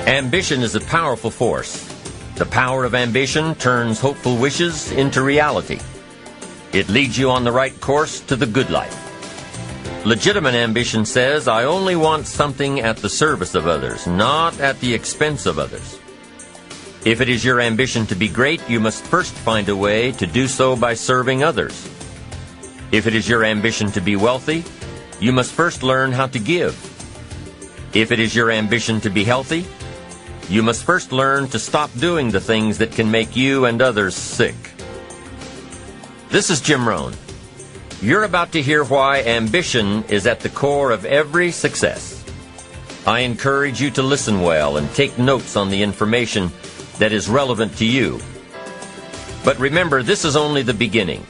Ambition is a powerful force. The power of ambition turns hopeful wishes into reality. It leads you on the right course to the good life. Legitimate ambition says, I only want something at the service of others, not at the expense of others. If it is your ambition to be great, you must first find a way to do so by serving others. If it is your ambition to be wealthy, you must first learn how to give. If it is your ambition to be healthy, you must first learn to stop doing the things that can make you and others sick. This is Jim Rohn. You're about to hear why ambition is at the core of every success. I encourage you to listen well and take notes on the information that is relevant to you. But remember, this is only the beginning.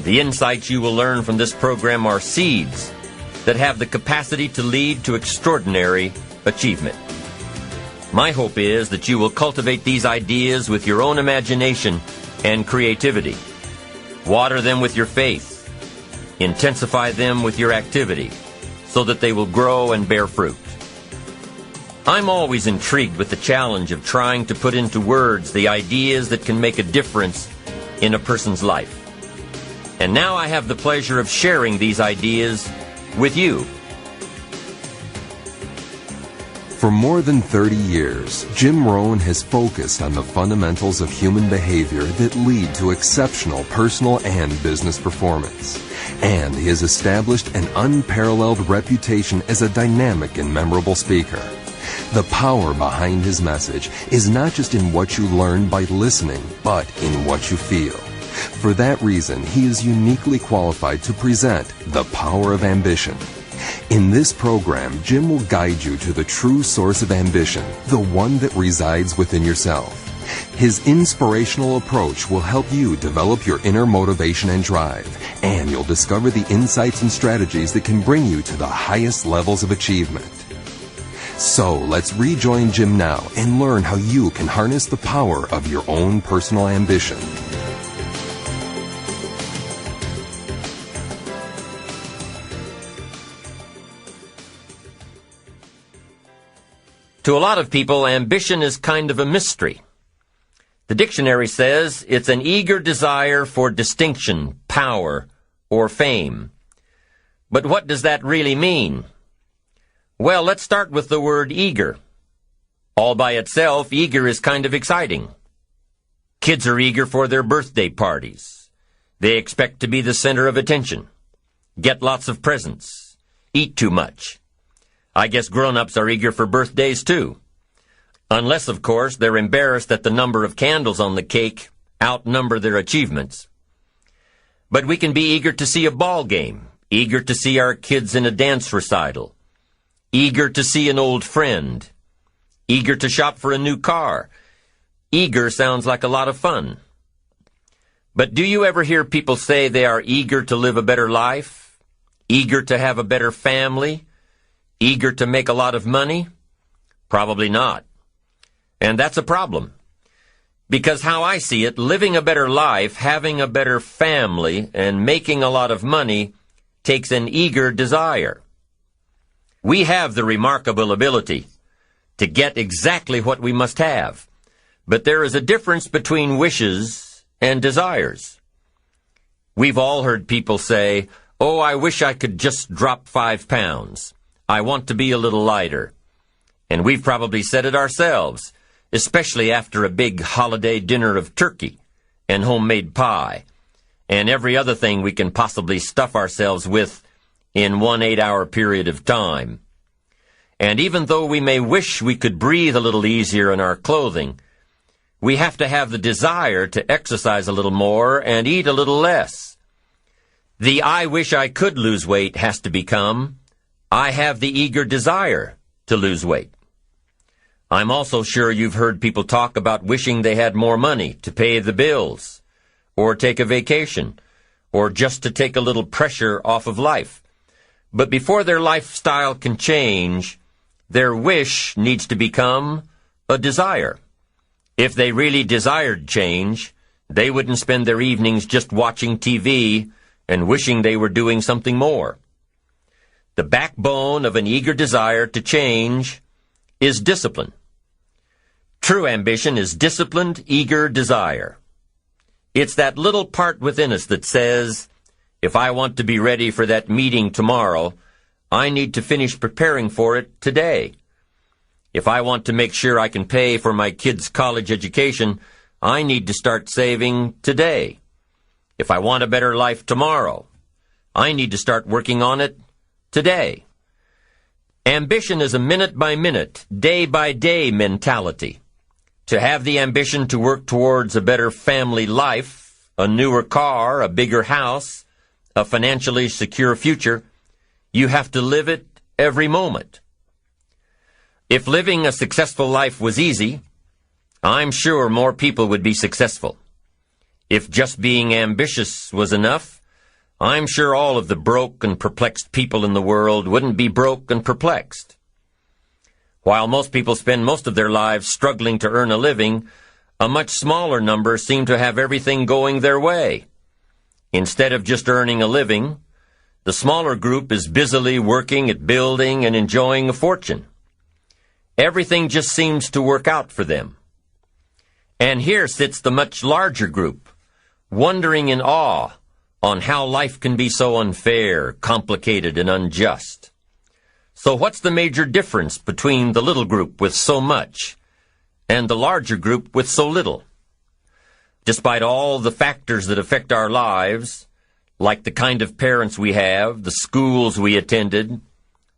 The insights you will learn from this program are seeds that have the capacity to lead to extraordinary achievement. My hope is that you will cultivate these ideas with your own imagination and creativity. Water them with your faith. Intensify them with your activity so that they will grow and bear fruit. I'm always intrigued with the challenge of trying to put into words the ideas that can make a difference in a person's life. And now I have the pleasure of sharing these ideas with you. For more than 30 years, Jim Rohn has focused on the fundamentals of human behavior that lead to exceptional personal and business performance. And he has established an unparalleled reputation as a dynamic and memorable speaker. The power behind his message is not just in what you learn by listening, but in what you feel. For that reason, he is uniquely qualified to present The Power of Ambition. In this program, Jim will guide you to the true source of ambition, the one that resides within yourself. His inspirational approach will help you develop your inner motivation and drive, and you'll discover the insights and strategies that can bring you to the highest levels of achievement. So let's rejoin Jim now and learn how you can harness the power of your own personal ambition. To a lot of people, ambition is kind of a mystery. The dictionary says it's an eager desire for distinction, power, or fame. But what does that really mean? Well, let's start with the word eager. All by itself, eager is kind of exciting. Kids are eager for their birthday parties. They expect to be the center of attention, get lots of presents, eat too much. I guess grown-ups are eager for birthdays, too. Unless, of course, they're embarrassed that the number of candles on the cake outnumber their achievements. But we can be eager to see a ball game, eager to see our kids in a dance recital, eager to see an old friend, eager to shop for a new car. Eager sounds like a lot of fun. But do you ever hear people say they are eager to live a better life, eager to have a better family, eager to make a lot of money? Probably not. And that's a problem. Because how I see it, living a better life, having a better family, and making a lot of money takes an eager desire. We have the remarkable ability to get exactly what we must have. But there is a difference between wishes and desires. We've all heard people say, "Oh, I wish I could just drop 5 pounds. I want to be a little lighter." And we've probably said it ourselves, especially after a big holiday dinner of turkey and homemade pie and every other thing we can possibly stuff ourselves with in one 8-hour period of time. And even though we may wish we could breathe a little easier in our clothing, we have to have the desire to exercise a little more and eat a little less. The "I wish I could lose weight" has to become "I have the eager desire to lose weight." I'm also sure you've heard people talk about wishing they had more money to pay the bills, or take a vacation, or just to take a little pressure off of life. But before their lifestyle can change, their wish needs to become a desire. If they really desired change, they wouldn't spend their evenings just watching TV and wishing they were doing something more. The backbone of an eager desire to change is discipline. True ambition is disciplined, eager desire. It's that little part within us that says, if I want to be ready for that meeting tomorrow, I need to finish preparing for it today. If I want to make sure I can pay for my kids' college education, I need to start saving today. If I want a better life tomorrow, I need to start working on it today. Ambition is a minute-by-minute, day-by-day mentality. To have the ambition to work towards a better family life, a newer car, a bigger house, a financially secure future, you have to live it every moment. If living a successful life was easy, I'm sure more people would be successful. If just being ambitious was enough, I'm sure all of the broke and perplexed people in the world wouldn't be broke and perplexed. While most people spend most of their lives struggling to earn a living, a much smaller number seem to have everything going their way. Instead of just earning a living, the smaller group is busily working at building and enjoying a fortune. Everything just seems to work out for them. And here sits the much larger group, wondering in awe on how life can be so unfair, complicated, and unjust. So what's the major difference between the little group with so much and the larger group with so little? Despite all the factors that affect our lives, like the kind of parents we have, the schools we attended,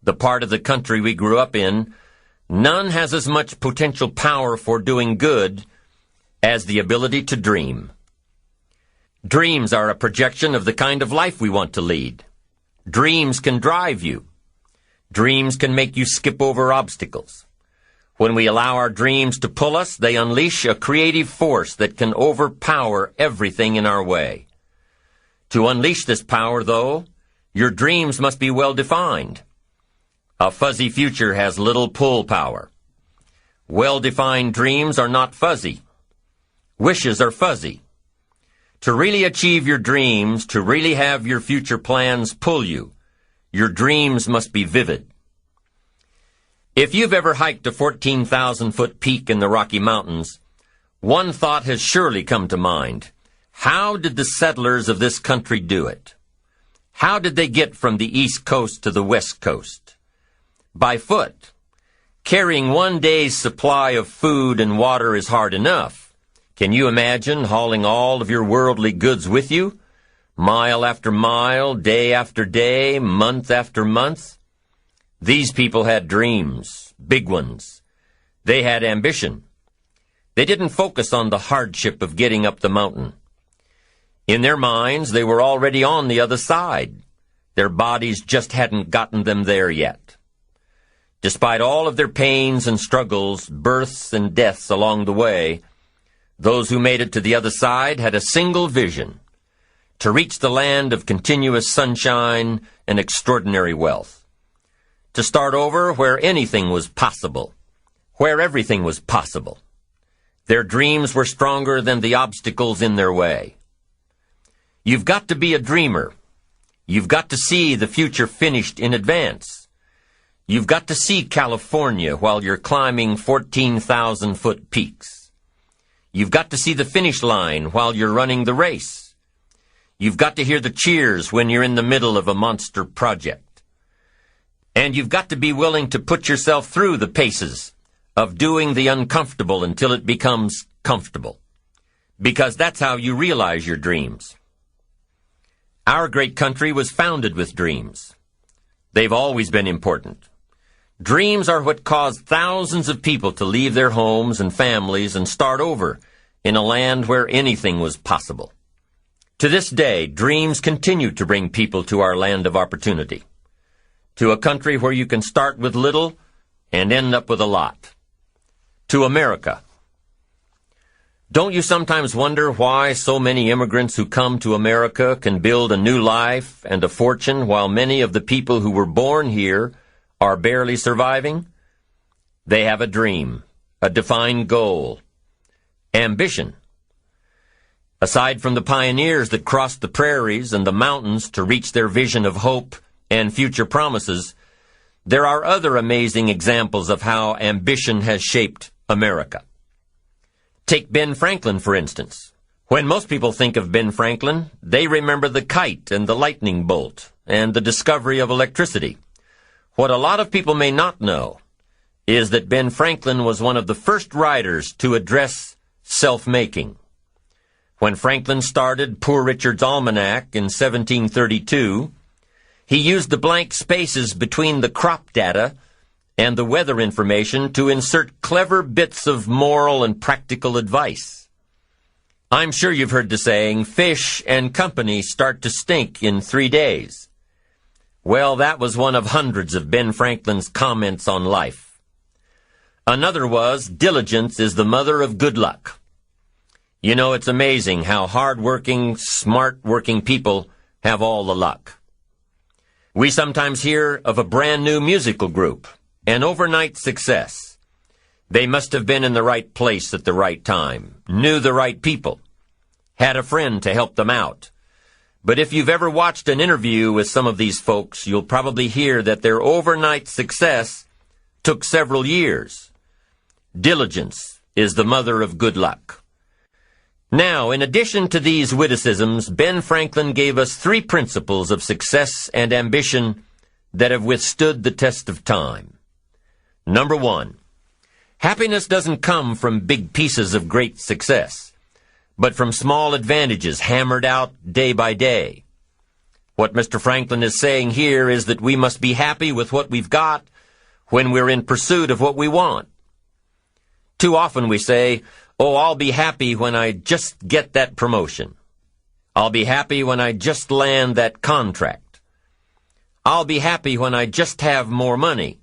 the part of the country we grew up in, none has as much potential power for doing good as the ability to dream. Dreams are a projection of the kind of life we want to lead. Dreams can drive you. Dreams can make you skip over obstacles. When we allow our dreams to pull us, they unleash a creative force that can overpower everything in our way. To unleash this power, though, your dreams must be well defined. A fuzzy future has little pull power. Well-defined dreams are not fuzzy. Wishes are fuzzy. To really achieve your dreams, to really have your future plans pull you, your dreams must be vivid. If you've ever hiked a 14,000-foot peak in the Rocky Mountains, one thought has surely come to mind. How did the settlers of this country do it? How did they get from the East Coast to the West Coast? By foot. Carrying one day's supply of food and water is hard enough. Can you imagine hauling all of your worldly goods with you, mile after mile, day after day, month after month? These people had dreams, big ones. They had ambition. They didn't focus on the hardship of getting up the mountain. In their minds, they were already on the other side. Their bodies just hadn't gotten them there yet. Despite all of their pains and struggles, births and deaths along the way, those who made it to the other side had a single vision: to reach the land of continuous sunshine and extraordinary wealth. To start over where anything was possible, where everything was possible. Their dreams were stronger than the obstacles in their way. You've got to be a dreamer. You've got to see the future finished in advance. You've got to see California while you're climbing 14,000-foot peaks. You've got to see the finish line while you're running the race. You've got to hear the cheers when you're in the middle of a monster project. And you've got to be willing to put yourself through the paces of doing the uncomfortable until it becomes comfortable. Because that's how you realize your dreams. Our great country was founded with dreams. They've always been important. Dreams are what caused thousands of people to leave their homes and families and start over in a land where anything was possible. To this day, dreams continue to bring people to our land of opportunity, to a country where you can start with little and end up with a lot, to America. Don't you sometimes wonder why so many immigrants who come to America can build a new life and a fortune while many of the people who were born here are barely surviving? They have a dream, a defined goal, ambition. Aside from the pioneers that crossed the prairies and the mountains to reach their vision of hope and future promises, there are other amazing examples of how ambition has shaped America. Take Ben Franklin, for instance. When most people think of Ben Franklin, they remember the kite and the lightning bolt and the discovery of electricity. What a lot of people may not know is that Ben Franklin was one of the first writers to address self-making. When Franklin started Poor Richard's Almanac in 1732, he used the blank spaces between the crop data and the weather information to insert clever bits of moral and practical advice. I'm sure you've heard the saying, fish and company start to stink in 3 days. Well, that was one of hundreds of Ben Franklin's comments on life. Another was, diligence is the mother of good luck. You know, it's amazing how hard-working, smart-working people have all the luck. We sometimes hear of a brand-new musical group, an overnight success. They must have been in the right place at the right time, knew the right people, had a friend to help them out. But if you've ever watched an interview with some of these folks, you'll probably hear that their overnight success took several years. Diligence is the mother of good luck. Now, in addition to these witticisms, Ben Franklin gave us 3 principles of success and ambition that have withstood the test of time. Number 1, happiness doesn't come from big pieces of great success, but from small advantages hammered out day by day. What Mr. Franklin is saying here is that we must be happy with what we've got when we're in pursuit of what we want. Too often we say, oh, I'll be happy when I just get that promotion. I'll be happy when I just land that contract. I'll be happy when I just have more money.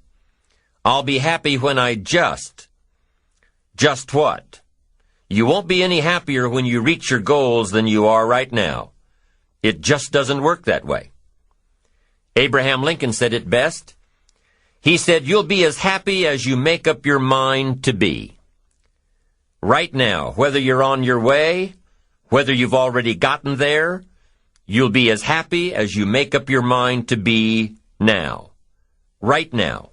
I'll be happy when I just what? You won't be any happier when you reach your goals than you are right now. It just doesn't work that way. Abraham Lincoln said it best. He said, you'll be as happy as you make up your mind to be. Right now, whether you're on your way, whether you've already gotten there, you'll be as happy as you make up your mind to be now. Right now.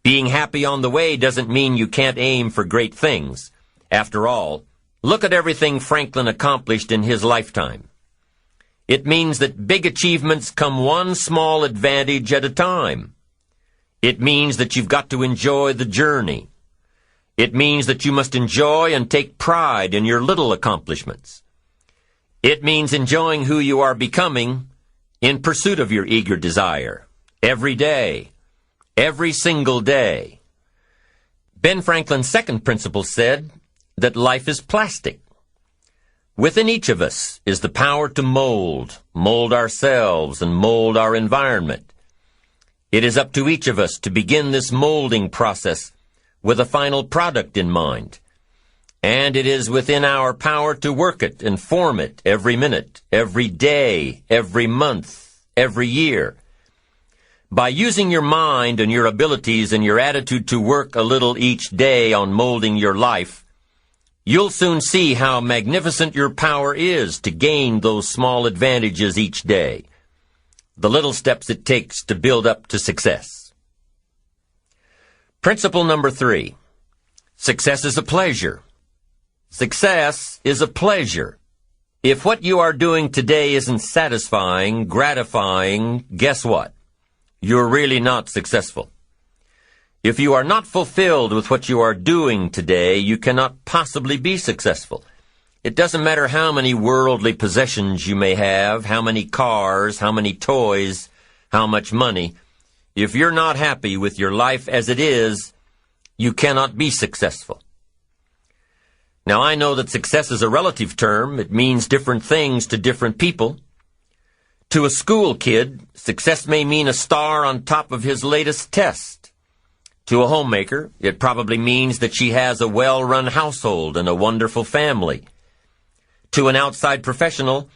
Being happy on the way doesn't mean you can't aim for great things. After all, look at everything Franklin accomplished in his lifetime. It means that big achievements come one small advantage at a time. It means that you've got to enjoy the journey. It means that you must enjoy and take pride in your little accomplishments. It means enjoying who you are becoming in pursuit of your eager desire, every day, every single day. Ben Franklin's second principle said that life is plastic. Within each of us is the power to mold ourselves and mold our environment. It is up to each of us to begin this molding process with a final product in mind. And it is within our power to work it and form it every minute, every day, every month, every year. By using your mind and your abilities and your attitude to work a little each day on molding your life, you'll soon see how magnificent your power is to gain those small advantages each day, the little steps it takes to build up to success. Principle number 3, success is a pleasure. Success is a pleasure. If what you are doing today isn't satisfying, gratifying, guess what? You're really not successful. If you are not fulfilled with what you are doing today, you cannot possibly be successful. It doesn't matter how many worldly possessions you may have, how many cars, how many toys, how much money. If you're not happy with your life as it is, you cannot be successful. Now, I know that success is a relative term. It means different things to different people. To a school kid, success may mean a star on top of his latest test. To a homemaker, it probably means that she has a well-run household and a wonderful family. To an outside professional,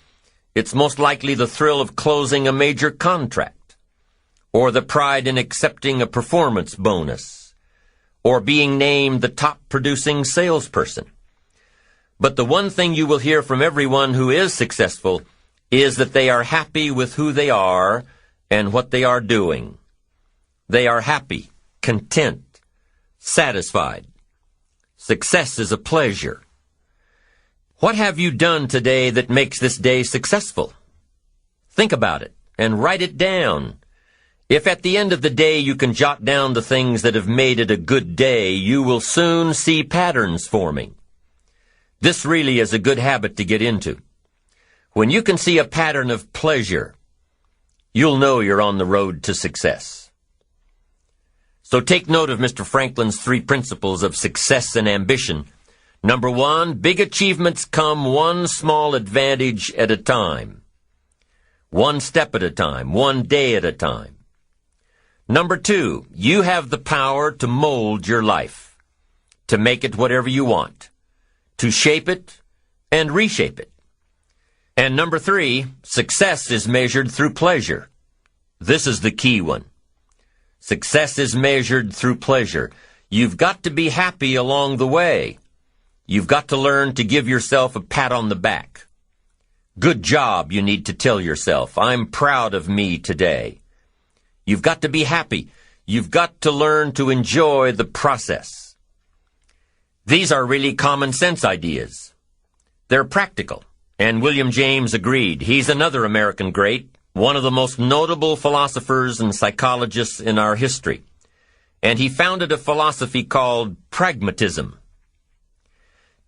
it's most likely the thrill of closing a major contract, or the pride in accepting a performance bonus, or being named the top-producing salesperson. But the one thing you will hear from everyone who is successful is that they are happy with who they are and what they are doing. They are happy, content, satisfied. Success is a pleasure. What have you done today that makes this day successful? Think about it and write it down. If at the end of the day you can jot down the things that have made it a good day, you will soon see patterns forming. This really is a good habit to get into. When you can see a pattern of pleasure, you'll know you're on the road to success. So take note of Mr. Franklin's 3 principles of success and ambition. Number 1, big achievements come one small advantage at a time. One step at a time, one day at a time. Number 2, you have the power to mold your life, to make it whatever you want, to shape it and reshape it. And number 3, success is measured through pleasure. This is the key one. Success is measured through pleasure. You've got to be happy along the way. You've got to learn to give yourself a pat on the back. Good job, you need to tell yourself. I'm proud of me today. You've got to be happy. You've got to learn to enjoy the process. These are really common sense ideas. They're practical, and William James agreed. He's another American great, one of the most notable philosophers and psychologists in our history, and he founded a philosophy called pragmatism.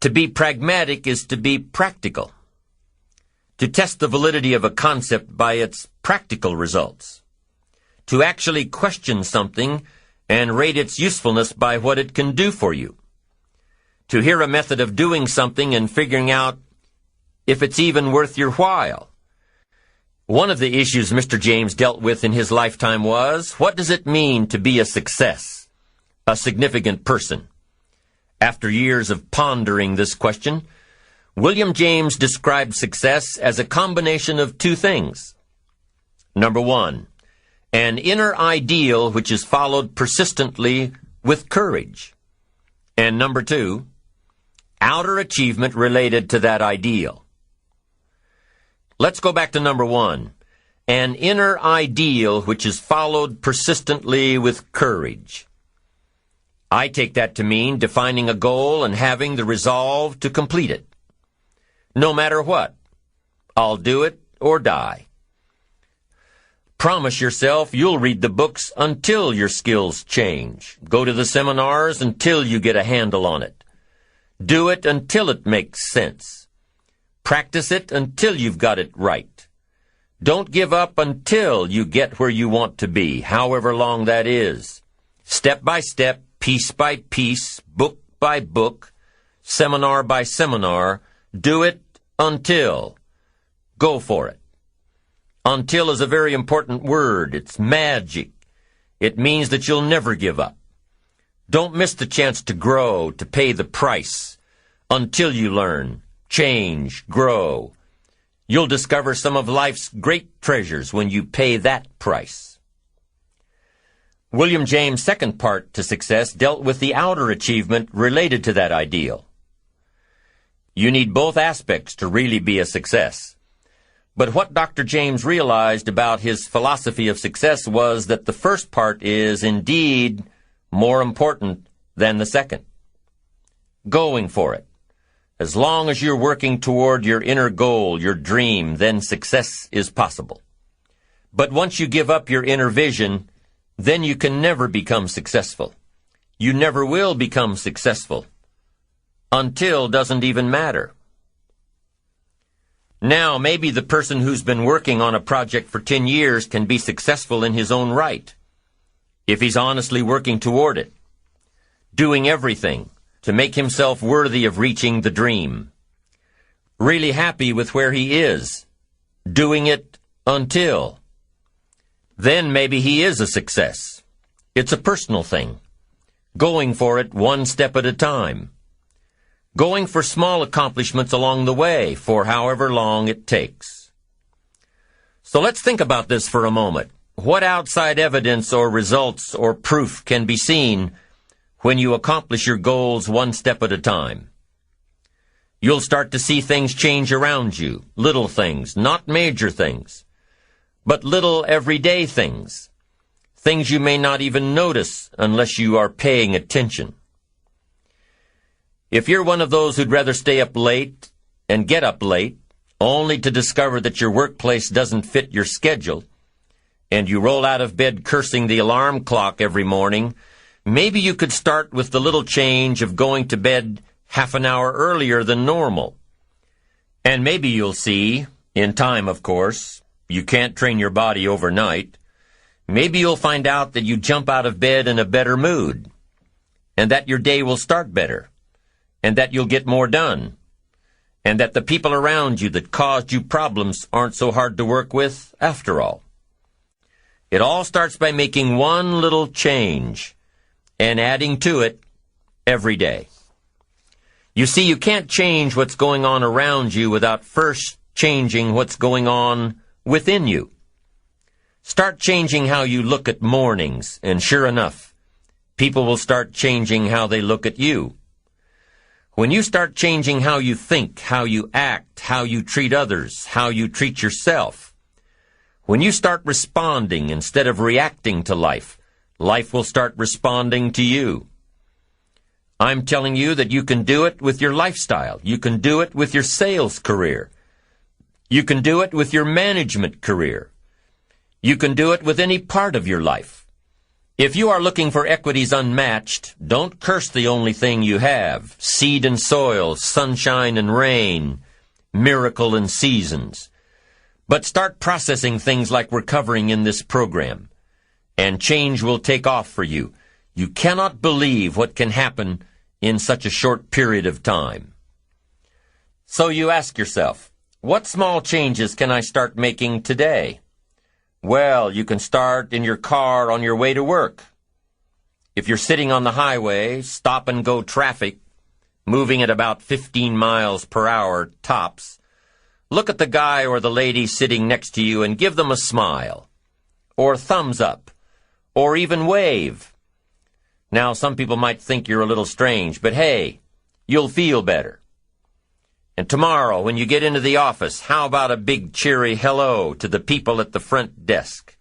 To be pragmatic is to be practical, to test the validity of a concept by its practical results, to actually question something and rate its usefulness by what it can do for you, to hear a method of doing something and figuring out if it's even worth your while. One of the issues Mr. James dealt with in his lifetime was, what does it mean to be a success, a significant person? After years of pondering this question, William James described success as a combination of 2 things. Number 1, an inner ideal which is followed persistently with courage. And number 2, outer achievement related to that ideal. Let's go back to number 1, an inner ideal which is followed persistently with courage. I take that to mean defining a goal and having the resolve to complete it. No matter what, I'll do it or die. Promise yourself you'll read the books until your skills change. Go to the seminars until you get a handle on it. Do it until it makes sense. Practice it until you've got it right. Don't give up until you get where you want to be, however long that is. Step by step, piece by piece, book by book, seminar by seminar, do it until. Go for it. Until is a very important word. It's magic. It means that you'll never give up. Don't miss the chance to grow, to pay the price. Until you learn, change, grow. You'll discover some of life's great treasures when you pay that price. William James' second part to success dealt with the outer achievement related to that ideal. You need both aspects to really be a success. But what Dr. James realized about his philosophy of success was that the first part is indeed more important than the second. Going for it. As long as you're working toward your inner goal, your dream, then success is possible. But once you give up your inner vision, then you can never become successful. You never will become successful. Until doesn't even matter. Now, maybe the person who's been working on a project for 10 years can be successful in his own right, if he's honestly working toward it, doing everything to make himself worthy of reaching the dream, really happy with where he is, doing it until. Then maybe he is a success. It's a personal thing, going for it one step at a time. Going for small accomplishments along the way for however long it takes. So let's think about this for a moment. What outside evidence or results or proof can be seen when you accomplish your goals one step at a time? You'll start to see things change around you, little things, not major things, but little everyday things, things you may not even notice unless you are paying attention. If you're one of those who'd rather stay up late and get up late, only to discover that your workplace doesn't fit your schedule, and you roll out of bed cursing the alarm clock every morning, maybe you could start with the little change of going to bed half an hour earlier than normal. And maybe you'll see, in time of course, you can't train your body overnight, maybe you'll find out that you jump out of bed in a better mood, and that your day will start better, and that you'll get more done, and that the people around you that caused you problems aren't so hard to work with after all. It all starts by making one little change and adding to it every day. You see, you can't change what's going on around you without first changing what's going on within you. Start changing how you look at mornings, and sure enough, people will start changing how they look at you. When you start changing how you think, how you act, how you treat others, how you treat yourself, when you start responding instead of reacting to life, life will start responding to you. I'm telling you that you can do it with your lifestyle. You can do it with your sales career. You can do it with your management career. You can do it with any part of your life. If you are looking for equities unmatched, don't curse the only thing you have, seed and soil, sunshine and rain, miracle and seasons. But start processing things like we're covering in this program, and change will take off for you. You cannot believe what can happen in such a short period of time. So you ask yourself, what small changes can I start making today? Well, you can start in your car on your way to work. If you're sitting on the highway, stop-and-go traffic, moving at about 15 miles per hour tops, look at the guy or the lady sitting next to you and give them a smile, or thumbs up, or even wave. Now, some people might think you're a little strange, but hey, you'll feel better. And tomorrow, when you get into the office, how about a big cheery hello to the people at the front desk?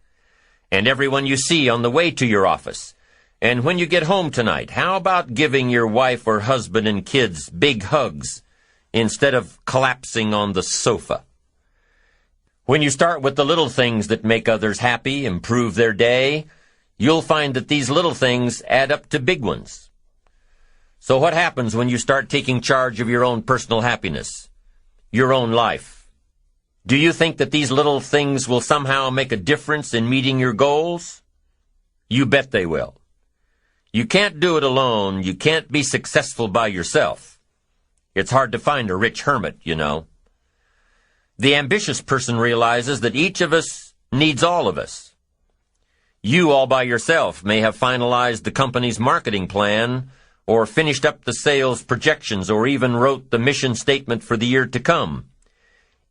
And everyone you see on the way to your office. And when you get home tonight, how about giving your wife or husband and kids big hugs instead of collapsing on the sofa? When you start with the little things that make others happy, improve their day, you'll find that these little things add up to big ones. So what happens when you start taking charge of your own personal happiness, your own life? Do you think that these little things will somehow make a difference in meeting your goals? You bet they will. You can't do it alone. You can't be successful by yourself. It's hard to find a rich hermit, you know. The ambitious person realizes that each of us needs all of us. You all by yourself may have finalized the company's marketing plan, or finished up the sales projections, or even wrote the mission statement for the year to come.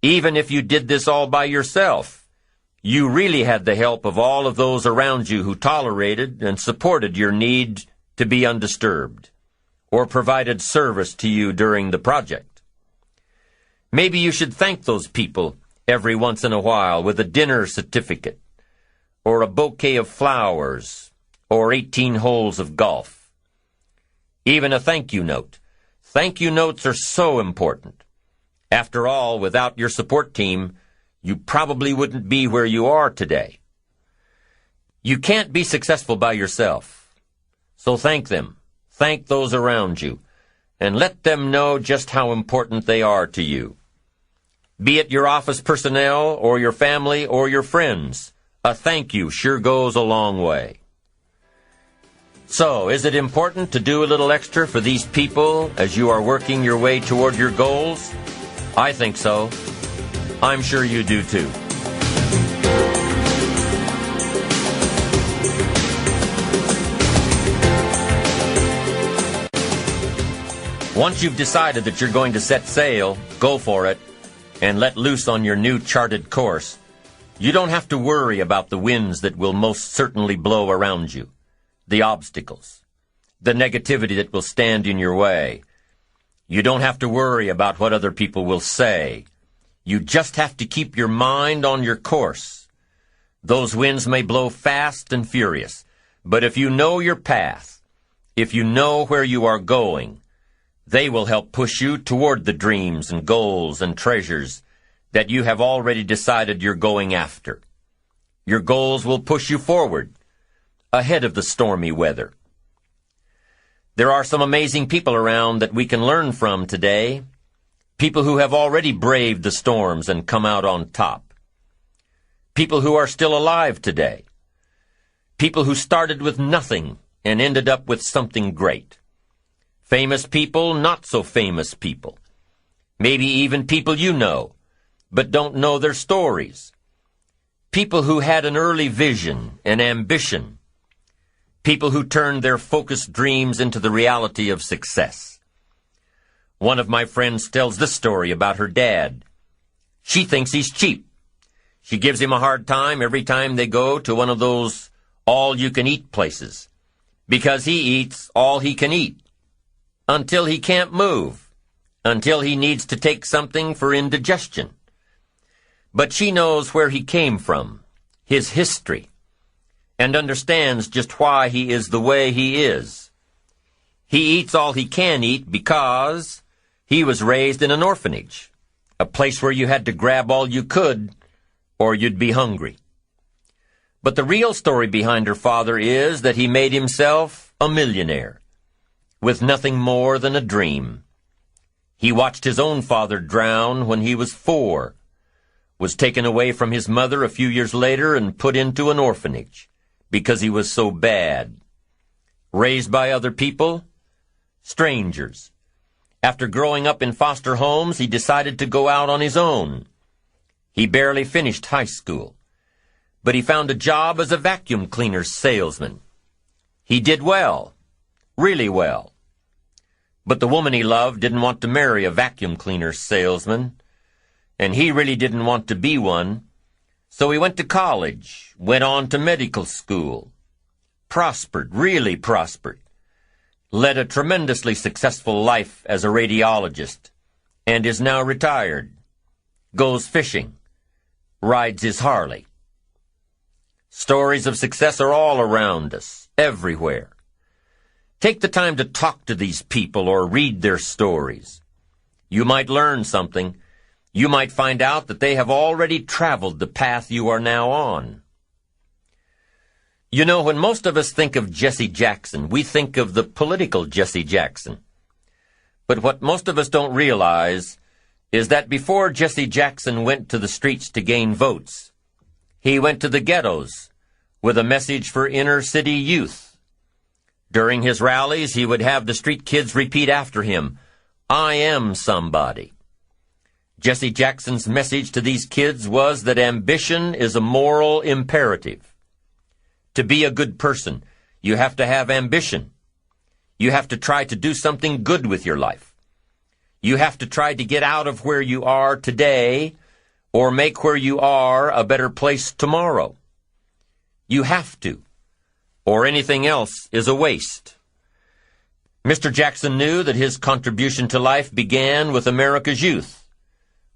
Even if you did this all by yourself, you really had the help of all of those around you who tolerated and supported your need to be undisturbed, or provided service to you during the project. Maybe you should thank those people every once in a while with a dinner certificate, or a bouquet of flowers, or 18 holes of golf. Even a thank you note. Thank you notes are so important. After all, without your support team, you probably wouldn't be where you are today. You can't be successful by yourself. So thank them. Thank those around you. And let them know just how important they are to you. Be it your office personnel or your family or your friends, a thank you sure goes a long way. So, is it important to do a little extra for these people as you are working your way toward your goals? I think so. I'm sure you do too. Once you've decided that you're going to set sail, go for it, and let loose on your new charted course, you don't have to worry about the winds that will most certainly blow around you, the obstacles, the negativity that will stand in your way. You don't have to worry about what other people will say. You just have to keep your mind on your course. Those winds may blow fast and furious, but if you know your path, if you know where you are going, They will help push you toward the dreams and goals and treasures that you have already decided you're going after. Your goals will push you forward, ahead of the stormy weather. There are some amazing people around that we can learn from today, people who have already braved the storms and come out on top, people who are still alive today, people who started with nothing and ended up with something great, famous people, not so famous people, maybe even people you know, but don't know their stories, people who had an early vision and ambition, people who turned their focused dreams into the reality of success. One of my friends tells this story about her dad. She thinks he's cheap. She gives him a hard time every time they go to one of those all-you-can-eat places, because he eats all he can eat, until he can't move, until he needs to take something for indigestion. But she knows where he came from, his history, and understands just why he is the way he is. He eats all he can eat because he was raised in an orphanage, a place where you had to grab all you could or you'd be hungry. But the real story behind her father is that he made himself a millionaire with nothing more than a dream. He watched his own father drown when he was 4, was taken away from his mother a few years later and put into an orphanage because he was so bad. Raised by other people, strangers. After growing up in foster homes, he decided to go out on his own. He barely finished high school, but he found a job as a vacuum cleaner salesman. He did well, really well. But the woman he loved didn't want to marry a vacuum cleaner salesman, and he really didn't want to be one. So he went to college, went on to medical school, prospered, really prospered, led a tremendously successful life as a radiologist, and is now retired, goes fishing, rides his Harley. Stories of success are all around us, everywhere. Take the time to talk to these people or read their stories. You might learn something. You might find out that they have already traveled the path you are now on. You know, when most of us think of Jesse Jackson, we think of the political Jesse Jackson. But what most of us don't realize is that before Jesse Jackson went to the streets to gain votes, he went to the ghettos with a message for inner-city youth. During his rallies, he would have the street kids repeat after him, "I am somebody." Jesse Jackson's message to these kids was that ambition is a moral imperative. To be a good person, you have to have ambition. You have to try to do something good with your life. You have to try to get out of where you are today or make where you are a better place tomorrow. You have to, or anything else is a waste. Mr. Jackson knew that his contribution to life began with America's youth,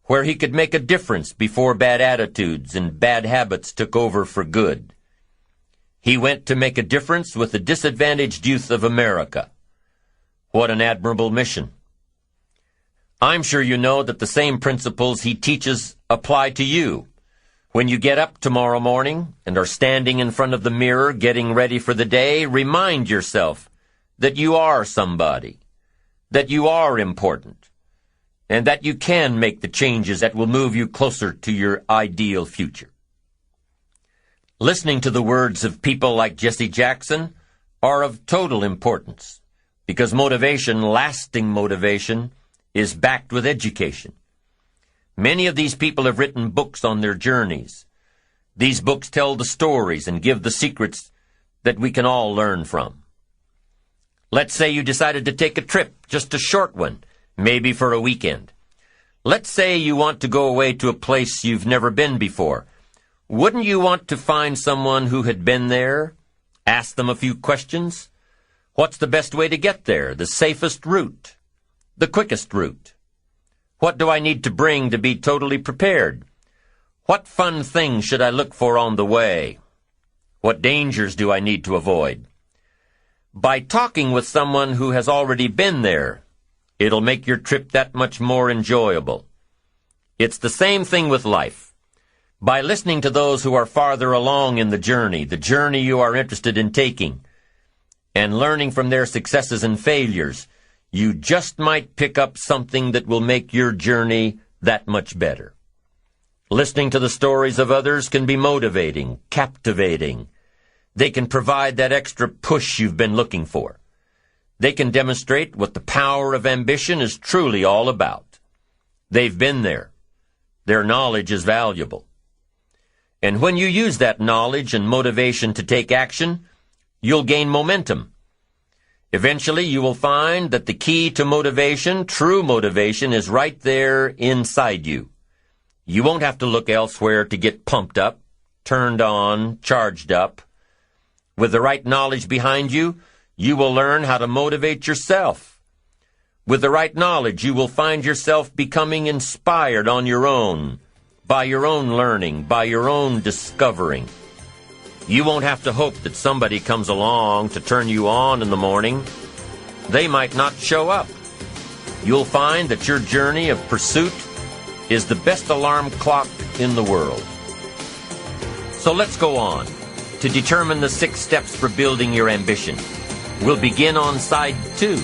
where he could make a difference before bad attitudes and bad habits took over for good. He went to make a difference with the disadvantaged youth of America. What an admirable mission. I'm sure you know that the same principles he teaches apply to you. When you get up tomorrow morning and are standing in front of the mirror getting ready for the day, remind yourself that you are somebody, that you are important, and that you can make the changes that will move you closer to your ideal future. Listening to the words of people like Jesse Jackson are of total importance, because motivation, lasting motivation, is backed with education. Many of these people have written books on their journeys. These books tell the stories and give the secrets that we can all learn from. Let's say you decided to take a trip, just a short one, maybe for a weekend. Let's say you want to go away to a place you've never been before. Wouldn't you want to find someone who had been there? Ask them a few questions. What's the best way to get there? The safest route? The quickest route? What do I need to bring to be totally prepared? What fun things should I look for on the way? What dangers do I need to avoid? By talking with someone who has already been there, It'll make your trip that much more enjoyable. It's the same thing with life. By listening to those who are farther along in the journey you are interested in taking, and learning from their successes and failures, you just might pick up something that will make your journey that much better. Listening to the stories of others can be motivating, captivating. They can provide that extra push you've been looking for. They can demonstrate what the power of ambition is truly all about. They've been there. Their knowledge is valuable. And when you use that knowledge and motivation to take action, you'll gain momentum. Eventually, you will find that the key to motivation, true motivation, is right there inside you. You won't have to look elsewhere to get pumped up, turned on, charged up. With the right knowledge behind you, you will learn how to motivate yourself. With the right knowledge, you will find yourself becoming inspired on your own, by your own learning, by your own discovering. You won't have to hope that somebody comes along to turn you on in the morning. They might not show up. You'll find that your journey of pursuit is the best alarm clock in the world. So let's go on to determine the 6 steps for building your ambition. We'll begin on side 2.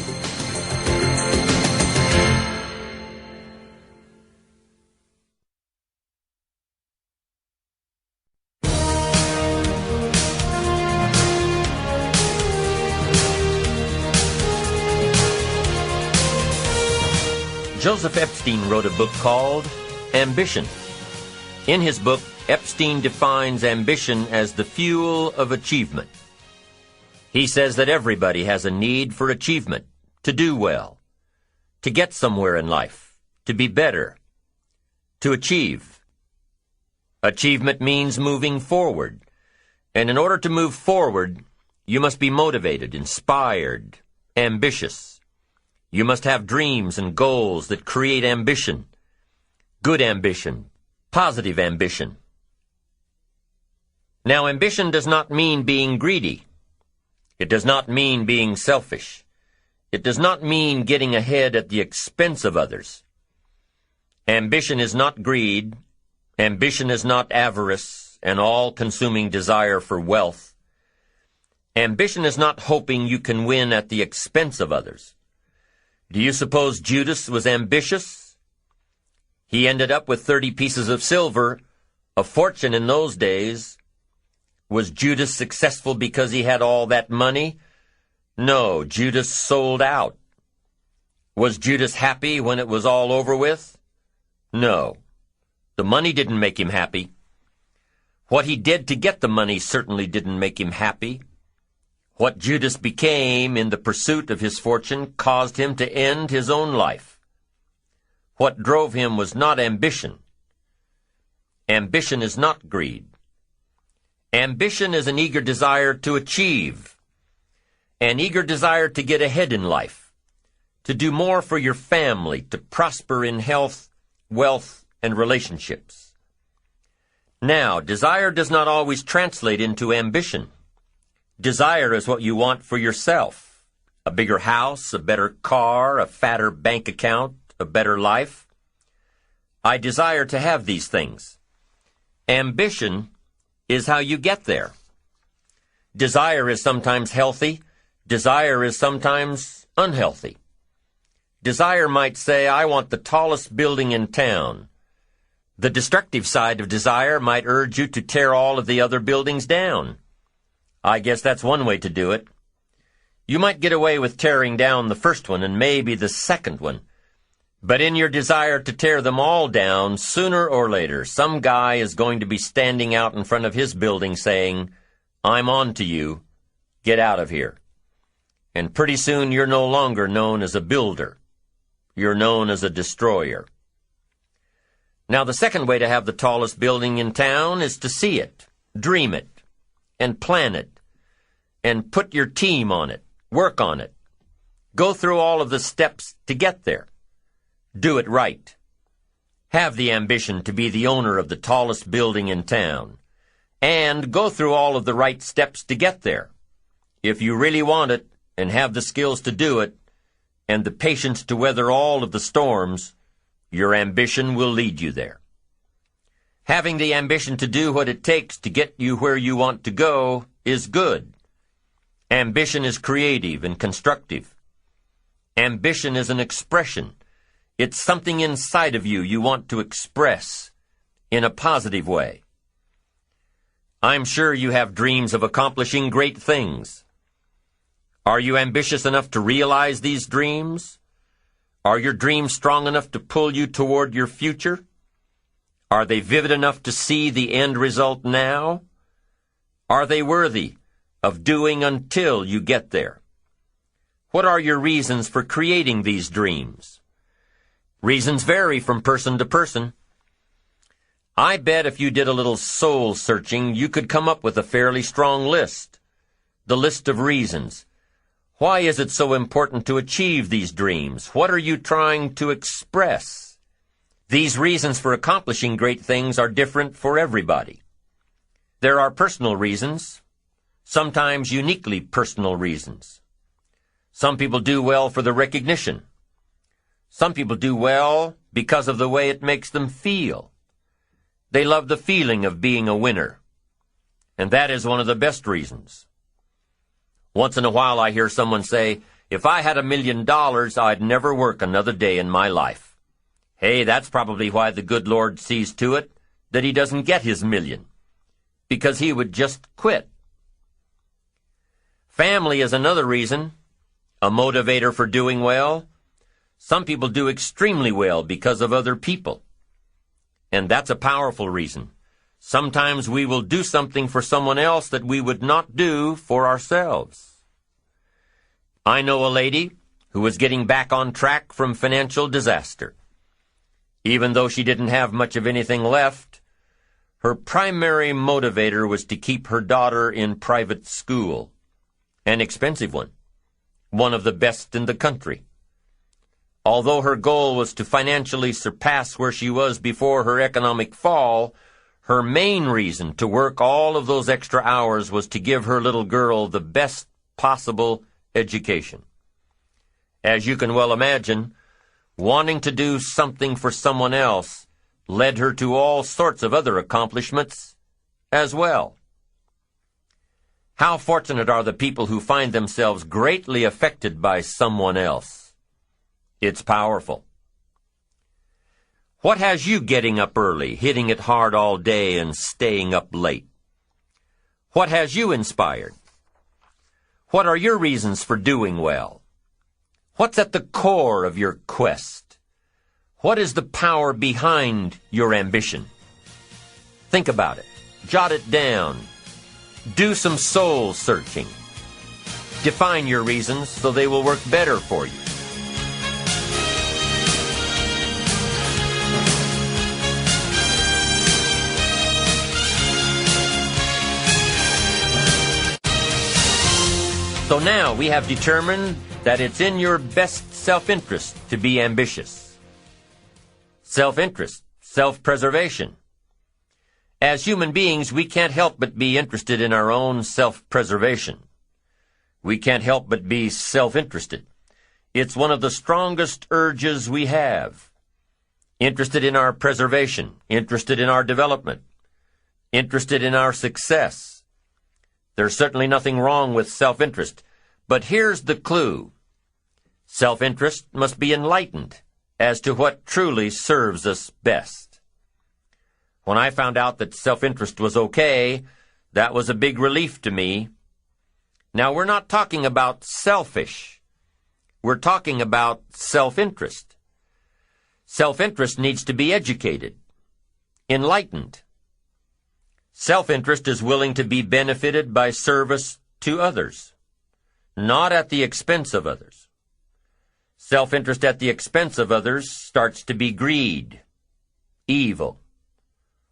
Joseph Epstein wrote a book called Ambition. In his book, Epstein defines ambition as the fuel of achievement. He says that everybody has a need for achievement, to do well, to get somewhere in life, to be better, to achieve. Achievement means moving forward, and in order to move forward, you must be motivated, inspired, ambitious. You must have dreams and goals that create ambition, good ambition, positive ambition. Now, ambition does not mean being greedy. It does not mean being selfish. It does not mean getting ahead at the expense of others. Ambition is not greed. Ambition is not avarice, an all-consuming desire for wealth. Ambition is not hoping you can win at the expense of others. Do you suppose Judas was ambitious? He ended up with 30 pieces of silver, a fortune in those days. Was Judas successful because he had all that money? No, Judas sold out. Was Judas happy when it was all over with? No. The money didn't make him happy. What he did to get the money certainly didn't make him happy. What Judas became in the pursuit of his fortune caused him to end his own life. What drove him was not ambition. Ambition is not greed. Ambition is an eager desire to achieve, an eager desire to get ahead in life, to do more for your family, to prosper in health, wealth, and relationships. Now, desire does not always translate into ambition. Desire is what you want for yourself. A bigger house, a better car, a fatter bank account, a better life. I desire to have these things. Ambition is how you get there. Desire is sometimes healthy. Desire is sometimes unhealthy. Desire might say, I want the tallest building in town. The destructive side of desire might urge you to tear all of the other buildings down. I guess that's one way to do it. You might get away with tearing down the first one and maybe the second one. But in your desire to tear them all down, sooner or later, some guy is going to be standing out in front of his building saying, I'm on to you. Get out of here. And pretty soon you're no longer known as a builder. You're known as a destroyer. Now, the second way to have the tallest building in town is to see it, dream it, and plan it, and put your team on it, work on it. Go through all of the steps to get there. Do it right. Have the ambition to be the owner of the tallest building in town, and go through all of the right steps to get there. If you really want it and have the skills to do it, and the patience to weather all of the storms, your ambition will lead you there. Having the ambition to do what it takes to get you where you want to go is good. Ambition is creative and constructive. Ambition is an expression. It's something inside of you want to express in a positive way. I'm sure you have dreams of accomplishing great things. Are you ambitious enough to realize these dreams? Are your dreams strong enough to pull you toward your future? Are they vivid enough to see the end result now? Are they worthy of doing until you get there? What are your reasons for creating these dreams? Reasons vary from person to person. I bet if you did a little soul searching, you could come up with a fairly strong list. The list of reasons. Why is it so important to achieve these dreams? What are you trying to express? These reasons for accomplishing great things are different for everybody. There are personal reasons, sometimes uniquely personal reasons. Some people do well for the recognition. Some people do well because of the way it makes them feel. They love the feeling of being a winner, and that is one of the best reasons. Once in a while I hear someone say, "If I had $1 million, I'd never work another day in my life." Hey, that's probably why the good Lord sees to it that he doesn't get his million, because he would just quit. Family is another reason, a motivator for doing well. Some people do extremely well because of other people, and that's a powerful reason. Sometimes we will do something for someone else that we would not do for ourselves. I know a lady who was getting back on track from financial disaster. Even though she didn't have much of anything left, her primary motivator was to keep her daughter in private school, an expensive one of the best in the country. Although her goal was to financially surpass where she was before her economic fall, her main reason to work all of those extra hours was to give her little girl the best possible education. As you can well imagine, wanting to do something for someone else led her to all sorts of other accomplishments as well. How fortunate are the people who find themselves greatly affected by someone else. It's powerful. What has you getting up early, hitting it hard all day, and staying up late? What has you inspired? What are your reasons for doing well? What's at the core of your quest? What is the power behind your ambition? Think about it. Jot it down. Do some soul searching. Define your reasons so they will work better for you. So now we have determined that it's in your best self-interest to be ambitious. Self-interest, self-preservation. As human beings, we can't help but be interested in our own self-preservation. We can't help but be self-interested. It's one of the strongest urges we have. Interested in our preservation, interested in our development, interested in our success. There's certainly nothing wrong with self-interest, but here's the clue. Self-interest must be enlightened as to what truly serves us best. When I found out that self-interest was okay, that was a big relief to me. Now, we're not talking about selfish. We're talking about self-interest. Self-interest needs to be educated, enlightened. Self-interest is willing to be benefited by service to others, not at the expense of others. Self-interest at the expense of others starts to be greed, evil,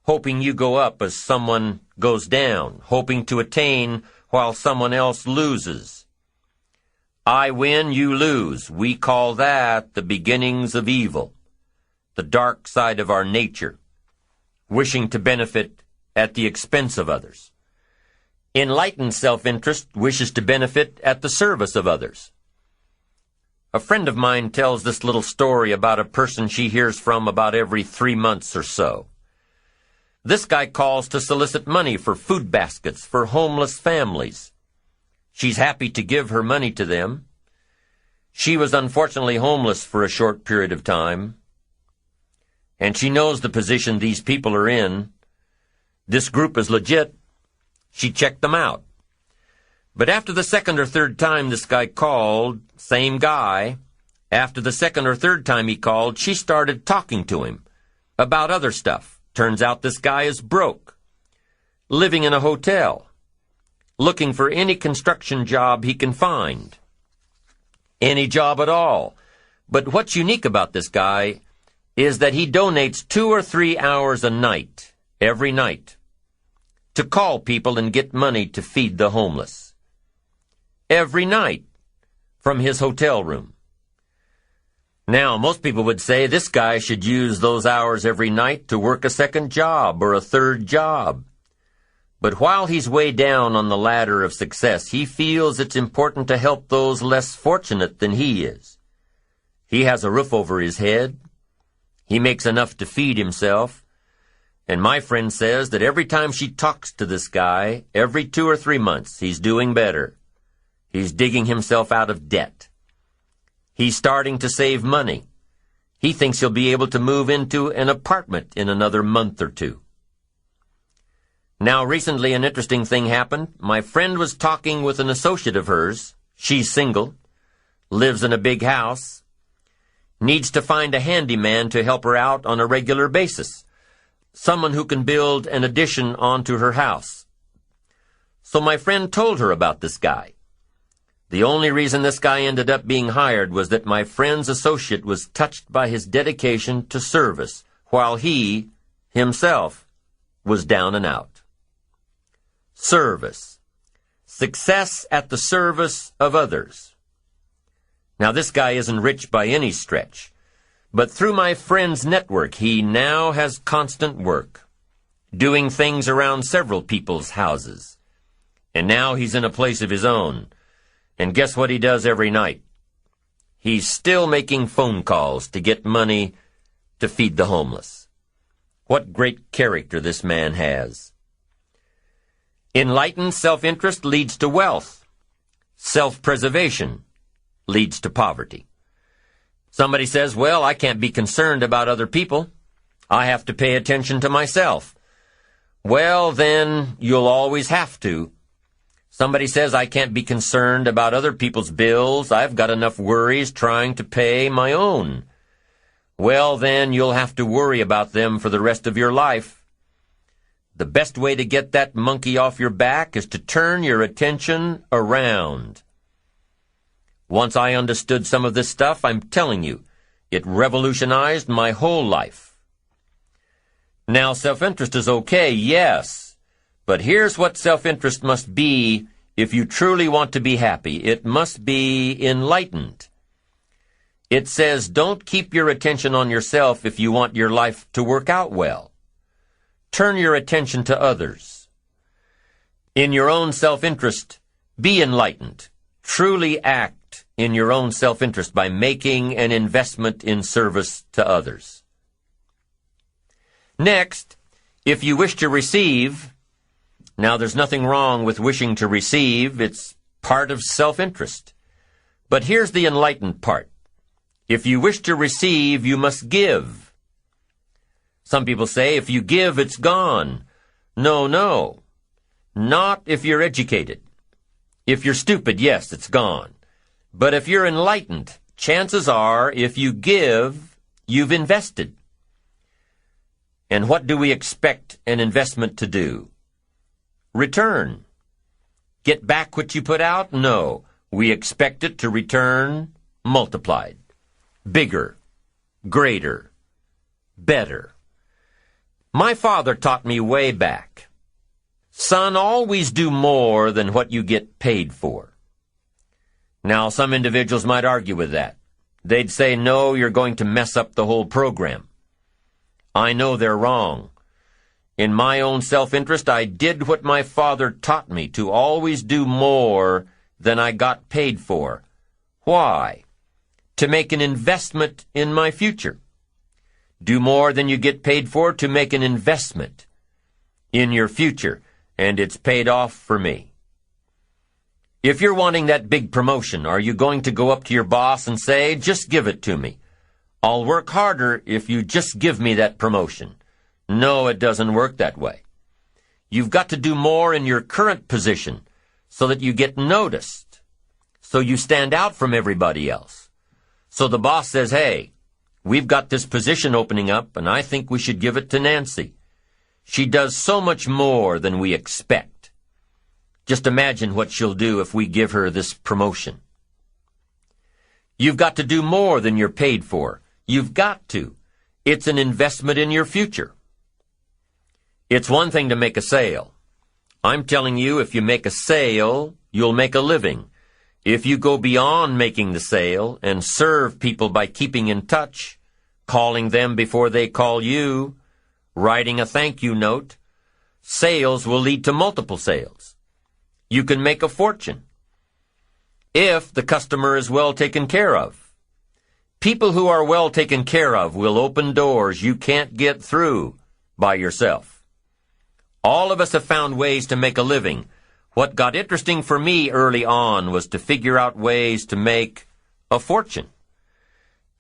hoping you go up as someone goes down, hoping to attain while someone else loses. I win, you lose. We call that the beginnings of evil, the dark side of our nature, wishing to benefit at the expense of others. Enlightened self-interest wishes to benefit at the service of others. A friend of mine tells this little story about a person she hears from about every 3 months or so. This guy calls to solicit money for food baskets for homeless families. She's happy to give her money to them. She was unfortunately homeless for a short period of time, and she knows the position these people are in. This group is legit. She checked them out. But after the second or third time this guy called, same guy, after the second or third time he called, she started talking to him about other stuff. Turns out this guy is broke, living in a hotel, looking for any construction job he can find. Any job at all. But what's unique about this guy is that he donates 2 or 3 hours a night, every night, to call people and get money to feed the homeless. Every night, from his hotel room. Now, most people would say this guy should use those hours every night to work a second job or a third job. But while he's way down on the ladder of success, he feels it's important to help those less fortunate than he is. He has a roof over his head. He makes enough to feed himself. And my friend says that every time she talks to this guy, every 2 or 3 months, he's doing better. He's digging himself out of debt. He's starting to save money. He thinks he'll be able to move into an apartment in another month or 2. Now, recently an interesting thing happened. My friend was talking with an associate of hers. She's single, lives in a big house, needs to find a handyman to help her out on a regular basis, someone who can build an addition onto her house. So my friend told her about this guy. The only reason this guy ended up being hired was that my friend's associate was touched by his dedication to service, while he, himself, was down and out. Service. Success at the service of others. Now, this guy isn't rich by any stretch, but through my friend's network, he now has constant work, doing things around several people's houses. And now he's in a place of his own. And guess what he does every night? He's still making phone calls to get money to feed the homeless. What great character this man has. Enlightened self-interest leads to wealth. Self-preservation leads to poverty. Somebody says, well, I can't be concerned about other people. I have to pay attention to myself. Well, then you'll always have to. Somebody says, I can't be concerned about other people's bills. I've got enough worries trying to pay my own. Well, then you'll have to worry about them for the rest of your life. The best way to get that monkey off your back is to turn your attention around. Once I understood some of this stuff, I'm telling you, it revolutionized my whole life. Now, self-interest is okay, yes, but here's what self-interest must be if you truly want to be happy. It must be enlightened. It says, don't keep your attention on yourself if you want your life to work out well. Turn your attention to others. In your own self-interest, be enlightened. Truly act in your own self-interest by making an investment in service to others. Next, if you wish to receive, now there's nothing wrong with wishing to receive. It's part of self-interest. But here's the enlightened part. If you wish to receive, you must give. Some people say, if you give, it's gone. No. Not if you're educated. If you're stupid, yes, it's gone. But if you're enlightened, chances are, if you give, you've invested. And what do we expect an investment to do? Return. Get back what you put out? No. We expect it to return multiplied. Bigger. Greater. Better. My father taught me way back, son, always do more than what you get paid for. Now, some individuals might argue with that. They'd say, no, you're going to mess up the whole program. I know they're wrong. In my own self-interest, I did what my father taught me, to always do more than I got paid for. Why? to make an investment in my future. Do more than you get paid for to make an investment in your future, and it's paid off for me. If you're wanting that big promotion, are you going to go up to your boss and say, just give it to me? I'll work harder if you just give me that promotion. No, it doesn't work that way. You've got to do more in your current position so that you get noticed, so you stand out from everybody else. So the boss says, hey, we've got this position opening up, and I think we should give it to Nancy. She does so much more than we expect. Just imagine what she'll do if we give her this promotion. You've got to do more than you're paid for. You've got to. It's an investment in your future. It's one thing to make a sale. I'm telling you, if you make a sale, you'll make a living. If you go beyond making the sale and serve people by keeping in touch, calling them before they call you, writing a thank you note, sales will lead to multiple sales. You can make a fortune if the customer is well taken care of. People who are well taken care of will open doors you can't get through by yourself. All of us have found ways to make a living. What got interesting for me early on was to figure out ways to make a fortune.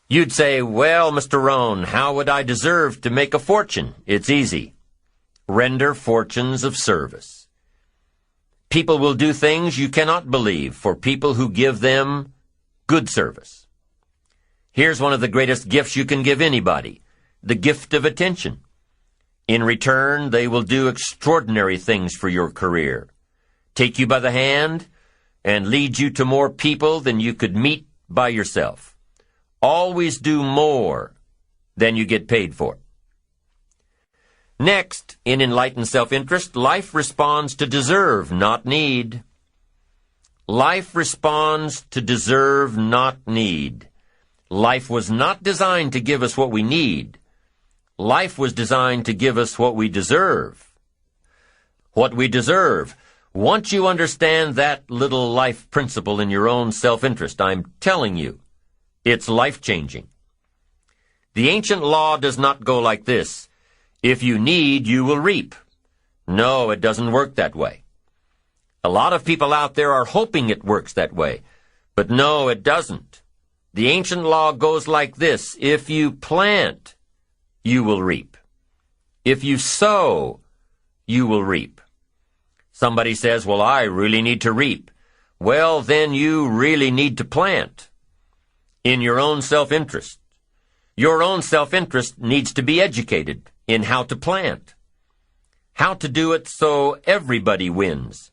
You'd say, well, Mr. Rohn, how would I deserve to make a fortune? It's easy. Render fortunes of service. People will do things you cannot believe for people who give them good service. Here's one of the greatest gifts you can give anybody, the gift of attention. In return, they will do extraordinary things for your career, take you by the hand, and lead you to more people than you could meet by yourself. Always do more than you get paid for. Next, in enlightened self-interest, life responds to deserve, not need. Life responds to deserve, not need. Life was not designed to give us what we need. Life was designed to give us what we deserve. What we deserve. Once you understand that little life principle in your own self-interest, I'm telling you, it's life-changing. The ancient law does not go like this. If you need, you will reap. No, it doesn't work that way. A lot of people out there are hoping it works that way, but no, it doesn't. The ancient law goes like this. If you plant, you will reap. If you sow, you will reap. Somebody says, well, I really need to reap. Well, then you really need to plant in your own self-interest. Your own self-interest needs to be educated in how to plant, how to do it so everybody wins,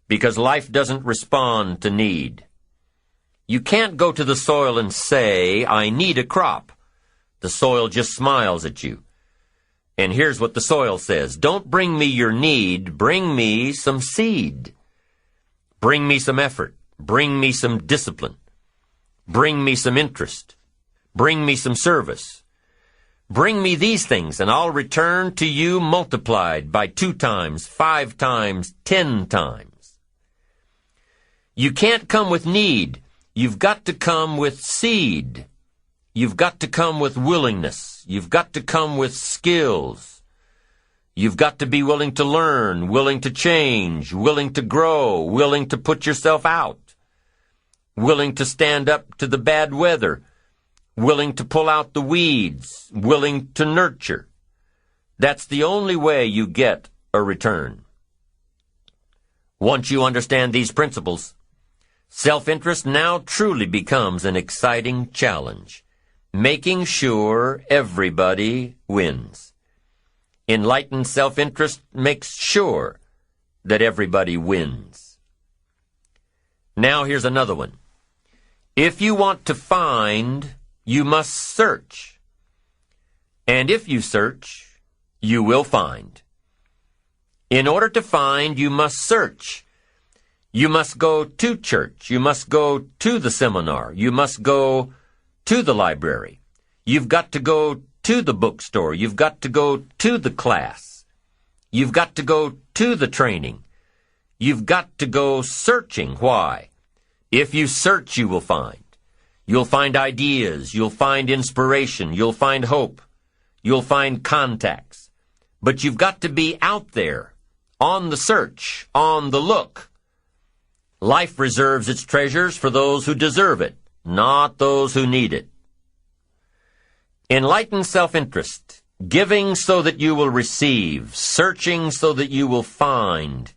because life doesn't respond to need. You can't go to the soil and say, I need a crop. The soil just smiles at you. And here's what the soil says. Don't bring me your need, bring me some seed. Bring me some effort. Bring me some discipline. Bring me some interest. Bring me some service. Bring me these things, and I'll return to you multiplied by 2 times, 5 times, 10 times. You can't come with need. You've got to come with seed. You've got to come with willingness. You've got to come with skills. You've got to be willing to learn, willing to change, willing to grow, willing to put yourself out, willing to stand up to the bad weather, willing to pull out the weeds, willing to nurture. That's the only way you get a return. Once you understand these principles, self-interest now truly becomes an exciting challenge, making sure everybody wins. Enlightened self-interest makes sure that everybody wins. Now here's another one. If you want to find, you must search. And if you search, you will find. In order to find, you must search. You must go to church. You must go to the seminar. You must go to the library. You've got to go to the bookstore. You've got to go to the class. You've got to go to the training. You've got to go searching. Why? If you search, you will find. You'll find ideas. You'll find inspiration. You'll find hope. You'll find contacts. But you've got to be out there, on the search, on the look. Life reserves its treasures for those who deserve it, not those who need it. Enlightened self-interest, giving so that you will receive, searching so that you will find,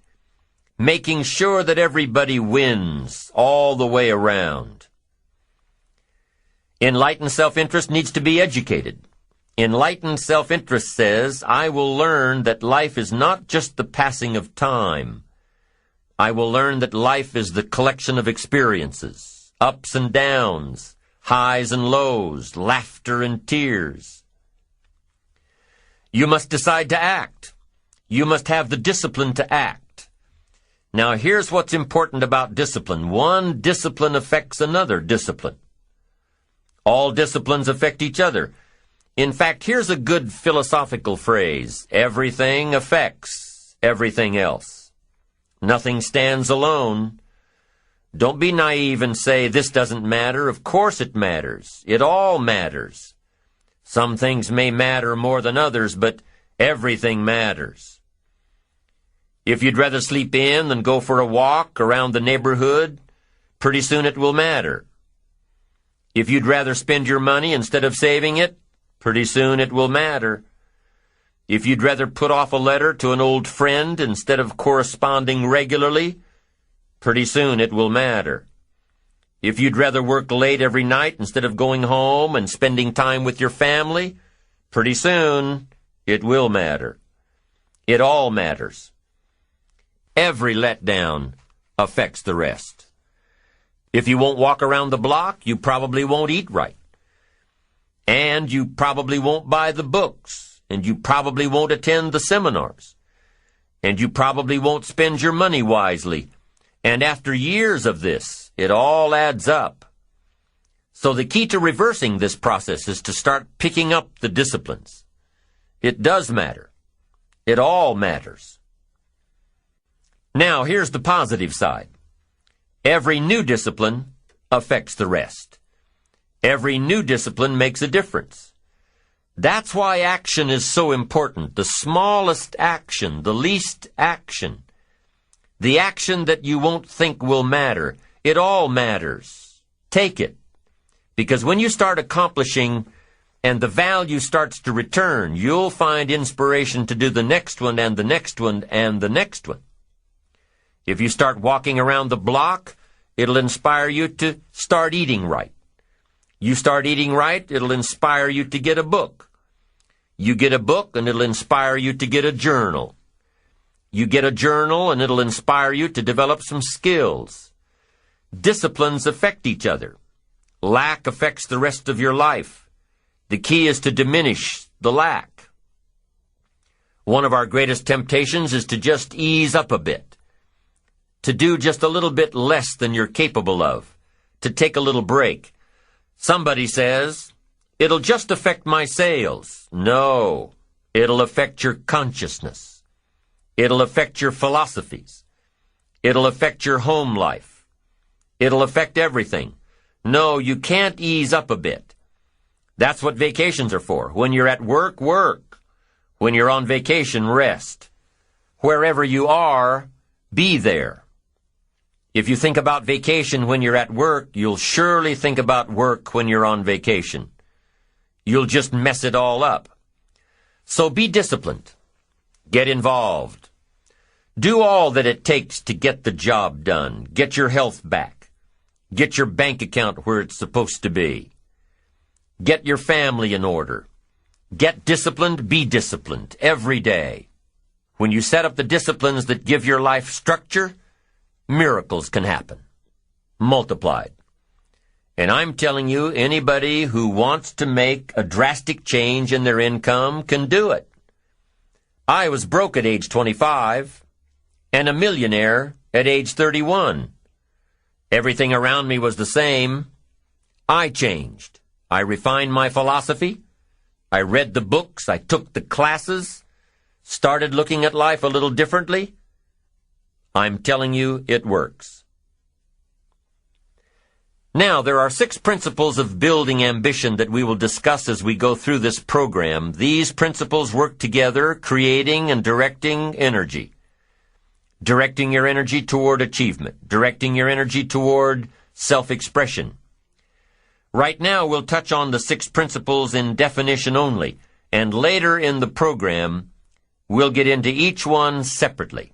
making sure that everybody wins all the way around. Enlightened self-interest needs to be educated. Enlightened self-interest says, I will learn that life is not just the passing of time. I will learn that life is the collection of experiences, ups and downs, highs and lows, laughter and tears. You must decide to act. You must have the discipline to act. Now here's what's important about discipline. One discipline affects another discipline. All disciplines affect each other. In fact, here's a good philosophical phrase. Everything affects everything else. Nothing stands alone. Don't be naive and say, this doesn't matter. Of course it matters. It all matters. Some things may matter more than others, but everything matters. If you'd rather sleep in than go for a walk around the neighborhood, pretty soon it will matter. If you'd rather spend your money instead of saving it, pretty soon it will matter. If you'd rather put off a letter to an old friend instead of corresponding regularly, pretty soon it will matter. If you'd rather work late every night instead of going home and spending time with your family, pretty soon it will matter. It all matters. Every letdown affects the rest. If you won't walk around the block, you probably won't eat right. And you probably won't buy the books. And you probably won't attend the seminars. And you probably won't spend your money wisely. And after years of this, it all adds up. So the key to reversing this process is to start picking up the disciplines. It does matter. It all matters. Now, here's the positive side. Every new discipline affects the rest. Every new discipline makes a difference. That's why action is so important. The smallest action, the least action, the action that you won't think will matter, it all matters. Take it. Because when you start accomplishing and the value starts to return, you'll find inspiration to do the next one and the next one and the next one. If you start walking around the block, it'll inspire you to start eating right. You start eating right, it'll inspire you to get a book. You get a book, and it'll inspire you to get a journal. You get a journal, and it'll inspire you to develop some skills. Disciplines affect each other. Lack affects the rest of your life. The key is to diminish the lack. One of our greatest temptations is to just ease up a bit, to do just a little bit less than you're capable of, to take a little break. Somebody says, it'll just affect my sales. No, it'll affect your consciousness. It'll affect your philosophies. It'll affect your home life. It'll affect everything. No, you can't ease up a bit. That's what vacations are for. When you're at work, work. When you're on vacation, rest. Wherever you are, be there. If you think about vacation when you're at work, you'll surely think about work when you're on vacation. You'll just mess it all up. So be disciplined. Get involved. Do all that it takes to get the job done. Get your health back. Get your bank account where it's supposed to be. Get your family in order. Get disciplined, be disciplined every day. When you set up the disciplines that give your life structure, miracles can happen, multiplied. And I'm telling you, anybody who wants to make a drastic change in their income can do it. I was broke at age 25 and a millionaire at age 31. Everything around me was the same. I changed. I refined my philosophy. I read the books. I took the classes. Started looking at life a little differently. I'm telling you, it works. Now, there are 6 principles of building ambition that we will discuss as we go through this program. These principles work together, creating and directing energy. Directing your energy toward achievement. Directing your energy toward self-expression. Right now, we'll touch on the 6 principles in definition only, and later in the program, we'll get into each one separately.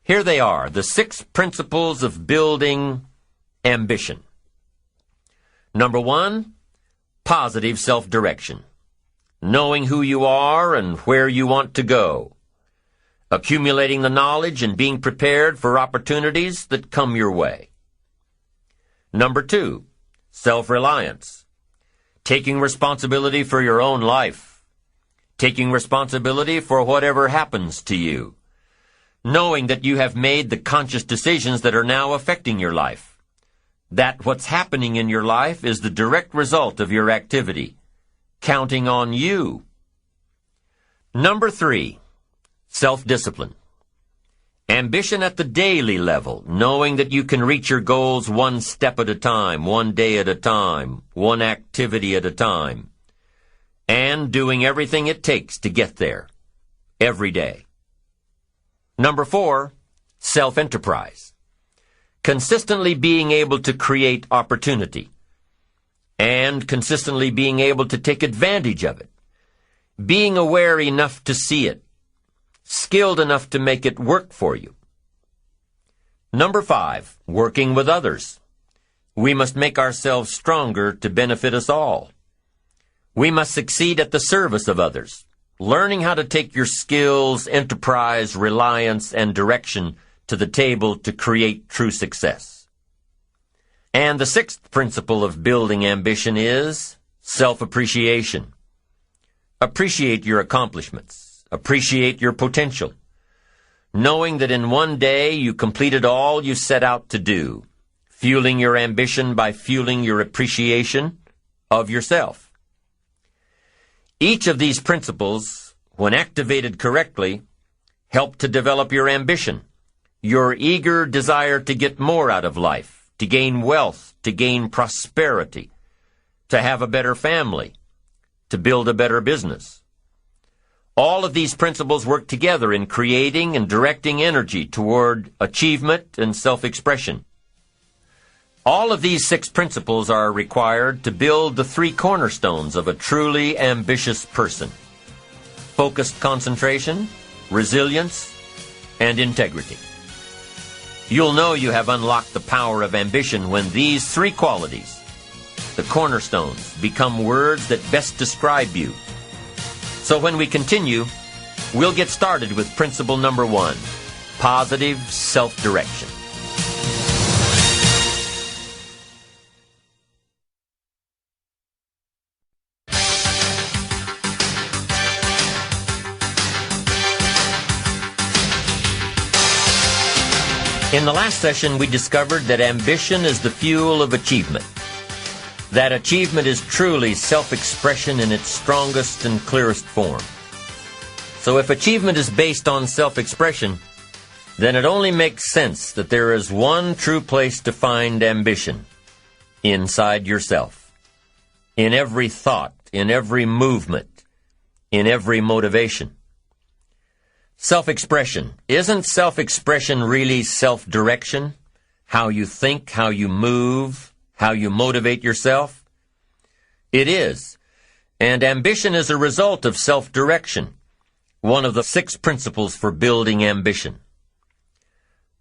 Here they are, the 6 principles of building ambition. Number 1, positive self-direction. Knowing who you are and where you want to go. Accumulating the knowledge and being prepared for opportunities that come your way. Number 2, self-reliance. Taking responsibility for your own life. Taking responsibility for whatever happens to you. Knowing that you have made the conscious decisions that are now affecting your life. That what's happening in your life is the direct result of your activity. Counting on you. Number 3, self-discipline. Ambition at the daily level, knowing that you can reach your goals one step at a time, one day at a time, one activity at a time, and doing everything it takes to get there, every day. Number 4, self-enterprise. Consistently being able to create opportunity, and consistently being able to take advantage of it, being aware enough to see it, skilled enough to make it work for you. Number 5, working with others. We must make ourselves stronger to benefit us all. We must succeed at the service of others, learning how to take your skills, enterprise, reliance, and direction to the table to create true success. And the 6th principle of building ambition is self-appreciation. Appreciate your accomplishments. Appreciate your potential. Knowing that in one day you completed all you set out to do. Fueling your ambition by fueling your appreciation of yourself. Each of these principles, when activated correctly, help to develop your ambition. Your eager desire to get more out of life, to gain wealth, to gain prosperity, to have a better family, to build a better business. All of these principles work together in creating and directing energy toward achievement and self-expression. All of these 6 principles are required to build the 3 cornerstones of a truly ambitious person: focused concentration, resilience, and integrity. You'll know you have unlocked the power of ambition when these 3 qualities, the cornerstones, become words that best describe you. So when we continue, we'll get started with principle number 1, positive self-direction. In the last session, we discovered that ambition is the fuel of achievement. That achievement is truly self-expression in its strongest and clearest form. So if achievement is based on self-expression, then it only makes sense that there is one true place to find ambition: inside yourself. In every thought, in every movement, in every motivation. Self-expression. Isn't self-expression really self-direction? How you think, how you move, how you motivate yourself? It is. And ambition is a result of self-direction, one of the 6 principles for building ambition.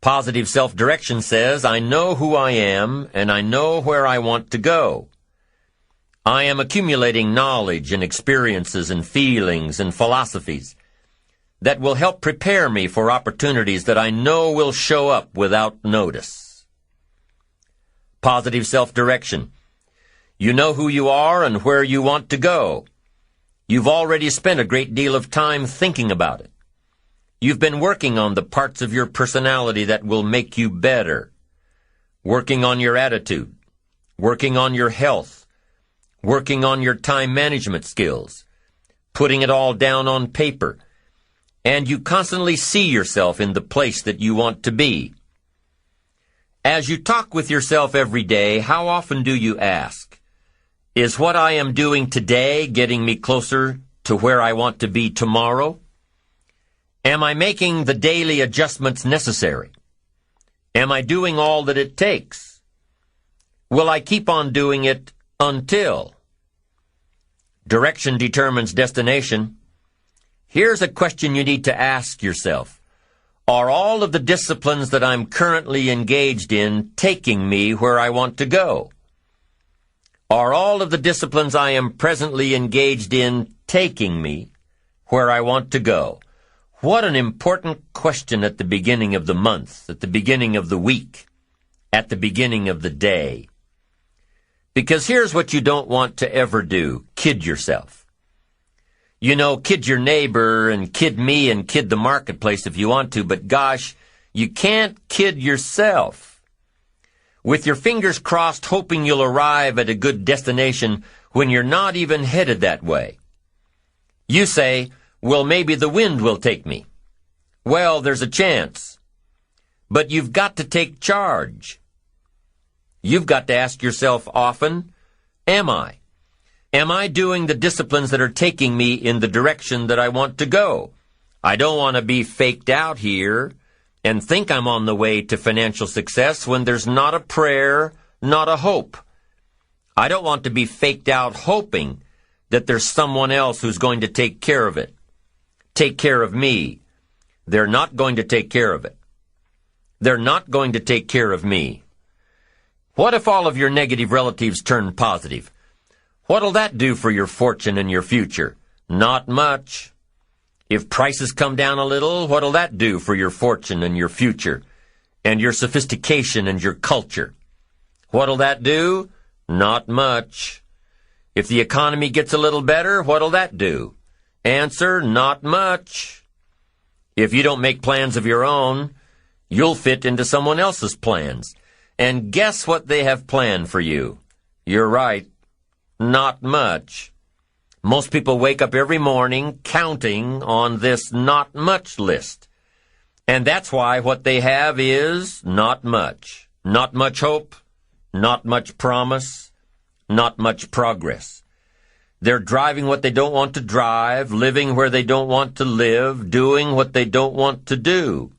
Positive self-direction says, I know who I am, and I know where I want to go. I am accumulating knowledge and experiences and feelings and philosophies that will help prepare me for opportunities that I know will show up without notice. Positive self-direction. You know who you are and where you want to go. You've already spent a great deal of time thinking about it. You've been working on the parts of your personality that will make you better. Working on your attitude. Working on your health. Working on your time management skills. Putting it all down on paper. And you constantly see yourself in the place that you want to be. As you talk with yourself every day, how often do you ask, is what I am doing today getting me closer to where I want to be tomorrow? Am I making the daily adjustments necessary? Am I doing all that it takes? Will I keep on doing it until? Direction determines destination. Here's a question you need to ask yourself. Are all of the disciplines that I'm currently engaged in taking me where I want to go? Are all of the disciplines I am presently engaged in taking me where I want to go? What an important question at the beginning of the month, at the beginning of the week, at the beginning of the day. Because here's what you don't want to ever do. Kid yourself. You know, kid your neighbor and kid me and kid the marketplace if you want to, but gosh, you can't kid yourself. With your fingers crossed hoping you'll arrive at a good destination when you're not even headed that way. You say, well, maybe the wind will take me. Well, there's a chance. But you've got to take charge. You've got to ask yourself often, am I? Am I doing the disciplines that are taking me in the direction that I want to go? I don't want to be faked out here and think I'm on the way to financial success when there's not a prayer, not a hope. I don't want to be faked out hoping that there's someone else who's going to take care of it. Take care of me. They're not going to take care of it. They're not going to take care of me. What if all of your negative relatives turn positive? What'll that do for your fortune and your future? Not much. If prices come down a little, what'll that do for your fortune and your future and your sophistication and your culture? What'll that do? Not much. If the economy gets a little better, what'll that do? Answer, not much. If you don't make plans of your own, you'll fit into someone else's plans. And guess what they have planned for you? You're right. Not much. Most people wake up every morning counting on this not much list. And that's why what they have is not much. Not much hope, not much promise, not much progress. They're driving what they don't want to drive, living where they don't want to live, doing what they don't want to do.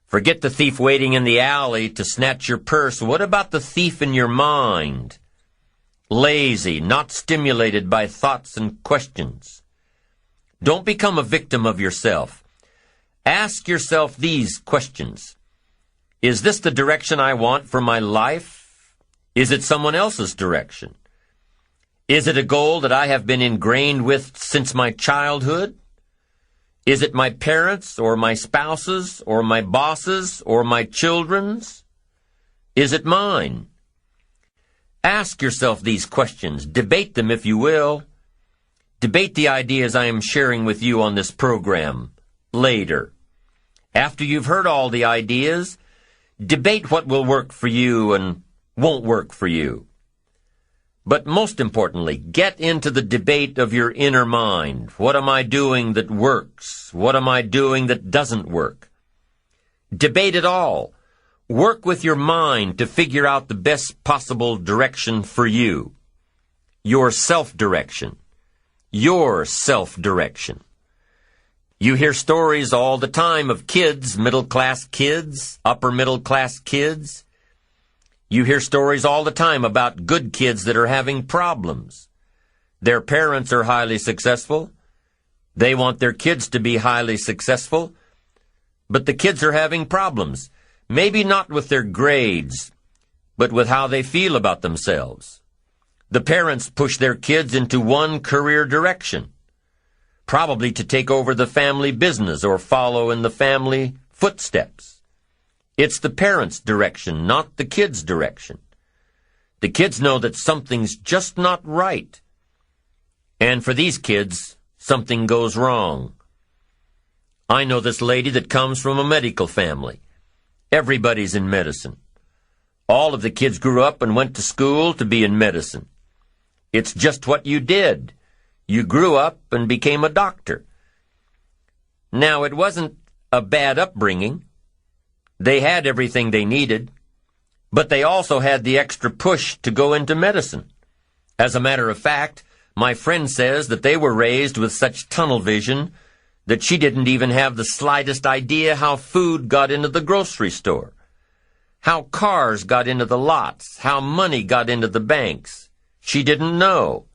Forget the thief waiting in the alley to snatch your purse. What about the thief in your mind? Lazy, not stimulated by thoughts and questions. Don't become a victim of yourself. Ask yourself these questions. Is this the direction I want for my life? Is it someone else's direction? Is it a goal that I have been ingrained with since my childhood? Is it my parents' or my spouse's or my boss's or my children's? Is it mine? Ask yourself these questions. Debate them if you will. Debate the ideas I am sharing with you on this program later. After you've heard all the ideas, debate what will work for you and won't work for you. But most importantly, get into the debate of your inner mind. What am I doing that works? What am I doing that doesn't work? Debate it all. Work with your mind to figure out the best possible direction for you. Your self-direction. Your self-direction. You hear stories all the time of kids, middle-class kids, upper-middle-class kids. You hear stories all the time about good kids that are having problems. Their parents are highly successful. They want their kids to be highly successful. But the kids are having problems. Maybe not with their grades, but with how they feel about themselves. The parents push their kids into one career direction, probably to take over the family business or follow in the family footsteps. It's the parents' direction, not the kids' direction. The kids know that something's just not right. And for these kids, something goes wrong. I know this lady that comes from a medical family. Everybody's in medicine. All of the kids grew up and went to school to be in medicine. It's just what you did. You grew up and became a doctor. Now, it wasn't a bad upbringing. They had everything they needed, but they also had the extra push to go into medicine. As a matter of fact, my friend says that they were raised with such tunnel vision that she didn't even have the slightest idea how food got into the grocery store, how cars got into the lots, how money got into the banks. She didn't know.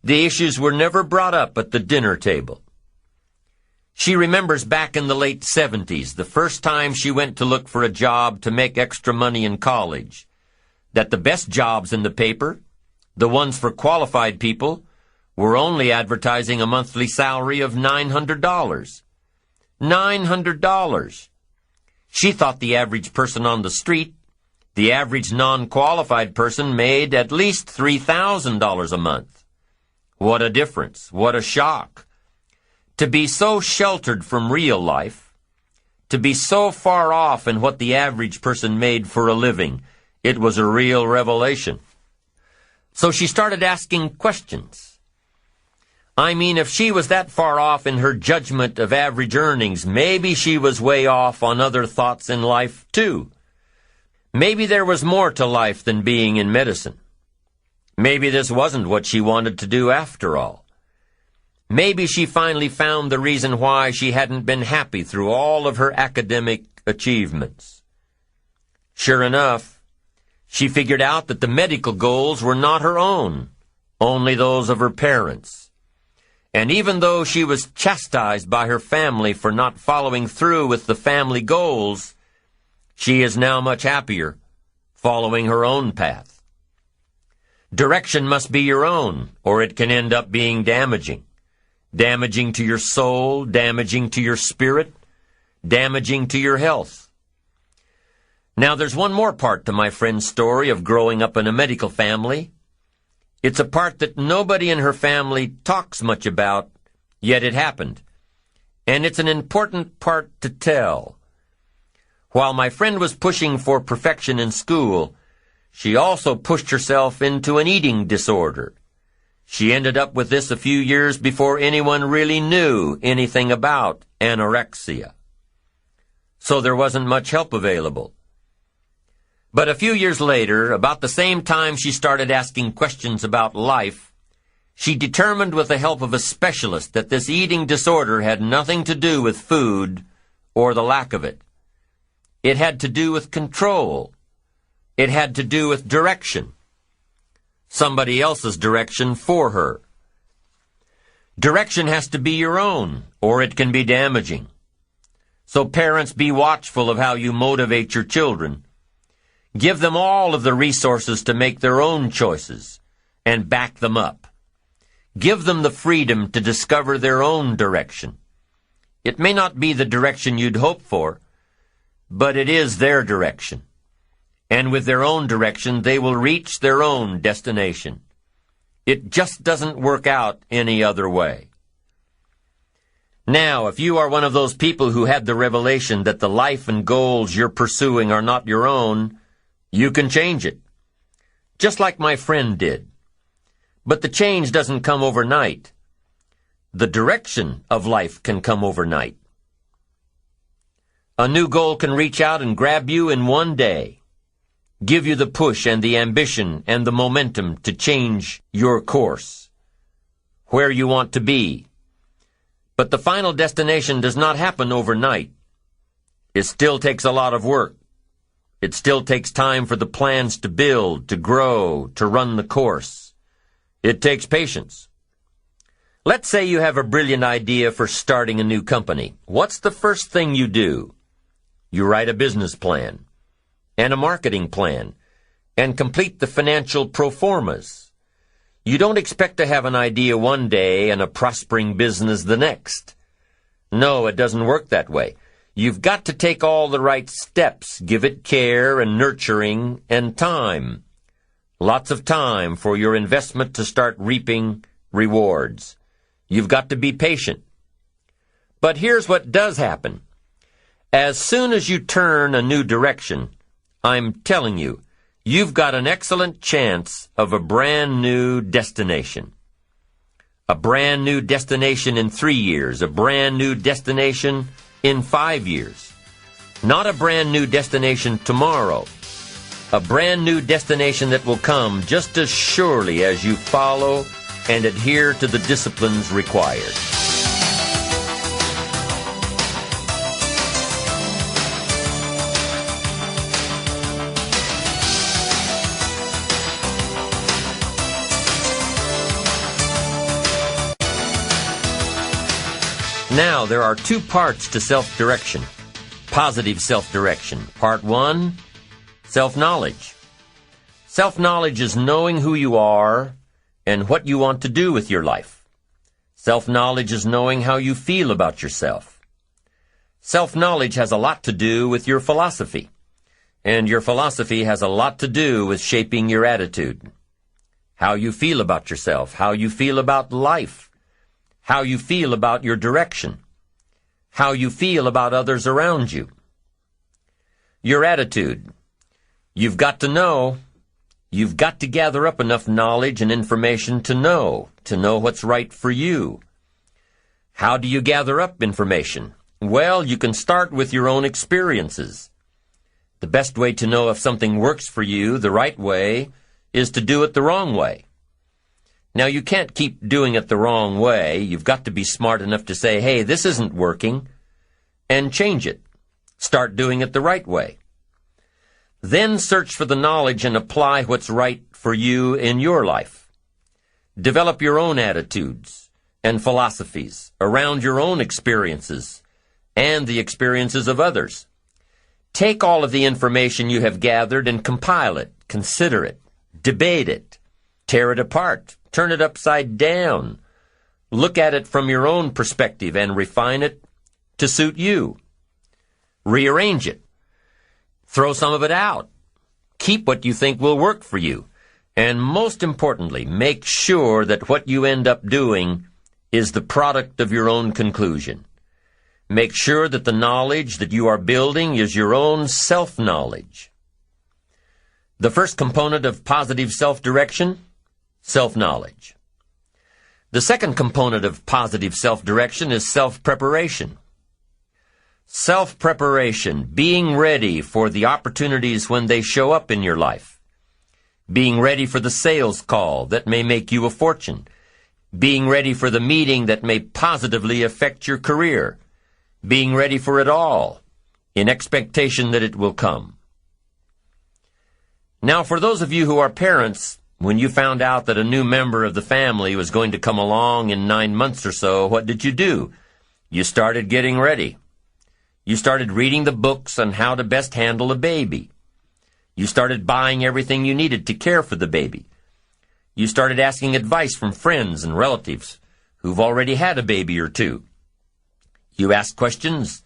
The issues were never brought up at the dinner table. She remembers back in the late 70s, the first time she went to look for a job to make extra money in college, that the best jobs in the paper, the ones for qualified people, were only advertising a monthly salary of $900. $900. She thought the average person on the street, the average non-qualified person, made at least $3,000 a month. What a difference. What a shock. To be so sheltered from real life, to be so far off in what the average person made for a living, it was a real revelation. So she started asking questions. I mean, if she was that far off in her judgment of average earnings, maybe she was way off on other thoughts in life, too. Maybe there was more to life than being in medicine. Maybe this wasn't what she wanted to do after all. Maybe she finally found the reason why she hadn't been happy through all of her academic achievements. Sure enough, she figured out that the medical goals were not her own, only those of her parents. And even though she was chastised by her family for not following through with the family goals, she is now much happier following her own path. Direction must be your own, or it can end up being damaging. Damaging to your soul, damaging to your spirit, damaging to your health. Now, there's one more part to my friend's story of growing up in a medical family. It's a part that nobody in her family talks much about, yet it happened. And it's an important part to tell. While my friend was pushing for perfection in school, she also pushed herself into an eating disorder. She ended up with this a few years before anyone really knew anything about anorexia. So there wasn't much help available. But a few years later, about the same time she started asking questions about life, she determined with the help of a specialist that this eating disorder had nothing to do with food or the lack of it. It had to do with control. It had to do with direction. Somebody else's direction for her. Direction has to be your own, or it can be damaging. So parents, be watchful of how you motivate your children. Give them all of the resources to make their own choices, and back them up. Give them the freedom to discover their own direction. It may not be the direction you'd hope for, but it is their direction. And with their own direction, they will reach their own destination. It just doesn't work out any other way. Now, if you are one of those people who had the revelation that the life and goals you're pursuing are not your own, you can change it. Just like my friend did. But the change doesn't come overnight. The direction of life can come overnight. A new goal can reach out and grab you in one day. Give you the push and the ambition and the momentum to change your course, where you want to be. But the final destination does not happen overnight. It still takes a lot of work. It still takes time for the plans to build, to grow, to run the course. It takes patience. Let's say you have a brilliant idea for starting a new company. What's the first thing you do? You write a business plan and a marketing plan, and complete the financial pro formas. You don't expect to have an idea one day and a prospering business the next. No, it doesn't work that way. You've got to take all the right steps, give it care and nurturing and time. Lots of time for your investment to start reaping rewards. You've got to be patient. But here's what does happen. As soon as you turn a new direction, I'm telling you, you've got an excellent chance of a brand new destination. A brand new destination in 3 years, a brand new destination in 5 years. Not a brand new destination tomorrow. A brand new destination that will come just as surely as you follow and adhere to the disciplines required. Now, there are two parts to self-direction, positive self-direction. Part 1, self-knowledge. Self-knowledge is knowing who you are and what you want to do with your life. Self-knowledge is knowing how you feel about yourself. Self-knowledge has a lot to do with your philosophy, and your philosophy has a lot to do with shaping your attitude. How you feel about yourself, how you feel about life, how you feel about your direction, how you feel about others around you. Your attitude. You've got to know. You've got to gather up enough knowledge and information to know what's right for you. How do you gather up information? Well, you can start with your own experiences. The best way to know if something works for you the right way is to do it the wrong way. Now, you can't keep doing it the wrong way. You've got to be smart enough to say, hey, this isn't working, and change it. Start doing it the right way. Then search for the knowledge and apply what's right for you in your life. Develop your own attitudes and philosophies around your own experiences and the experiences of others. Take all of the information you have gathered and compile it, consider it, debate it, tear it apart, turn it upside down. Look at it from your own perspective and refine it to suit you. Rearrange it. Throw some of it out. Keep what you think will work for you. And most importantly, make sure that what you end up doing is the product of your own conclusion. Make sure that the knowledge that you are building is your own self-knowledge. The first component of positive self-direction, self-knowledge. The second component of positive self-direction is self-preparation. Self-preparation, being ready for the opportunities when they show up in your life. Being ready for the sales call that may make you a fortune. Being ready for the meeting that may positively affect your career. Being ready for it all, in expectation that it will come. Now, for those of you who are parents, when you found out that a new member of the family was going to come along in 9 months or so, what did you do? You started getting ready. You started reading the books on how to best handle a baby. You started buying everything you needed to care for the baby. You started asking advice from friends and relatives who've already had a baby or two. You asked questions,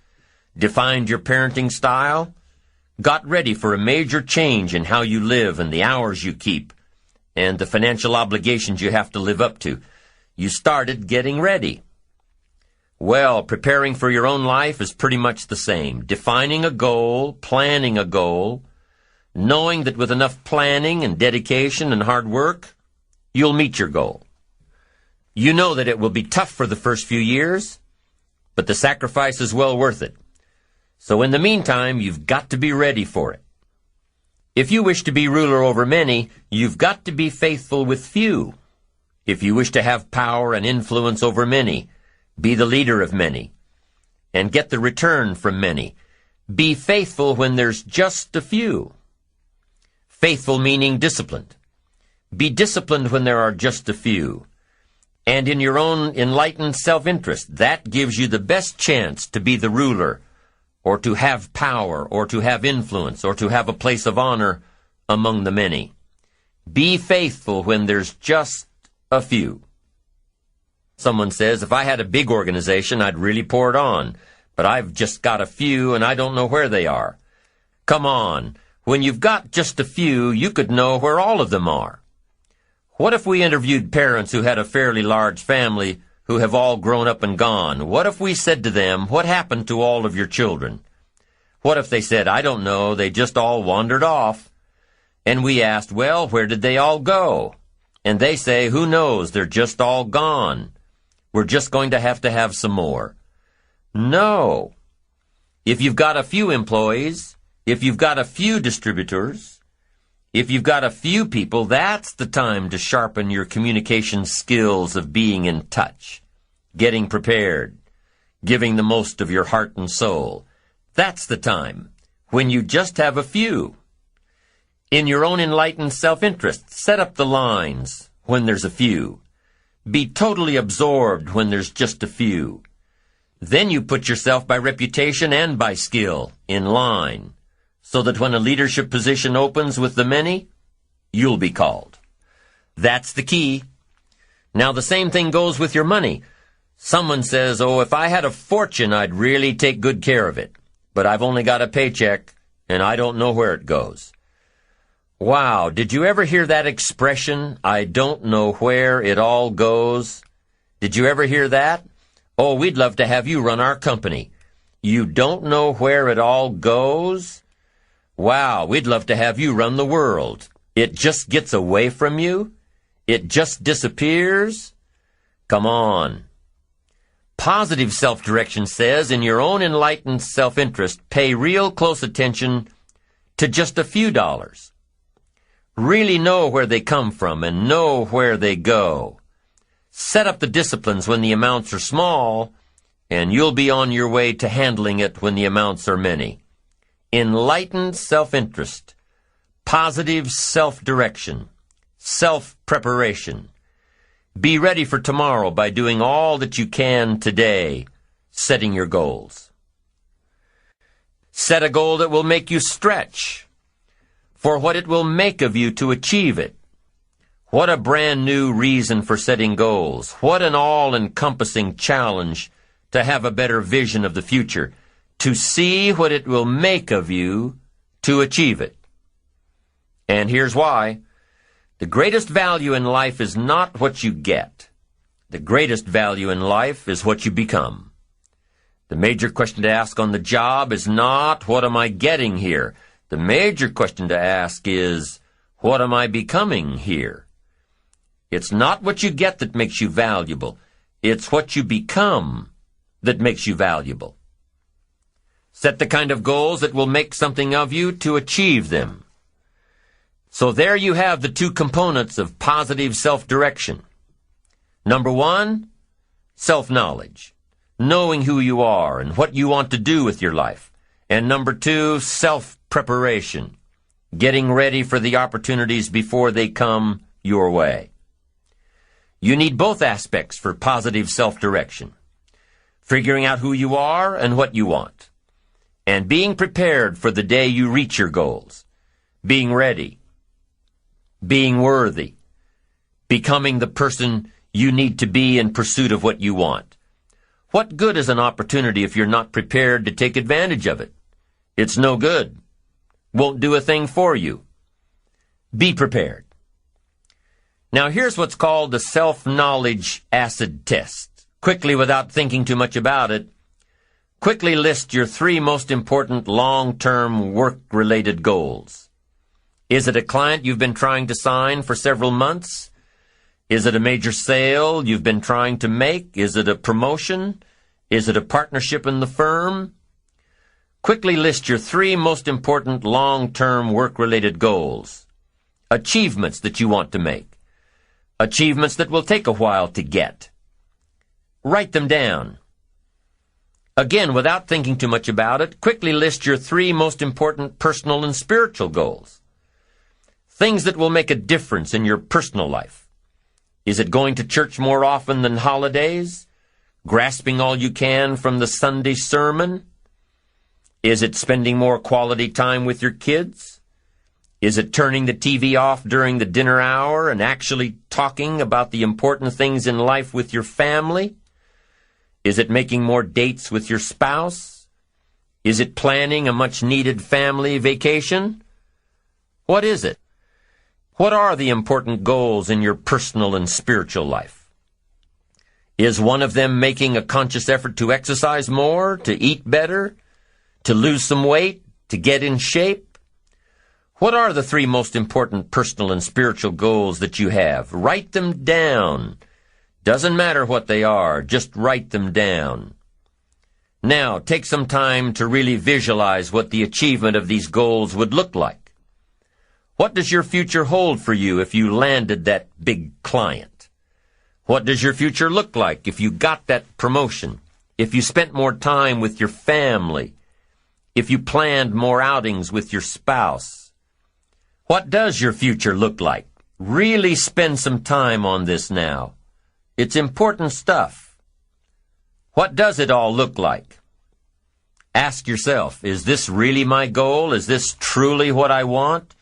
defined your parenting style, got ready for a major change in how you live and the hours you keep, and the financial obligations you have to live up to. You started getting ready. Well, preparing for your own life is pretty much the same. Defining a goal, planning a goal, knowing that with enough planning and dedication and hard work, you'll meet your goal. You know that it will be tough for the first few years, but the sacrifice is well worth it. So in the meantime, you've got to be ready for it. If you wish to be ruler over many, you've got to be faithful with few. If you wish to have power and influence over many, be the leader of many, and get the return from many. Be faithful when there's just a few. Faithful meaning disciplined. Be disciplined when there are just a few. And in your own enlightened self-interest, that gives you the best chance to be the ruler, or to have power, or to have influence, or to have a place of honor among the many. Be faithful when there's just a few. Someone says, if I had a big organization, I'd really pour it on, but I've just got a few and I don't know where they are. Come on, when you've got just a few, you could know where all of them are. What if we interviewed parents who had a fairly large family who have all grown up and gone? What if we said to them, what happened to all of your children? What if they said, I don't know, they just all wandered off? And we asked, well, where did they all go? And they say, who knows, they're just all gone. We're just going to have some more. No. If you've got a few employees, if you've got a few distributors, if you've got a few people, that's the time to sharpen your communication skills of being in touch, getting prepared, giving the most of your heart and soul. That's the time when you just have a few. In your own enlightened self-interest, set up the lines when there's a few. Be totally absorbed when there's just a few. Then you put yourself by reputation and by skill in line, so that when a leadership position opens with the many, you'll be called. That's the key. Now the same thing goes with your money. Someone says, oh, if I had a fortune, I'd really take good care of it. But I've only got a paycheck, and I don't know where it goes. Wow, did you ever hear that expression, I don't know where it all goes? Did you ever hear that? Oh, we'd love to have you run our company. You don't know where it all goes? Wow, we'd love to have you run the world. It just gets away from you? It just disappears? Come on. Positive self-direction says, in your own enlightened self-interest, pay real close attention to just a few dollars. Really know where they come from and know where they go. Set up the disciplines when the amounts are small, and you'll be on your way to handling it when the amounts are many. Enlightened self-interest, positive self-direction, self-preparation. Be ready for tomorrow by doing all that you can today, setting your goals. Set a goal that will make you stretch for what it will make of you to achieve it. What a brand new reason for setting goals. What an all-encompassing challenge to have a better vision of the future, to see what it will make of you to achieve it. And here's why. The greatest value in life is not what you get. The greatest value in life is what you become. The major question to ask on the job is not, what am I getting here? The major question to ask is, what am I becoming here? It's not what you get that makes you valuable. It's what you become that makes you valuable. Set the kind of goals that will make something of you to achieve them. So there you have the two components of positive self-direction. Number one, self-knowledge, knowing who you are and what you want to do with your life. And number two, self-preparation, getting ready for the opportunities before they come your way. You need both aspects for positive self-direction, figuring out who you are and what you want, and being prepared for the day you reach your goals, being ready, being worthy, becoming the person you need to be in pursuit of what you want. What good is an opportunity if you're not prepared to take advantage of it? It's no good. Won't do a thing for you. Be prepared. Now here's what's called the self-knowledge acid test. Quickly, without thinking too much about it, quickly list your 3 most important long-term work-related goals. Is it a client you've been trying to sign for several months? Is it a major sale you've been trying to make? Is it a promotion? Is it a partnership in the firm? Quickly list your 3 most important long-term work-related goals. Achievements that you want to make. Achievements that will take a while to get. Write them down. Again, without thinking too much about it, quickly list your 3 most important personal and spiritual goals. Things that will make a difference in your personal life. Is it going to church more often than holidays? Grasping all you can from the Sunday sermon? Is it spending more quality time with your kids? Is it turning the TV off during the dinner hour and actually talking about the important things in life with your family? Is it making more dates with your spouse? Is it planning a much-needed family vacation? What is it? What are the important goals in your personal and spiritual life? Is one of them making a conscious effort to exercise more, to eat better, to lose some weight, to get in shape? What are the 3 most important personal and spiritual goals that you have? Write them down. Doesn't matter what they are, just write them down. Now, take some time to really visualize what the achievement of these goals would look like. What does your future hold for you if you landed that big client? What does your future look like if you got that promotion? If you spent more time with your family? If you planned more outings with your spouse? What does your future look like? Really spend some time on this now. It's important stuff. What does it all look like? Ask yourself, is this really my goal? Is this truly what I want?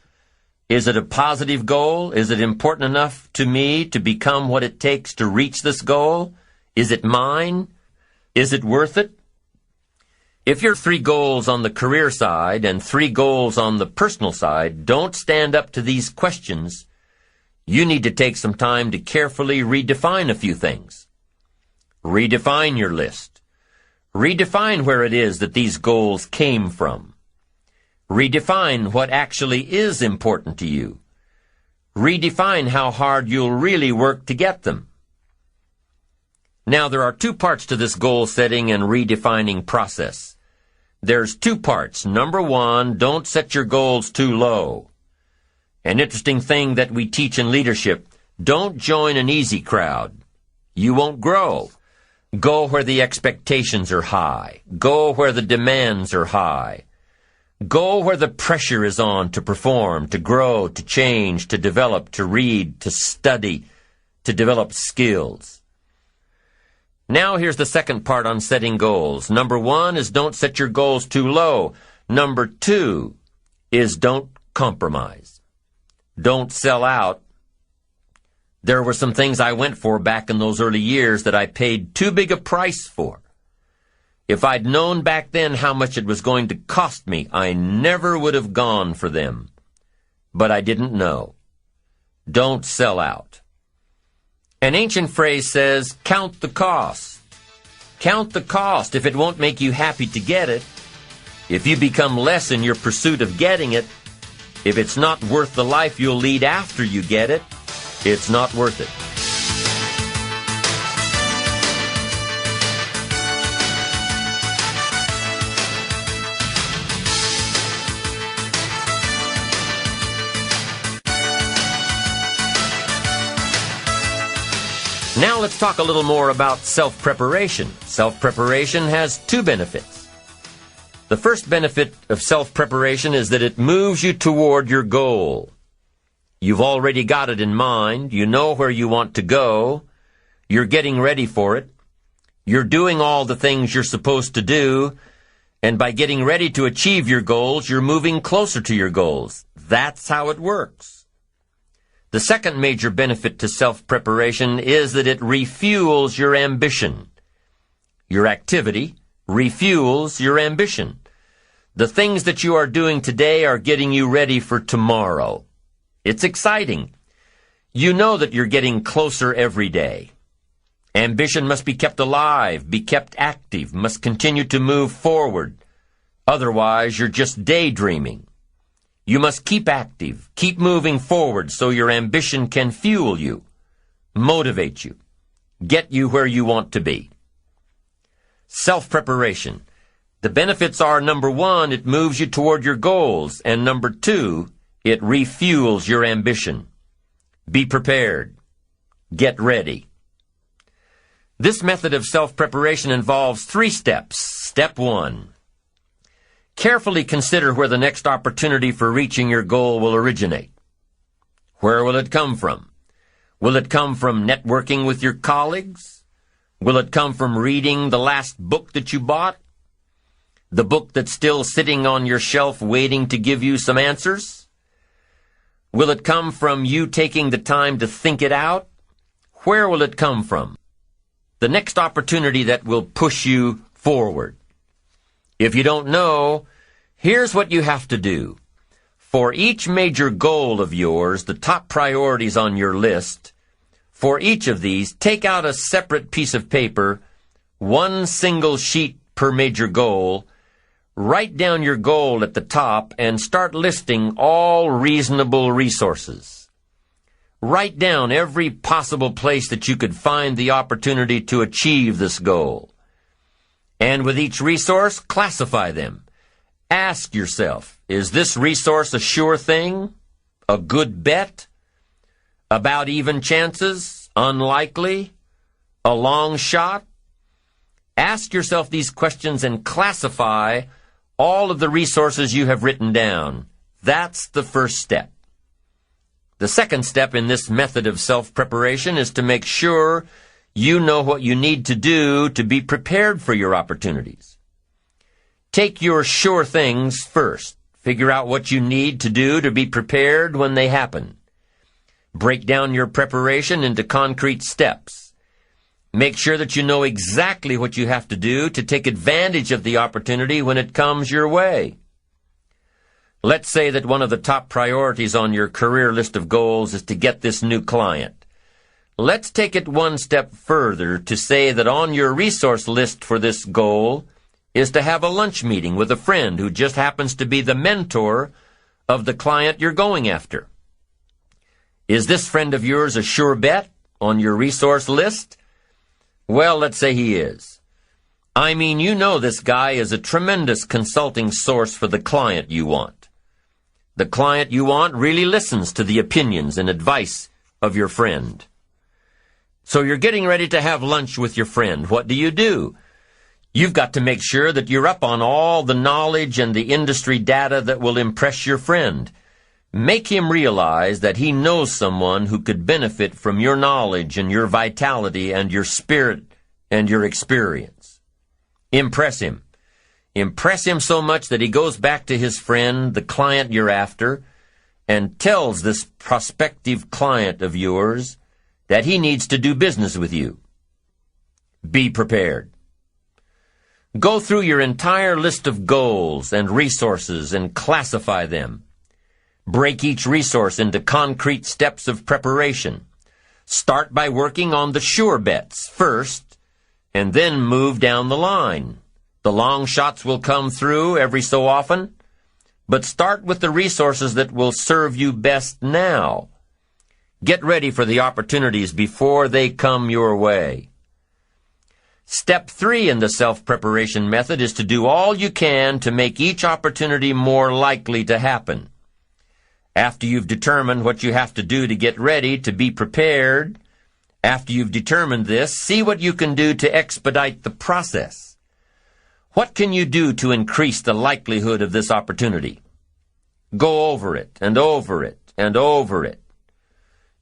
Is it a positive goal? Is it important enough to me to become what it takes to reach this goal? Is it mine? Is it worth it? If your 3 goals on the career side and 3 goals on the personal side don't stand up to these questions, you need to take some time to carefully redefine a few things. Redefine your list. Redefine where it is that these goals came from. Redefine what actually is important to you. Redefine how hard you'll really work to get them. Now, there are 2 parts to this goal setting and redefining process. There's 2 parts. Number 1, don't set your goals too low. An interesting thing that we teach in leadership, don't join an easy crowd. You won't grow. Go where the expectations are high. Go where the demands are high. Go where the pressure is on to perform, to grow, to change, to develop, to read, to study, to develop skills. Now here's the second part on setting goals. Number 1 is don't set your goals too low. Number 2 is don't compromise. Don't sell out. There were some things I went for back in those early years that I paid too big a price for. If I'd known back then how much it was going to cost me, I never would have gone for them. But I didn't know. Don't sell out. An ancient phrase says, count the cost. Count the cost if it won't make you happy to get it. If you become less in your pursuit of getting it, if it's not worth the life you'll lead after you get it, it's not worth it. Now let's talk a little more about self-preparation. Self-preparation has 2 benefits. The first benefit of self-preparation is that it moves you toward your goal. You've already got it in mind. You know where you want to go. You're getting ready for it. You're doing all the things you're supposed to do. And by getting ready to achieve your goals, you're moving closer to your goals. That's how it works. The second major benefit to self-preparation is that it refuels your ambition. Your activity refuels your ambition. The things that you are doing today are getting you ready for tomorrow. It's exciting. You know that you're getting closer every day. Ambition must be kept alive, be kept active, must continue to move forward. Otherwise, you're just daydreaming. You must keep active, keep moving forward so your ambition can fuel you, motivate you, get you where you want to be. Self-preparation. The benefits are, number 1, it moves you toward your goals, and number 2, it refuels your ambition. Be prepared. Get ready. This method of self-preparation involves 3 steps. Step 1. Carefully consider where the next opportunity for reaching your goal will originate. Where will it come from? Will it come from networking with your colleagues? Will it come from reading the last book that you bought? The book that's still sitting on your shelf waiting to give you some answers? Will it come from you taking the time to think it out? Where will it come from? The next opportunity that will push you forward. If you don't know, here's what you have to do. For each major goal of yours, the top priorities on your list, for each of these, take out a separate piece of paper, 1 single sheet per major goal, write down your goal at the top and start listing all reasonable resources. Write down every possible place that you could find the opportunity to achieve this goal. And with each resource, classify them. Ask yourself, is this resource a sure thing? A good bet? About even chances? Unlikely? A long shot? Ask yourself these questions and classify all of the resources you have written down. That's the first step. The second step in this method of self-preparation is to make sure you know what you need to do to be prepared for your opportunities. Take your sure things first. Figure out what you need to do to be prepared when they happen. Break down your preparation into concrete steps. Make sure that you know exactly what you have to do to take advantage of the opportunity when it comes your way. Let's say that one of the top priorities on your career list of goals is to get this new client. Let's take it one step further to say that on your resource list for this goal is to have a lunch meeting with a friend who just happens to be the mentor of the client you're going after. Is this friend of yours a sure bet on your resource list? Well, let's say he is. I mean, you know this guy is a tremendous consulting source for the client you want. The client you want really listens to the opinions and advice of your friend. So you're getting ready to have lunch with your friend. What do? You've got to make sure that you're up on all the knowledge and the industry data that will impress your friend. Make him realize that he knows someone who could benefit from your knowledge and your vitality and your spirit and your experience. Impress him. Impress him so much that he goes back to his friend, the client you're after, and tells this prospective client of yours that he needs to do business with you. Be prepared. Go through your entire list of goals and resources and classify them. Break each resource into concrete steps of preparation. Start by working on the sure bets first, and then move down the line. The long shots will come through every so often, but start with the resources that will serve you best now. Get ready for the opportunities before they come your way. Step 3 in the self-preparation method is to do all you can to make each opportunity more likely to happen. After you've determined what you have to do to get ready to be prepared, after you've determined this, see what you can do to expedite the process. What can you do to increase the likelihood of this opportunity? Go over it and over it and over it.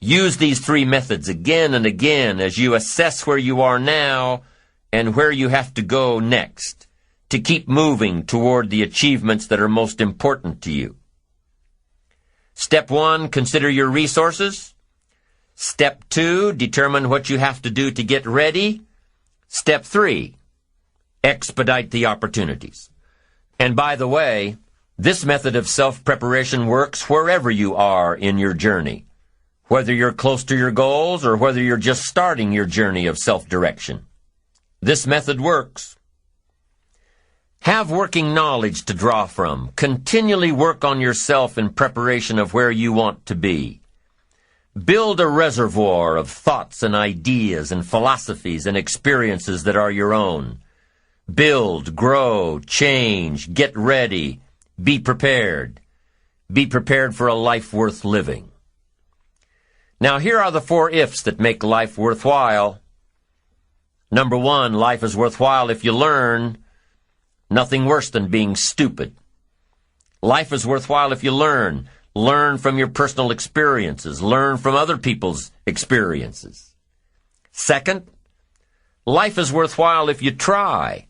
Use these 3 methods again and again as you assess where you are now and where you have to go next to keep moving toward the achievements that are most important to you. Step 1, consider your resources. Step 2, determine what you have to do to get ready. Step 3, expedite the opportunities. And by the way, this method of self-preparation works wherever you are in your journey, whether you're close to your goals or whether you're just starting your journey of self-direction. This method works. Have working knowledge to draw from. Continually work on yourself in preparation of where you want to be. Build a reservoir of thoughts and ideas and philosophies and experiences that are your own. Build, grow, change, get ready, be prepared. Be prepared for a life worth living. Now here are the 4 ifs that make life worthwhile. Number 1, life is worthwhile if you learn. Nothing worse than being stupid. Life is worthwhile if you learn. Learn from your personal experiences. Learn from other people's experiences. Second, life is worthwhile if you try.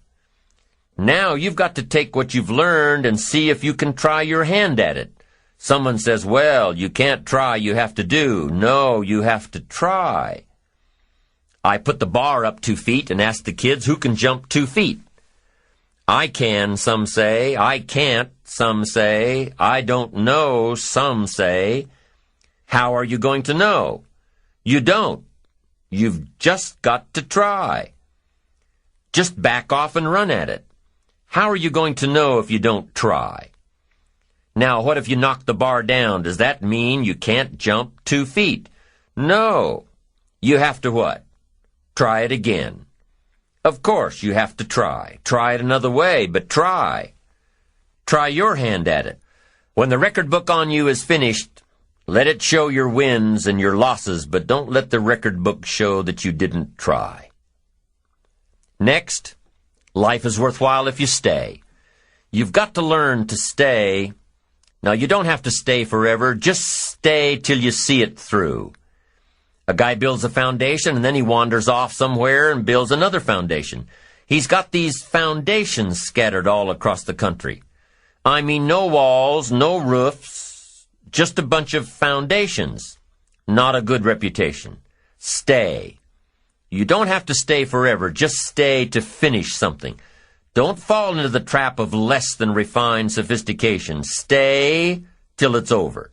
Now you've got to take what you've learned and see if you can try your hand at it. Someone says, well, you can't try, you have to do. No, you have to try. I put the bar up 2 feet and asked the kids who can jump 2 feet. I can, some say. I can't, some say. I don't know, some say. How are you going to know? You don't. You've just got to try. Just back off and run at it. How are you going to know if you don't try? Now, what if you knock the bar down? Does that mean you can't jump 2 feet? No. You have to what? Try it again. Of course, you have to try. Try it another way, but try. Try your hand at it. When the record book on you is finished, let it show your wins and your losses, but don't let the record book show that you didn't try. Next, life is worthwhile if you stay. You've got to learn to stay. Now, you don't have to stay forever. Just stay till you see it through. A guy builds a foundation, and then he wanders off somewhere and builds another foundation. He's got these foundations scattered all across the country. I mean, no walls, no roofs, just a bunch of foundations. Not a good reputation. Stay. You don't have to stay forever. Just stay to finish something. Don't fall into the trap of less than refined sophistication. Stay till it's over.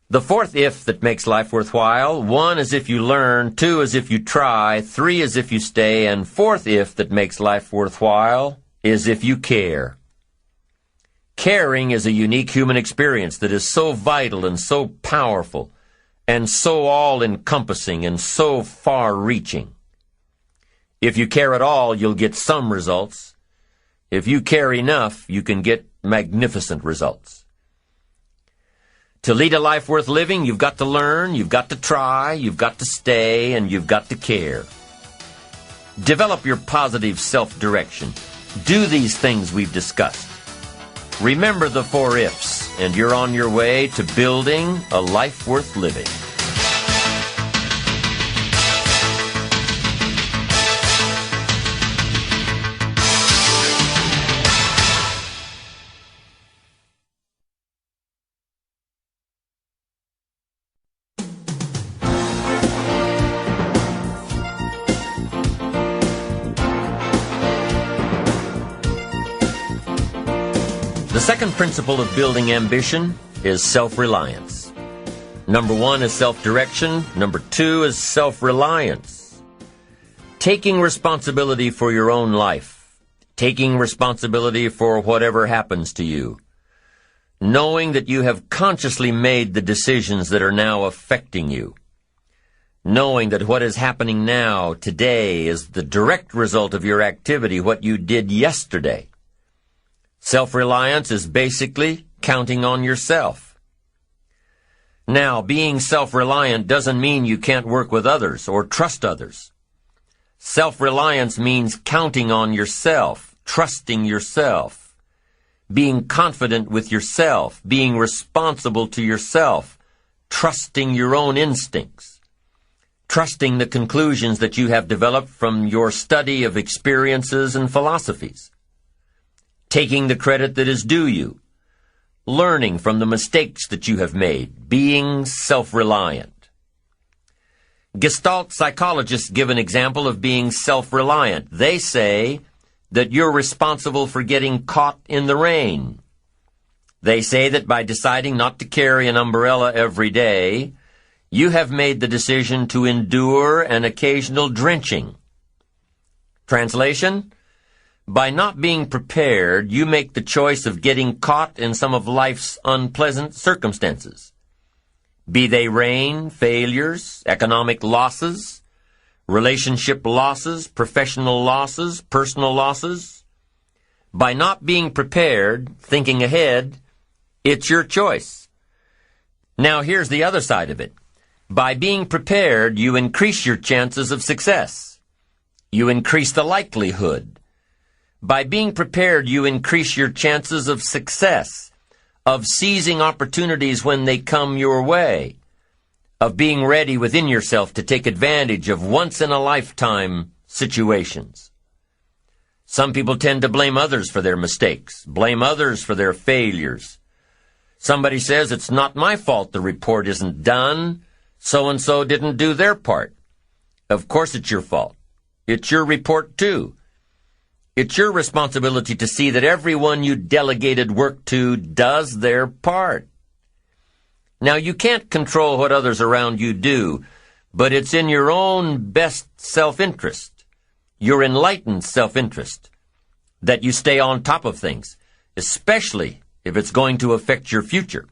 The fourth if that makes life worthwhile: 1 is if you learn, 2 is if you try, 3 is if you stay, and fourth if that makes life worthwhile is if you care. Caring is a unique human experience that is so vital and so powerful and so all-encompassing and so far-reaching. If you care at all, you'll get some results. If you care enough, you can get magnificent results. To lead a life worth living, you've got to learn, you've got to try, you've got to stay, and you've got to care. Develop your positive self-direction. Do these things we've discussed. Remember the 4 ifs, and you're on your way to building a life worth living. The second principle of building ambition is self-reliance. Number 1 is self-direction. Number 2 is self-reliance. Taking responsibility for your own life. Taking responsibility for whatever happens to you. Knowing that you have consciously made the decisions that are now affecting you. Knowing that what is happening now, today, is the direct result of your activity, what you did yesterday. Self-reliance is basically counting on yourself. Now, being self-reliant doesn't mean you can't work with others or trust others. Self-reliance means counting on yourself, trusting yourself, being confident with yourself, being responsible to yourself, trusting your own instincts, trusting the conclusions that you have developed from your study of experiences and philosophies. Taking the credit that is due you, learning from the mistakes that you have made, being self-reliant. Gestalt psychologists give an example of being self-reliant. They say that you're responsible for getting caught in the rain. They say that by deciding not to carry an umbrella every day, you have made the decision to endure an occasional drenching. Translation: by not being prepared, you make the choice of getting caught in some of life's unpleasant circumstances. Be they rain, failures, economic losses, relationship losses, professional losses, personal losses. By not being prepared, thinking ahead, it's your choice. Now here's the other side of it. By being prepared, you increase your chances of success. You increase the likelihood. By being prepared, you increase your chances of success, of seizing opportunities when they come your way, of being ready within yourself to take advantage of once-in-a-lifetime situations. Some people tend to blame others for their mistakes, blame others for their failures. Somebody says, it's not my fault the report isn't done, so-and-so didn't do their part. Of course it's your fault. It's your report too. It's your responsibility to see that everyone you delegated work to does their part. Now, you can't control what others around you do, but it's in your own best self-interest, your enlightened self-interest, that you stay on top of things, especially if it's going to affect your future.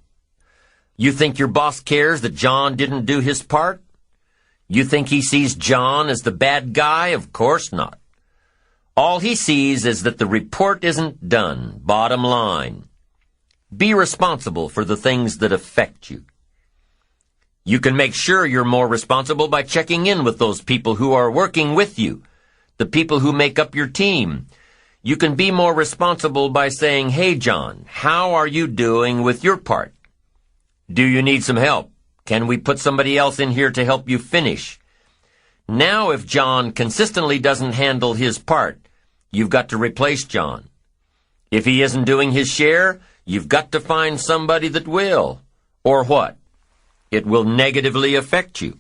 You think your boss cares that John didn't do his part? You think he sees John as the bad guy? Of course not. All he sees is that the report isn't done. Bottom line. Be responsible for the things that affect you. You can make sure you're more responsible by checking in with those people who are working with you, the people who make up your team. You can be more responsible by saying, "Hey, John, how are you doing with your part? Do you need some help? Can we put somebody else in here to help you finish?" Now, if John consistently doesn't handle his part, you've got to replace John. If he isn't doing his share, you've got to find somebody that will. Or what? It will negatively affect you.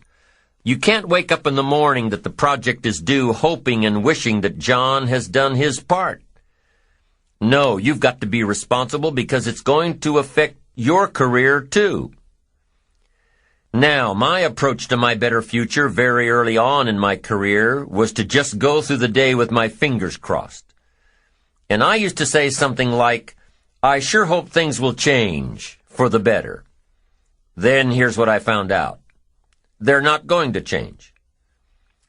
You can't wake up in the morning that the project is due hoping and wishing that John has done his part. No, you've got to be responsible because it's going to affect your career too. Now, my approach to my better future very early on in my career was to just go through the day with my fingers crossed. And I used to say something like, "I sure hope things will change for the better." Then here's what I found out. They're not going to change.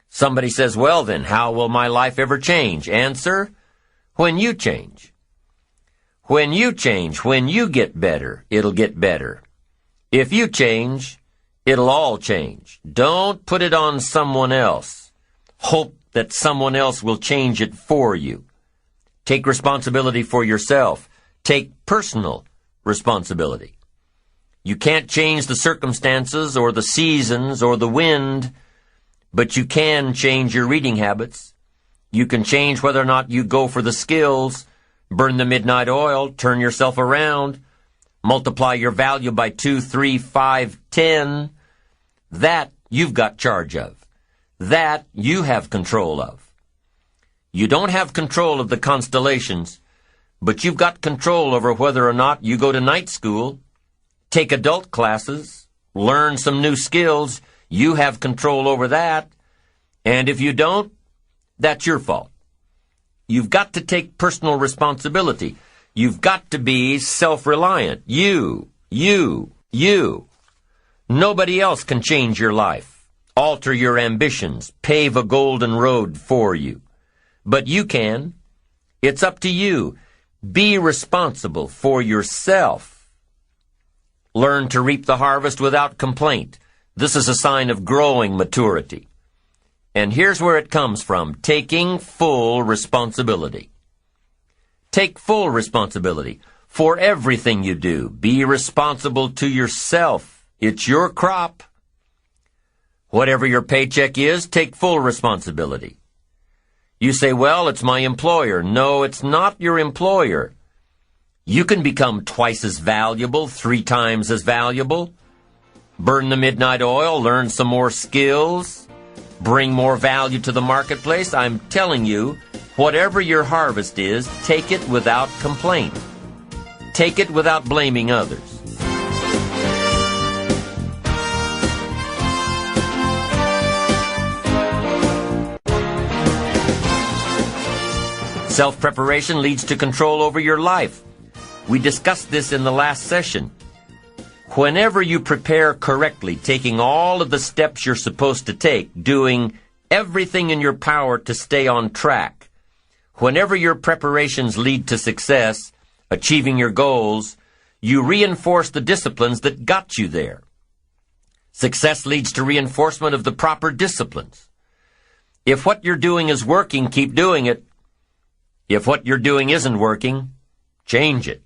Somebody says, "Well then, how will my life ever change?" Answer, when you change. When you change, when you get better, it'll get better. If you change, it'll all change. Don't put it on someone else. Hope that someone else will change it for you. Take responsibility for yourself. Take personal responsibility. You can't change the circumstances or the seasons or the wind, but you can change your reading habits. You can change whether or not you go for the skills, burn the midnight oil, turn yourself around, multiply your value by 2, 3, 5, 10. That you've got charge of. That you have control of. You don't have control of the constellations, but you've got control over whether or not you go to night school, take adult classes, learn some new skills. You have control over that. And if you don't, that's your fault. You've got to take personal responsibility. You've got to be self-reliant. You. Nobody else can change your life, alter your ambitions, pave a golden road for you. But you can. It's up to you. Be responsible for yourself. Learn to reap the harvest without complaint. This is a sign of growing maturity. And here's where it comes from, taking full responsibility. Take full responsibility for everything you do. Be responsible to yourself. It's your crop. Whatever your paycheck is, take full responsibility. You say, "Well, it's my employer." No, it's not your employer. You can become twice as valuable, 3 times as valuable. Burn the midnight oil, learn some more skills, bring more value to the marketplace. I'm telling you, whatever your harvest is, take it without complaint. Take it without blaming others. Self-preparation leads to control over your life. We discussed this in the last session. Whenever you prepare correctly, taking all of the steps you're supposed to take, doing everything in your power to stay on track, whenever your preparations lead to success, achieving your goals, you reinforce the disciplines that got you there. Success leads to reinforcement of the proper disciplines. If what you're doing is working, keep doing it. If what you're doing isn't working, change it.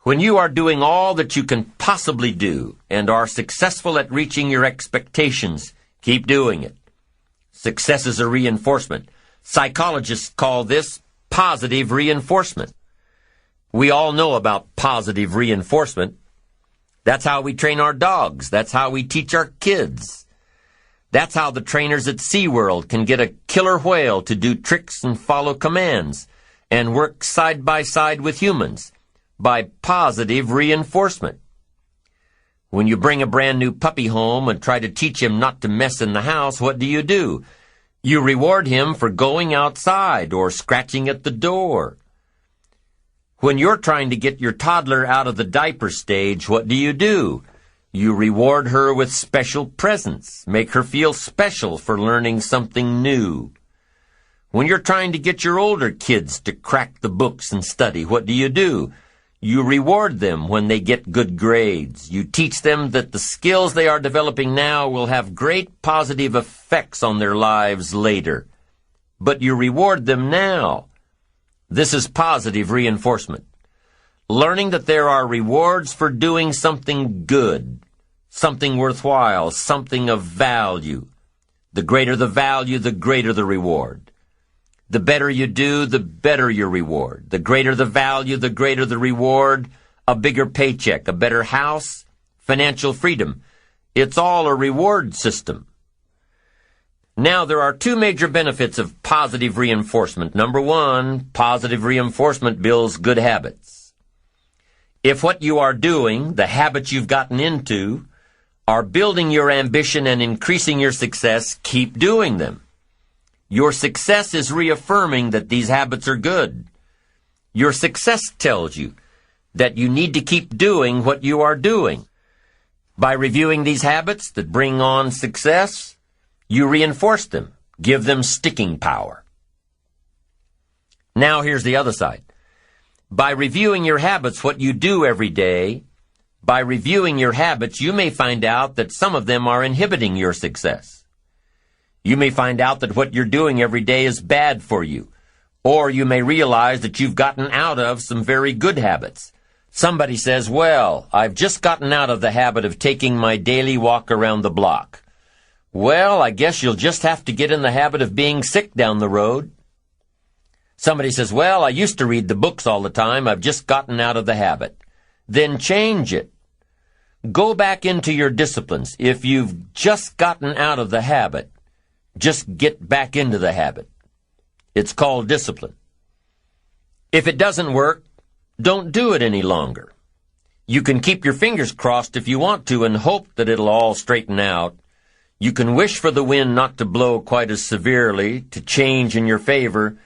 When you are doing all that you can possibly do and are successful at reaching your expectations, keep doing it. Success is a reinforcement. Psychologists call this positive reinforcement. We all know about positive reinforcement. That's how we train our dogs. That's how we teach our kids. That's how the trainers at SeaWorld can get a killer whale to do tricks and follow commands and work side by side with humans. By positive reinforcement. When you bring a brand new puppy home and try to teach him not to mess in the house, what do? You reward him for going outside or scratching at the door. When you're trying to get your toddler out of the diaper stage, what do? You reward her with special presents. Make her feel special for learning something new. When you're trying to get your older kids to crack the books and study, what do? You reward them when they get good grades. You teach them that the skills they are developing now will have great positive effects on their lives later. But you reward them now. This is positive reinforcement. Learning that there are rewards for doing something good, something worthwhile, something of value. The greater the value, the greater the reward. The better you do, the better your reward. The greater the value, the greater the reward. A bigger paycheck, a better house, financial freedom. It's all a reward system. Now, there are two major benefits of positive reinforcement. Number one, positive reinforcement builds good habits. If what you are doing, the habits you've gotten into, are building your ambition and increasing your success, keep doing them. Your success is reaffirming that these habits are good. Your success tells you that you need to keep doing what you are doing. By reviewing these habits that bring on success, you reinforce them, give them sticking power. Now here's the other side. By reviewing your habits, what you do every day, by reviewing your habits, you may find out that some of them are inhibiting your success. You may find out that what you're doing every day is bad for you, or you may realize that you've gotten out of some very good habits. Somebody says, well, I've just gotten out of the habit of taking my daily walk around the block. Well, I guess you'll just have to get in the habit of being sick down the road. Somebody says, well, I used to read the books all the time. I've just gotten out of the habit. Then change it. Go back into your disciplines. If you've just gotten out of the habit, just get back into the habit. It's called discipline. If it doesn't work, don't do it any longer. You can keep your fingers crossed if you want to and hope that it'll all straighten out. You can wish for the wind not to blow quite as severely, to change in your favor,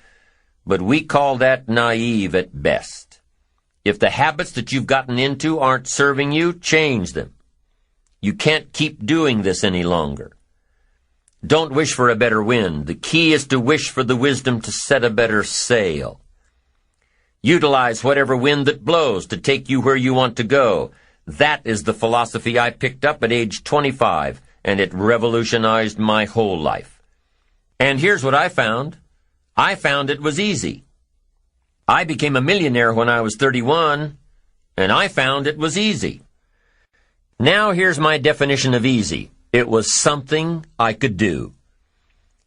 but we call that naive at best. If the habits that you've gotten into aren't serving you, change them. You can't keep doing this any longer. Don't wish for a better wind. The key is to wish for the wisdom to set a better sail. Utilize whatever wind that blows to take you where you want to go. That is the philosophy I picked up at age 25, and it revolutionized my whole life. And here's what I found. I found it was easy. I became a millionaire when I was 31, and I found it was easy. Now here's my definition of easy. It was something I could do.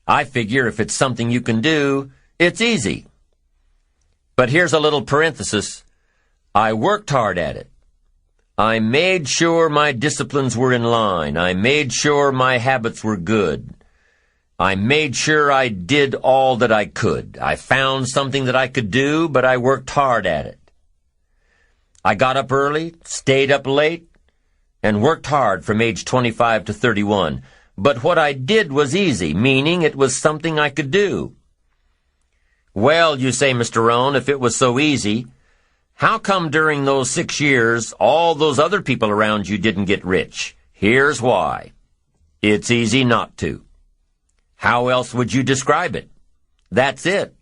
I figure if it's something you can do, it's easy. But here's a little parenthesis. I worked hard at it. I made sure my disciplines were in line. I made sure my habits were good. I made sure I did all that I could. I found something that I could do, but I worked hard at it. I got up early, stayed up late, and worked hard from age 25 to 31. But what I did was easy, meaning it was something I could do. Well, you say, Mr. Rohn, if it was so easy, how come during those 6 years all those other people around you didn't get rich? Here's why. It's easy not to. How else would you describe it? That's it.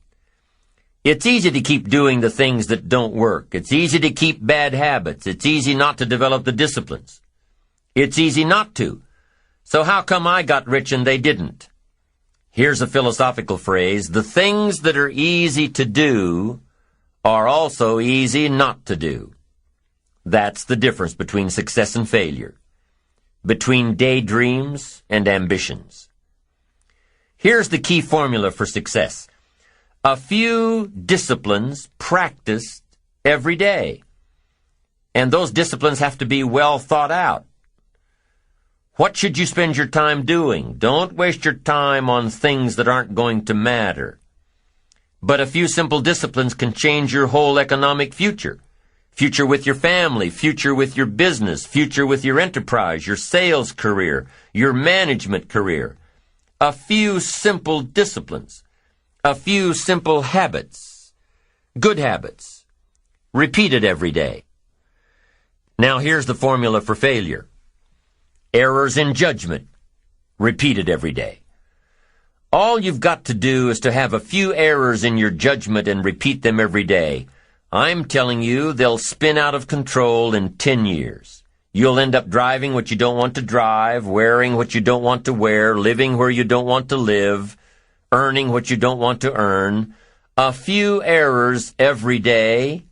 It's easy to keep doing the things that don't work. It's easy to keep bad habits. It's easy not to develop the disciplines. It's easy not to. So how come I got rich and they didn't? Here's a philosophical phrase. The things that are easy to do are also easy not to do. That's the difference between success and failure, between daydreams and ambitions. Here's the key formula for success. A few disciplines practiced every day. And those disciplines have to be well thought out. What should you spend your time doing? Don't waste your time on things that aren't going to matter. But a few simple disciplines can change your whole economic future. Future with your family, future with your business, future with your enterprise, your sales career, your management career. A few simple disciplines. A few simple habits. Good habits. Repeated every day. Now here's the formula for failure. Errors in judgment, repeated every day. All you've got to do is to have a few errors in your judgment and repeat them every day. I'm telling you, they'll spin out of control in 10 years. You'll end up driving what you don't want to drive, wearing what you don't want to wear, living where you don't want to live, earning what you don't want to earn. A few errors every day,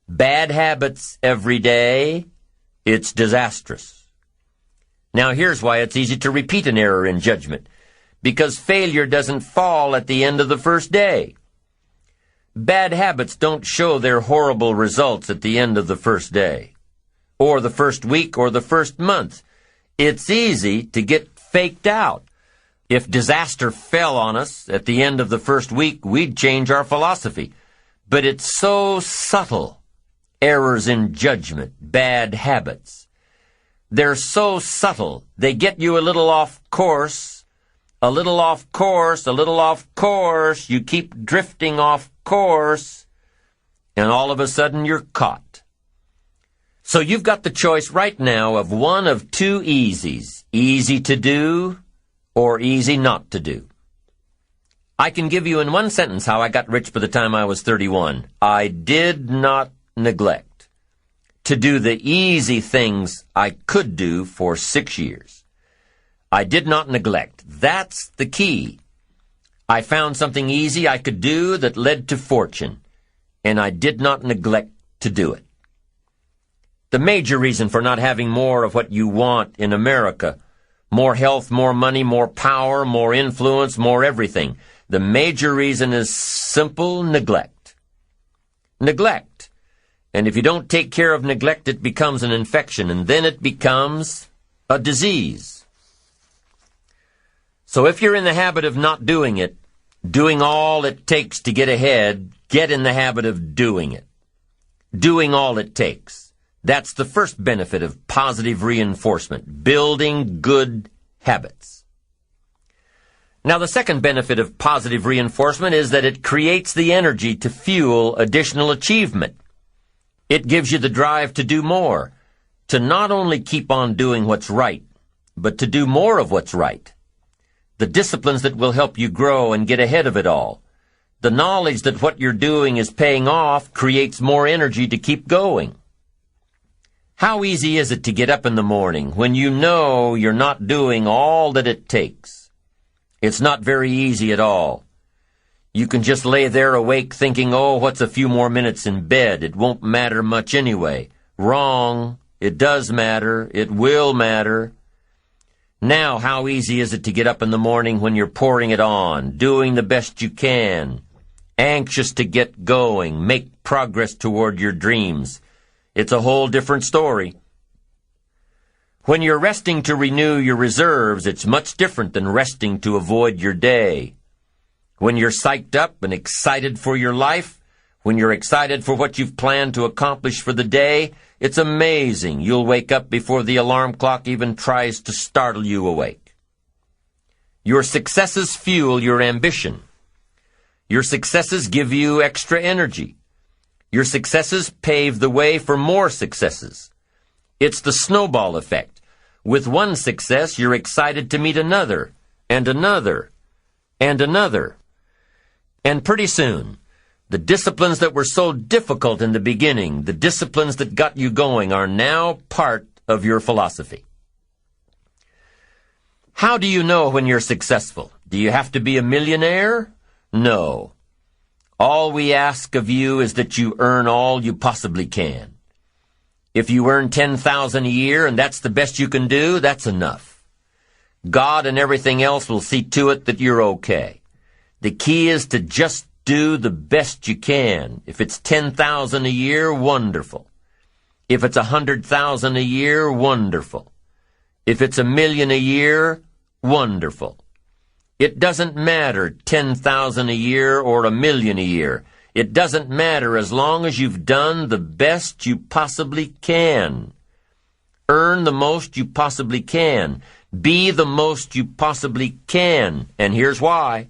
bad habits every day, it's disastrous. Now here's why it's easy to repeat an error in judgment. Because failure doesn't fall at the end of the first day. Bad habits don't show their horrible results at the end of the first day, or the first week, or the first month. It's easy to get faked out. If disaster fell on us at the end of the first week, we'd change our philosophy. But it's so subtle. Errors in judgment, bad habits. They're so subtle. They get you a little off course, a little off course, a little off course. You keep drifting off course, and all of a sudden you're caught. So you've got the choice right now of one of two easies. Easy to do or easy not to do. I can give you in one sentence how I got rich by the time I was 31. I did not neglect to do the easy things I could do for 6 years. I did not neglect. That's the key. I found something easy I could do that led to fortune, and I did not neglect to do it. The major reason for not having more of what you want in America, more health, more money, more power, more influence, more everything, the major reason is simple neglect. Neglect. And if you don't take care of neglect, it becomes an infection, and then it becomes a disease. So if you're in the habit of not doing it, doing all it takes to get ahead, get in the habit of doing it. Doing all it takes. That's the first benefit of positive reinforcement, building good habits. Now the second benefit of positive reinforcement is that it creates the energy to fuel additional achievement. It gives you the drive to do more, to not only keep on doing what's right, but to do more of what's right. The disciplines that will help you grow and get ahead of it all. The knowledge that what you're doing is paying off creates more energy to keep going. How easy is it to get up in the morning when you know you're not doing all that it takes? It's not very easy at all. You can just lay there awake thinking, oh, what's a few more minutes in bed? It won't matter much anyway. Wrong. It does matter. It will matter. Now, how easy is it to get up in the morning when you're pouring it on, doing the best you can, anxious to get going, make progress toward your dreams? It's a whole different story. When you're resting to renew your reserves, it's much different than resting to avoid your day. When you're psyched up and excited for your life, when you're excited for what you've planned to accomplish for the day, it's amazing. You'll wake up before the alarm clock even tries to startle you awake. Your successes fuel your ambition. Your successes give you extra energy. Your successes pave the way for more successes. It's the snowball effect. With one success, you're excited to meet another, and another, and another. And pretty soon, the disciplines that were so difficult in the beginning, the disciplines that got you going, are now part of your philosophy. How do you know when you're successful? Do you have to be a millionaire? No. All we ask of you is that you earn all you possibly can. If you earn $10,000 a year and that's the best you can do, that's enough. God and everything else will see to it that you're okay. The key is to just do the best you can. If it's $10,000 a year, wonderful. If it's $100,000 a year, wonderful. If it's $1 million a year, wonderful. It doesn't matter $10,000 a year or $1 million a year. It doesn't matter as long as you've done the best you possibly can. Earn the most you possibly can. Be the most you possibly can. And here's why.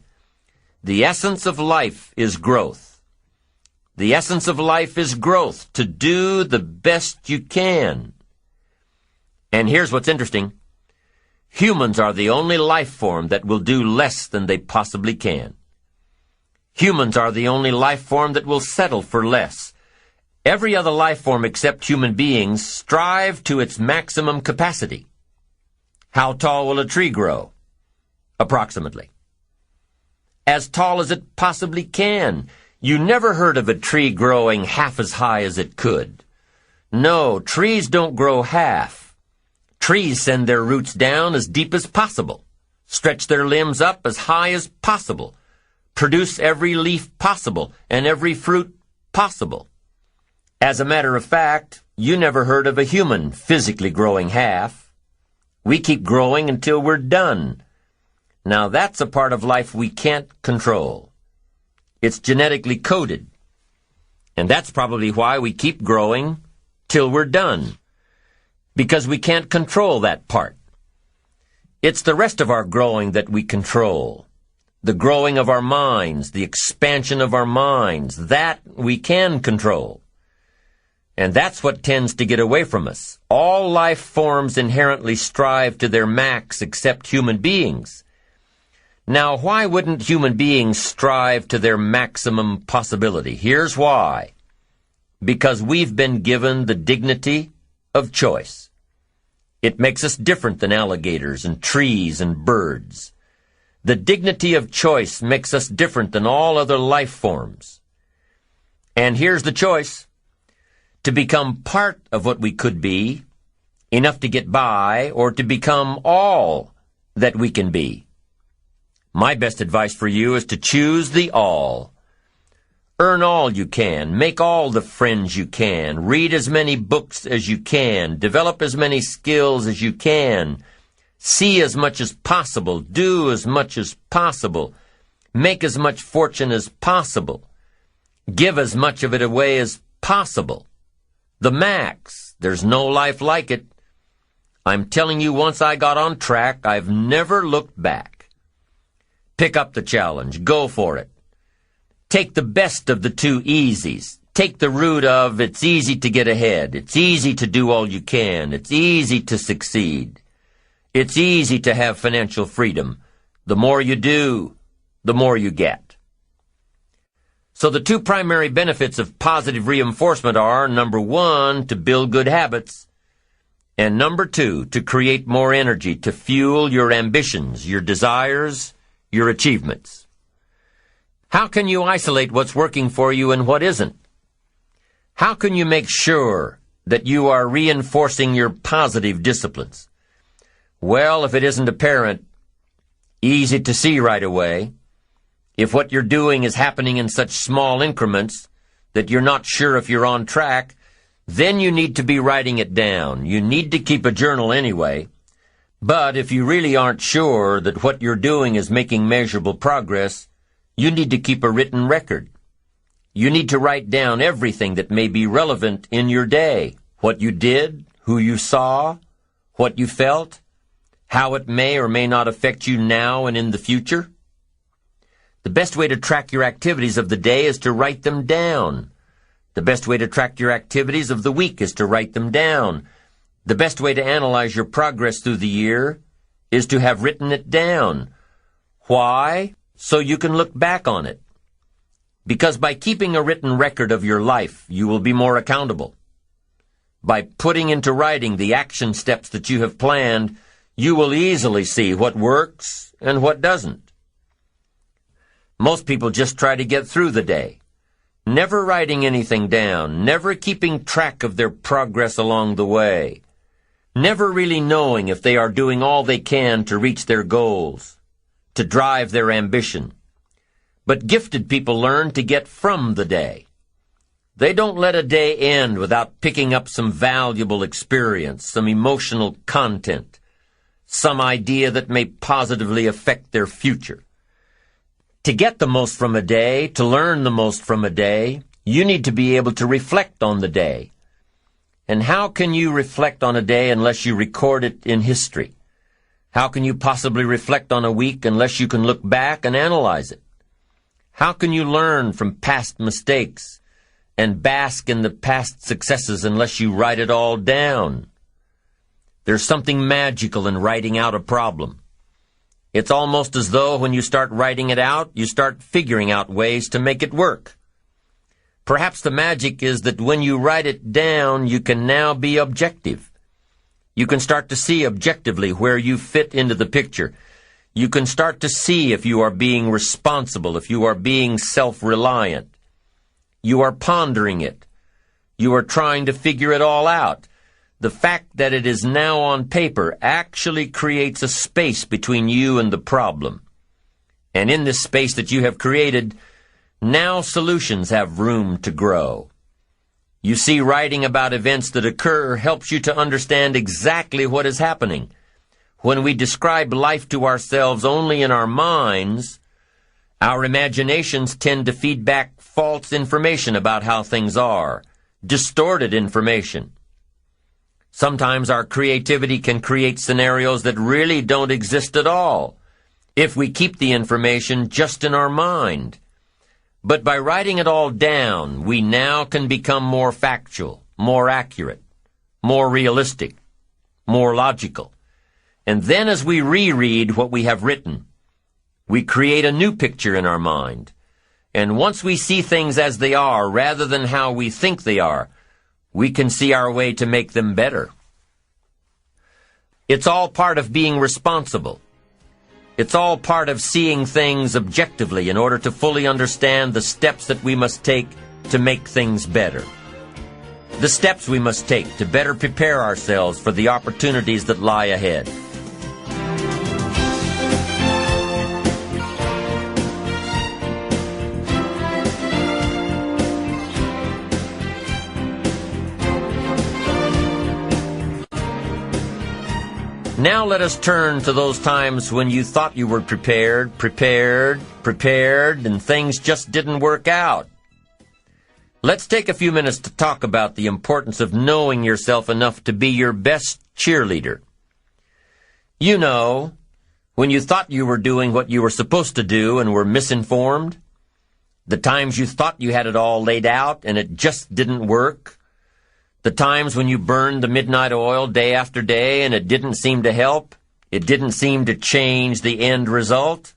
The essence of life is growth. The essence of life is growth, to do the best you can. And here's what's interesting. Humans are the only life form that will do less than they possibly can. Humans are the only life form that will settle for less. Every other life form except human beings strive to its maximum capacity. How tall will a tree grow? Approximately. As tall as it possibly can. You never heard of a tree growing half as high as it could. No, trees don't grow half. Trees send their roots down as deep as possible, stretch their limbs up as high as possible, produce every leaf possible and every fruit possible. As a matter of fact, you never heard of a human physically growing half. We keep growing until we're done. Now that's a part of life we can't control. It's genetically coded. And that's probably why we keep growing till we're done. Because we can't control that part. It's the rest of our growing that we control. The growing of our minds, the expansion of our minds, that we can control. And that's what tends to get away from us. All life forms inherently strive to their max except human beings. Now, why wouldn't human beings strive to their maximum possibility? Here's why. Because we've been given the dignity of choice. It makes us different than alligators and trees and birds. The dignity of choice makes us different than all other life forms. And here's the choice. To become part of what we could be, enough to get by, or to become all that we can be. My best advice for you is to choose the all. Earn all you can, make all the friends you can, read as many books as you can, develop as many skills as you can, see as much as possible, do as much as possible, make as much fortune as possible, give as much of it away as possible. The max. There's no life like it. I'm telling you, once I got on track, I've never looked back. Pick up the challenge. Go for it. Take the best of the two easies. Take the route of it's easy to get ahead. It's easy to do all you can. It's easy to succeed. It's easy to have financial freedom. The more you do, the more you get. So the two primary benefits of positive reinforcement are, number one, to build good habits, and number two, to create more energy to fuel your ambitions, your desires, your achievements. How can you isolate what's working for you and what isn't? How can you make sure that you are reinforcing your positive disciplines? Well, if it isn't apparent, easy to see right away, if what you're doing is happening in such small increments that you're not sure if you're on track, then you need to be writing it down. You need to keep a journal anyway. But if you really aren't sure that what you're doing is making measurable progress, you need to keep a written record. You need to write down everything that may be relevant in your day. What you did, who you saw, what you felt, how it may or may not affect you now and in the future. The best way to track your activities of the day is to write them down. The best way to track your activities of the week is to write them down. The best way to analyze your progress through the year is to have written it down. Why? So you can look back on it. Because by keeping a written record of your life, you will be more accountable. By putting into writing the action steps that you have planned, you will easily see what works and what doesn't. Most people just try to get through the day, never writing anything down, never keeping track of their progress along the way, never really knowing if they are doing all they can to reach their goals, to drive their ambition. But gifted people learn to get from the day. They don't let a day end without picking up some valuable experience, some emotional content, some idea that may positively affect their future. To get the most from a day, to learn the most from a day, you need to be able to reflect on the day. And how can you reflect on a day unless you record it in history? How can you possibly reflect on a week unless you can look back and analyze it? How can you learn from past mistakes and bask in the past successes unless you write it all down? There's something magical in writing out a problem. It's almost as though when you start writing it out, you start figuring out ways to make it work. Perhaps the magic is that when you write it down, you can now be objective. You can start to see objectively where you fit into the picture. You can start to see if you are being responsible, if you are being self-reliant. You are pondering it. You are trying to figure it all out. The fact that it is now on paper actually creates a space between you and the problem. And in this space that you have created, now solutions have room to grow. You see, writing about events that occur helps you to understand exactly what is happening. When we describe life to ourselves only in our minds, our imaginations tend to feed back false information about how things are, distorted information. Sometimes our creativity can create scenarios that really don't exist at all, if we keep the information just in our mind. But by writing it all down, we now can become more factual, more accurate, more realistic, more logical. And then as we reread what we have written, we create a new picture in our mind. And once we see things as they are, rather than how we think they are, we can see our way to make them better. It's all part of being responsible. It's all part of seeing things objectively in order to fully understand the steps that we must take to make things better. The steps we must take to better prepare ourselves for the opportunities that lie ahead. Now let us turn to those times when you thought you were prepared, and things just didn't work out. Let's take a few minutes to talk about the importance of knowing yourself enough to be your best cheerleader. You know, when you thought you were doing what you were supposed to do and were misinformed, the times you thought you had it all laid out and it just didn't work, the times when you burned the midnight oil day after day and it didn't seem to help, it didn't seem to change the end result.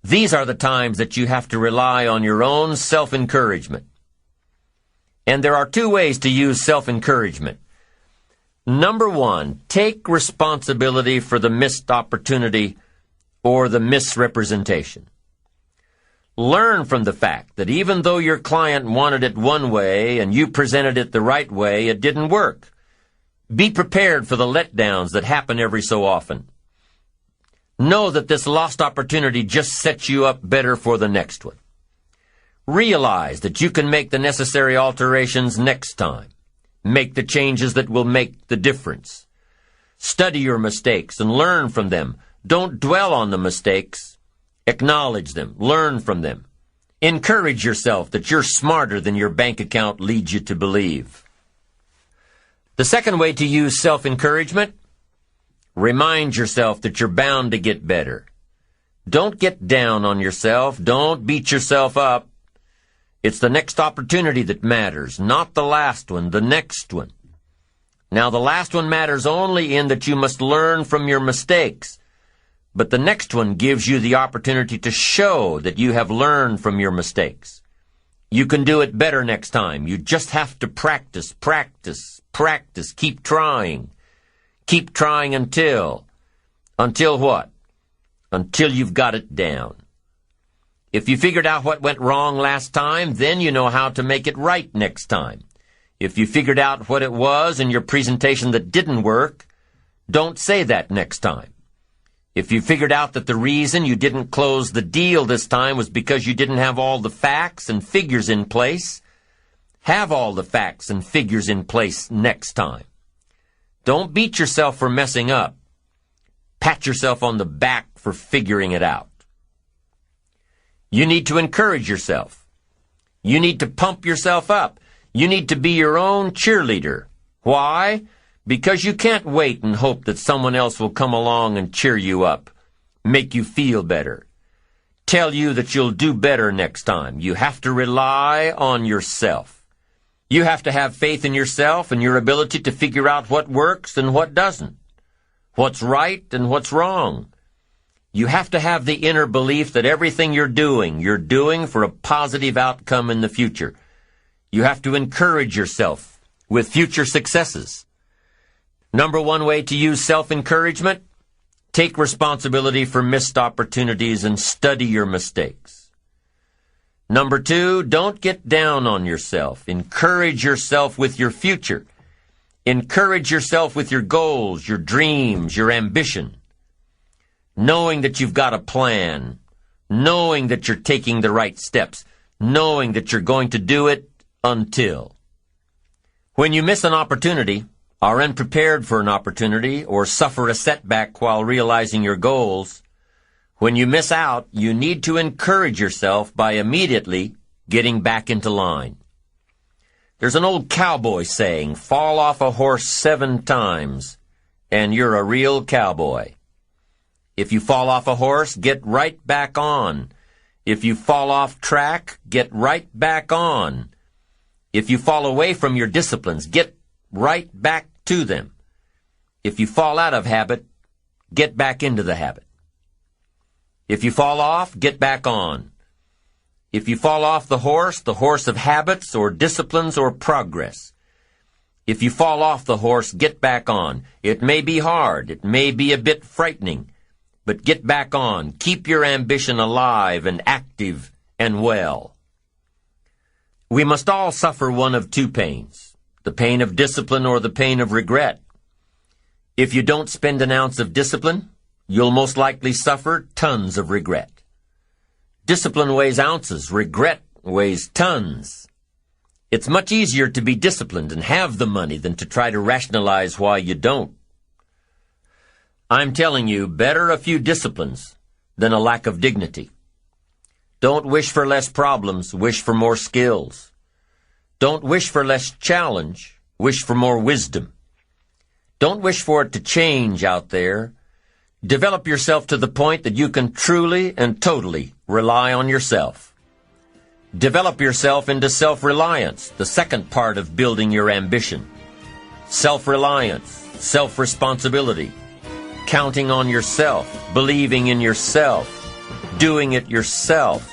These are the times that you have to rely on your own self-encouragement. And there are two ways to use self-encouragement. Number one, take responsibility for the missed opportunity or the misrepresentation. Learn from the fact that even though your client wanted it one way and you presented it the right way, it didn't work. Be prepared for the letdowns that happen every so often. Know that this lost opportunity just sets you up better for the next one. Realize that you can make the necessary alterations next time. Make the changes that will make the difference. Study your mistakes and learn from them. Don't dwell on the mistakes. Acknowledge them. Learn from them. Encourage yourself that you're smarter than your bank account leads you to believe. The second way to use self-encouragement, remind yourself that you're bound to get better. Don't get down on yourself. Don't beat yourself up. It's the next opportunity that matters, not the last one, the next one. Now, the last one matters only in that you must learn from your mistakes. But the next one gives you the opportunity to show that you have learned from your mistakes. You can do it better next time. You just have to practice. Keep trying. Keep trying until what? Until you've got it down. If you figured out what went wrong last time, then you know how to make it right next time. If you figured out what it was in your presentation that didn't work, don't say that next time. If you figured out that the reason you didn't close the deal this time was because you didn't have all the facts and figures in place, have all the facts and figures in place next time. Don't beat yourself for messing up. Pat yourself on the back for figuring it out. You need to encourage yourself. You need to pump yourself up. You need to be your own cheerleader. Why? Because you can't wait and hope that someone else will come along and cheer you up, make you feel better, tell you that you'll do better next time. You have to rely on yourself. You have to have faith in yourself and your ability to figure out what works and what doesn't, what's right and what's wrong. You have to have the inner belief that everything you're doing for a positive outcome in the future. You have to encourage yourself with future successes. Number one way to use self-encouragement: take responsibility for missed opportunities and study your mistakes. Number two, don't get down on yourself. Encourage yourself with your future. Encourage yourself with your goals, your dreams, your ambition. Knowing that you've got a plan, knowing that you're taking the right steps, knowing that you're going to do it until. When you miss an opportunity, are unprepared for an opportunity, or suffer a setback while realizing your goals, when you miss out, you need to encourage yourself by immediately getting back into line. There's an old cowboy saying, fall off a horse 7 times, and you're a real cowboy. If you fall off a horse, get right back on. If you fall off track, get right back on. If you fall away from your disciplines, get right back to them. If you fall out of habit, get back into the habit. If you fall off, get back on. If you fall off the horse of habits or disciplines or progress. If you fall off the horse, get back on. It may be hard, it may be a bit frightening, but get back on. Keep your ambition alive and active and well. We must all suffer one of 2 pains, the pain of discipline or the pain of regret. If you don't spend an ounce of discipline, you'll most likely suffer tons of regret. Discipline weighs ounces, regret weighs tons. It's much easier to be disciplined and have the money than to try to rationalize why you don't. I'm telling you, better a few disciplines than a lack of dignity. Don't wish for less problems, wish for more skills. Don't wish for less challenge, wish for more wisdom. Don't wish for it to change out there. Develop yourself to the point that you can truly and totally rely on yourself. Develop yourself into self-reliance, the second part of building your ambition. Self-reliance, self-responsibility, counting on yourself, believing in yourself, doing it yourself,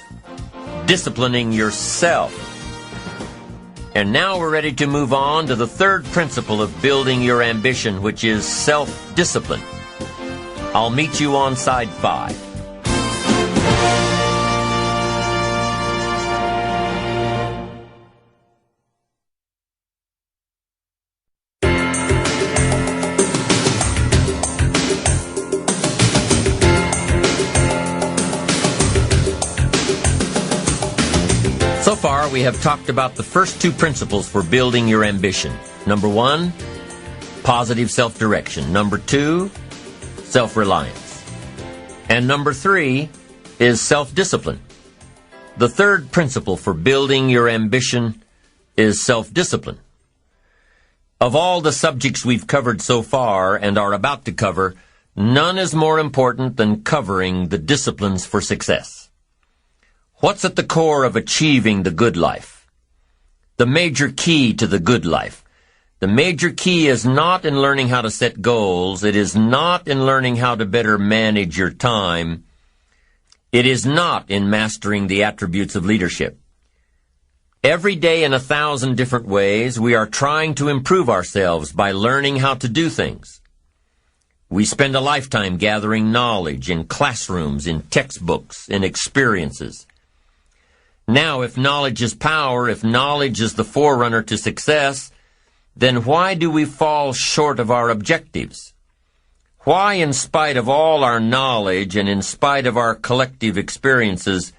disciplining yourself. And now we're ready to move on to the third principle of building your ambition, which is self-discipline. I'll meet you on side 5. So far, we have talked about the first 2 principles for building your ambition. Number 1, positive self-direction. Number 2, self-reliance. And number 3 is self-discipline. The third principle for building your ambition is self-discipline. Of all the subjects we've covered so far and are about to cover, none is more important than covering the disciplines for success. What's at the core of achieving the good life? The major key to the good life. The major key is not in learning how to set goals. It is not in learning how to better manage your time. It is not in mastering the attributes of leadership. Every day in 1,000 different ways, we are trying to improve ourselves by learning how to do things. We spend a lifetime gathering knowledge in classrooms, in textbooks, in experiences. Now, if knowledge is power, if knowledge is the forerunner to success, then why do we fall short of our objectives? Why, in spite of all our knowledge and in spite of our collective experiences,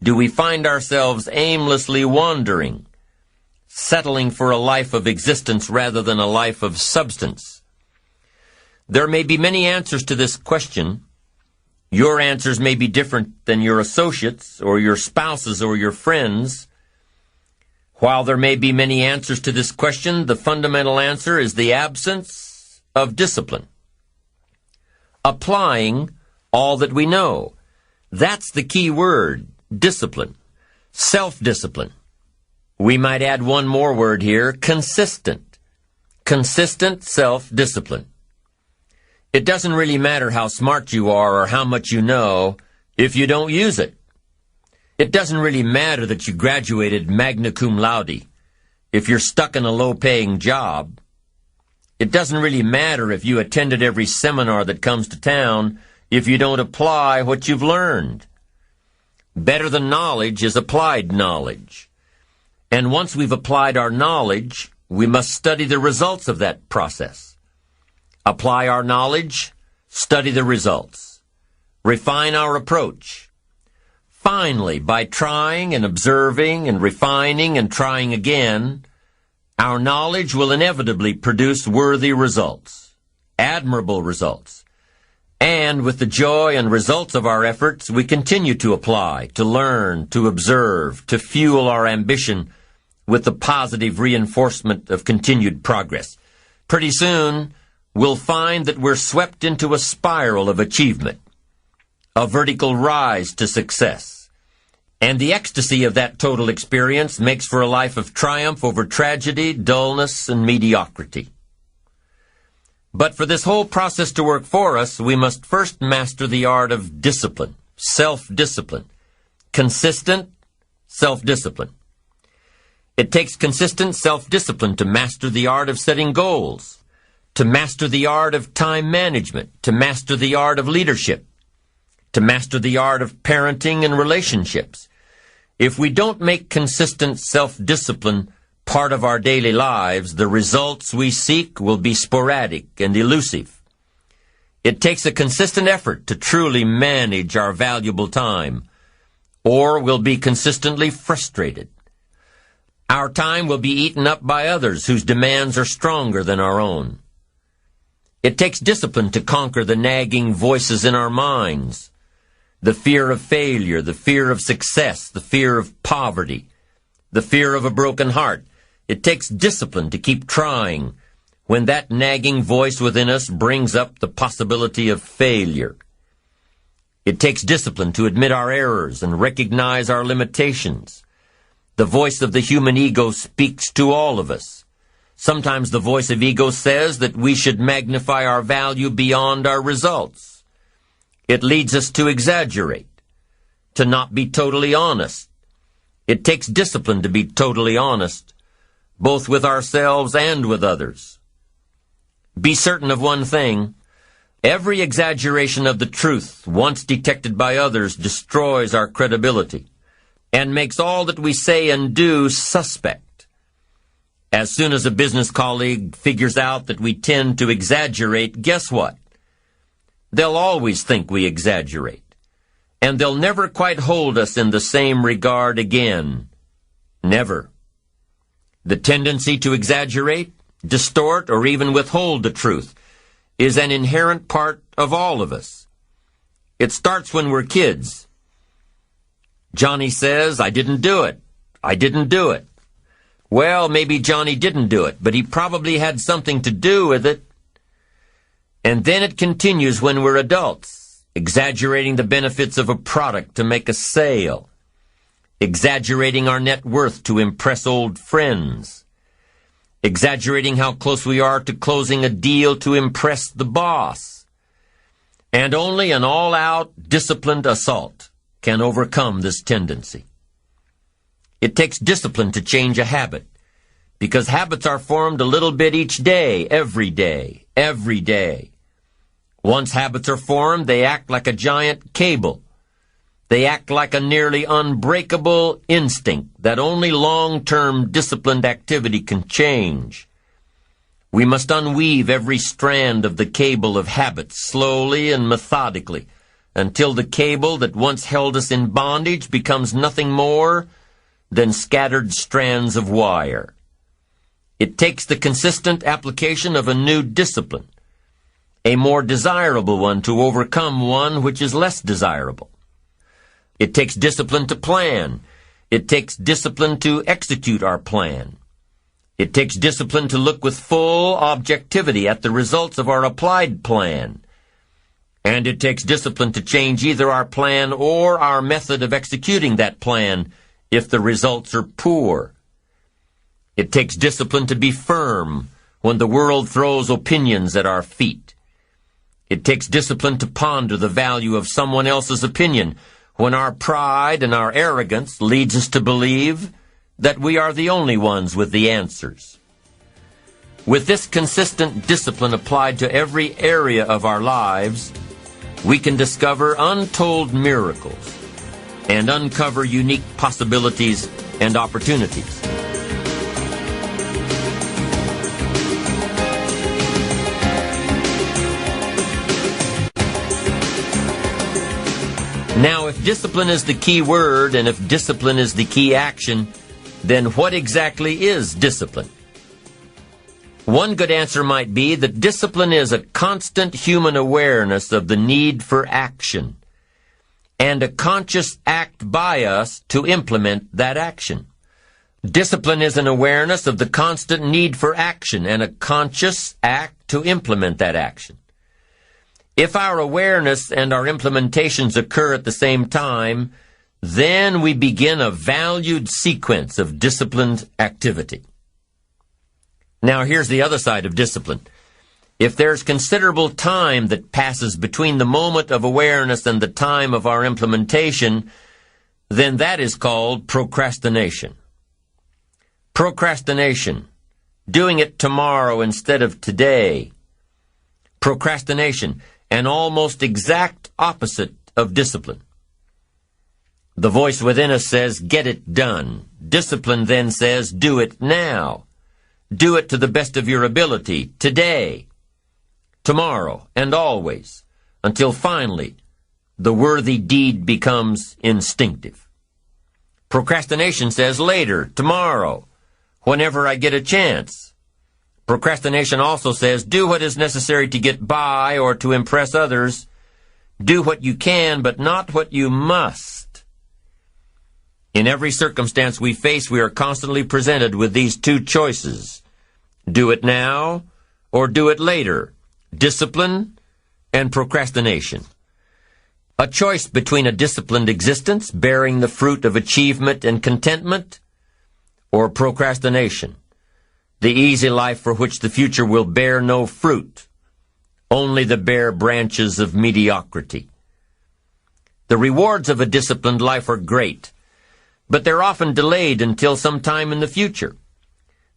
do we find ourselves aimlessly wandering, settling for a life of existence rather than a life of substance? There may be many answers to this question. Your answers may be different than your associates or your spouses or your friends. While there may be many answers to this question, the fundamental answer is the absence of discipline. Applying all that we know. That's the key word, discipline, self-discipline. We might add one more word here, consistent. Consistent self-discipline. It doesn't really matter how smart you are or how much you know if you don't use it. It doesn't really matter that you graduated magna cum laude if you're stuck in a low-paying job. It doesn't really matter if you attended every seminar that comes to town if you don't apply what you've learned. Better than knowledge is applied knowledge. And once we've applied our knowledge, we must study the results of that process. Apply our knowledge, study the results. Refine our approach. Finally, by trying and observing and refining and trying again, our knowledge will inevitably produce worthy results, admirable results. And with the joy and results of our efforts, we continue to apply, to learn, to observe, to fuel our ambition with the positive reinforcement of continued progress. Pretty soon, we'll find that we're swept into a spiral of achievement, a vertical rise to success. And the ecstasy of that total experience makes for a life of triumph over tragedy, dullness, and mediocrity. But for this whole process to work for us, we must first master the art of discipline, self-discipline, consistent self-discipline. It takes consistent self-discipline to master the art of setting goals, to master the art of time management, to master the art of leadership, to master the art of parenting and relationships. If we don't make consistent self-discipline part of our daily lives, the results we seek will be sporadic and elusive. It takes a consistent effort to truly manage our valuable time, or we'll be consistently frustrated. Our time will be eaten up by others whose demands are stronger than our own. It takes discipline to conquer the nagging voices in our minds, the fear of failure, the fear of success, the fear of poverty, the fear of a broken heart. It takes discipline to keep trying when that nagging voice within us brings up the possibility of failure. It takes discipline to admit our errors and recognize our limitations. The voice of the human ego speaks to all of us. Sometimes the voice of ego says that we should magnify our value beyond our results. It leads us to exaggerate, to not be totally honest. It takes discipline to be totally honest, both with ourselves and with others. Be certain of one thing. Every exaggeration of the truth, once detected by others, destroys our credibility and makes all that we say and do suspect. As soon as a business colleague figures out that we tend to exaggerate, guess what? They'll always think we exaggerate, and they'll never quite hold us in the same regard again. Never. The tendency to exaggerate, distort, or even withhold the truth is an inherent part of all of us. It starts when we're kids. Johnny says, "I didn't do it. I didn't do it." Well, maybe Johnny didn't do it, but he probably had something to do with it. And then it continues when we're adults, exaggerating the benefits of a product to make a sale, exaggerating our net worth to impress old friends, exaggerating how close we are to closing a deal to impress the boss. And only an all-out, disciplined assault can overcome this tendency. It takes discipline to change a habit, because habits are formed a little bit each day, every day, every day. Once habits are formed, they act like a giant cable. They act like a nearly unbreakable instinct that only long-term disciplined activity can change. We must unweave every strand of the cable of habits slowly and methodically until the cable that once held us in bondage becomes nothing more than scattered strands of wire. It takes the consistent application of a new discipline, a more desirable one to overcome one which is less desirable. It takes discipline to plan. It takes discipline to execute our plan. It takes discipline to look with full objectivity at the results of our applied plan. And it takes discipline to change either our plan or our method of executing that plan if the results are poor. It takes discipline to be firm when the world throws opinions at our feet. It takes discipline to ponder the value of someone else's opinion when our pride and our arrogance leads us to believe that we are the only ones with the answers. With this consistent discipline applied to every area of our lives, we can discover untold miracles and uncover unique possibilities and opportunities. Now, if discipline is the key word and if discipline is the key action, then what exactly is discipline? One good answer might be that discipline is a constant human awareness of the need for action and a conscious act by us to implement that action. Discipline is an awareness of the constant need for action and a conscious act to implement that action. If our awareness and our implementations occur at the same time, then we begin a valued sequence of disciplined activity. Now, here's the other side of discipline. If there's considerable time that passes between the moment of awareness and the time of our implementation, then that is called procrastination. Procrastination, doing it tomorrow instead of today. Procrastination, an almost exact opposite of discipline. The voice within us says, get it done. Discipline then says, do it now. Do it to the best of your ability, today, tomorrow, and always, until finally the worthy deed becomes instinctive. Procrastination says later, tomorrow, whenever I get a chance. Procrastination also says do what is necessary to get by or to impress others. Do what you can, but not what you must. In every circumstance we face, we are constantly presented with these two choices. Do it now or do it later. Discipline and procrastination. A choice between a disciplined existence bearing the fruit of achievement and contentment or procrastination, the easy life for which the future will bear no fruit, only the bare branches of mediocrity. The rewards of a disciplined life are great, but they're often delayed until some time in the future.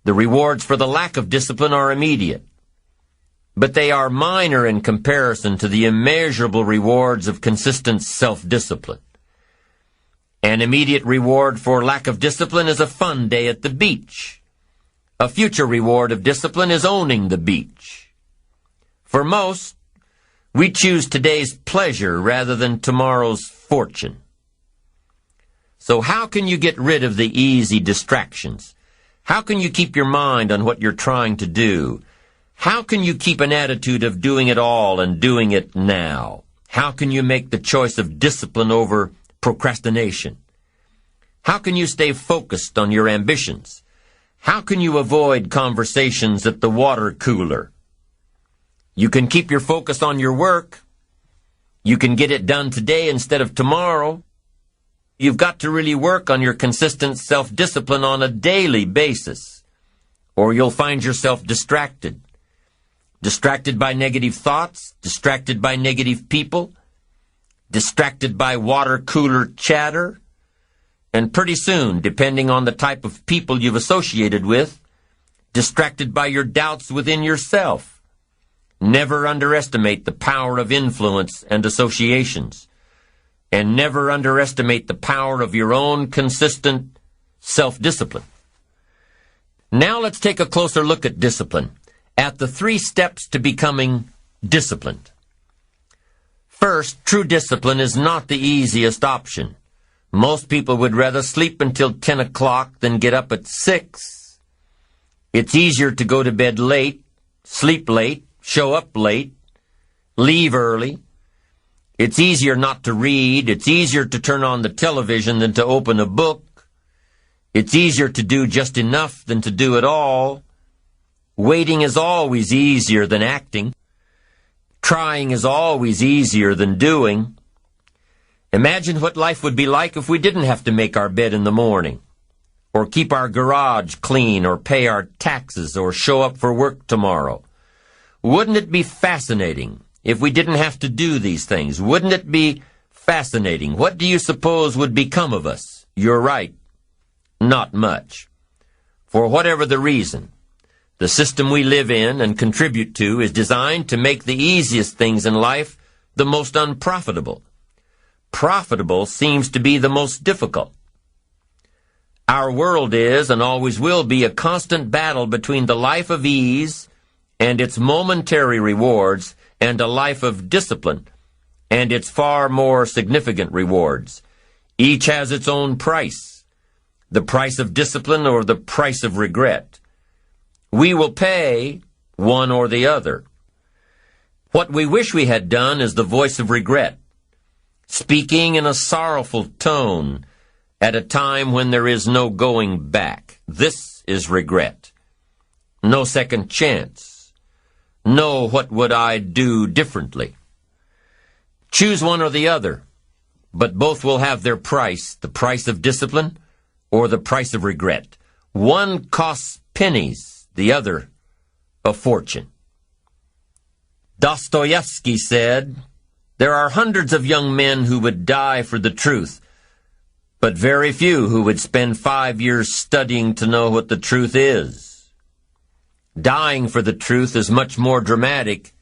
The rewards for the lack of discipline are immediate, but they are minor in comparison to the immeasurable rewards of consistent self-discipline. An immediate reward for lack of discipline is a fun day at the beach. A future reward of discipline is owning the beach. For most, we choose today's pleasure rather than tomorrow's fortune. So how can you get rid of the easy distractions? How can you keep your mind on what you're trying to do? How can you keep an attitude of doing it all and doing it now? How can you make the choice of discipline over procrastination? How can you stay focused on your ambitions? How can you avoid conversations at the water cooler? You can keep your focus on your work. You can get it done today instead of tomorrow. You've got to really work on your consistent self-discipline on a daily basis, or you'll find yourself distracted. Distracted by negative thoughts, distracted by negative people, distracted by water cooler chatter, and pretty soon, depending on the type of people you've associated with, distracted by your doubts within yourself. Never underestimate the power of influence and associations. And never underestimate the power of your own consistent self-discipline. Now let's take a closer look at discipline, at the 3 steps to becoming disciplined. First, true discipline is not the easiest option. Most people would rather sleep until 10 o'clock than get up at 6. It's easier to go to bed late, sleep late, show up late, leave early. It's easier not to read. It's easier to turn on the television than to open a book. It's easier to do just enough than to do it all. Waiting is always easier than acting. Trying is always easier than doing. Imagine what life would be like if we didn't have to make our bed in the morning, or keep our garage clean, or pay our taxes, or show up for work tomorrow. Wouldn't it be fascinating if we didn't have to do these things? Wouldn't it be fascinating? What do you suppose would become of us? You're right. Not much. For whatever the reason, the system we live in and contribute to is designed to make the easiest things in life the most unprofitable. Profitable seems to be the most difficult. Our world is and always will be a constant battle between the life of ease and its momentary rewards and a life of discipline and its far more significant rewards. Each has its own price, the price of discipline or the price of regret. We will pay one or the other. What we wish we had done is the voice of regret, speaking in a sorrowful tone at a time when there is no going back. This is regret. No second chance. No, what would I do differently? Choose one or the other, but both will have their price, the price of discipline or the price of regret. One costs pennies, the other a fortune. Dostoevsky said, "There are hundreds of young men who would die for the truth, but very few who would spend 5 years studying to know what the truth is." Dying for the truth is much more dramatic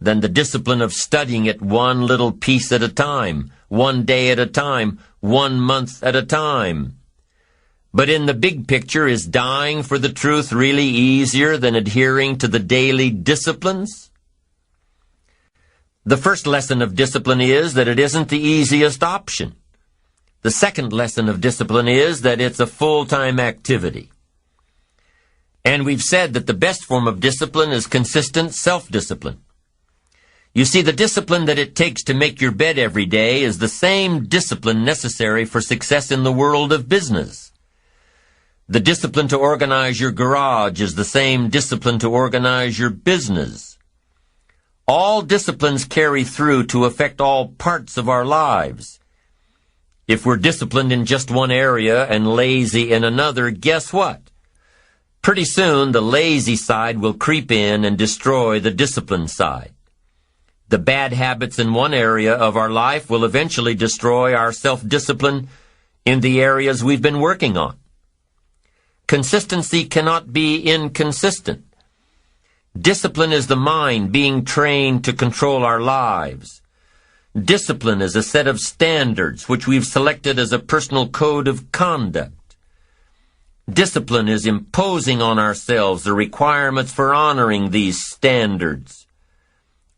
than the discipline of studying it one little piece at a time, one day at a time, 1 month at a time. But in the big picture, is dying for the truth really easier than adhering to the daily disciplines? The first lesson of discipline is that it isn't the easiest option. The second lesson of discipline is that it's a full-time activity. And we've said that the best form of discipline is consistent self-discipline. You see, the discipline that it takes to make your bed every day is the same discipline necessary for success in the world of business. The discipline to organize your garage is the same discipline to organize your business. All disciplines carry through to affect all parts of our lives. If we're disciplined in just one area and lazy in another, guess what? Pretty soon, the lazy side will creep in and destroy the disciplined side. The bad habits in one area of our life will eventually destroy our self-discipline in the areas we've been working on. Consistency cannot be inconsistent. Discipline is the mind being trained to control our lives. Discipline is a set of standards which we've selected as a personal code of conduct. Discipline is imposing on ourselves the requirements for honoring these standards.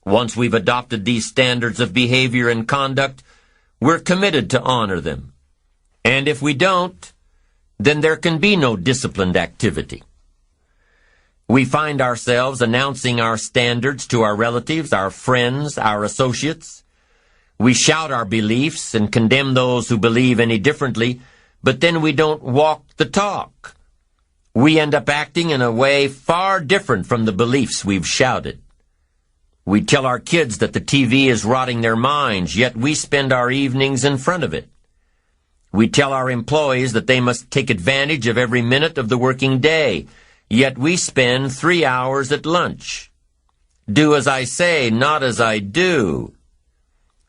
Once we've adopted these standards of behavior and conduct, we're committed to honor them. And if we don't, then there can be no disciplined activity. We find ourselves announcing our standards to our relatives, our friends, our associates. We shout our beliefs and condemn those who believe any differently, but then we don't walk the talk. We end up acting in a way far different from the beliefs we've shouted. We tell our kids that the TV is rotting their minds, yet we spend our evenings in front of it. We tell our employees that they must take advantage of every minute of the working day, yet we spend 3 hours at lunch. Do as I say, not as I do.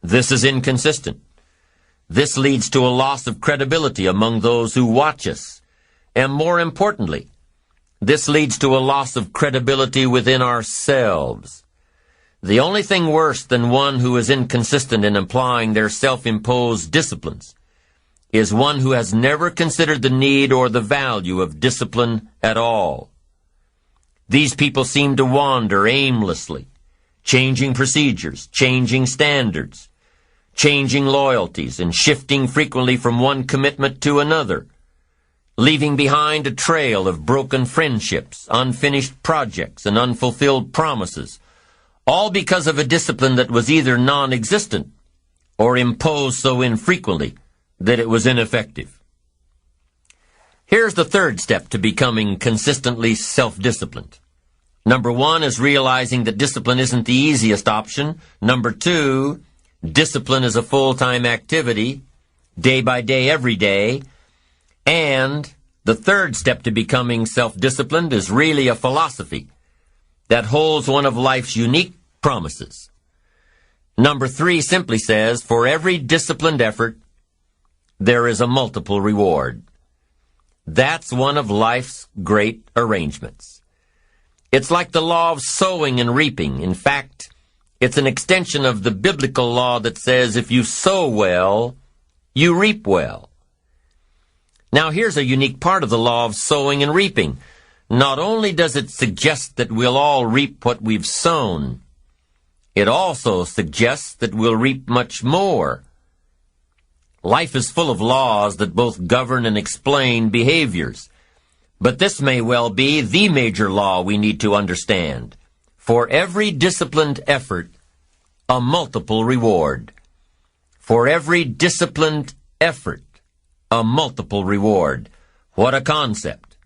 This is inconsistent. This leads to a loss of credibility among those who watch us. And more importantly, this leads to a loss of credibility within ourselves. The only thing worse than one who is inconsistent in applying their self-imposed disciplines is one who has never considered the need or the value of discipline at all. These people seem to wander aimlessly, changing procedures, changing standards, changing loyalties, and shifting frequently from one commitment to another, leaving behind a trail of broken friendships, unfinished projects, and unfulfilled promises, all because of a discipline that was either non-existent or imposed so infrequently that it was ineffective. Here's the third step to becoming consistently self-disciplined. Number 1 is realizing that discipline isn't the easiest option. Number 2, discipline is a full-time activity, day by day, every day. And The third step to becoming self-disciplined is really a philosophy that holds one of life's unique promises. Number 3 simply says, for every disciplined effort, there is a multiple reward. That's one of life's great arrangements. It's like the law of sowing and reaping. In fact, it's an extension of the biblical law that says if you sow well, you reap well. Now here's a unique part of the law of sowing and reaping. Not only does it suggest that we'll all reap what we've sown, it also suggests that we'll reap much more. Life is full of laws that both govern and explain behaviors. But this may well be the major law we need to understand. For every disciplined effort, a multiple reward. For every disciplined effort, a multiple reward. What a concept.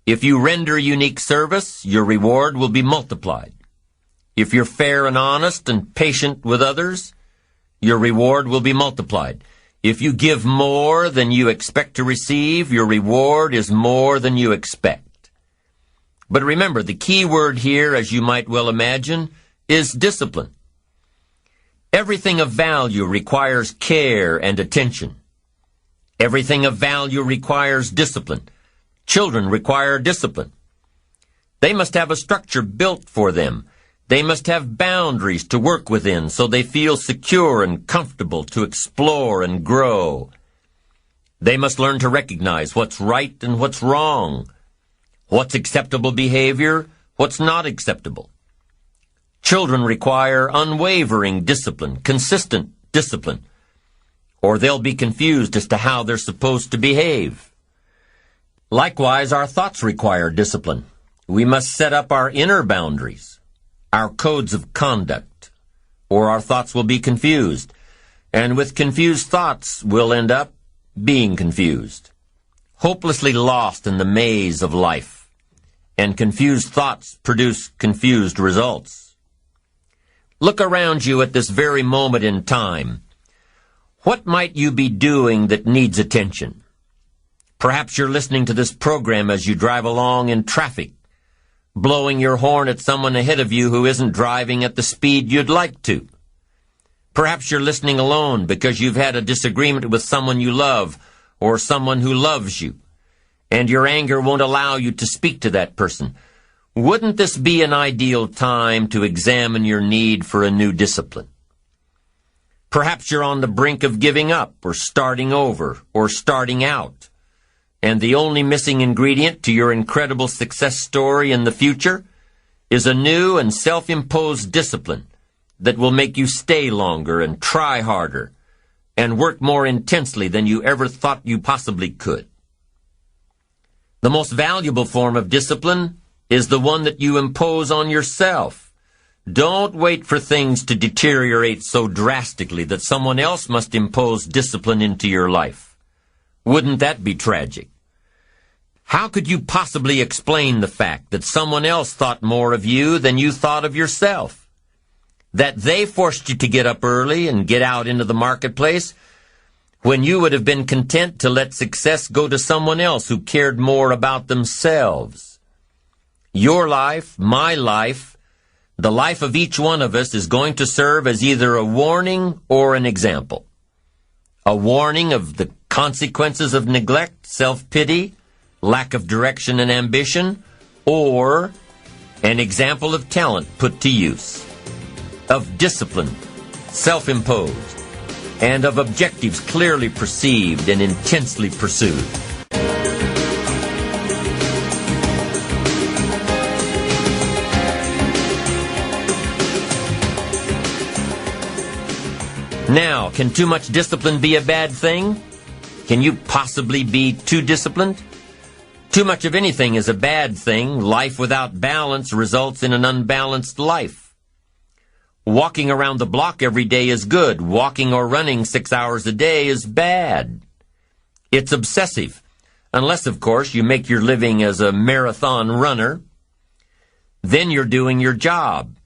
If you render unique service, your reward will be multiplied. If you're fair and honest and patient with others, your reward will be multiplied. If you give more than you expect to receive, your reward is more than you expect. But remember, the key word here, as you might well imagine, is discipline. Everything of value requires care and attention. Everything of value requires discipline. Children require discipline. They must have a structure built for them. They must have boundaries to work within so they feel secure and comfortable to explore and grow. They must learn to recognize what's right and what's wrong, what's acceptable behavior, what's not acceptable. Children require unwavering discipline, consistent discipline, or they'll be confused as to how they're supposed to behave. Likewise, our thoughts require discipline. We must set up our inner boundaries, our codes of conduct, or our thoughts will be confused. And with confused thoughts, we'll end up being confused, hopelessly lost in the maze of life. And confused thoughts produce confused results. Look around you at this very moment in time. What might you be doing that needs attention? Perhaps you're listening to this program as you drive along in traffic, blowing your horn at someone ahead of you who isn't driving at the speed you'd like to. Perhaps you're listening alone because you've had a disagreement with someone you love or someone who loves you, and your anger won't allow you to speak to that person. Wouldn't this be an ideal time to examine your need for a new discipline? Perhaps you're on the brink of giving up or starting over or starting out, and the only missing ingredient to your incredible success story in the future is a new and self-imposed discipline that will make you stay longer and try harder and work more intensely than you ever thought you possibly could. The most valuable form of discipline is the one that you impose on yourself. Don't wait for things to deteriorate so drastically that someone else must impose discipline into your life. Wouldn't that be tragic? How could you possibly explain the fact that someone else thought more of you than you thought of yourself? That they forced you to get up early and get out into the marketplace when you would have been content to let success go to someone else who cared more about themselves? Your life, my life, the life of each one of us is going to serve as either a warning or an example. A warning of the consequences of neglect, self-pity, lack of direction and ambition, or an example of talent put to use, of discipline, self-imposed, and of objectives clearly perceived and intensely pursued. Now, can too much discipline be a bad thing? Can you possibly be too disciplined? Too much of anything is a bad thing. Life without balance results in an unbalanced life. Walking around the block every day is good. Walking or running 6 hours a day is bad. It's obsessive. Unless, of course, you make your living as a marathon runner. Then you're doing your job.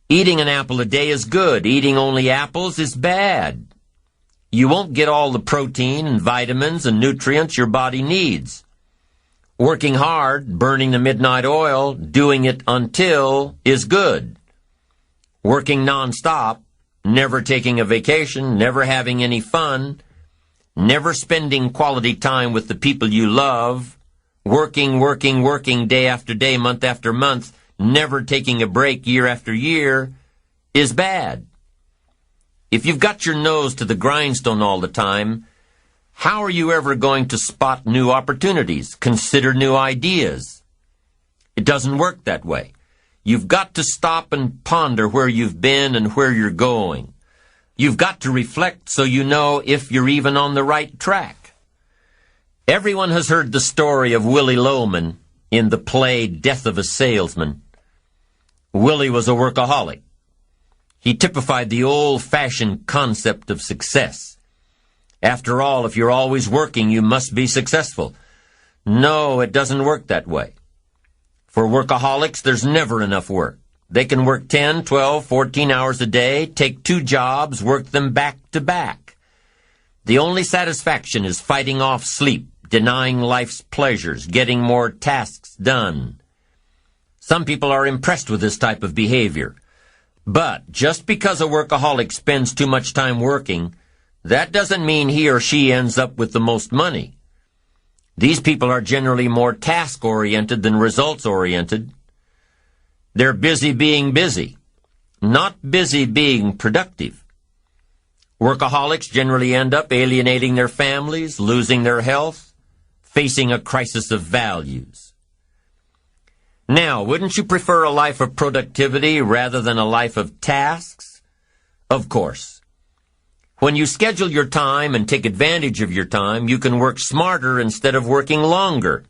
Eating an apple a day is good. Eating only apples is bad. You won't get all the protein and vitamins and nutrients your body needs. Working hard, burning the midnight oil, doing it until is good. Working nonstop, never taking a vacation, never having any fun, never spending quality time with the people you love, working day after day, month after month, never taking a break year after year, is bad. If you've got your nose to the grindstone all the time, how are you ever going to spot new opportunities, consider new ideas? It doesn't work that way. You've got to stop and ponder where you've been and where you're going. You've got to reflect so you know if you're even on the right track. Everyone has heard the story of Willie Loman in the play Death of a Salesman. Willie was a workaholic. He typified the old-fashioned concept of success. After all, if you're always working, you must be successful. No, it doesn't work that way. For workaholics, there's never enough work. They can work 10, 12, 14 hours a day, take 2 jobs, work them back to back. The only satisfaction is fighting off sleep, denying life's pleasures, getting more tasks done. Some people are impressed with this type of behavior. But just because a workaholic spends too much time working, that doesn't mean he or she ends up with the most money. These people are generally more task-oriented than results-oriented. They're busy being busy, not busy being productive. Workaholics generally end up alienating their families, losing their health, facing a crisis of values. Now, wouldn't you prefer a life of productivity rather than a life of tasks? Of course. When you schedule your time and take advantage of your time, you can work smarter instead of working longer,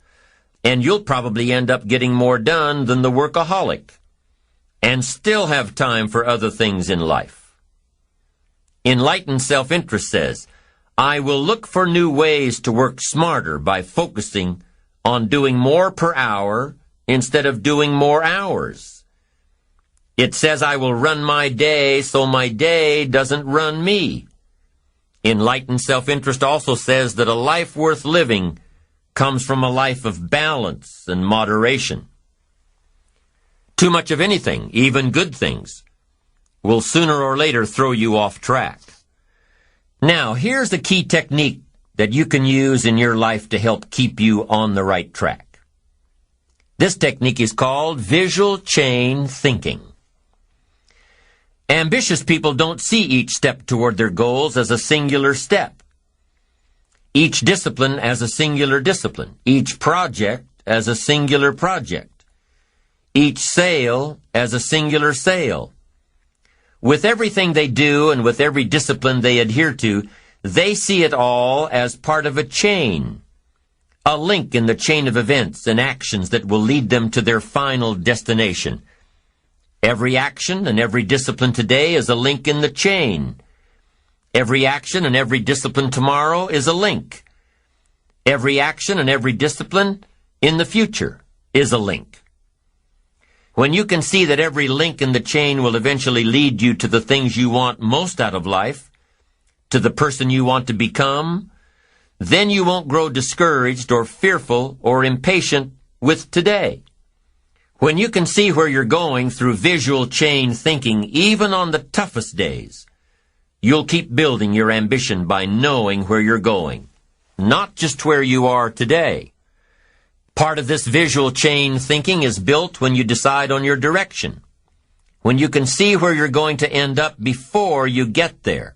and you'll probably end up getting more done than the workaholic, and still have time for other things in life. Enlightened self-interest says, I will look for new ways to work smarter by focusing on doing more per hour instead of doing more hours. It says I will run my day so my day doesn't run me. Enlightened self-interest also says that a life worth living comes from a life of balance and moderation. Too much of anything, even good things, will sooner or later throw you off track. Now, here's a key technique that you can use in your life to help keep you on the right track. This technique is called visual chain thinking. Ambitious people don't see each step toward their goals as a singular step. Each discipline as a singular discipline. Each project as a singular project. Each sale as a singular sale. With everything they do and with every discipline they adhere to, they see it all as part of a chain. A link in the chain of events and actions that will lead them to their final destination. Every action and every discipline today is a link in the chain. Every action and every discipline tomorrow is a link. Every action and every discipline in the future is a link. When you can see that every link in the chain will eventually lead you to the things you want most out of life, to the person you want to become, then you won't grow discouraged or fearful or impatient with today. When you can see where you're going through visual chain thinking, even on the toughest days, you'll keep building your ambition by knowing where you're going, not just where you are today. Part of this visual chain thinking is built when you decide on your direction, when you can see where you're going to end up before you get there,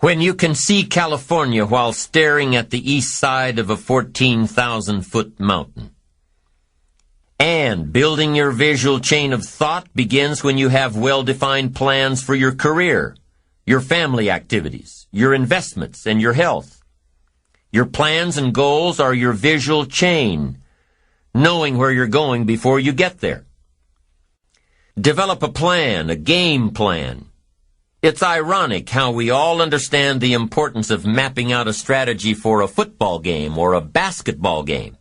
when you can see California while staring at the east side of a 14,000-foot mountain. And building your visual chain of thought begins when you have well-defined plans for your career, your family activities, your investments, and your health. Your plans and goals are your visual chain, knowing where you're going before you get there. Develop a plan, a game plan. It's ironic how we all understand the importance of mapping out a strategy for a football game or a basketball game.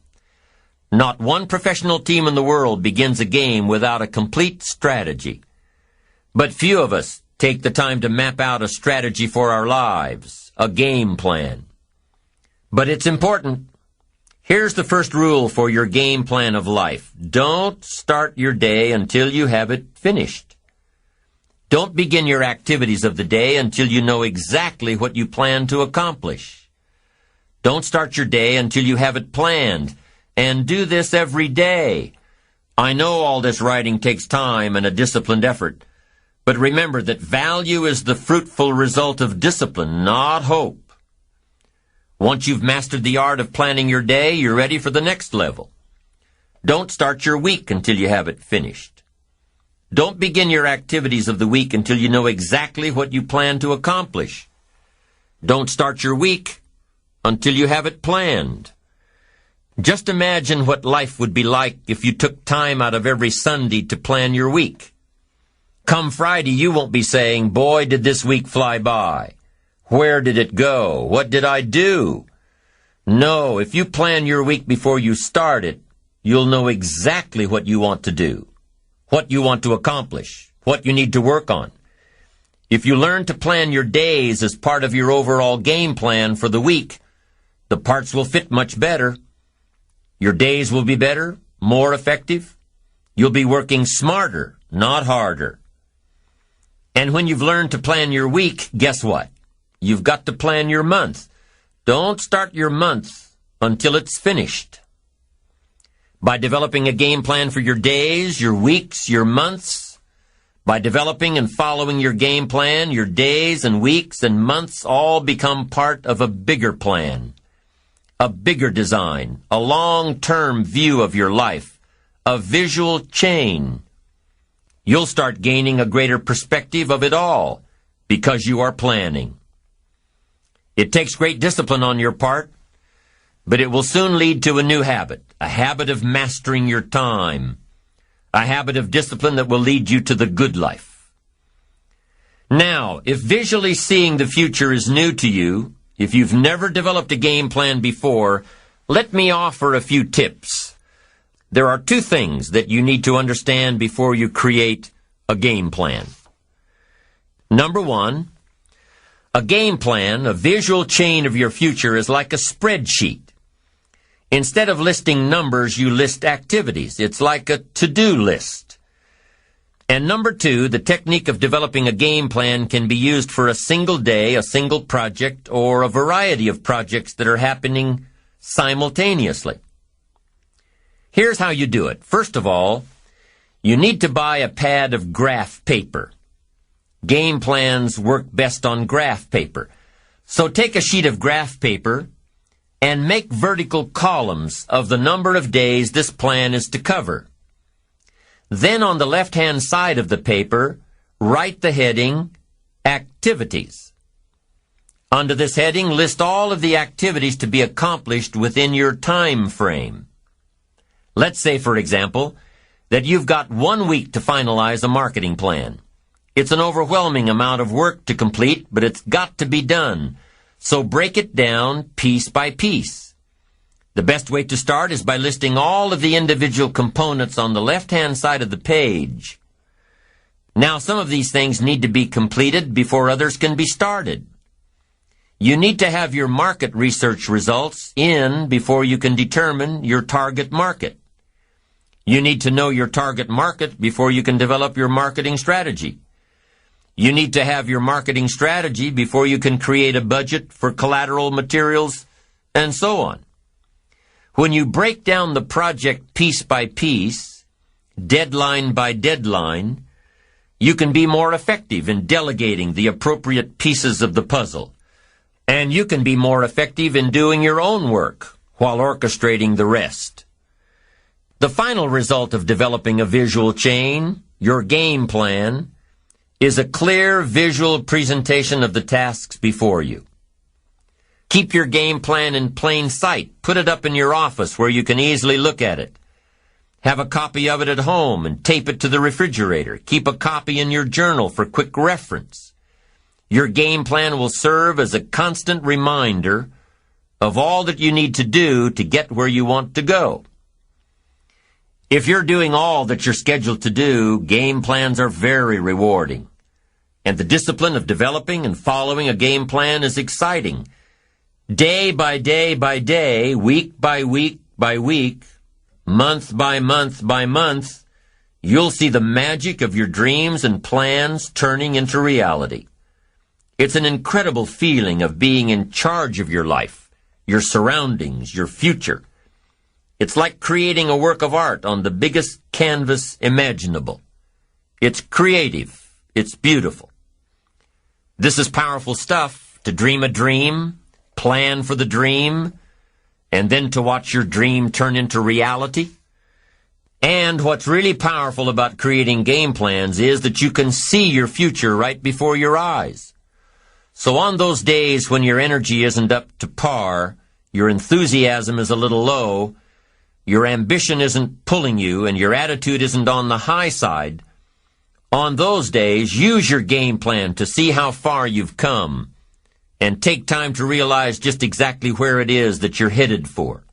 Not one professional team in the world begins a game without a complete strategy. But few of us take the time to map out a strategy for our lives, a game plan. But it's important. Here's the first rule for your game plan of life. Don't start your day until you have it finished. Don't begin your activities of the day until you know exactly what you plan to accomplish. Don't start your day until you have it planned, and do this every day. I know all this writing takes time and a disciplined effort, but remember that value is the fruitful result of discipline, not hope. Once you've mastered the art of planning your day, you're ready for the next level. Don't start your week until you have it finished. Don't begin your activities of the week until you know exactly what you plan to accomplish. Don't start your week until you have it planned. Just imagine what life would be like if you took time out of every Sunday to plan your week. Come Friday, you won't be saying, "Boy, did this week fly by. Where did it go? What did I do?" No, if you plan your week before you start it, you'll know exactly what you want to do, what you want to accomplish, what you need to work on. If you learn to plan your days as part of your overall game plan for the week, the parts will fit much better. Your days will be better, more effective. You'll be working smarter, not harder. And when you've learned to plan your week, guess what? You've got to plan your month. Don't start your month until it's finished. By developing a game plan for your days, your weeks, your months, by developing and following your game plan, your days and weeks and months all become part of a bigger plan, a bigger design, a long-term view of your life, a visual chain. You'll start gaining a greater perspective of it all because you are planning. It takes great discipline on your part, but it will soon lead to a new habit, a habit of mastering your time, a habit of discipline that will lead you to the good life. Now, if visually seeing the future is new to you, if you've never developed a game plan before, let me offer a few tips. There are two things that you need to understand before you create a game plan. Number one, a game plan, a visual chain of your future, is like a spreadsheet. Instead of listing numbers, you list activities. It's like a to-do list. And number two, the technique of developing a game plan can be used for a single day, a single project, or a variety of projects that are happening simultaneously. Here's how you do it. First of all, you need to buy a pad of graph paper. Game plans work best on graph paper. So take a sheet of graph paper and make vertical columns of the number of days this plan is to cover. Then on the left-hand side of the paper, write the heading, Activities. Under this heading, list all of the activities to be accomplished within your time frame. Let's say, for example, that you've got 1 week to finalize a marketing plan. It's an overwhelming amount of work to complete, but it's got to be done. So break it down piece by piece. The best way to start is by listing all of the individual components on the left-hand side of the page. Now, some of these things need to be completed before others can be started. You need to have your market research results in before you can determine your target market. You need to know your target market before you can develop your marketing strategy. You need to have your marketing strategy before you can create a budget for collateral materials, and so on. When you break down the project piece by piece, deadline by deadline, you can be more effective in delegating the appropriate pieces of the puzzle. And you can be more effective in doing your own work while orchestrating the rest. The final result of developing a visual chain, your game plan, is a clear visual presentation of the tasks before you. Keep your game plan in plain sight. Put it up in your office where you can easily look at it. Have a copy of it at home and tape it to the refrigerator. Keep a copy in your journal for quick reference. Your game plan will serve as a constant reminder of all that you need to do to get where you want to go. If you're doing all that you're scheduled to do, game plans are very rewarding. And the discipline of developing and following a game plan is exciting. Day by day by day, week by week by week, month by month by month, you'll see the magic of your dreams and plans turning into reality. It's an incredible feeling of being in charge of your life, your surroundings, your future. It's like creating a work of art on the biggest canvas imaginable. It's creative. It's beautiful. This is powerful stuff, to dream a dream, plan for the dream, and then to watch your dream turn into reality. And what's really powerful about creating game plans is that you can see your future right before your eyes. So on those days when your energy isn't up to par, your enthusiasm is a little low, your ambition isn't pulling you, and your attitude isn't on the high side, on those days, use your game plan to see how far you've come and take time to realize just exactly where it is that you're headed for.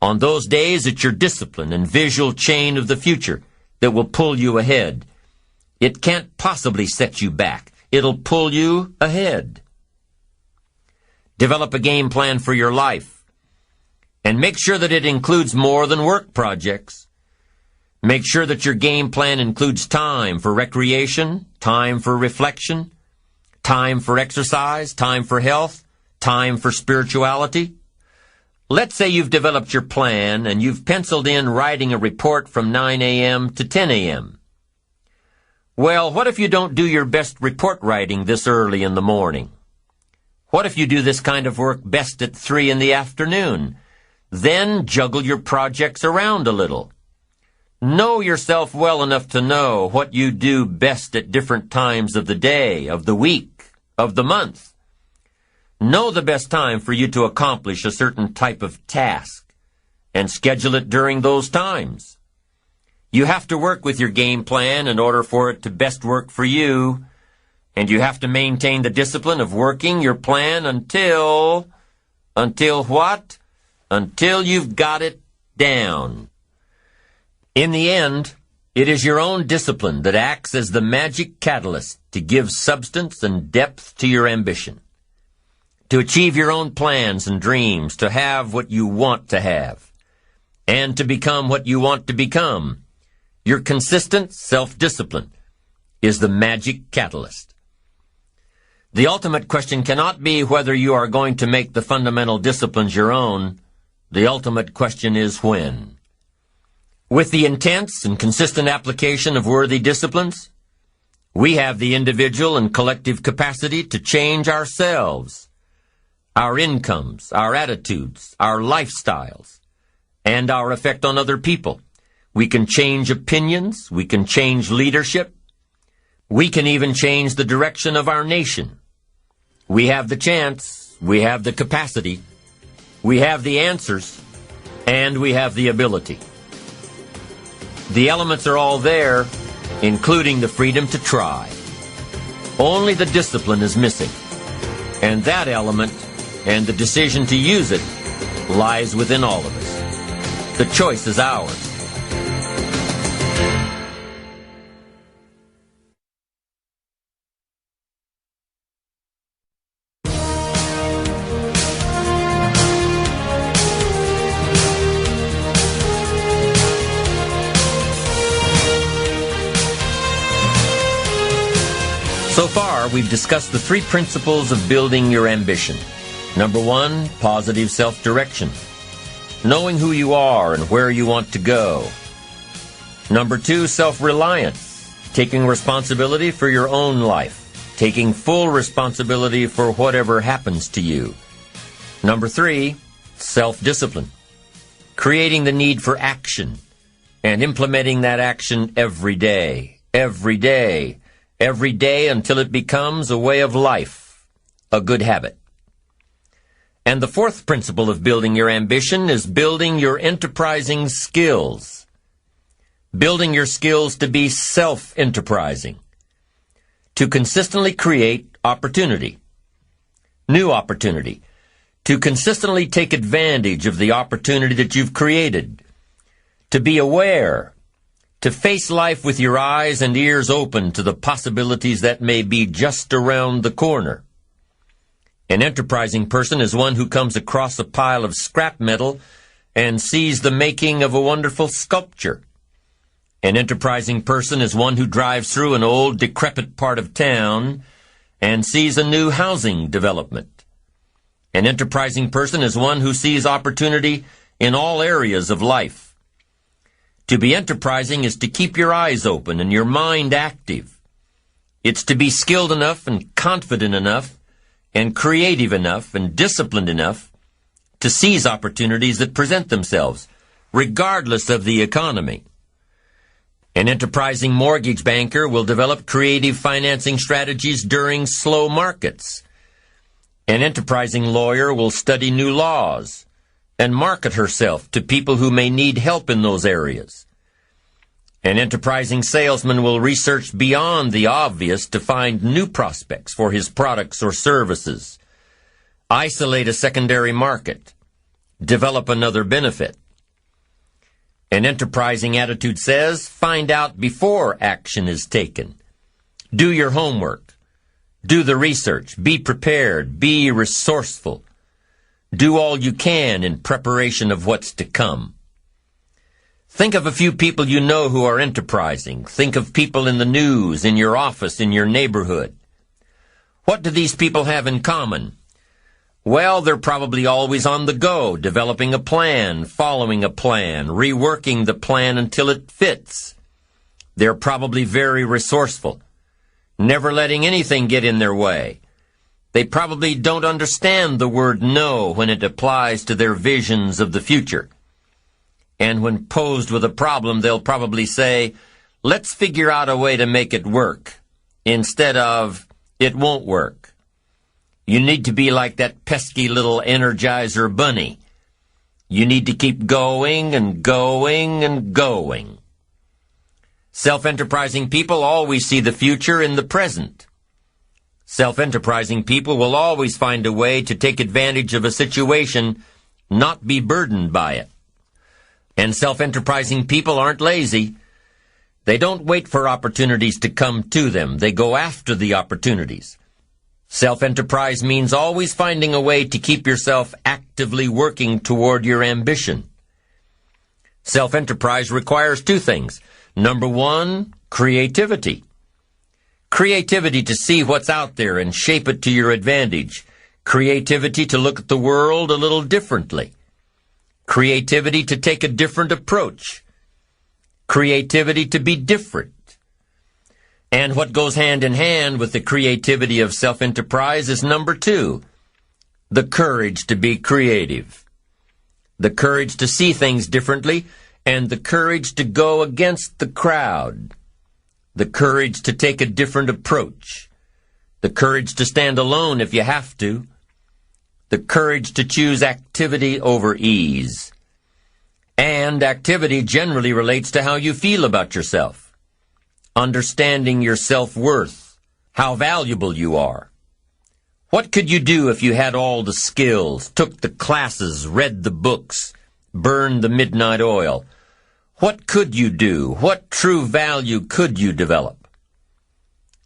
On those days, it's your discipline and visual chain of the future that will pull you ahead. It can't possibly set you back. It'll pull you ahead. Develop a game plan for your life, and make sure that it includes more than work projects. Make sure that your game plan includes time for recreation, time for reflection, time for exercise, time for health, time for spirituality. Let's say you've developed your plan and you've penciled in writing a report from 9 a.m. to 10 a.m. Well, what if you don't do your best report writing this early in the morning? What if you do this kind of work best at 3 in the afternoon? Then juggle your projects around a little. Know yourself well enough to know what you do best at different times of the day, of the week, of the month. Know the best time for you to accomplish a certain type of task, and schedule it during those times. You have to work with your game plan in order for it to best work for you, and you have to maintain the discipline of working your plan until what? Until you've got it down. In the end, it is your own discipline that acts as the magic catalyst to give substance and depth to your ambition, to achieve your own plans and dreams, to have what you want to have, and to become what you want to become. Your consistent self-discipline is the magic catalyst. The ultimate question cannot be whether you are going to make the fundamental disciplines your own. The ultimate question is when. With the intense and consistent application of worthy disciplines, we have the individual and collective capacity to change ourselves, our incomes, our attitudes, our lifestyles, and our effect on other people. We can change opinions, we can change leadership, we can even change the direction of our nation. We have the chance, we have the capacity, we have the answers, and we have the ability. The elements are all there, including the freedom to try. Only the discipline is missing, and that element and the decision to use it lies within all of us. The choice is ours. So far, we've discussed the 3 principles of building your ambition. Number 1, positive self-direction. Knowing who you are and where you want to go. Number 2, self-reliance. Taking responsibility for your own life. Taking full responsibility for whatever happens to you. Number 3, self-discipline. Creating the need for action and implementing that action every day. Every day. Every day until it becomes a way of life, a good habit. And the 4th principle of building your ambition is building your enterprising skills. Building your skills to be self-enterprising. To consistently create opportunity. New opportunity. To consistently take advantage of the opportunity that you've created. To be aware. To face life with your eyes and ears open to the possibilities that may be just around the corner. An enterprising person is one who comes across a pile of scrap metal and sees the making of a wonderful sculpture. An enterprising person is one who drives through an old, decrepit part of town and sees a new housing development. An enterprising person is one who sees opportunity in all areas of life. To be enterprising is to keep your eyes open and your mind active. It's to be skilled enough and confident enough and creative enough and disciplined enough to seize opportunities that present themselves, regardless of the economy. An enterprising mortgage banker will develop creative financing strategies during slow markets. An enterprising lawyer will study new laws and market herself to people who may need help in those areas. An enterprising salesman will research beyond the obvious to find new prospects for his products or services, isolate a secondary market, develop another benefit. An enterprising attitude says, find out before action is taken. Do your homework. Do the research. Be prepared. Be resourceful. Do all you can in preparation of what's to come. Think of a few people you know who are enterprising. Think of people in the news, in your office, in your neighborhood. What do these people have in common? Well, they're probably always on the go, developing a plan, following a plan, reworking the plan until it fits. They're probably very resourceful, never letting anything get in their way. They probably don't understand the word no when it applies to their visions of the future. And when posed with a problem, they'll probably say, let's figure out a way to make it work, instead of, it won't work. You need to be like that pesky little Energizer bunny. You need to keep going and going and going. Self-enterprising people always see the future in the present. Self-enterprising people will always find a way to take advantage of a situation, not be burdened by it. And self-enterprising people aren't lazy. They don't wait for opportunities to come to them. They go after the opportunities. Self-enterprise means always finding a way to keep yourself actively working toward your ambition. Self-enterprise requires two things. Number one, creativity. Creativity to see what's out there and shape it to your advantage. Creativity to look at the world a little differently. Creativity to take a different approach. Creativity to be different. And what goes hand in hand with the creativity of self-enterprise is number two, the courage to be creative. The courage to see things differently and the courage to go against the crowd. The courage to take a different approach. The courage to stand alone if you have to. The courage to choose activity over ease. And activity generally relates to how you feel about yourself. Understanding your self-worth, how valuable you are. What could you do if you had all the skills, took the classes, read the books, burned the midnight oil? What could you do? What true value could you develop?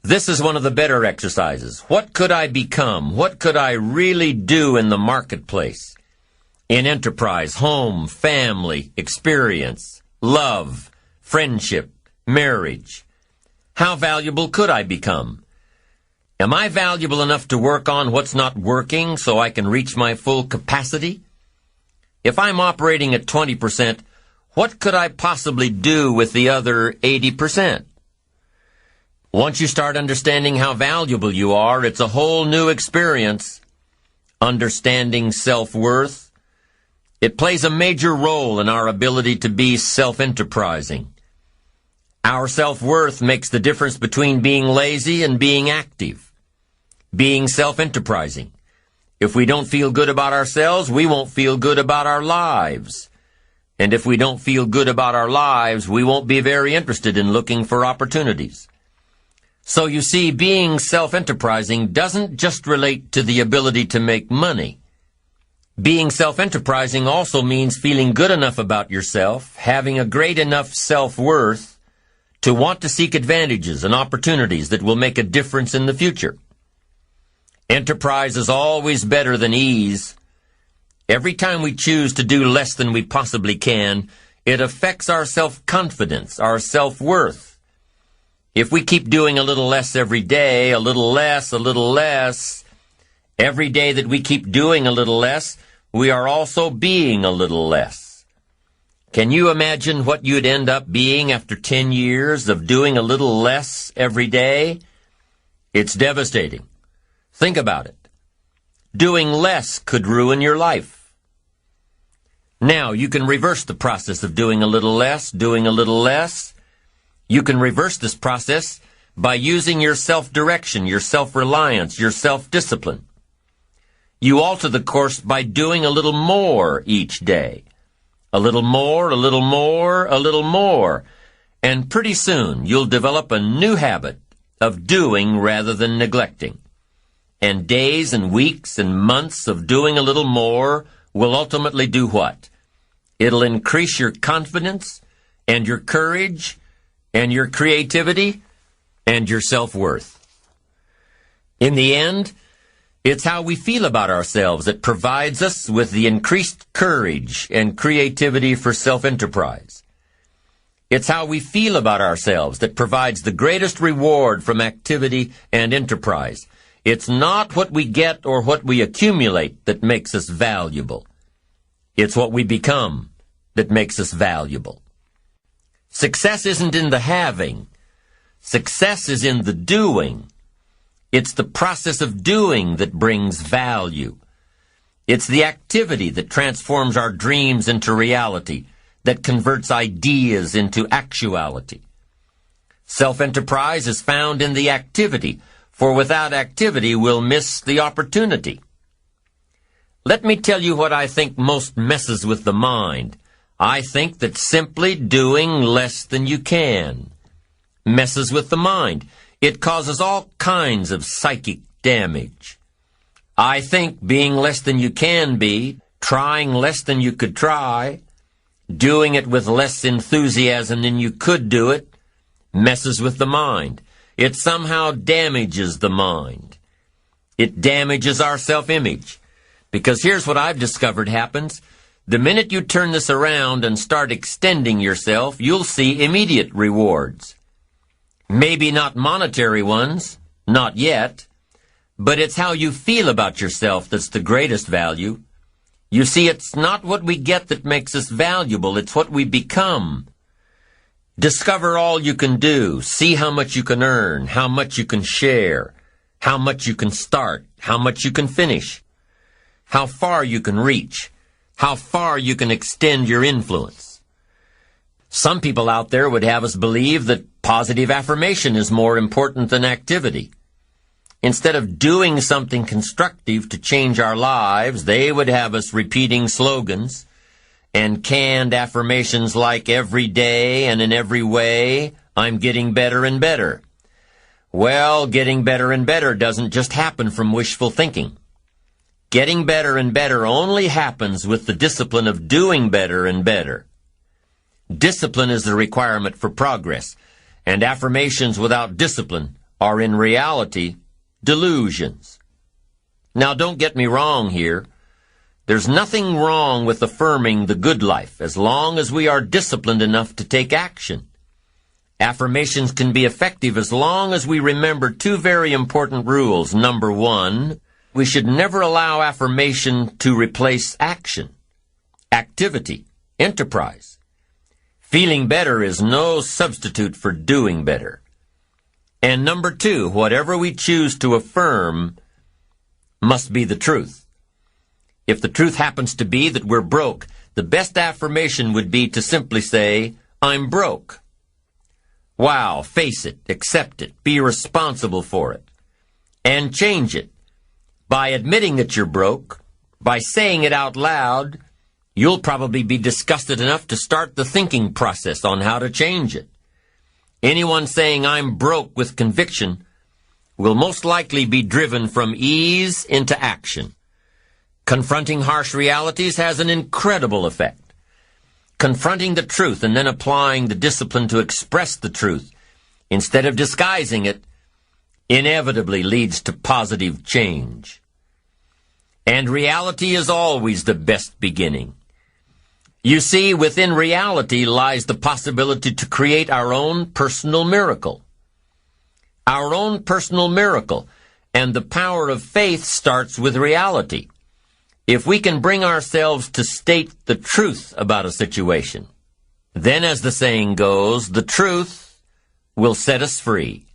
This is one of the better exercises. What could I become? What could I really do in the marketplace? In enterprise, home, family, experience, love, friendship, marriage. How valuable could I become? Am I valuable enough to work on what's not working so I can reach my full capacity? If I'm operating at 20%, what could I possibly do with the other 80%? Once you start understanding how valuable you are, it's a whole new experience. Understanding self-worth. It plays a major role in our ability to be self-enterprising. Our self-worth makes the difference between being lazy and being active. Being self-enterprising. If we don't feel good about ourselves, we won't feel good about our lives. And if we don't feel good about our lives, we won't be very interested in looking for opportunities. So you see, being self-enterprising doesn't just relate to the ability to make money. Being self-enterprising also means feeling good enough about yourself, having a great enough self-worth to want to seek advantages and opportunities that will make a difference in the future. Enterprise is always better than ease. Every time we choose to do less than we possibly can, it affects our self-confidence, our self-worth. If we keep doing a little less every day, a little less, every day that we keep doing a little less, we are also being a little less. Can you imagine what you'd end up being after 10 years of doing a little less every day? It's devastating. Think about it. Doing less could ruin your life. Now, you can reverse the process of doing a little less. You can reverse this process by using your self-direction, your self-reliance, your self-discipline. You alter the course by doing a little more each day. A little more, a little more, a little more. And pretty soon, you'll develop a new habit of doing rather than neglecting. And days and weeks and months of doing a little more will ultimately do what? It'll increase your confidence and your courage and your creativity and your self-worth. In the end, it's how we feel about ourselves that provides us with the increased courage and creativity for self-enterprise. It's how we feel about ourselves that provides the greatest reward from activity and enterprise. It's not what we get or what we accumulate that makes us valuable. It's what we become that makes us valuable. Success isn't in the having. Success is in the doing. It's the process of doing that brings value. It's the activity that transforms our dreams into reality, that converts ideas into actuality. Self-enterprise is found in the activity, for without activity we'll miss the opportunity. Let me tell you what I think most messes with the mind. I think that simply doing less than you can messes with the mind. It causes all kinds of psychic damage. I think being less than you can be, trying less than you could try, doing it with less enthusiasm than you could do it, messes with the mind. It somehow damages the mind. It damages our self-image. Because here's what I've discovered happens. The minute you turn this around and start extending yourself, you'll see immediate rewards. Maybe not monetary ones, not yet, but it's how you feel about yourself that's the greatest value. You see, it's not what we get that makes us valuable, it's what we become. Discover all you can do, see how much you can earn, how much you can share, how much you can start, how much you can finish, how far you can reach, how far you can extend your influence. Some people out there would have us believe that positive affirmation is more important than activity. Instead of doing something constructive to change our lives, they would have us repeating slogans and canned affirmations like every day and in every way, I'm getting better and better. Well, getting better and better doesn't just happen from wishful thinking. Getting better and better only happens with the discipline of doing better and better. Discipline is the requirement for progress, and affirmations without discipline are in reality delusions. Now, don't get me wrong here. There's nothing wrong with affirming the good life as long as we are disciplined enough to take action. Affirmations can be effective as long as we remember two very important rules. Number one, we should never allow affirmation to replace action, activity, enterprise. Feeling better is no substitute for doing better. And number two, whatever we choose to affirm must be the truth. If the truth happens to be that we're broke, the best affirmation would be to simply say, I'm broke. Wow, face it, accept it, be responsible for it, and change it. By admitting that you're broke, by saying it out loud, you'll probably be disgusted enough to start the thinking process on how to change it. Anyone saying I'm broke with conviction will most likely be driven from ease into action. Confronting harsh realities has an incredible effect. Confronting the truth and then applying the discipline to express the truth, instead of disguising it, inevitably leads to positive change. And reality is always the best beginning. You see, within reality lies the possibility to create our own personal miracle. Our own personal miracle. And the power of faith starts with reality. If we can bring ourselves to state the truth about a situation, then, as the saying goes, the truth will set us free.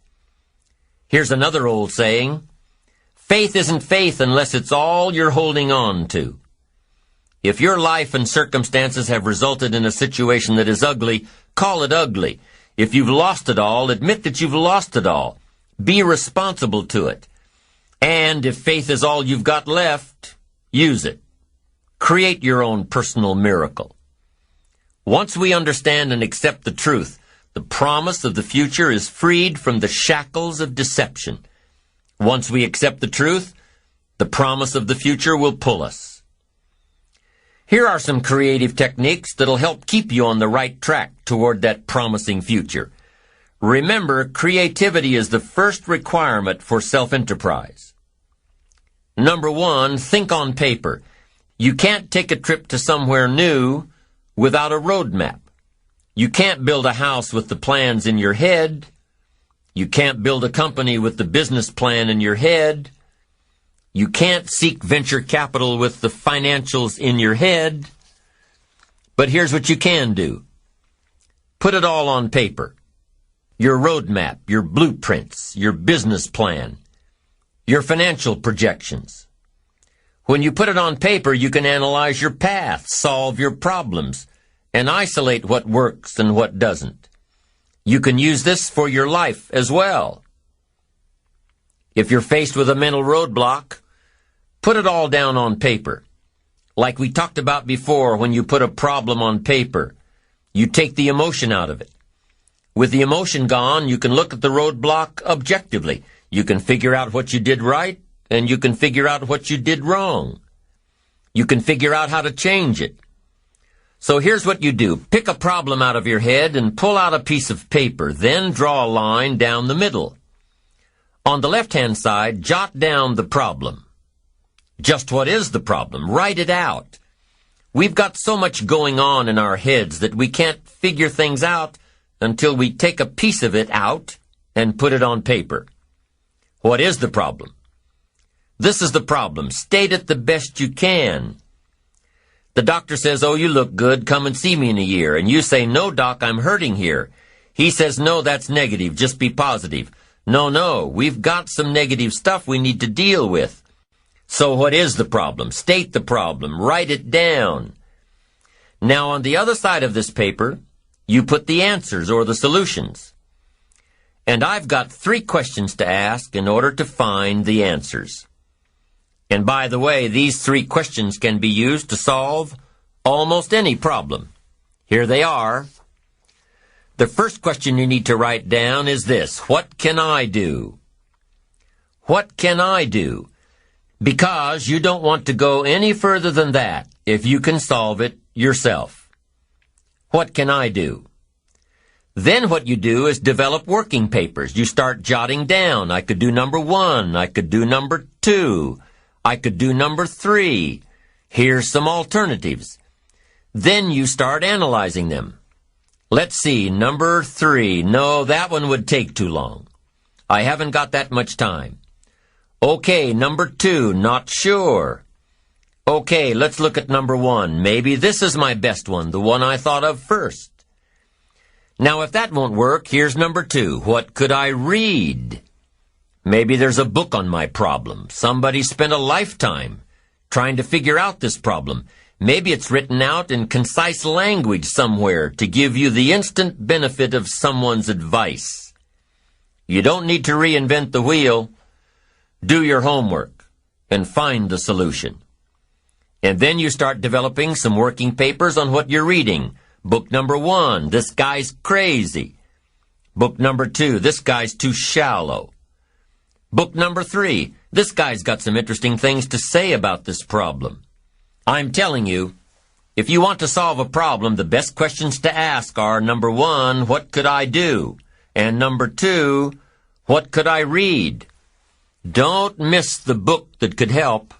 Here's another old saying: faith isn't faith unless it's all you're holding on to. If your life and circumstances have resulted in a situation that is ugly, call it ugly. If you've lost it all, admit that you've lost it all. Be responsible to it. And if faith is all you've got left, use it. Create your own personal miracle. Once we understand and accept the truth, the promise of the future is freed from the shackles of deception. Once we accept the truth, the promise of the future will pull us. Here are some creative techniques that'll help keep you on the right track toward that promising future. Remember, creativity is the first requirement for self-enterprise. Number 1, think on paper. You can't take a trip to somewhere new without a road map. You can't build a house with the plans in your head. You can't build a company with the business plan in your head. You can't seek venture capital with the financials in your head. But here's what you can do. Put it all on paper. Your roadmap, your blueprints, your business plan, your financial projections. When you put it on paper, you can analyze your path, solve your problems, and isolate what works and what doesn't. You can use this for your life as well. If you're faced with a mental roadblock, put it all down on paper. Like we talked about before, when you put a problem on paper, you take the emotion out of it. With the emotion gone, you can look at the roadblock objectively. You can figure out what you did right, and you can figure out what you did wrong. You can figure out how to change it. So here's what you do. Pick a problem out of your head and pull out a piece of paper. Then draw a line down the middle. On the left-hand side, jot down the problem. Just what is the problem? Write it out. We've got so much going on in our heads that we can't figure things out until we take a piece of it out and put it on paper. What is the problem? This is the problem. State it the best you can. The doctor says, "Oh, you look good. Come and see me in a year." And you say, "No, doc, I'm hurting here." He says, "No, that's negative. Just be positive." No, we've got some negative stuff we need to deal with. So what is the problem? State the problem. Write it down. Now, on the other side of this paper, you put the answers or the solutions. And I've got 3 questions to ask in order to find the answers. And by the way, these 3 questions can be used to solve almost any problem. Here they are. The first question you need to write down is this: what can I do? What can I do? Because you don't want to go any further than that if you can solve it yourself. What can I do? Then what you do is develop working papers. You start jotting down. I could do number 1. I could do number 2. I could do number 3. Here's some alternatives. Then you start analyzing them. Let's see, number 3. No, that one would take too long. I haven't got that much time. Okay, number 2, not sure. Okay, let's look at number 1. Maybe this is my best one, the one I thought of first. Now, if that won't work, here's number 2. What could I read? Maybe there's a book on my problem. Somebody spent a lifetime trying to figure out this problem. Maybe it's written out in concise language somewhere to give you the instant benefit of someone's advice. You don't need to reinvent the wheel. Do your homework and find the solution. And then you start developing some working papers on what you're reading. Book number 1, this guy's crazy. Book number 2, this guy's too shallow. Book number 3, this guy's got some interesting things to say about this problem. I'm telling you, if you want to solve a problem, the best questions to ask are, number 1, what could I do? And number 2, What could I read? Don't miss the book that could help.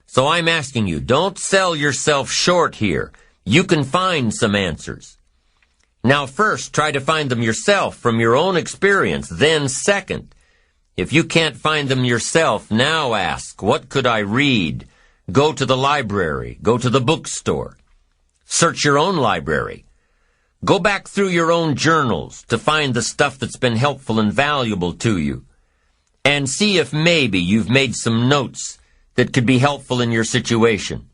So I'm asking you, don't sell yourself short here. You can find some answers. Now first, try to find them yourself from your own experience. Then second, if you can't find them yourself, now ask, what could I read? Go to the library. Go to the bookstore. Search your own library. Go back through your own journals to find the stuff that's been helpful and valuable to you. And see if maybe you've made some notes that could be helpful in your situation.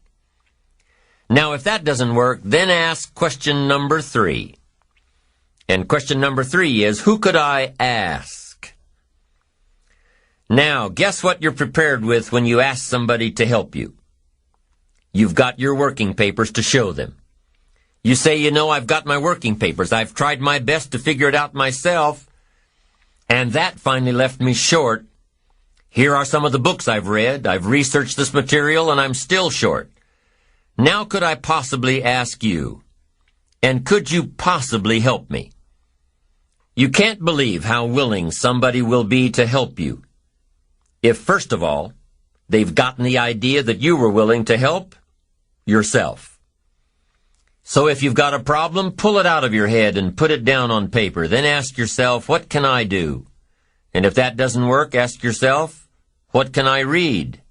Now, if that doesn't work, then ask question number 3. And question number 3 is, who could I ask? Now, guess what you're prepared with when you ask somebody to help you? You've got your working papers to show them. You say, I've got my working papers. I've tried my best to figure it out myself, and that finally left me short. Here are some of the books I've read. I've researched this material, and I'm still short. Now could I possibly ask you, and could you possibly help me? You can't believe how willing somebody will be to help you if, first of all, they've gotten the idea that you were willing to help yourself. So if you've got a problem, pull it out of your head and put it down on paper. Then ask yourself, what can I do? And if that doesn't work, ask yourself, what can I read?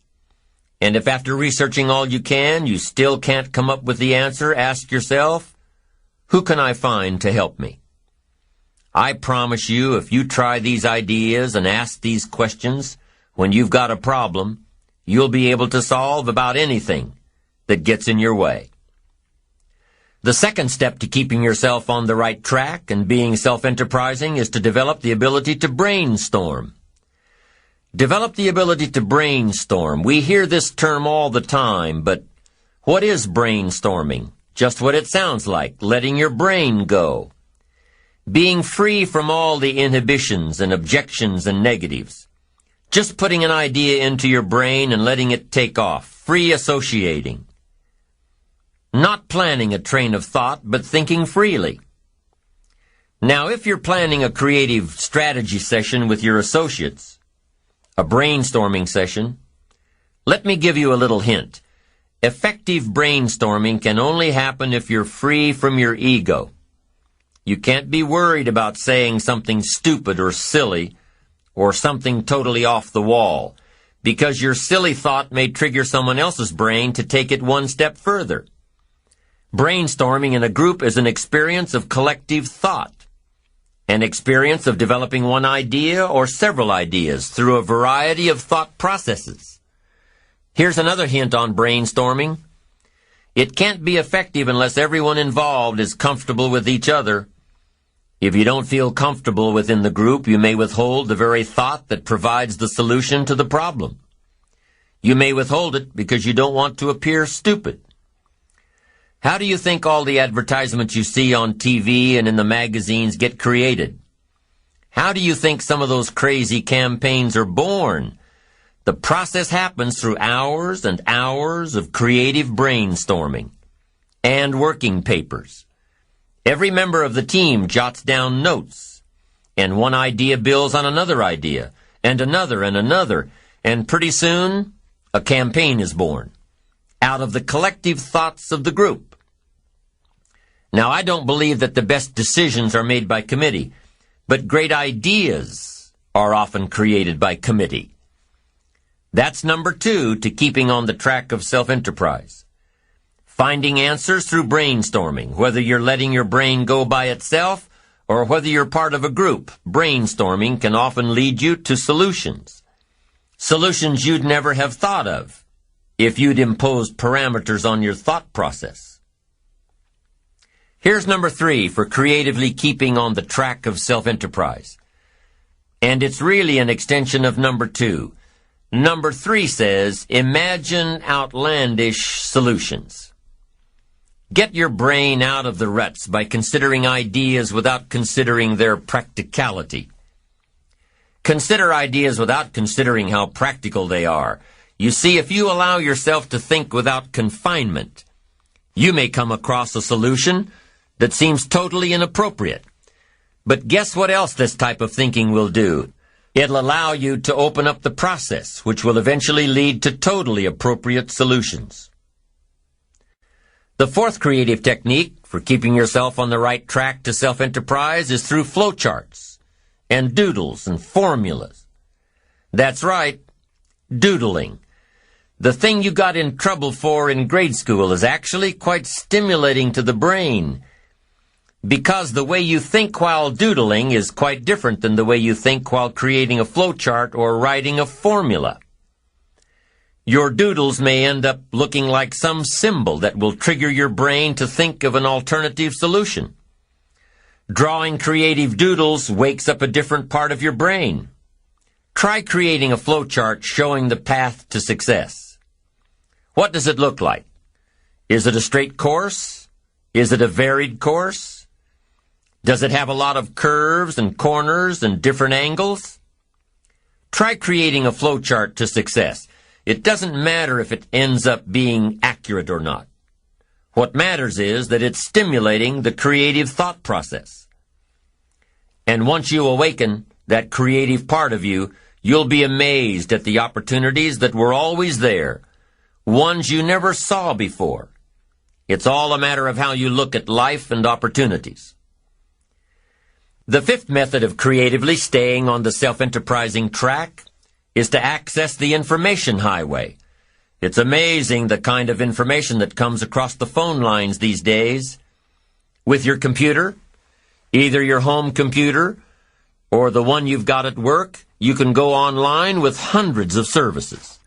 And if after researching all you can, you still can't come up with the answer, ask yourself, who can I find to help me? I promise you, if you try these ideas and ask these questions, when you've got a problem, you'll be able to solve about anything that gets in your way. The second step to keeping yourself on the right track and being self-enterprising is to develop the ability to brainstorm. Develop the ability to brainstorm. We hear this term all the time, but what is brainstorming? Just what it sounds like, letting your brain go. Being free from all the inhibitions and objections and negatives. Just putting an idea into your brain and letting it take off. Free associating. Not planning a train of thought, but thinking freely. Now, if you're planning a creative strategy session with your associates, a brainstorming session, let me give you a little hint. Effective brainstorming can only happen if you're free from your ego. You can't be worried about saying something stupid or silly or something totally off the wall, because your silly thought may trigger someone else's brain to take it one step further. Brainstorming in a group is an experience of collective thought, an experience of developing one idea or several ideas through a variety of thought processes. Here's another hint on brainstorming. It can't be effective unless everyone involved is comfortable with each other. If you don't feel comfortable within the group, you may withhold the very thought that provides the solution to the problem. You may withhold it because you don't want to appear stupid. How do you think all the advertisements you see on TV and in the magazines get created? How do you think some of those crazy campaigns are born? The process happens through hours and hours of creative brainstorming and working papers. Every member of the team jots down notes, and one idea builds on another idea, and another, and pretty soon a campaign is born out of the collective thoughts of the group. Now, I don't believe that the best decisions are made by committee, but great ideas are often created by committee. That's number 2 to keeping on the track of self-enterprise. Finding answers through brainstorming, whether you're letting your brain go by itself or whether you're part of a group. Brainstorming can often lead you to solutions. Solutions you'd never have thought of if you'd imposed parameters on your thought process. Here's number 3 for creatively keeping on the track of self-enterprise. And it's really an extension of number 2. Number 3 says, imagine outlandish solutions. Get your brain out of the ruts by considering ideas without considering their practicality. Consider ideas without considering how practical they are. You see, if you allow yourself to think without confinement, you may come across a solution that seems totally inappropriate. But guess what else this type of thinking will do? It'll allow you to open up the process, which will eventually lead to totally appropriate solutions. The fourth creative technique for keeping yourself on the right track to self-enterprise is through flowcharts and doodles and formulas. That's right, doodling. The thing you got in trouble for in grade school is actually quite stimulating to the brain, because the way you think while doodling is quite different than the way you think while creating a flowchart or writing a formula. Your doodles may end up looking like some symbol that will trigger your brain to think of an alternative solution. Drawing creative doodles wakes up a different part of your brain. Try creating a flowchart showing the path to success. What does it look like? Is it a straight course? Is it a varied course? Does it have a lot of curves and corners and different angles? Try creating a flowchart to success. It doesn't matter if it ends up being accurate or not. What matters is that it's stimulating the creative thought process. And once you awaken that creative part of you, you'll be amazed at the opportunities that were always there, ones you never saw before. It's all a matter of how you look at life and opportunities. The fifth method of creatively staying on the self-enterprising track is to access the information highway. It's amazing the kind of information that comes across the phone lines these days. With your computer, either your home computer or the one you've got at work, you can go online with hundreds of services.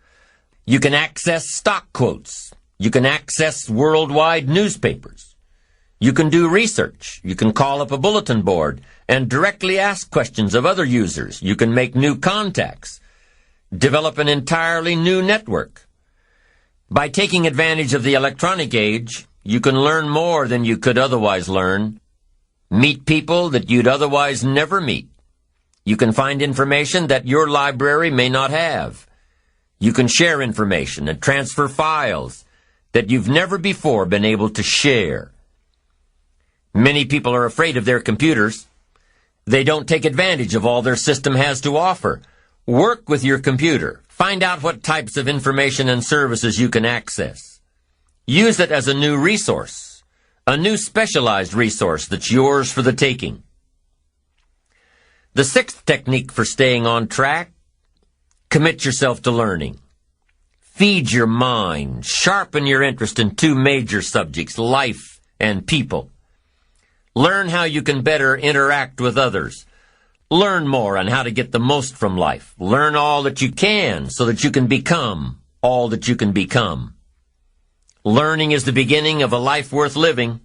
You can access stock quotes. You can access worldwide newspapers. You can do research. You can call up a bulletin board and directly ask questions of other users. You can make new contacts. Develop an entirely new network. By taking advantage of the electronic age, you can learn more than you could otherwise learn. Meet people that you'd otherwise never meet. You can find information that your library may not have. You can share information and transfer files that you've never before been able to share. Many people are afraid of their computers. They don't take advantage of all their system has to offer. Work with your computer. Find out what types of information and services you can access. Use it as a new resource, a new specialized resource that's yours for the taking. The sixth technique for staying on track: commit yourself to learning. Feed your mind. Sharpen your interest in two major subjects, life and people. Learn how you can better interact with others. Learn more on how to get the most from life. Learn all that you can so that you can become all that you can become. Learning is the beginning of a life worth living.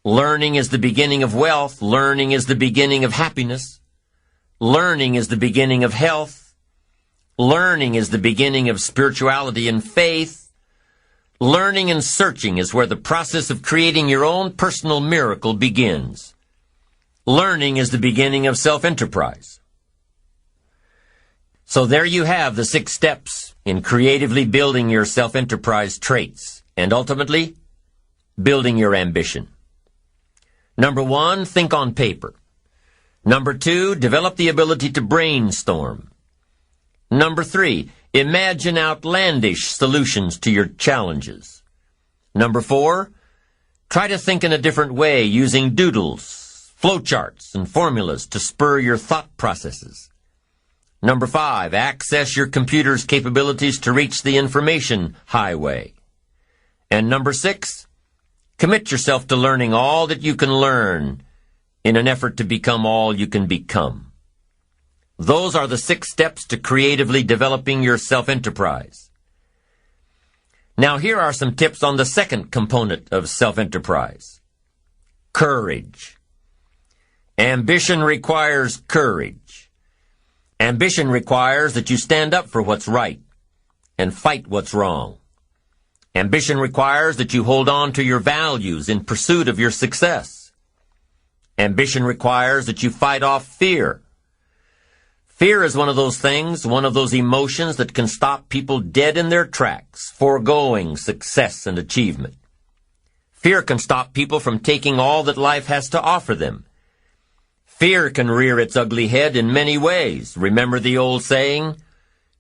Learning is the beginning of wealth. Learning is the beginning of happiness. Learning is the beginning of health. Learning is the beginning of spirituality and faith. Learning and searching is where the process of creating your own personal miracle begins. Learning is the beginning of self-enterprise. So there you have the 6 steps in creatively building your self-enterprise traits and ultimately building your ambition. Number 1, think on paper. Number 2, develop the ability to brainstorm. Number 3, imagine outlandish solutions to your challenges. Number 4, try to think in a different way using doodles, flowcharts, and formulas to spur your thought processes. Number 5, access your computer's capabilities to reach the information highway. And number 6, commit yourself to learning all that you can learn in an effort to become all you can become. Those are the 6 steps to creatively developing your self-enterprise. Now here are some tips on the second component of self-enterprise: courage. Ambition requires courage. Ambition requires that you stand up for what's right and fight what's wrong. Ambition requires that you hold on to your values in pursuit of your success. Ambition requires that you fight off fear. Fear is one of those things, one of those emotions that can stop people dead in their tracks, foregoing success and achievement. Fear can stop people from taking all that life has to offer them. Fear can rear its ugly head in many ways. Remember the old saying,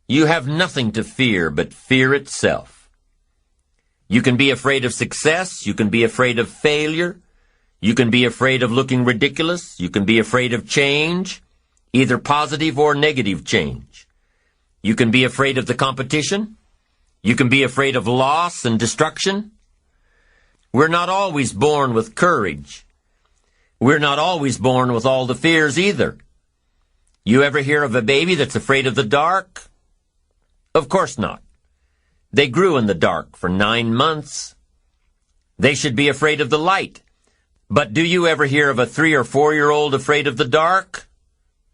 "You have nothing to fear but fear itself." You can be afraid of success. You can be afraid of failure. You can be afraid of looking ridiculous. You can be afraid of change, either positive or negative change. You can be afraid of the competition. You can be afraid of loss and destruction. We're not always born with courage. We're not always born with all the fears either. You ever hear of a baby that's afraid of the dark? Of course not. They grew in the dark for 9 months. They should be afraid of the light. But do you ever hear of a 3 or 4-year-old afraid of the dark?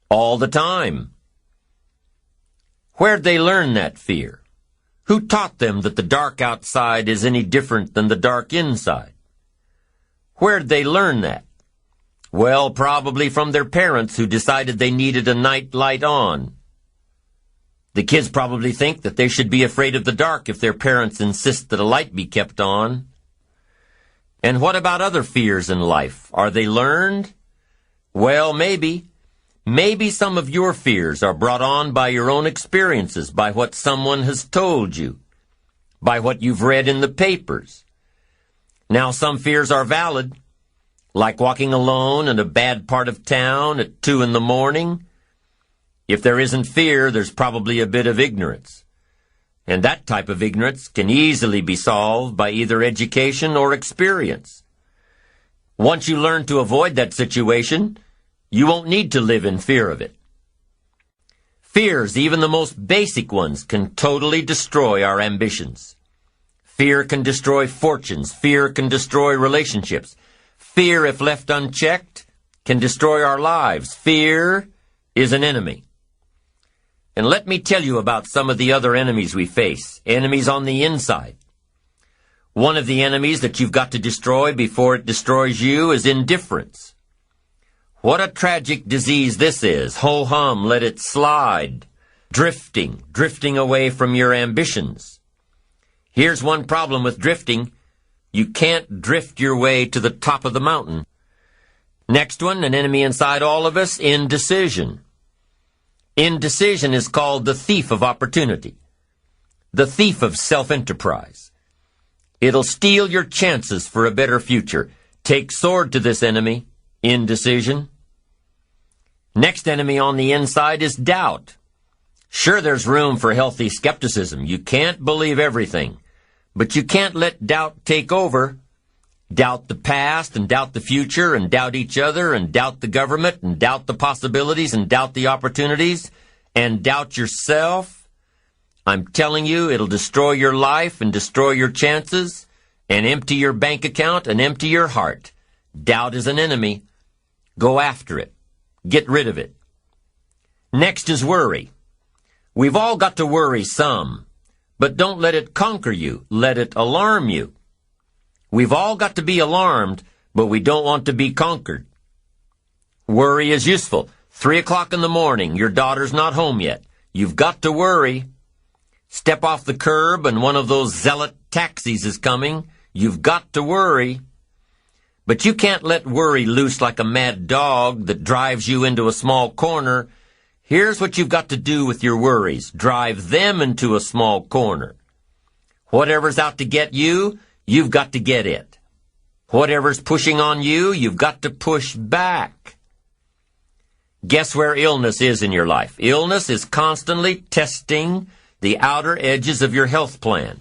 All the time. Where'd they learn that fear? Who taught them that the dark outside is any different than the dark inside? Where'd they learn that? Well, probably from their parents who decided they needed a night light on. The kids probably think that they should be afraid of the dark if their parents insist that a light be kept on. And what about other fears in life? Are they learned? Well, maybe. Maybe some of your fears are brought on by your own experiences, by what someone has told you, by what you've read in the papers. Now, some fears are valid, like walking alone in a bad part of town at 2 in the morning. If there isn't fear, there's probably a bit of ignorance. And that type of ignorance can easily be solved by either education or experience. Once you learn to avoid that situation, you won't need to live in fear of it. Fears, even the most basic ones, can totally destroy our ambitions. Fear can destroy fortunes. Fear can destroy relationships. Fear, if left unchecked, can destroy our lives. Fear is an enemy. And let me tell you about some of the other enemies we face, enemies on the inside. One of the enemies that you've got to destroy before it destroys you is indifference. What a tragic disease this is. Ho-hum, let it slide. Drifting away from your ambitions. Here's one problem with drifting. You can't drift your way to the top of the mountain. Next one, an enemy inside all of us, indecision. Indecision is called the thief of opportunity, the thief of self-enterprise. It'll steal your chances for a better future. Take sword to this enemy, indecision. Next enemy on the inside is doubt. Sure, there's room for healthy skepticism. You can't believe everything, but you can't let doubt take over. Doubt the past and doubt the future and doubt each other and doubt the government and doubt the possibilities and doubt the opportunities and doubt yourself. I'm telling you, it'll destroy your life and destroy your chances and empty your bank account and empty your heart. Doubt is an enemy. Go after it. Get rid of it. Next is worry. We've all got to worry some, but don't let it conquer you. Let it alarm you. We've all got to be alarmed, but we don't want to be conquered. Worry is useful. 3 o'clock in the morning, your daughter's not home yet. You've got to worry. Step off the curb and one of those zealot taxis is coming. You've got to worry. But you can't let worry loose like a mad dog that drives you into a small corner. Here's what you've got to do with your worries. Drive them into a small corner. Whatever's out to get you, you've got to get it. Whatever's pushing on you, you've got to push back. Guess where illness is in your life? Illness is constantly testing the outer edges of your health plan,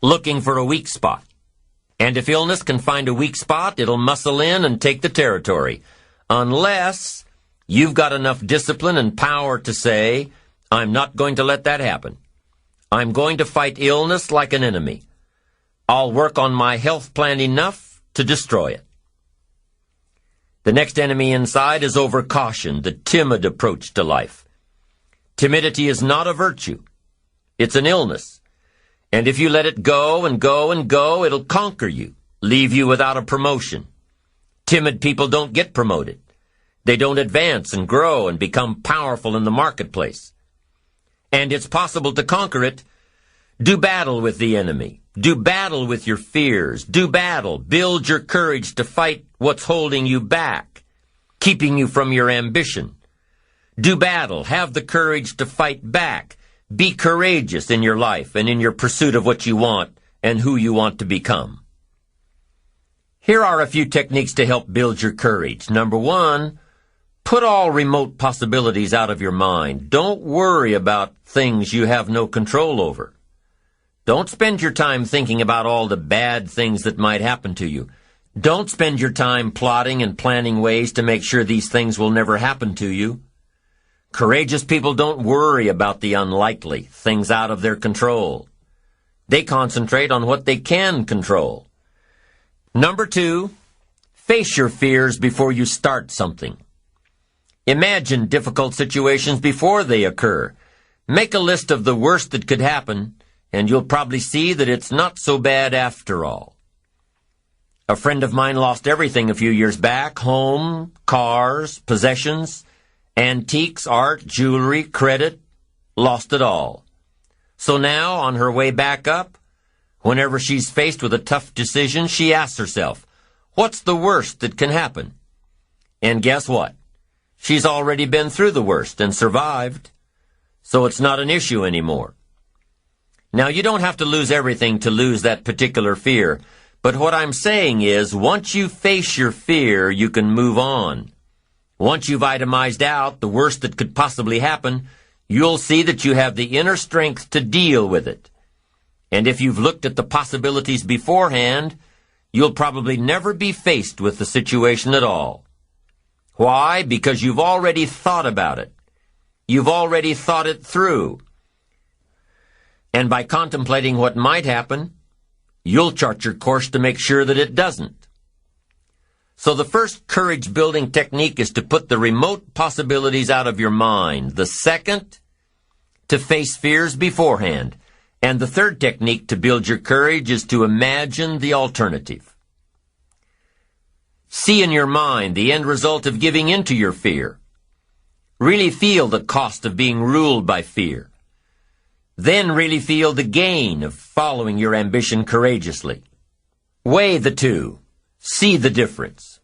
looking for a weak spot. And if illness can find a weak spot, it'll muscle in and take the territory. Unless you've got enough discipline and power to say, I'm not going to let that happen. I'm going to fight illness like an enemy. I'll work on my health plan enough to destroy it. The next enemy inside is overcaution, the timid approach to life. Timidity is not a virtue. It's an illness. And if you let it go and go and go, it'll conquer you, leave you without a promotion. Timid people don't get promoted. They don't advance and grow and become powerful in the marketplace. And it's possible to conquer it. Do battle with the enemy. Do battle with your fears. Do battle. Build your courage to fight what's holding you back. keeping you from your ambition. Do battle. Have the courage to fight back. Be courageous in your life and in your pursuit of what you want and who you want to become. Here are a few techniques to help build your courage. Number 1, put all remote possibilities out of your mind. Don't worry about things you have no control over. Don't spend your time thinking about all the bad things that might happen to you. Don't spend your time plotting and planning ways to make sure these things will never happen to you. Courageous people don't worry about the unlikely, things out of their control. They concentrate on what they can control. Number 2, face your fears before you start something. Imagine difficult situations before they occur. Make a list of the worst that could happen, and you'll probably see that it's not so bad after all. A friend of mine lost everything a few years back: home, cars, possessions, antiques, art, jewelry, credit, lost it all. So now, on her way back up, whenever she's faced with a tough decision, she asks herself, what's the worst that can happen? And guess what? She's already been through the worst and survived, so it's not an issue anymore. Now, you don't have to lose everything to lose that particular fear, but what I'm saying is, once you face your fear, you can move on. Once you've itemized out the worst that could possibly happen, you'll see that you have the inner strength to deal with it. And if you've looked at the possibilities beforehand, you'll probably never be faced with the situation at all. Why? Because you've already thought about it. You've already thought it through. And by contemplating what might happen, you'll chart your course to make sure that it doesn't. So the first courage-building technique is to put the remote possibilities out of your mind. The second, to face fears beforehand. And the third technique to build your courage is to imagine the alternative. See in your mind the end result of giving in to your fear. Really feel the cost of being ruled by fear. Then really feel the gain of following your ambition courageously. Weigh the two. See the difference.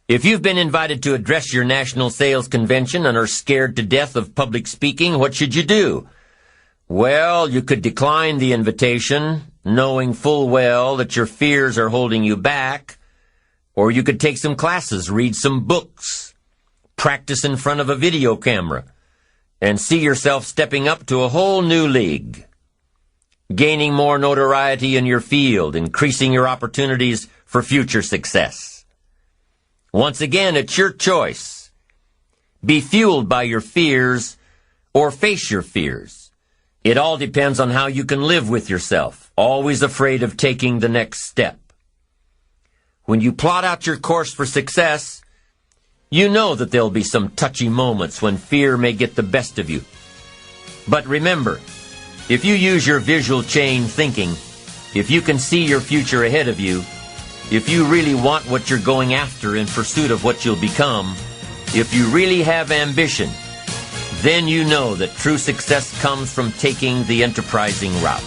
If you've been invited to address your national sales convention and are scared to death of public speaking, what should you do? Well, you could decline the invitation, knowing full well that your fears are holding you back, or you could take some classes, read some books, practice in front of a video camera, and see yourself stepping up to a whole new league, gaining more notoriety in your field, increasing your opportunities for future success. Once again, it's your choice. Be fueled by your fears or face your fears. It all depends on how you can live with yourself, always afraid of taking the next step. When you plot out your course for success, you know that there'll be some touchy moments when fear may get the best of you. But remember, if you use your visual chain thinking, if you can see your future ahead of you, if you really want what you're going after in pursuit of what you'll become, if you really have ambition, then you know that true success comes from taking the enterprising route.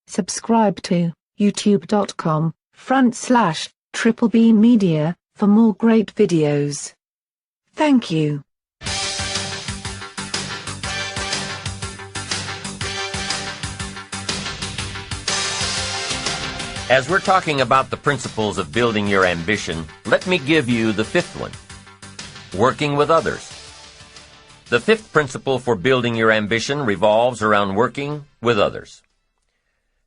Subscribe to youtube.com/BBB Media for more great videos. Thank you. As we're talking about the principles of building your ambition, let me give you the fifth one: working with others. The fifth principle for building your ambition revolves around working with others.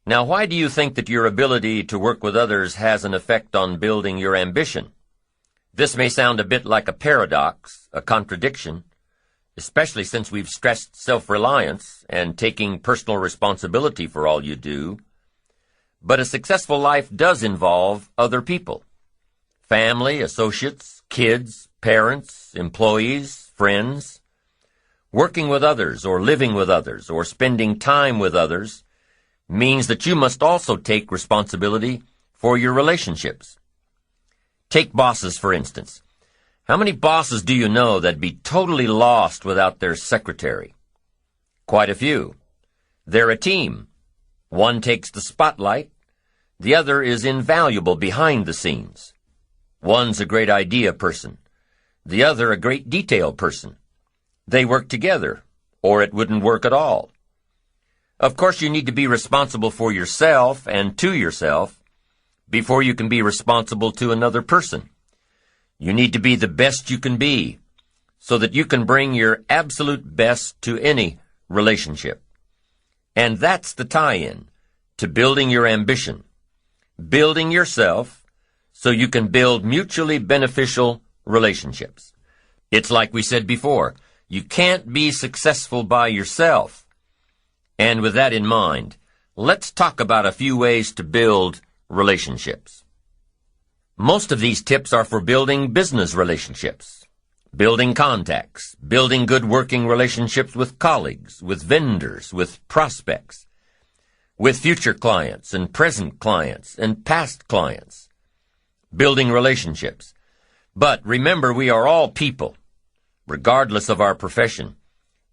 Now, why do you think that your ability to work with others has an effect on building your ambition? This may sound a bit like a paradox, a contradiction, especially since we've stressed self-reliance and taking personal responsibility for all you do. But a successful life does involve other people: family, associates, kids, parents, employees, friends. Working with others, or living with others, or spending time with others means that you must also take responsibility for your relationships. Take bosses, for instance. How many bosses do you know that'd be totally lost without their secretary? Quite a few. They're a team. One takes the spotlight, the other is invaluable behind the scenes. One's a great idea person, the other a great detail person. They work together, or it wouldn't work at all. Of course, you need to be responsible for yourself and to yourself before you can be responsible to another person. You need to be the best you can be so that you can bring your absolute best to any relationship. And that's the tie-in to building your ambition, building yourself so you can build mutually beneficial relationships. It's like we said before, you can't be successful by yourself. And with that in mind, let's talk about a few ways to build relationships. Most of these tips are for building business relationships, building contacts, building good working relationships with colleagues, with vendors, with prospects, with future clients and present clients and past clients, building relationships. But remember, we are all people, regardless of our profession.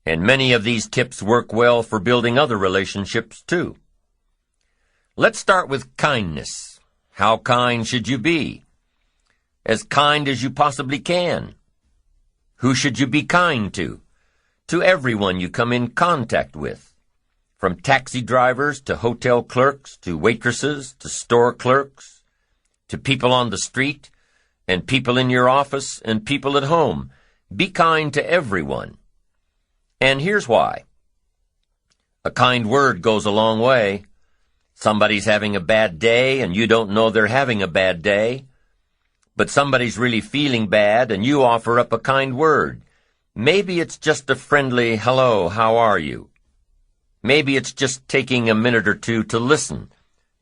And many of these tips work well for building other relationships, too. Let's start with kindness. How kind should you be? As kind as you possibly can. Who should you be kind to? To everyone you come in contact with. From taxi drivers to hotel clerks to waitresses to store clerks to people on the street and people in your office and people at home. Be kind to everyone. And here's why. A kind word goes a long way. Somebody's having a bad day and you don't know they're having a bad day. But somebody's really feeling bad and you offer up a kind word. Maybe it's just a friendly, hello, how are you? Maybe it's just taking a minute or two to listen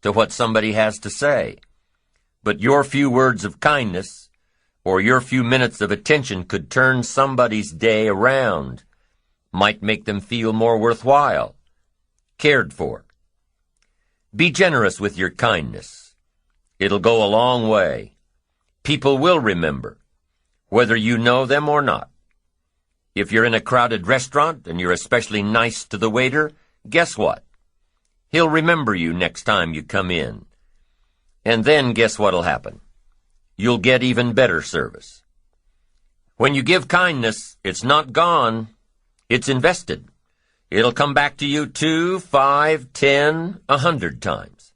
to what somebody has to say. But your few words of kindness or your few minutes of attention could turn somebody's day around. Might make them feel more worthwhile, cared for. Be generous with your kindness. It'll go a long way. People will remember, whether you know them or not. If you're in a crowded restaurant and you're especially nice to the waiter, guess what? He'll remember you next time you come in. And then guess what'll happen? You'll get even better service. When you give kindness, it's not gone. It's invested. It'll come back to you 2, 5, 10, 100 times.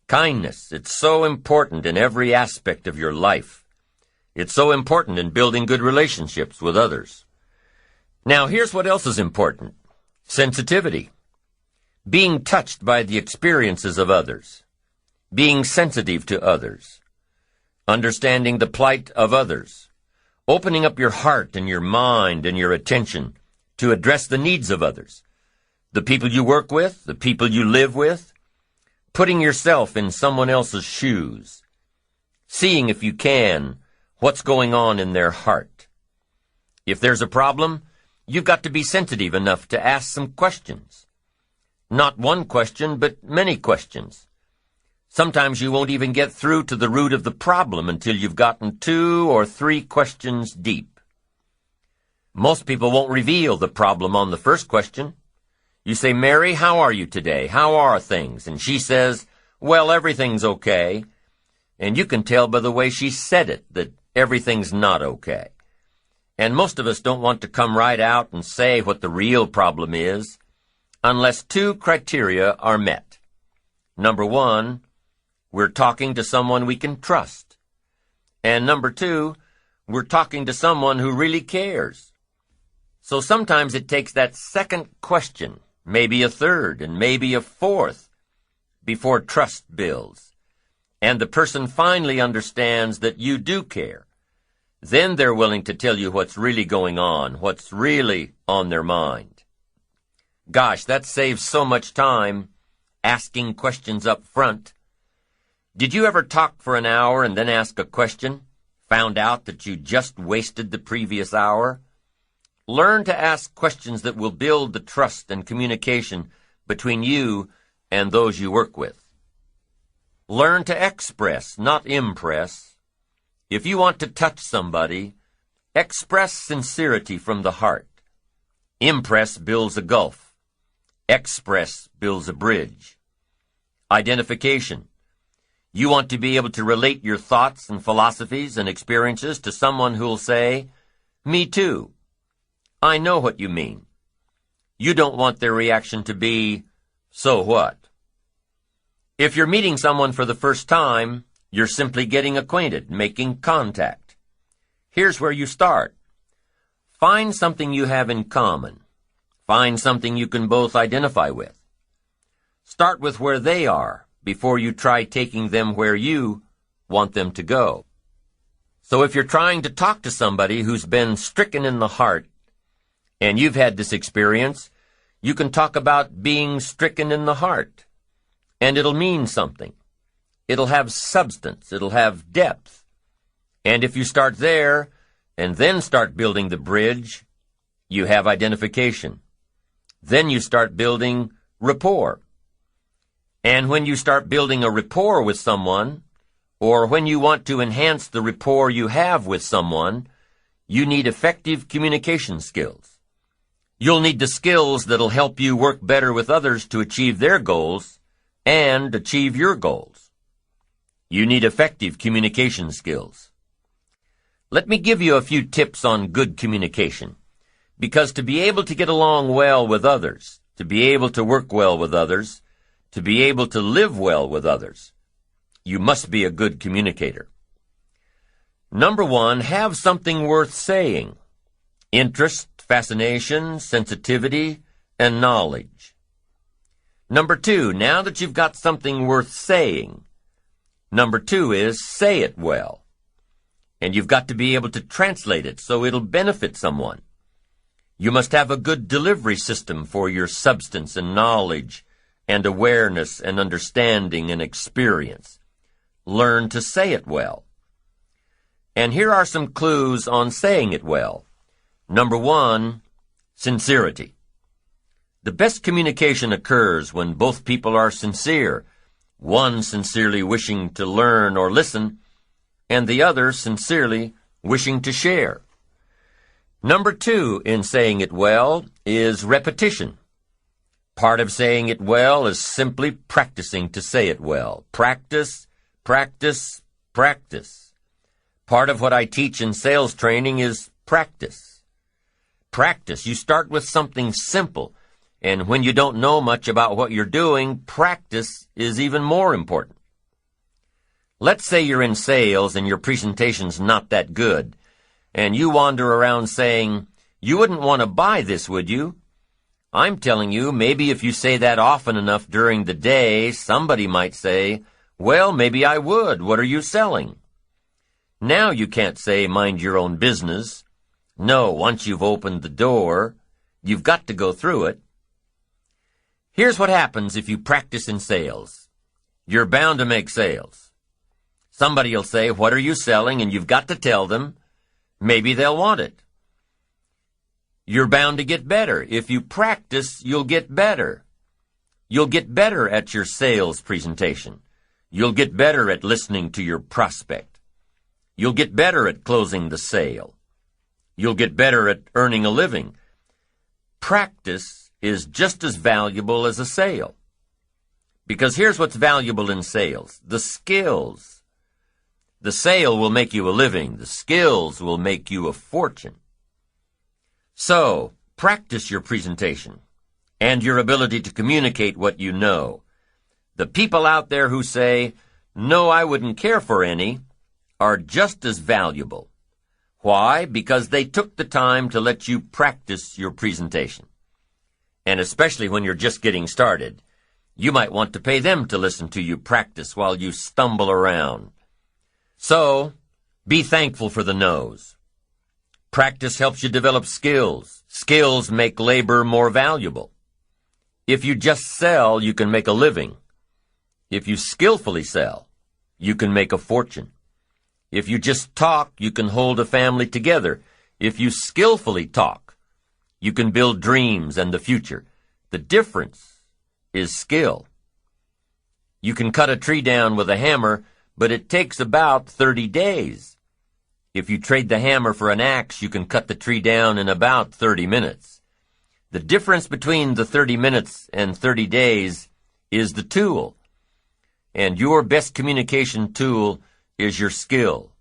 Kindness, it's so important in every aspect of your life. It's so important in building good relationships with others. Now, here's what else is important. Sensitivity. Being touched by the experiences of others. Being sensitive to others. Understanding the plight of others. Opening up your heart and your mind and your attention to address the needs of others, the people you work with, the people you live with, putting yourself in someone else's shoes, seeing if you can what's going on in their heart. If there's a problem, you've got to be sensitive enough to ask some questions. Not one question, but many questions. Sometimes you won't even get through to the root of the problem until you've gotten 2 or 3 questions deep. Most people won't reveal the problem on the first question. You say, Mary, how are you today? How are things? And she says, well, everything's okay. And you can tell by the way she said it that everything's not okay. And most of us don't want to come right out and say what the real problem is unless 2 criteria are met. Number 1, we're talking to someone we can trust. And number 2, we're talking to someone who really cares. So sometimes it takes that second question, maybe a third, and maybe a fourth, before trust builds. And the person finally understands that you do care. Then they're willing to tell you what's really going on, what's really on their mind. Gosh, that saves so much time, asking questions up front. Did you ever talk for an hour and then ask a question, found out that you just wasted the previous hour? Learn to ask questions that will build the trust and communication between you and those you work with. Learn to express, not impress. If you want to touch somebody, express sincerity from the heart. Impress builds a gulf. Express builds a bridge. Identification. You want to be able to relate your thoughts and philosophies and experiences to someone who'll say, "Me too. I know what you mean." You don't want their reaction to be, "So what?" If you're meeting someone for the first time, you're simply getting acquainted, making contact. Here's where you start. Find something you have in common. Find something you can both identify with. Start with where they are before you try taking them where you want them to go. So if you're trying to talk to somebody who's been stricken in the heart, and you've had this experience, you can talk about being stricken in the heart. And it'll mean something. It'll have substance. It'll have depth. And if you start there, and then start building the bridge, you have identification. Then you start building rapport. And when you start building a rapport with someone, or when you want to enhance the rapport you have with someone, you need effective communication skills. You'll need the skills that'll help you work better with others to achieve their goals and achieve your goals. You need effective communication skills. Let me give you a few tips on good communication, because to be able to get along well with others, to be able to work well with others, to be able to live well with others, you must be a good communicator. Number one, have something worth saying. Interest, fascination, sensitivity, and knowledge. Number two, now that you've got something worth saying, number two is say it well. And you've got to be able to translate it so it'll benefit someone. You must have a good delivery system for your substance and knowledge and awareness and understanding and experience. Learn to say it well. And here are some clues on saying it well. Number one, sincerity. The best communication occurs when both people are sincere, one sincerely wishing to learn or listen, and the other sincerely wishing to share. Number two in saying it well is repetition. Part of saying it well is simply practicing to say it well. Practice, practice, practice. Part of what I teach in sales training is practice. Practice. You start with something simple. And when you don't know much about what you're doing, practice is even more important. Let's say you're in sales and your presentation's not that good, and you wander around saying, "You wouldn't want to buy this, would you?" I'm telling you, maybe if you say that often enough during the day, somebody might say, "Well, maybe I would. What are you selling?" Now you can't say, "Mind your own business." No, once you've opened the door, you've got to go through it. Here's what happens if you practice in sales. You're bound to make sales. Somebody will say, "What are you selling?" and you've got to tell them. Maybe they'll want it. You're bound to get better. If you practice, you'll get better. You'll get better at your sales presentation. You'll get better at listening to your prospect. You'll get better at closing the sale. You'll get better at earning a living. Practice is just as valuable as a sale. Because here's what's valuable in sales: the skills. The sale will make you a living. The skills will make you a fortune. So, practice your presentation and your ability to communicate what you know. The people out there who say, "No, I wouldn't care for any," are just as valuable. Why? Because they took the time to let you practice your presentation. And especially when you're just getting started, you might want to pay them to listen to you practice while you stumble around. So, be thankful for the no's. Practice helps you develop skills. Skills make labor more valuable. If you just sell, you can make a living. If you skillfully sell, you can make a fortune. If you just talk, you can hold a family together. If you skillfully talk, you can build dreams and the future. The difference is skill. You can cut a tree down with a hammer, but it takes about 30 days. If you trade the hammer for an axe, you can cut the tree down in about 30 minutes. The difference between the 30 minutes and 30 days is the tool. and your best communication tool is your skill.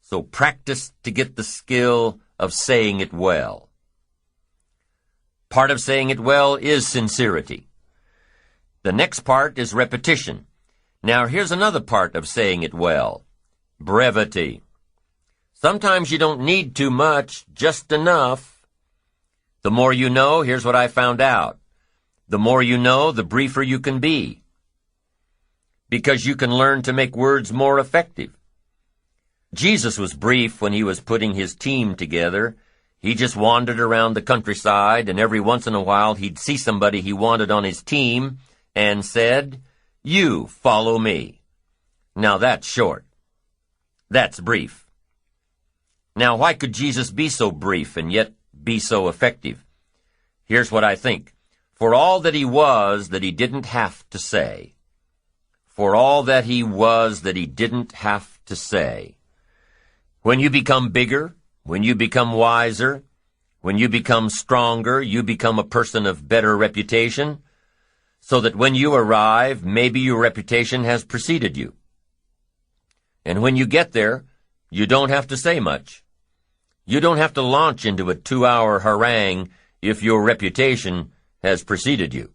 So practice to get the skill of saying it well. Part of saying it well is sincerity. The next part is repetition. Now here's another part of saying it well. Brevity. Sometimes you don't need too much, just enough. The more you know, here's what I found out. The more you know, the briefer you can be. Because you can learn to make words more effective. Jesus was brief when he was putting his team together. He just wandered around the countryside, and every once in a while he'd see somebody he wanted on his team and said, "You follow me." Now that's short. That's brief. Now why could Jesus be so brief and yet be so effective? Here's what I think. For all that he was that he didn't have to say. For all that he was that he didn't have to say. When you become bigger, when you become wiser, when you become stronger, you become a person of better reputation, so that when you arrive, maybe your reputation has preceded you. And when you get there, you don't have to say much. You don't have to launch into a 2-hour harangue if your reputation has preceded you.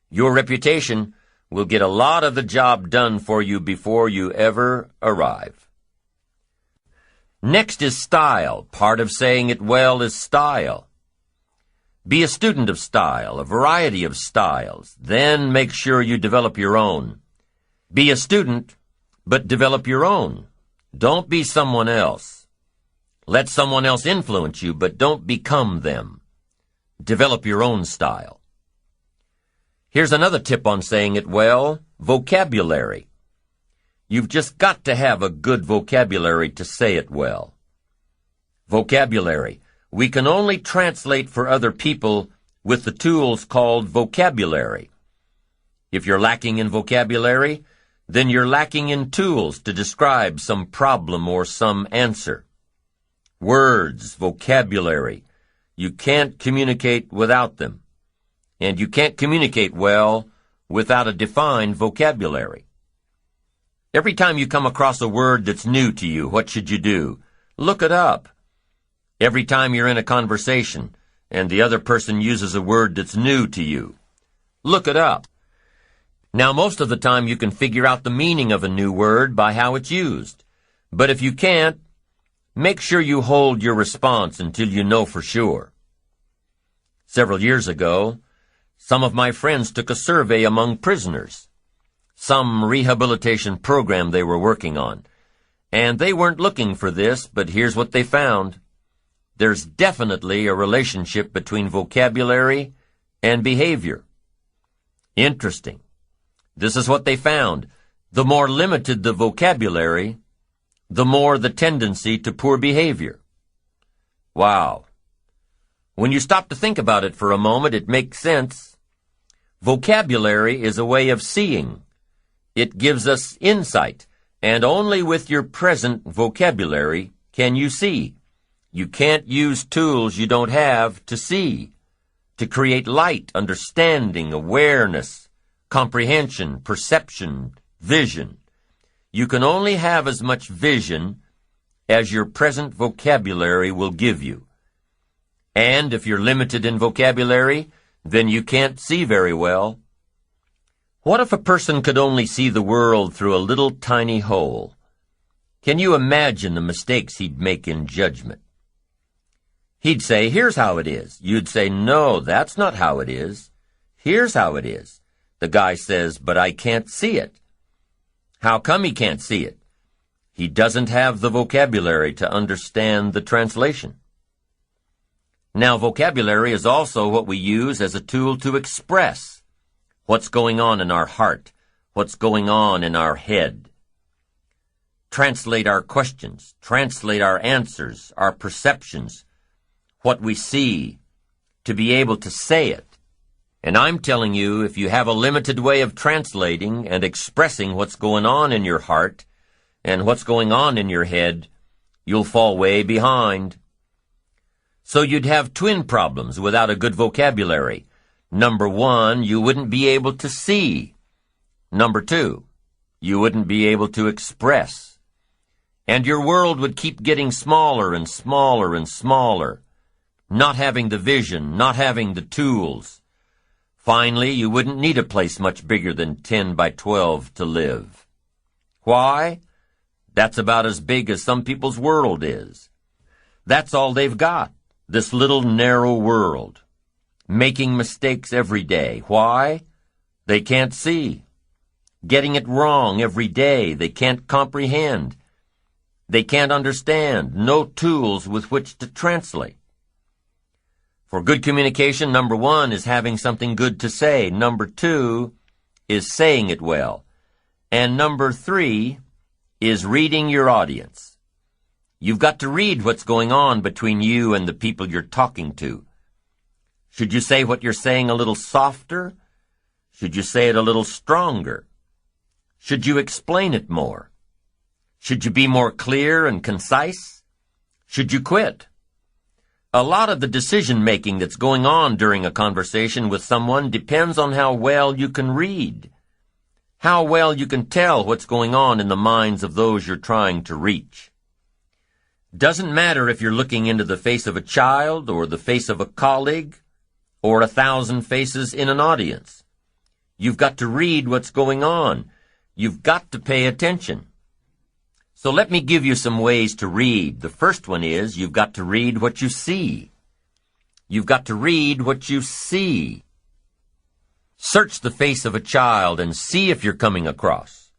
Your reputation will get a lot of the job done for you before you ever arrive. Next is style. Part of saying it well is style. Be a student of style, a variety of styles. Then make sure you develop your own. Be a student, but develop your own. Don't be someone else. Let someone else influence you, but don't become them. Develop your own style. Here's another tip on saying it well, vocabulary. You've just got to have a good vocabulary to say it well. Vocabulary. We can only translate for other people with the tools called vocabulary. If you're lacking in vocabulary, then you're lacking in tools to describe some problem or some answer. Words, vocabulary. You can't communicate without them. And you can't communicate well without a defined vocabulary. Every time you come across a word that's new to you, what should you do? Look it up. Every time you're in a conversation and the other person uses a word that's new to you, look it up. Now, most of the time you can figure out the meaning of a new word by how it's used. But if you can't, make sure you hold your response until you know for sure. Several years ago, some of my friends took a survey among prisoners, some rehabilitation program they were working on, and they weren't looking for this, but here's what they found. There's definitely a relationship between vocabulary and behavior. Interesting. This is what they found. The more limited the vocabulary, the more the tendency to poor behavior. Wow. When you stop to think about it for a moment, it makes sense. Vocabulary is a way of seeing. It gives us insight, and only with your present vocabulary can you see. You can't use tools you don't have to see, to create light, understanding, awareness, comprehension, perception, vision. You can only have as much vision as your present vocabulary will give you. And if you're limited in vocabulary, then you can't see very well. What if a person could only see the world through a little tiny hole? Can you imagine the mistakes he'd make in judgment? He'd say, "Here's how it is." You'd say, "No, that's not how it is. Here's how it is." The guy says, "But I can't see it." How come he can't see it? He doesn't have the vocabulary to understand the translation. Now, vocabulary is also what we use as a tool to express what's going on in our heart, what's going on in our head. Translate our questions, translate our answers, our perceptions, what we see, to be able to say it. And I'm telling you, if you have a limited way of translating and expressing what's going on in your heart and what's going on in your head, you'll fall way behind. So you'd have twin problems without a good vocabulary. Number one, you wouldn't be able to see. Number two, You wouldn't be able to express. And your world would keep getting smaller and smaller and smaller, not having the vision, not having the tools. Finally, you wouldn't need a place much bigger than 10 by 12 to live. Why? That's about as big as some people's world is. That's all they've got, this little narrow world. Making mistakes every day. Why? They can't see. Getting it wrong every day. They can't comprehend. They can't understand. No tools with which to translate. For good communication, number 1 is having something good to say. Number 2 is saying it well. And number 3 is reading your audience. You've got to read what's going on between you and the people you're talking to. Should you say what you're saying a little softer? Should you say it a little stronger? Should you explain it more? Should you be more clear and concise? Should you quit? A lot of the decision-making that's going on during a conversation with someone depends on how well you can read, how well you can tell what's going on in the minds of those you're trying to reach. Doesn't matter if you're looking into the face of a child or the face of a colleague or 1,000 faces in an audience. You've got to read what's going on. You've got to pay attention. So let me give you some ways to read. The first one is you've got to read what you see. You've got to read what you see. Search the face of a child and see if you're coming across.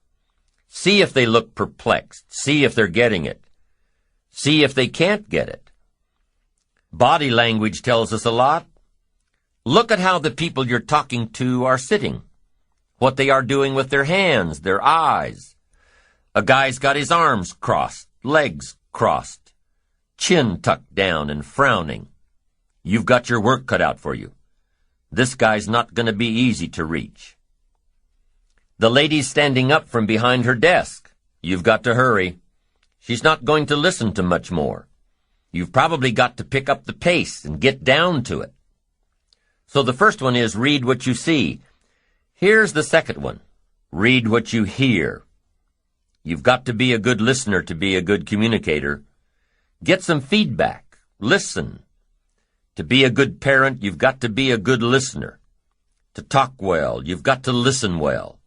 See if they look perplexed. See if they're getting it. See if they can't get it. Body language tells us a lot. Look at how the people you're talking to are sitting, what they are doing with their hands, their eyes. A guy's got his arms crossed, legs crossed, chin tucked down and frowning. You've got your work cut out for you. This guy's not going to be easy to reach. The lady's standing up from behind her desk. You've got to hurry. She's not going to listen to much more. You've probably got to pick up the pace and get down to it. So the first one is read what you see. Here's the second one. Read what you hear. You've got to be a good listener to be a good communicator. Get some feedback. Listen. To be a good parent, you've got to be a good listener. To talk well, you've got to listen well.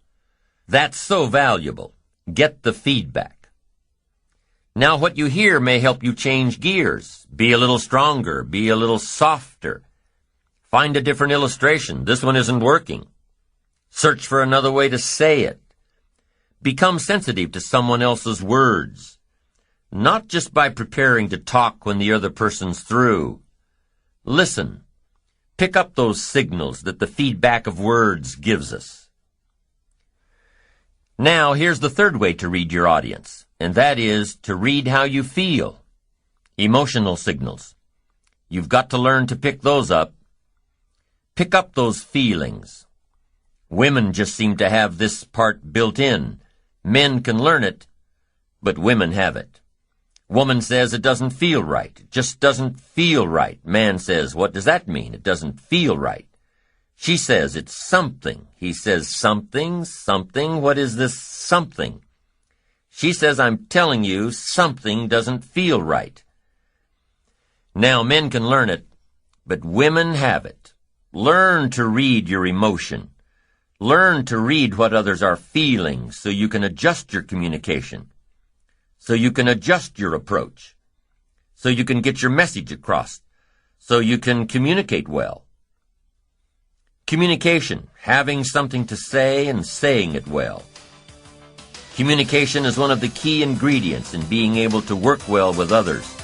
That's so valuable. Get the feedback. Now what you hear may help you change gears. Be a little stronger. Be a little softer. Find a different illustration. This one isn't working. Search for another way to say it. Become sensitive to someone else's words, not just by preparing to talk when the other person's through. Listen. Pick up those signals that the feedback of words gives us. Now, here's the third way to read your audience, and that is to read how you feel. Emotional signals. You've got to learn to pick those up. Pick up those feelings. Women just seem to have this part built in. Men can learn it, but women have it. Woman says it doesn't feel right. It just doesn't feel right. Man says, what does that mean? It doesn't feel right. She says it's something. He says something, something. What is this something? She says, I'm telling you, something doesn't feel right. Now, men can learn it, but women have it. Learn to read your emotion. Learn to read what others are feeling so you can adjust your communication, so you can adjust your approach, so you can get your message across, so you can communicate well. Communication, having something to say and saying it well. Communication is one of the key ingredients in being able to work well with others,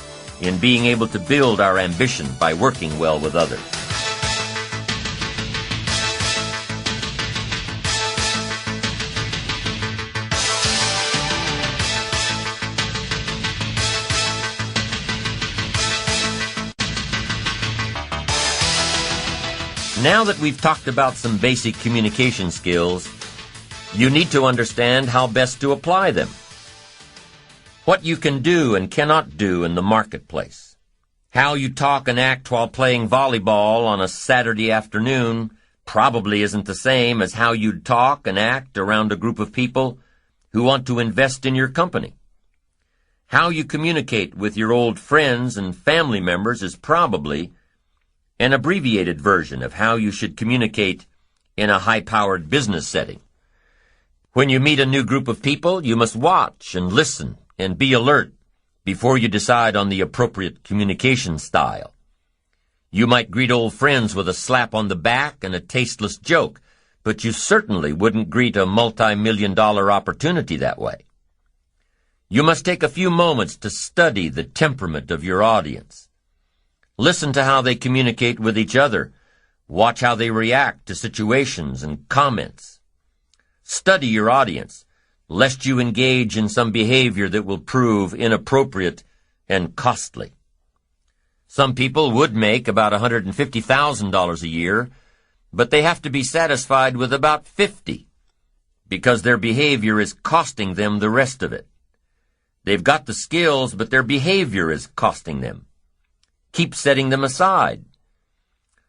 in being able to build our ambition by working well with others. Now that we've talked about some basic communication skills, you need to understand how best to apply them. What you can do and cannot do in the marketplace. How you talk and act while playing volleyball on a Saturday afternoon probably isn't the same as how you'd talk and act around a group of people who want to invest in your company. How you communicate with your old friends and family members is probably an abbreviated version of how you should communicate in a high-powered business setting. When you meet a new group of people, you must watch and listen and be alert before you decide on the appropriate communication style. You might greet old friends with a slap on the back and a tasteless joke, but you certainly wouldn't greet a multi-million-dollar opportunity that way. You must take a few moments to study the temperament of your audience. Listen to how they communicate with each other. Watch how they react to situations and comments. Study your audience, lest you engage in some behavior that will prove inappropriate and costly. Some people would make about $150,000 a year, but they have to be satisfied with about $50,000 because their behavior is costing them the rest of it. They've got the skills, but their behavior is costing them. Keep setting them aside.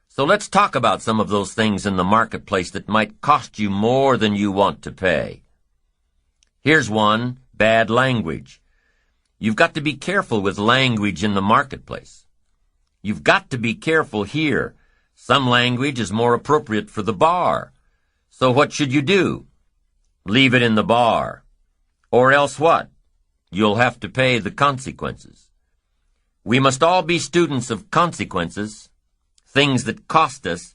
So let's talk about some of those things in the marketplace that might cost you more than you want to pay. Here's one: bad language. You've got to be careful with language in the marketplace. You've got to be careful here. Some language is more appropriate for the bar. So what should you do? Leave it in the bar. Or else what? You'll have to pay the consequences. We must all be students of consequences, things that cost us,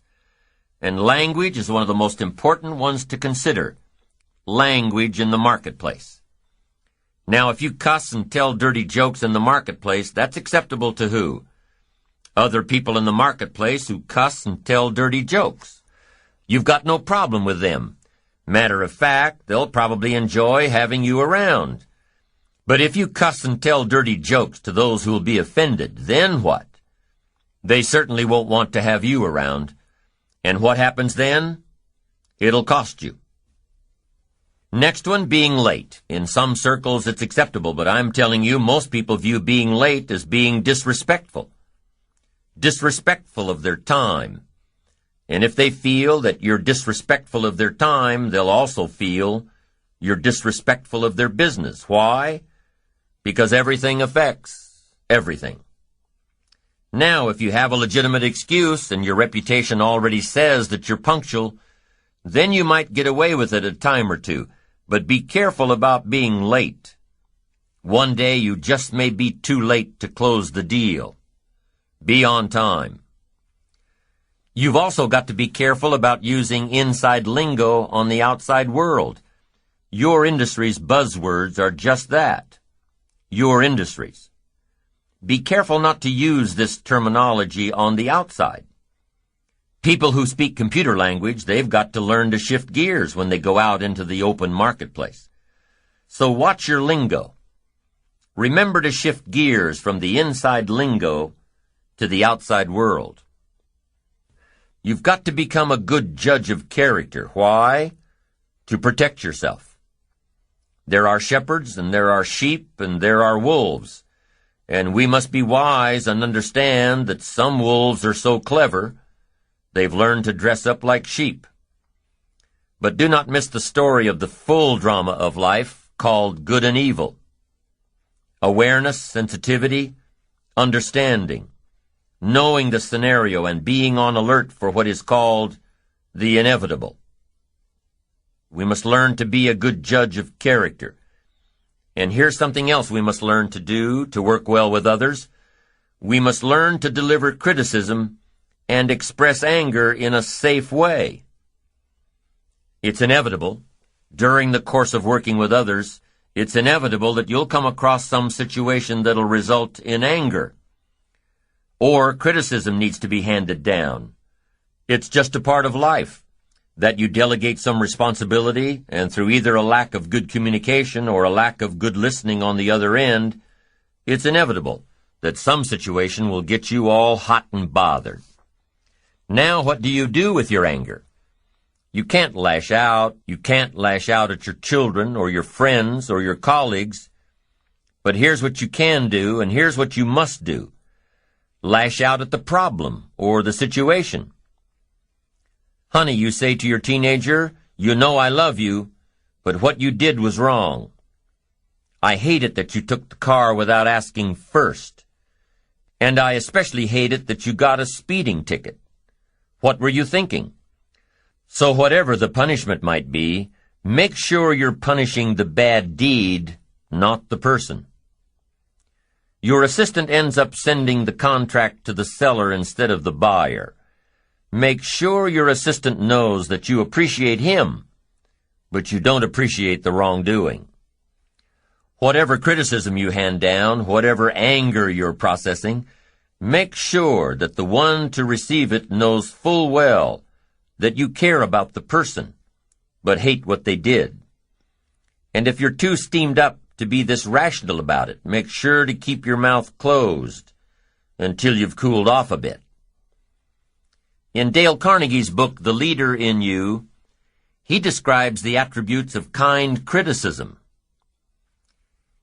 and language is one of the most important ones to consider. Language in the marketplace. Now, if you cuss and tell dirty jokes in the marketplace, that's acceptable to who? Other people in the marketplace who cuss and tell dirty jokes. You've got no problem with them. Matter of fact, they'll probably enjoy having you around. But if you cuss and tell dirty jokes to those who will be offended, then what? They certainly won't want to have you around. And what happens then? It'll cost you. Next one, being late. In some circles it's acceptable, but I'm telling you, most people view being late as being disrespectful. Disrespectful of their time. And if they feel that you're disrespectful of their time, they'll also feel you're disrespectful of their business. Why? Because everything affects everything. Now, if you have a legitimate excuse and your reputation already says that you're punctual, then you might get away with it a time or two. But be careful about being late. One day you just may be too late to close the deal. Be on time. You've also got to be careful about using inside lingo on the outside world. Your industry's buzzwords are just that. Your industries. Be careful not to use this terminology on the outside. People who speak computer language, they've got to learn to shift gears when they go out into the open marketplace. So watch your lingo. Remember to shift gears from the inside lingo to the outside world. You've got to become a good judge of character. Why? To protect yourself. There are shepherds, and there are sheep, and there are wolves. And we must be wise and understand that some wolves are so clever, they've learned to dress up like sheep. But do not miss the story of the full drama of life called good and evil. Awareness, sensitivity, understanding, knowing the scenario and being on alert for what is called the inevitable. We must learn to be a good judge of character. And here's something else we must learn to do to work well with others. We must learn to deliver criticism and express anger in a safe way. It's inevitable, during the course of working with others, it's inevitable that you'll come across some situation that'll result in anger. Or criticism needs to be handed down. It's just a part of life. That you delegate some responsibility, and through either a lack of good communication or a lack of good listening on the other end, it's inevitable that some situation will get you all hot and bothered. Now what do you do with your anger? You can't lash out. You can't lash out at your children or your friends or your colleagues. But here's what you can do, and here's what you must do. Lash out at the problem or the situation. Honey, you say to your teenager, "You know I love you," but what you did was wrong. I hate it that you took the car without asking first. And I especially hate it that you got a speeding ticket. What were you thinking? So whatever the punishment might be, make sure you're punishing the bad deed, not the person. Your assistant ends up sending the contract to the seller instead of the buyer. Make sure your assistant knows that you appreciate him, but you don't appreciate the wrongdoing. Whatever criticism you hand down, whatever anger you're processing, make sure that the one to receive it knows full well that you care about the person, but hate what they did. And if you're too steamed up to be this rational about it, make sure to keep your mouth closed until you've cooled off a bit. In Dale Carnegie's book, The Leader in You, he describes the attributes of kind criticism.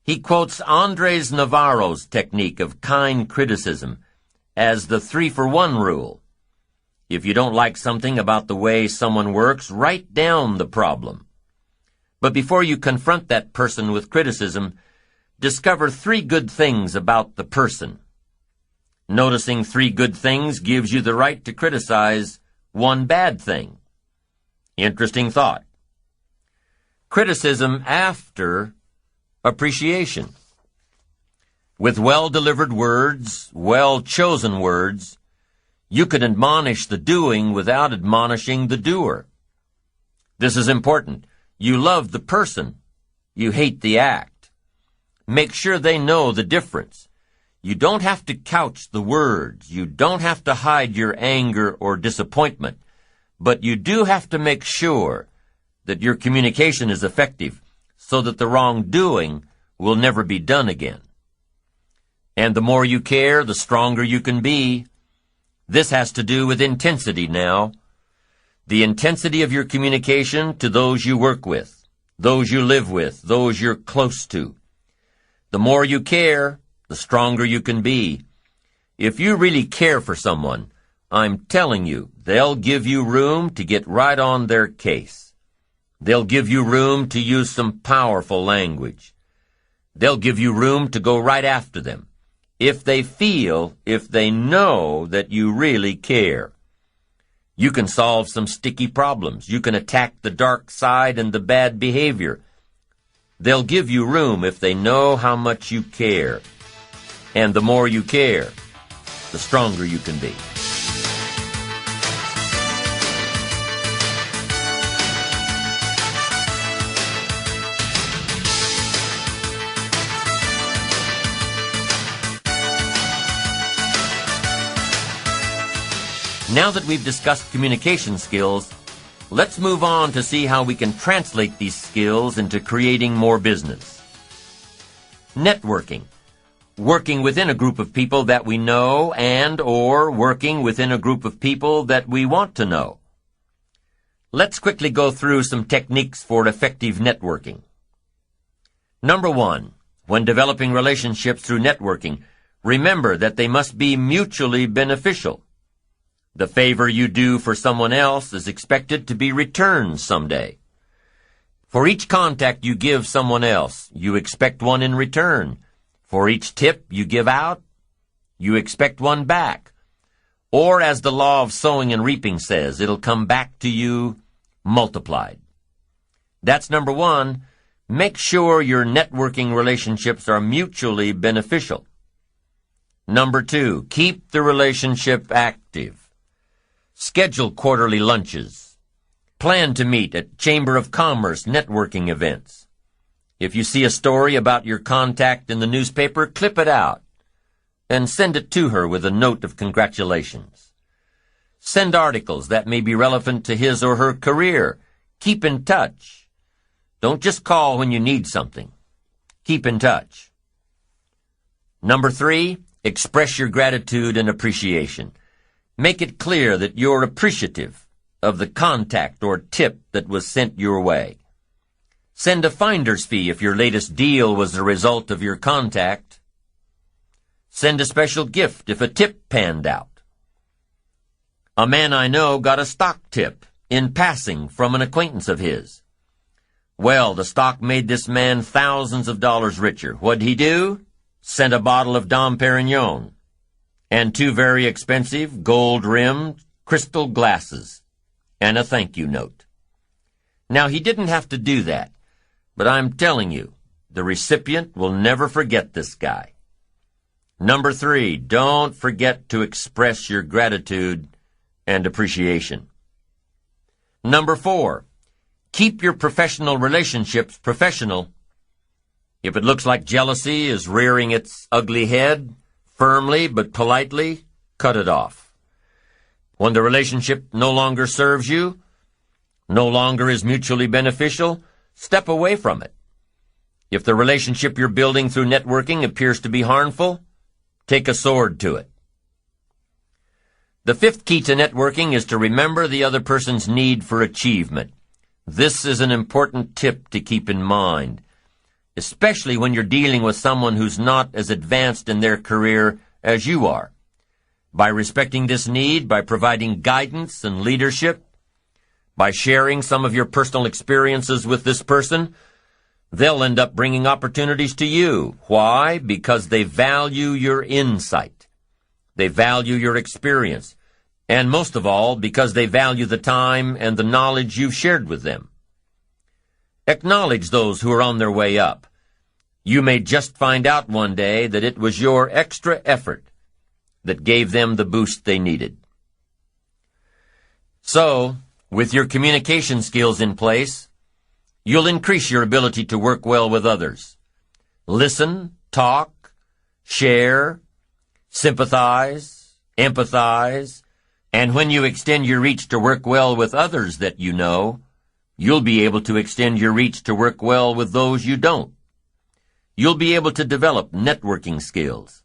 He quotes Andres Navarro's technique of kind criticism as the 3-for-1 rule. If you don't like something about the way someone works, write down the problem. But before you confront that person with criticism, discover 3 good things about the person. Noticing 3 good things gives you the right to criticize 1 bad thing. Interesting thought. Criticism after appreciation. With well-delivered words, well-chosen words, you can admonish the doing without admonishing the doer. This is important. You love the person. You hate the act. Make sure they know the difference. You don't have to couch the words. You don't have to hide your anger or disappointment. But you do have to make sure that your communication is effective so that the wrongdoing will never be done again. And the more you care, the stronger you can be. This has to do with intensity now. The intensity of your communication to those you work with, those you live with, those you're close to. The more you care, the stronger you can be. If you really care for someone, I'm telling you, they'll give you room to get right on their case. They'll give you room to use some powerful language. They'll give you room to go right after them. If they know that you really care. You can solve some sticky problems. You can attack the dark side and the bad behavior. They'll give you room if they know how much you care. And the more you care, the stronger you can be. Now that we've discussed communication skills, let's move on to see how we can translate these skills into creating more business. Networking. Working within a group of people that we know and/or working within a group of people that we want to know. Let's quickly go through some techniques for effective networking. Number 1, when developing relationships through networking, remember that they must be mutually beneficial. The favor you do for someone else is expected to be returned someday. For each contact you give someone else, you expect one in return. For each tip you give out, you expect one back. Or as the law of sowing and reaping says, it'll come back to you multiplied. That's number 1. Make sure your networking relationships are mutually beneficial. Number 2, keep the relationship active. Schedule quarterly lunches. Plan to meet at Chamber of Commerce networking events. If you see a story about your contact in the newspaper, clip it out and send it to her with a note of congratulations. Send articles that may be relevant to his or her career. Keep in touch. Don't just call when you need something. Keep in touch. Number 3, express your gratitude and appreciation. Make it clear that you're appreciative of the contact or tip that was sent your way. Send a finder's fee if your latest deal was the result of your contact. Send a special gift if a tip panned out. A man I know got a stock tip in passing from an acquaintance of his. Well, the stock made this man thousands of dollars richer. What'd he do? Sent a bottle of Dom Perignon and 2 very expensive gold-rimmed crystal glasses and a thank you note. Now, he didn't have to do that, but I'm telling you, the recipient will never forget this guy. Number 3, don't forget to express your gratitude and appreciation. Number 4, keep your professional relationships professional. If it looks like jealousy is rearing its ugly head, firmly but politely, cut it off. When the relationship no longer serves you, no longer is mutually beneficial, step away from it. If the relationship you're building through networking appears to be harmful, take a sword to it. The 5th key to networking is to remember the other person's need for achievement. This is an important tip to keep in mind, especially when you're dealing with someone who's not as advanced in their career as you are. By respecting this need, by providing guidance and leadership, by sharing some of your personal experiences with this person, they'll end up bringing opportunities to you. Why? Because they value your insight. They value your experience. And most of all, because they value the time and the knowledge you've shared with them. Acknowledge those who are on their way up. You may just find out one day that it was your extra effort that gave them the boost they needed. So, with your communication skills in place, you'll increase your ability to work well with others. Listen, talk, share, sympathize, empathize, and when you extend your reach to work well with others that you know, you'll be able to extend your reach to work well with those you don't. You'll be able to develop networking skills.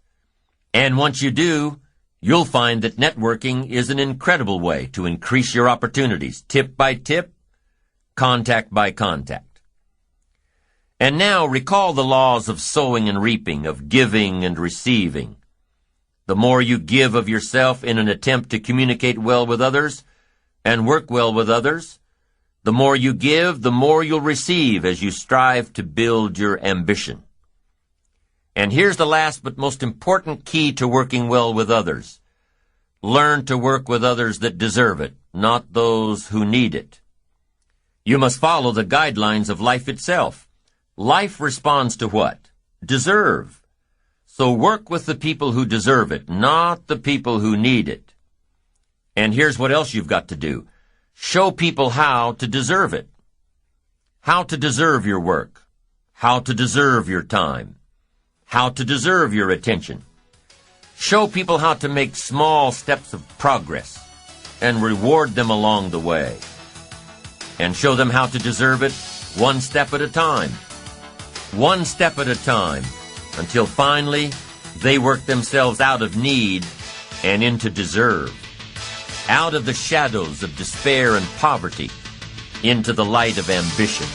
And once you do, you'll find that networking is an incredible way to increase your opportunities, tip by tip, contact by contact. And now recall the laws of sowing and reaping, of giving and receiving. The more you give of yourself in an attempt to communicate well with others and work well with others, the more you give, the more you'll receive as you strive to build your ambition. And here's the last but most important key to working well with others. Learn to work with others that deserve it, not those who need it. You must follow the guidelines of life itself. Life responds to what? Deserve. So work with the people who deserve it, not the people who need it. And here's what else you've got to do. Show people how to deserve it. How to deserve your work. How to deserve your time. How to deserve your attention. Show people how to make small steps of progress and reward them along the way. And show them how to deserve it one step at a time. One step at a time, until finally they work themselves out of need and into deserve. Out of the shadows of despair and poverty into the light of ambition.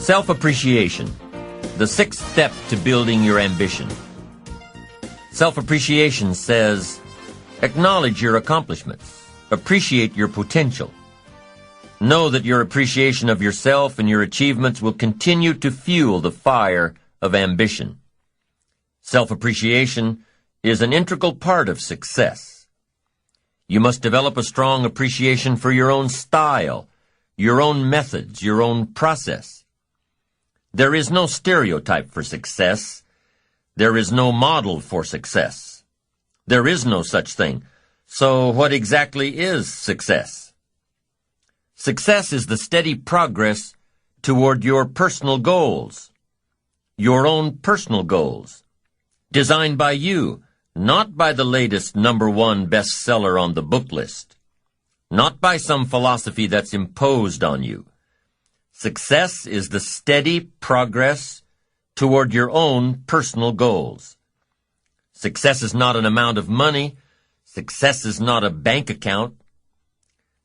Self-appreciation, the 6th step to building your ambition. Self-appreciation says, acknowledge your accomplishments, appreciate your potential. Know that your appreciation of yourself and your achievements will continue to fuel the fire of ambition. Self-appreciation is an integral part of success. You must develop a strong appreciation for your own style, your own methods, your own process. There is no stereotype for success. There is no model for success. There is no such thing. So what exactly is success? Success is the steady progress toward your personal goals. Your own personal goals. Designed by you, not by the latest #1 bestseller on the book list. Not by some philosophy that's imposed on you. Success is the steady progress toward your own personal goals. Success is not an amount of money. Success is not a bank account.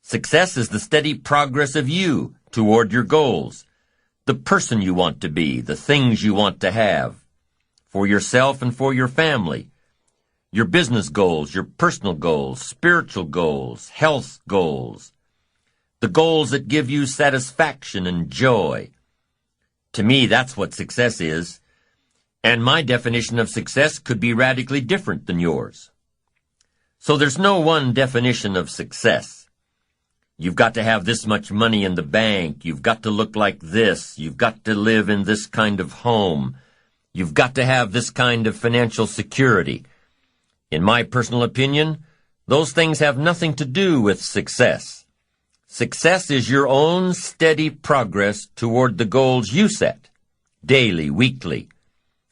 Success is the steady progress of you toward your goals, the person you want to be, the things you want to have, for yourself and for your family, your business goals, your personal goals, spiritual goals, health goals, the goals that give you satisfaction and joy. To me, that's what success is, and my definition of success could be radically different than yours. So there's no one definition of success. You've got to have this much money in the bank, you've got to look like this, you've got to live in this kind of home, you've got to have this kind of financial security. In my personal opinion, those things have nothing to do with success. Success is your own steady progress toward the goals you set, daily, weekly,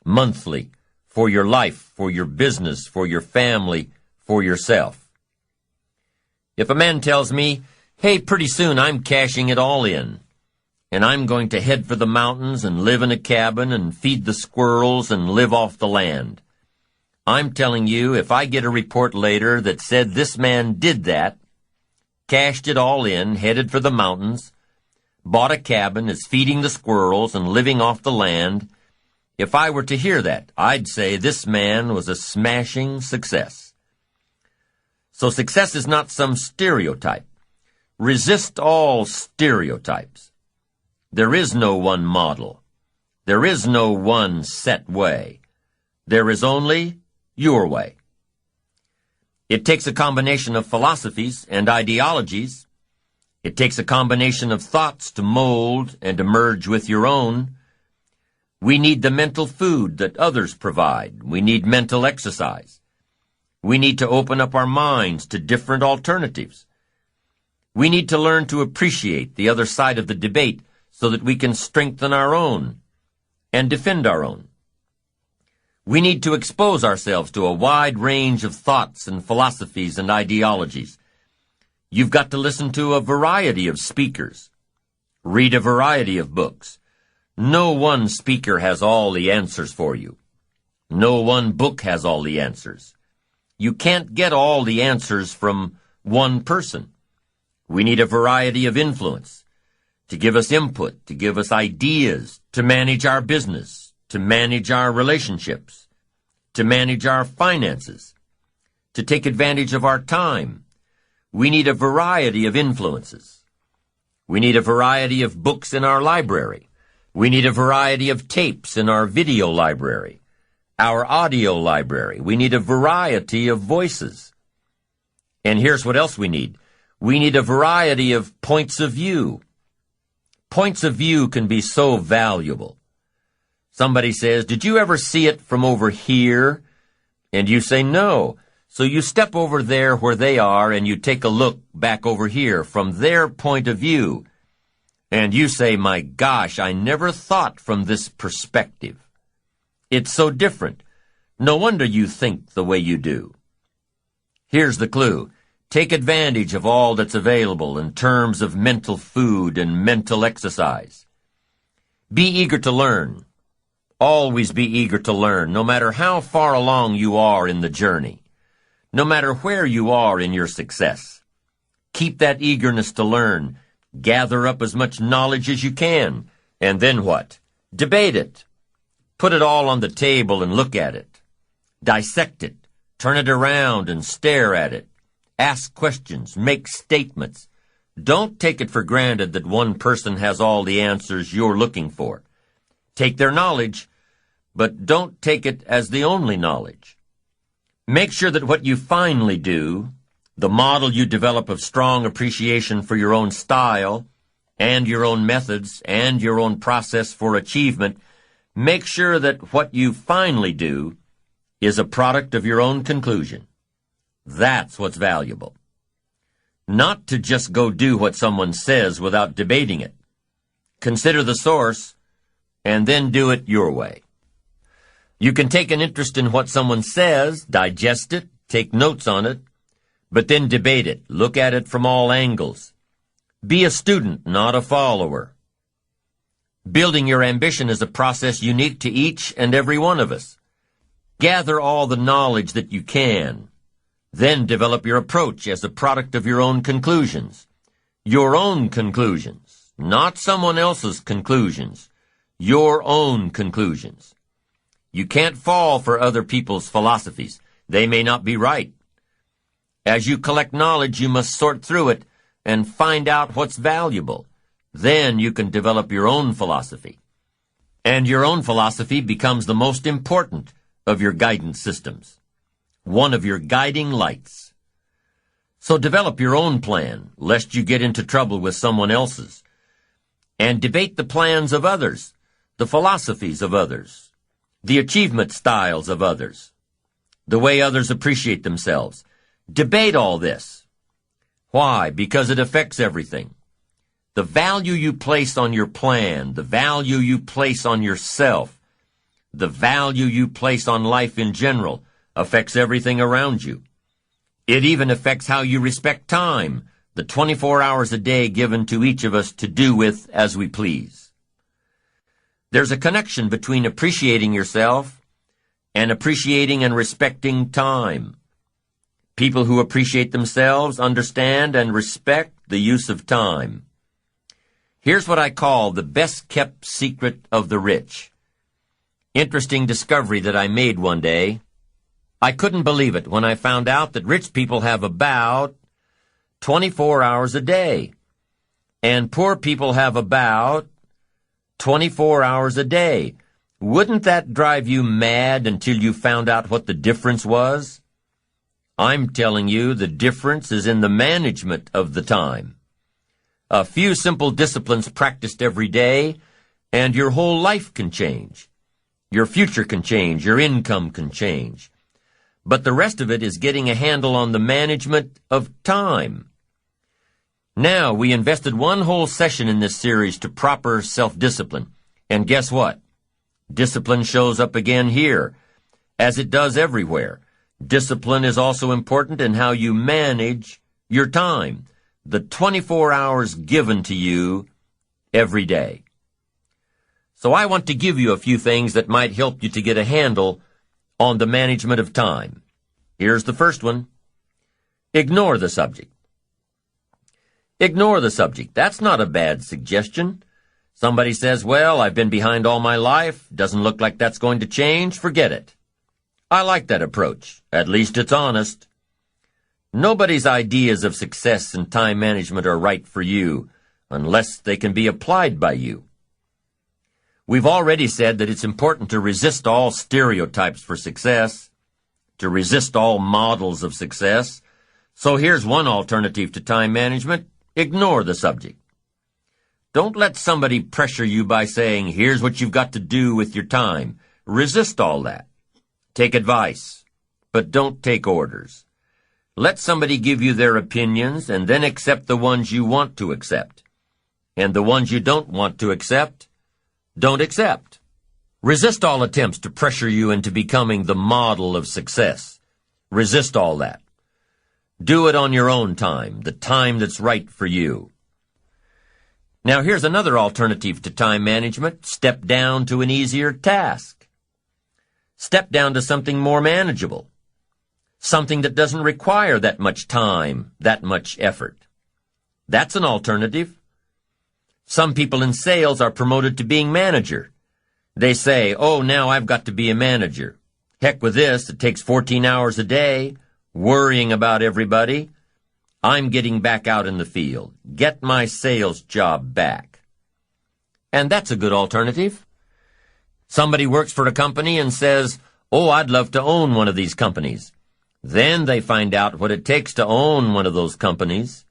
monthly, for your life, for your business, for your family, for yourself. If a man tells me, hey, pretty soon I'm cashing it all in, and I'm going to head for the mountains and live in a cabin and feed the squirrels and live off the land, I'm telling you, if I get a report later that said this man did that, cashed it all in, headed for the mountains, bought a cabin, is feeding the squirrels and living off the land, if I were to hear that, I'd say this man was a smashing success. So success is not some stereotype. Resist all stereotypes. There is no one model. There is no one set way. There is only your way. It takes a combination of philosophies and ideologies. It takes a combination of thoughts to mold and emerge with your own. We need the mental food that others provide. We need mental exercise. We need to open up our minds to different alternatives. We need to learn to appreciate the other side of the debate so that we can strengthen our own and defend our own. We need to expose ourselves to a wide range of thoughts and philosophies and ideologies. You've got to listen to a variety of speakers. Read a variety of books. No one speaker has all the answers for you. No one book has all the answers. You can't get all the answers from one person. We need a variety of influence to give us input, to give us ideas, to manage our business, to manage our relationships, to manage our finances, to take advantage of our time. We need a variety of influences. We need a variety of books in our library. We need a variety of tapes in our video library, our audio library. We need a variety of voices. And here's what else we need. We need a variety of points of view. Points of view can be so valuable. Somebody says, did you ever see it from over here? And you say, no. So you step over there where they are and you take a look back over here from their point of view. And you say, my gosh, I never thought from this perspective. It's so different. No wonder you think the way you do. Here's the clue. Take advantage of all that's available in terms of mental food and mental exercise. Be eager to learn. Always be eager to learn, no matter how far along you are in the journey, no matter where you are in your success. Keep that eagerness to learn. Gather up as much knowledge as you can. And then what? Debate it. Put it all on the table and look at it. Dissect it. Turn it around and stare at it. Ask questions. Make statements. Don't take it for granted that one person has all the answers you're looking for. Take their knowledge, but don't take it as the only knowledge. Make sure that what you finally do, the model you develop of strong appreciation for your own style and your own methods and your own process for achievement, make sure that what you finally do is a product of your own conclusion. That's what's valuable. Not to just go do what someone says without debating it. Consider the source and then do it your way. You can take an interest in what someone says, digest it, take notes on it, but then debate it. Look at it from all angles. Be a student, not a follower. Building your ambition is a process unique to each and every one of us. Gather all the knowledge that you can. Then develop your approach as a product of your own conclusions. Your own conclusions, not someone else's conclusions. Your own conclusions. You can't fall for other people's philosophies. They may not be right. As you collect knowledge, you must sort through it and find out what's valuable. Then you can develop your own philosophy. And your own philosophy becomes the most important of your guidance systems, one of your guiding lights. So develop your own plan, lest you get into trouble with someone else's. And debate the plans of others, the philosophies of others, the achievement styles of others, the way others appreciate themselves. Debate all this. Why? Because it affects everything. The value you place on your plan, the value you place on yourself, the value you place on life in general affects everything around you. It even affects how you respect time, the 24 hours a day given to each of us to do with as we please. There's a connection between appreciating yourself and appreciating and respecting time. People who appreciate themselves understand and respect the use of time. Here's what I call the best-kept secret of the rich. Interesting discovery that I made one day. I couldn't believe it when I found out that rich people have about 24 hours a day, and poor people have about 24 hours a day. Wouldn't that drive you mad until you found out what the difference was? I'm telling you, the difference is in the management of the time. A few simple disciplines practiced every day, and your whole life can change. Your future can change. Your income can change. But the rest of it is getting a handle on the management of time. Now, we invested one whole session in this series to proper self-discipline. And guess what? Discipline shows up again here, as it does everywhere. Discipline is also important in how you manage your time, the 24 hours given to you every day. So I want to give you a few things that might help you to get a handle on the management of time. Here's the first one. Ignore the subject. Ignore the subject. That's not a bad suggestion. Somebody says, well, I've been behind all my life. Doesn't look like that's going to change. Forget it. I like that approach. At least it's honest. Nobody's ideas of success and time management are right for you unless they can be applied by you. We've already said that it's important to resist all stereotypes for success, to resist all models of success. So here's one alternative to time management. Ignore the subject. Don't let somebody pressure you by saying, here's what you've got to do with your time. Resist all that. Take advice, but don't take orders. Let somebody give you their opinions and then accept the ones you want to accept. And the ones you don't want to accept, don't accept. Resist all attempts to pressure you into becoming the model of success. Resist all that. Do it on your own time, the time that's right for you. Now here's another alternative to time management. Step down to an easier task. Step down to something more manageable. Something that doesn't require that much time, that much effort. That's an alternative. Some people in sales are promoted to being manager. They say, oh, now I've got to be a manager. Heck with this, it takes 14 hours a day, worrying about everybody. I'm getting back out in the field. Get my sales job back. And that's a good alternative. Somebody works for a company and says, oh, I'd love to own one of these companies. Then they find out what it takes to own one of those companies.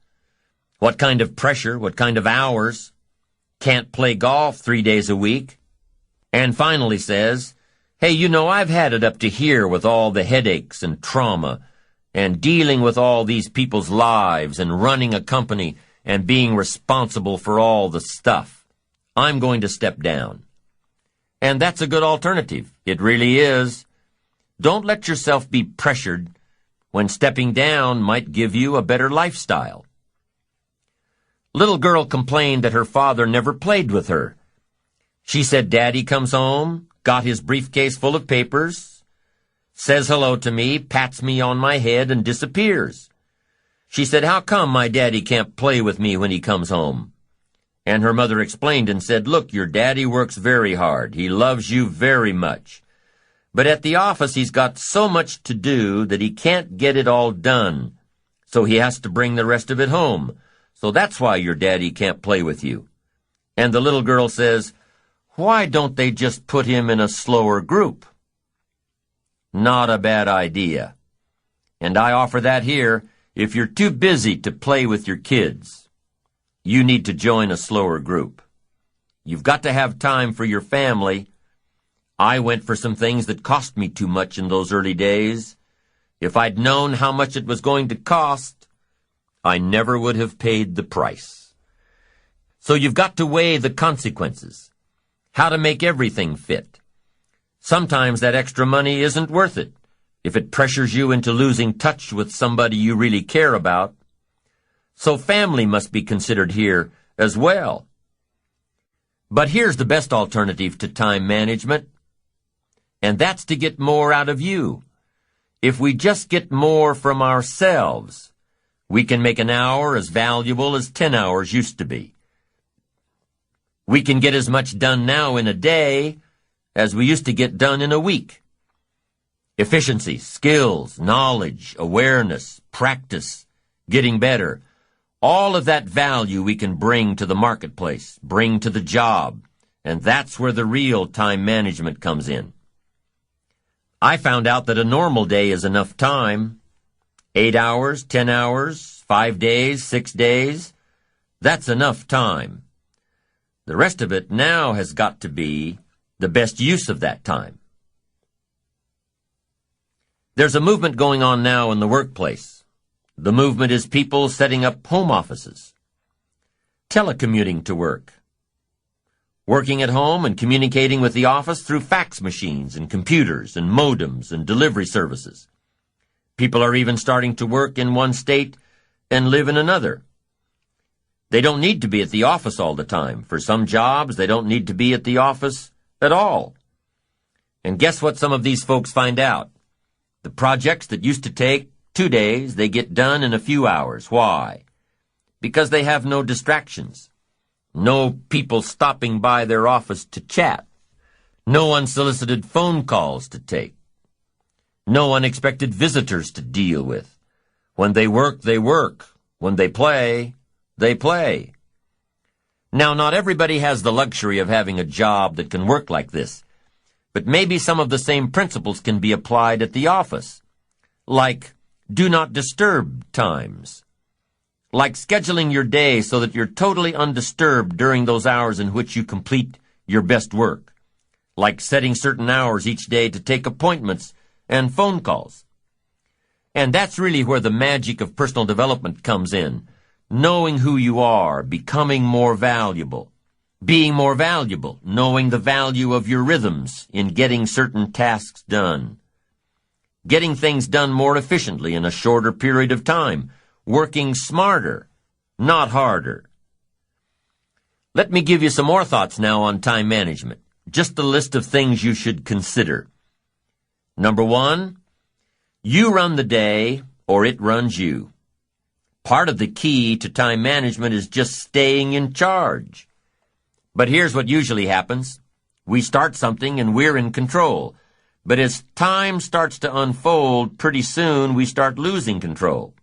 What kind of pressure, what kind of hours. Can't play golf 3 days a week. And finally says, hey, you know, I've had it up to here with all the headaches and trauma and dealing with all these people's lives and running a company and being responsible for all the stuff. I'm going to step down. And that's a good alternative. It really is. Don't let yourself be pressured when stepping down might give you a better lifestyle. Little girl complained that her father never played with her. She said, Daddy comes home, got his briefcase full of papers, says hello to me, pats me on my head, and disappears. She said, "How come my daddy can't play with me when he comes home?" And her mother explained and said, "Look, your daddy works very hard. He loves you very much. But at the office he's got so much to do that he can't get it all done. So he has to bring the rest of it home. So that's why your daddy can't play with you." And the little girl says, "Why don't they just put him in a slower group?" Not a bad idea. And I offer that here. If you're too busy to play with your kids, you need to join a slower group. You've got to have time for your family. I went for some things that cost me too much in those early days. If I'd known how much it was going to cost, I never would have paid the price. So you've got to weigh the consequences, how to make everything fit. Sometimes that extra money isn't worth it if it pressures you into losing touch with somebody you really care about. So family must be considered here as well. But here's the best alternative to time management, and that's to get more out of you. If we just get more from ourselves, we can make an hour as valuable as 10 hours used to be. We can get as much done now in a day as we used to get done in a week. Efficiency, skills, knowledge, awareness, practice, getting better, all of that value we can bring to the marketplace, bring to the job, and that's where the real time management comes in. I found out that a normal day is enough time. 8 hours, 10 hours, 5 days, 6 days, that's enough time. The rest of it now has got to be the best use of that time. There's a movement going on now in the workplace. The movement is people setting up home offices, telecommuting to work, working at home and communicating with the office through fax machines and computers and modems and delivery services. People are even starting to work in one state and live in another. They don't need to be at the office all the time. For some jobs, they don't need to be at the office at all. And guess what some of these folks find out? The projects that used to take 2 days, they get done in a few hours. Why? Because they have no distractions. No people stopping by their office to chat. No unsolicited phone calls to take. No unexpected visitors to deal with. When they work, they work. When they play, they play. Now, not everybody has the luxury of having a job that can work like this. But maybe some of the same principles can be applied at the office, like do not disturb times, like scheduling your day so that you're totally undisturbed during those hours in which you complete your best work, like setting certain hours each day to take appointments and phone calls. And that's really where the magic of personal development comes in, knowing who you are, becoming more valuable. Being more valuable, knowing the value of your rhythms in getting certain tasks done. Getting things done more efficiently in a shorter period of time. Working smarter, not harder. Let me give you some more thoughts now on time management. Just a list of things you should consider. Number 1, you run the day or it runs you. Part of the key to time management is just staying in charge. But here's what usually happens. We start something and we're in control. But as time starts to unfold, pretty soon we start losing control.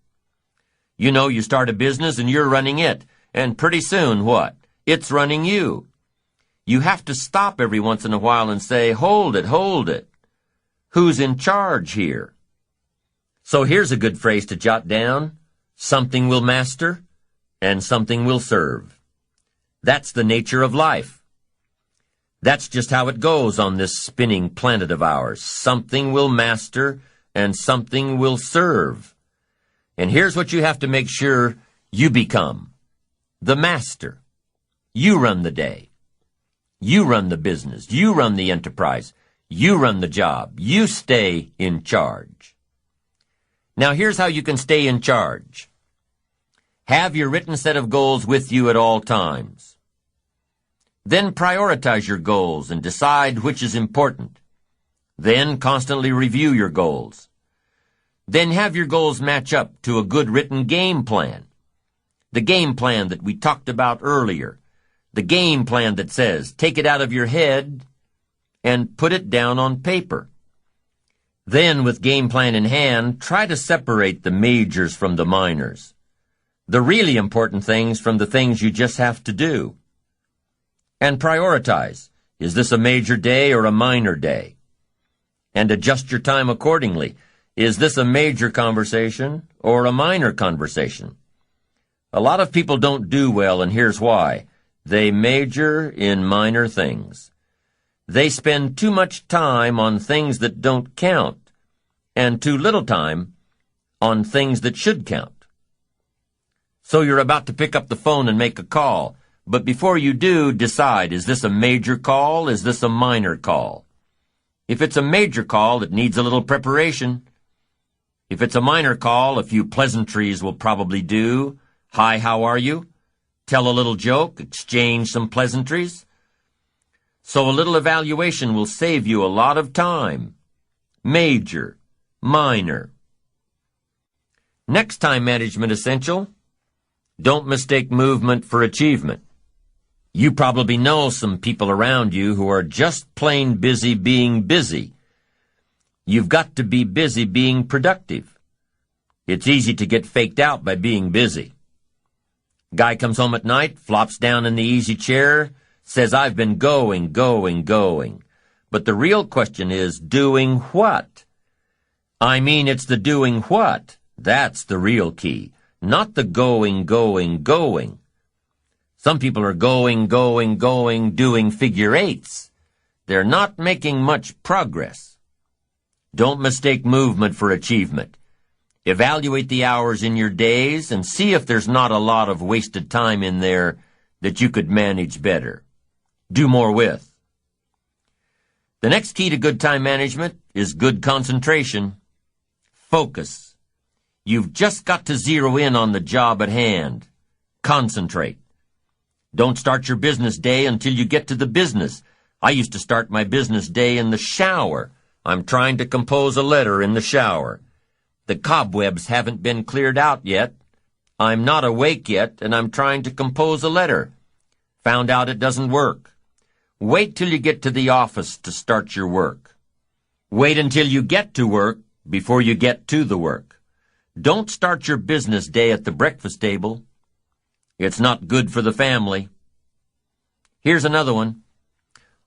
You know, you start a business and you're running it. And pretty soon, what? It's running you. You have to stop every once in a while and say, hold it, hold it. Who's in charge here? So here's a good phrase to jot down. Something will master and something will serve. That's the nature of life. That's just how it goes on this spinning planet of ours. Something will master and something will serve. And here's what you have to make sure you become. The master. You run the day. You run the business. You run the enterprise. You run the job. You stay in charge. Now here's how you can stay in charge. Have your written set of goals with you at all times. Then prioritize your goals and decide which is important. Then constantly review your goals. Then have your goals match up to a good written game plan. The game plan that we talked about earlier. The game plan that says, take it out of your head and put it down on paper. Then, with game plan in hand, try to separate the majors from the minors. The really important things from the things you just have to do. And prioritize. Is this a major day or a minor day? And adjust your time accordingly. Is this a major conversation or a minor conversation? A lot of people don't do well, and here's why. They major in minor things. They spend too much time on things that don't count, and too little time on things that should count. So you're about to pick up the phone and make a call, but before you do, decide, is this a major call? Is this a minor call? If it's a major call, it needs a little preparation. If it's a minor call, a few pleasantries will probably do. Hi, how are you? Tell a little joke, exchange some pleasantries. So a little evaluation will save you a lot of time. Major, minor. Next time management essential, don't mistake movement for achievement. You probably know some people around you who are just plain busy being busy. You've got to be busy being productive. It's easy to get faked out by being busy. Guy comes home at night, flops down in the easy chair, says, I've been going. But the real question is, doing what? I mean, it's the doing what. That's the real key, not the going. Some people are going, doing figure eights. They're not making much progress. Don't mistake movement for achievement. Evaluate the hours in your days and see if there's not a lot of wasted time in there that you could manage better. Do more with. The next key to good time management is good concentration. Focus. You've just got to zero in on the job at hand. Concentrate. Don't start your business day until you get to the business. I used to start my business day in the shower. I'm trying to compose a letter in the shower. The cobwebs haven't been cleared out yet. I'm not awake yet, and I'm trying to compose a letter. Found out it doesn't work. Wait till you get to the office to start your work. Wait until you get to work before you get to the work. Don't start your business day at the breakfast table. It's not good for the family. Here's another one.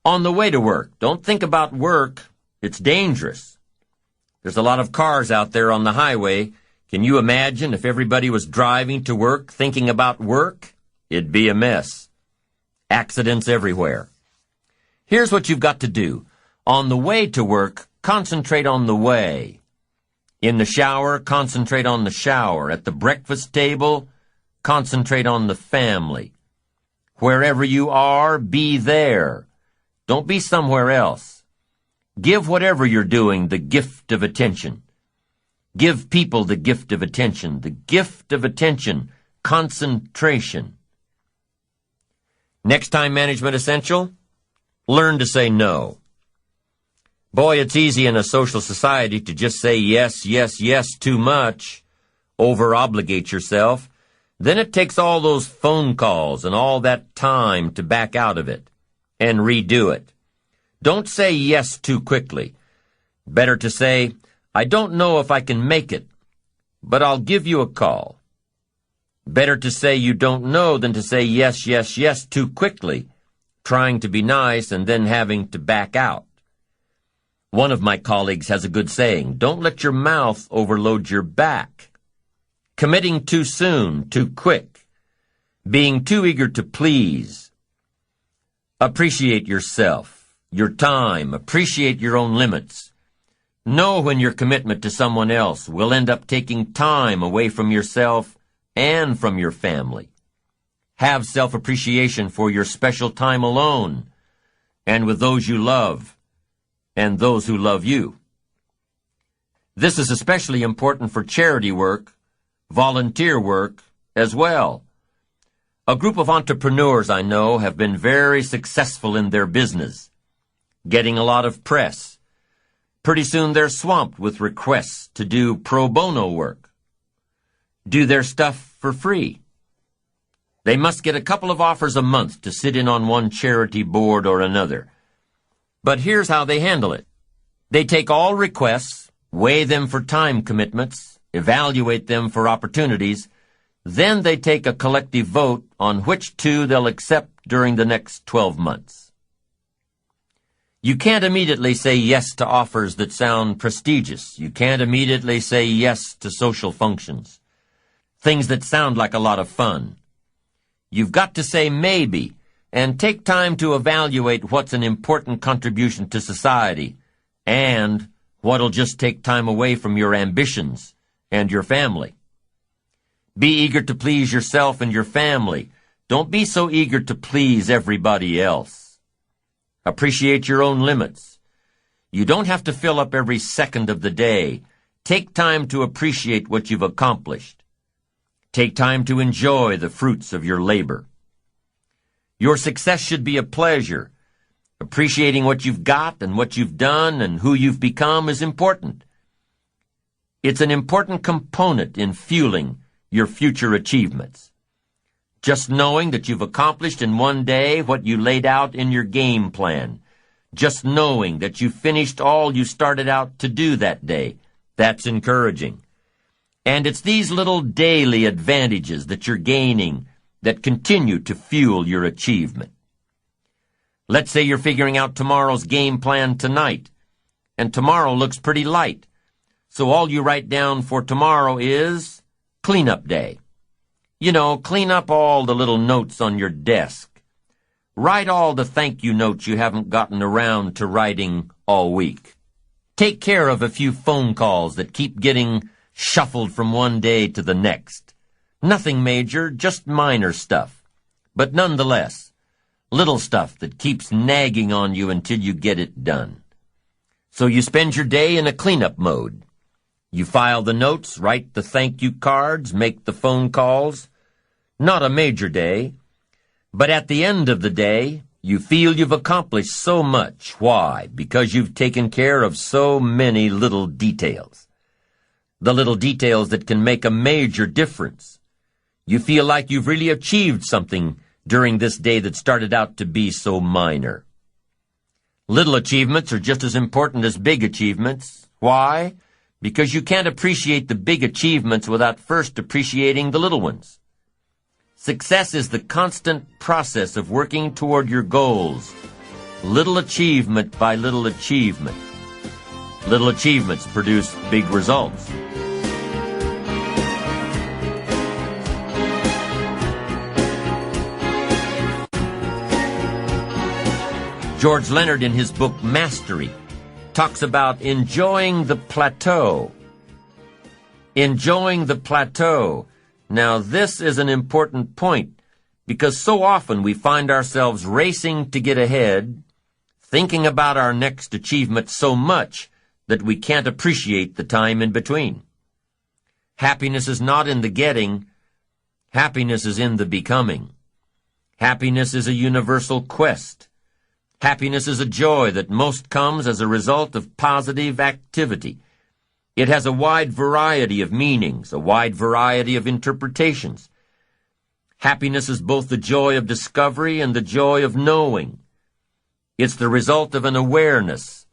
On the way to work, don't think about work. It's dangerous. There's a lot of cars out there on the highway. Can you imagine if everybody was driving to work thinking about work? It'd be a mess. Accidents everywhere. Here's what you've got to do. On the way to work, concentrate on the way. In the shower, concentrate on the shower. At the breakfast table, concentrate on the family. Wherever you are, be there. Don't be somewhere else. Give whatever you're doing the gift of attention. Give people the gift of attention. The gift of attention. Concentration. Next time management essential, learn to say no. Boy, it's easy in a social society to just say yes too much. Over-obligate yourself. Then it takes all those phone calls and all that time to back out of it and redo it. Don't say yes too quickly. Better to say, I don't know if I can make it, but I'll give you a call. Better to say you don't know than to say yes too quickly, trying to be nice and then having to back out. One of my colleagues has a good saying, don't let your mouth overload your back. Committing too soon, too quick. Being too eager to please. Appreciate yourself. Your time, appreciate your own limits. Know when your commitment to someone else will end up taking time away from yourself and from your family. Have self-appreciation for your special time alone and with those you love and those who love you. This is especially important for charity work, volunteer work as well. A group of entrepreneurs I know have been very successful in their business, getting a lot of press, Pretty soon they're swamped with requests to do pro bono work, do their stuff for free. They must get a couple of offers a month to sit in on one charity board or another. But here's how they handle it. They take all requests, weigh them for time commitments, evaluate them for opportunities, then they take a collective vote on which two they'll accept during the next 12 months. You can't immediately say yes to offers that sound prestigious. You can't immediately say yes to social functions, things that sound like a lot of fun. You've got to say maybe and take time to evaluate what's an important contribution to society and what'll just take time away from your ambitions and your family. Be eager to please yourself and your family. Don't be so eager to please everybody else. Appreciate your own limits. You don't have to fill up every second of the day. Take time to appreciate what you've accomplished. Take time to enjoy the fruits of your labor. Your success should be a pleasure. Appreciating what you've got and what you've done and who you've become is important. It's an important component in fueling your future achievements. Just knowing that you've accomplished in one day what you laid out in your game plan. Just knowing that you finished all you started out to do that day. That's encouraging. And it's these little daily advantages that you're gaining that continue to fuel your achievement. Let's say you're figuring out tomorrow's game plan tonight, and tomorrow looks pretty light. So all you write down for tomorrow is cleanup day. You know, clean up all the little notes on your desk. Write all the thank you notes you haven't gotten around to writing all week. Take care of a few phone calls that keep getting shuffled from one day to the next. Nothing major, just minor stuff. But nonetheless, little stuff that keeps nagging on you until you get it done. So you spend your day in a cleanup mode. You file the notes, write the thank you cards, make the phone calls. Not a major day, but at the end of the day, you feel you've accomplished so much. Why? Because you've taken care of so many little details. The little details that can make a major difference. You feel like you've really achieved something during this day that started out to be so minor. Little achievements are just as important as big achievements. Why? Because you can't appreciate the big achievements without first appreciating the little ones. Success is the constant process of working toward your goals, little achievement by little achievement. Little achievements produce big results. George Leonard, in his book Mastery, talks about enjoying the plateau. Enjoying the plateau. Now, this is an important point because so often we find ourselves racing to get ahead, thinking about our next achievement so much that we can't appreciate the time in between. Happiness is not in the getting. Happiness is in the becoming. Happiness is a universal quest. Happiness is a joy that most comes as a result of positive activity. It has a wide variety of meanings, a wide variety of interpretations. Happiness is both the joy of discovery and the joy of knowing. It's the result of an awareness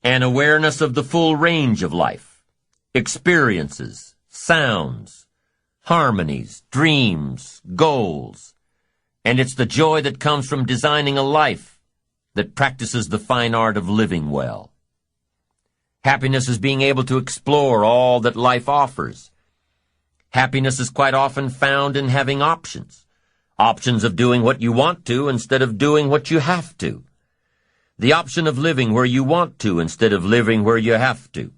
of the full range of life, experiences, sounds, harmonies, dreams, goals. And it's the joy that comes from designing a life that practices the fine art of living well. Happiness is being able to explore all that life offers. Happiness is quite often found in having options. Options of doing what you want to instead of doing what you have to. The option of living where you want to instead of living where you have to.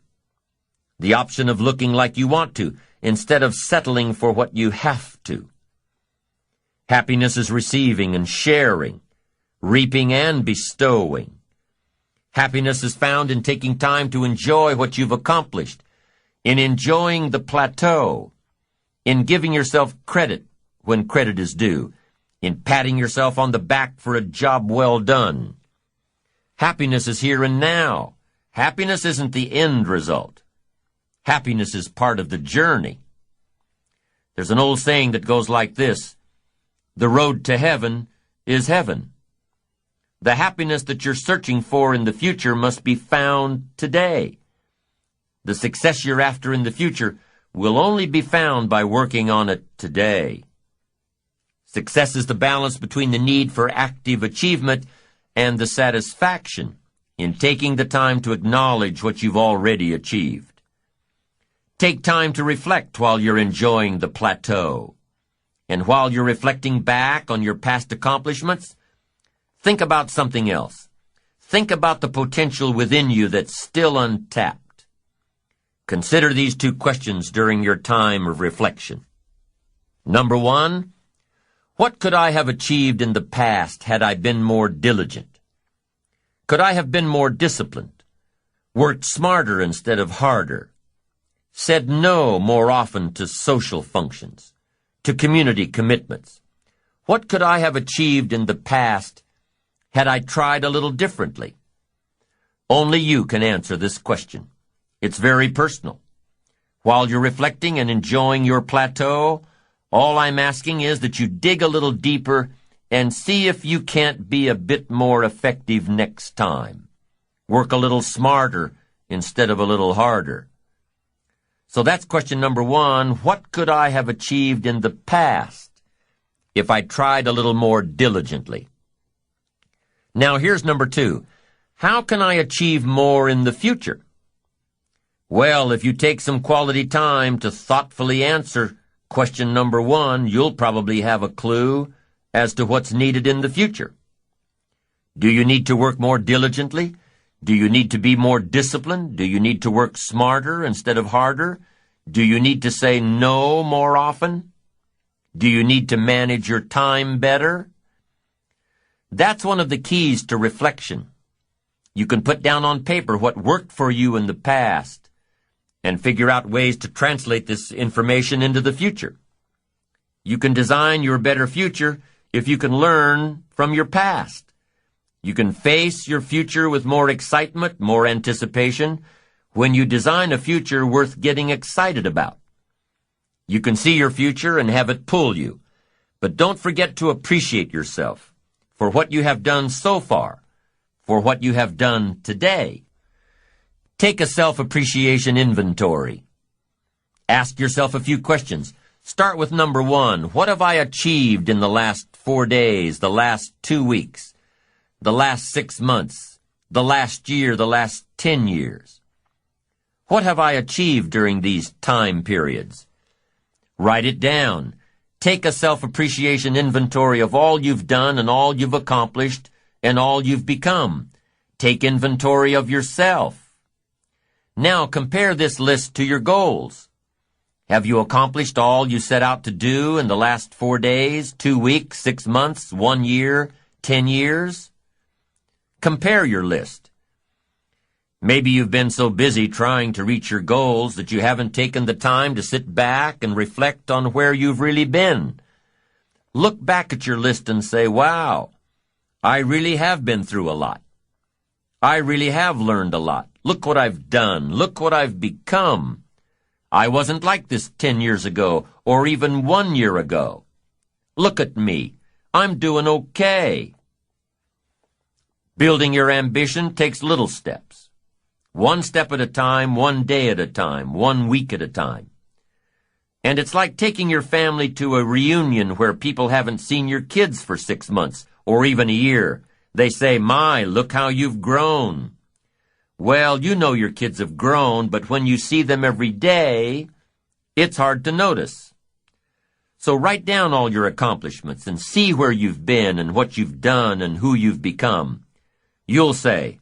The option of looking like you want to instead of settling for what you have to. Happiness is receiving and sharing, reaping and bestowing. Happiness is found in taking time to enjoy what you've accomplished, in enjoying the plateau, in giving yourself credit when credit is due, in patting yourself on the back for a job well done. Happiness is here and now. Happiness isn't the end result. Happiness is part of the journey. There's an old saying that goes like this: the road to heaven is heaven. The happiness that you're searching for in the future must be found today. The success you're after in the future will only be found by working on it today. Success is the balance between the need for active achievement and the satisfaction in taking the time to acknowledge what you've already achieved. Take time to reflect while you're enjoying the plateau. And while you're reflecting back on your past accomplishments, think about something else. Think about the potential within you that's still untapped. Consider these two questions during your time of reflection. Number 1, what could I have achieved in the past had I been more diligent? Could I have been more disciplined, worked smarter instead of harder, said no more often to social functions, to community commitments? What could I have achieved in the past had I tried a little differently? Only you can answer this question. It's very personal. While you're reflecting and enjoying your plateau, all I'm asking is that you dig a little deeper and see if you can't be a bit more effective next time. Work a little smarter instead of a little harder. So that's question number 1. What could I have achieved in the past if I tried a little more diligently? Now here's number 2. How can I achieve more in the future? Well, if you take some quality time to thoughtfully answer question number 1, you'll probably have a clue as to what's needed in the future. Do you need to work more diligently? Do you need to be more disciplined? Do you need to work smarter instead of harder? Do you need to say no more often? Do you need to manage your time better? That's one of the keys to reflection. You can put down on paper what worked for you in the past and figure out ways to translate this information into the future. You can design your better future if you can learn from your past. You can face your future with more excitement, more anticipation, when you design a future worth getting excited about. You can see your future and have it pull you, but don't forget to appreciate yourself for what you have done so far, for what you have done today. Take a self-appreciation inventory. Ask yourself a few questions. Start with number 1. What have I achieved in the last 4 days, the last 2 weeks, the last 6 months, the last year, the last 10 years? What have I achieved during these time periods? Write it down. Take a self-appreciation inventory of all you've done and all you've accomplished and all you've become. Take inventory of yourself. Now compare this list to your goals. Have you accomplished all you set out to do in the last 4 days, 2 weeks, 6 months, 1 year, 10 years? Compare your list. Maybe you've been so busy trying to reach your goals that you haven't taken the time to sit back and reflect on where you've really been. Look back at your list and say, wow, I really have been through a lot. I really have learned a lot. Look what I've done. Look what I've become. I wasn't like this 10 years ago or even 1 year ago. Look at me. I'm doing okay. Building your ambition takes little steps. 1 step at a time, 1 day at a time, 1 week at a time. And it's like taking your family to a reunion where people haven't seen your kids for 6 months or even a year. They say, my, look how you've grown. Well, you know your kids have grown, but when you see them every day, it's hard to notice. So write down all your accomplishments and see where you've been and what you've done and who you've become. You'll say,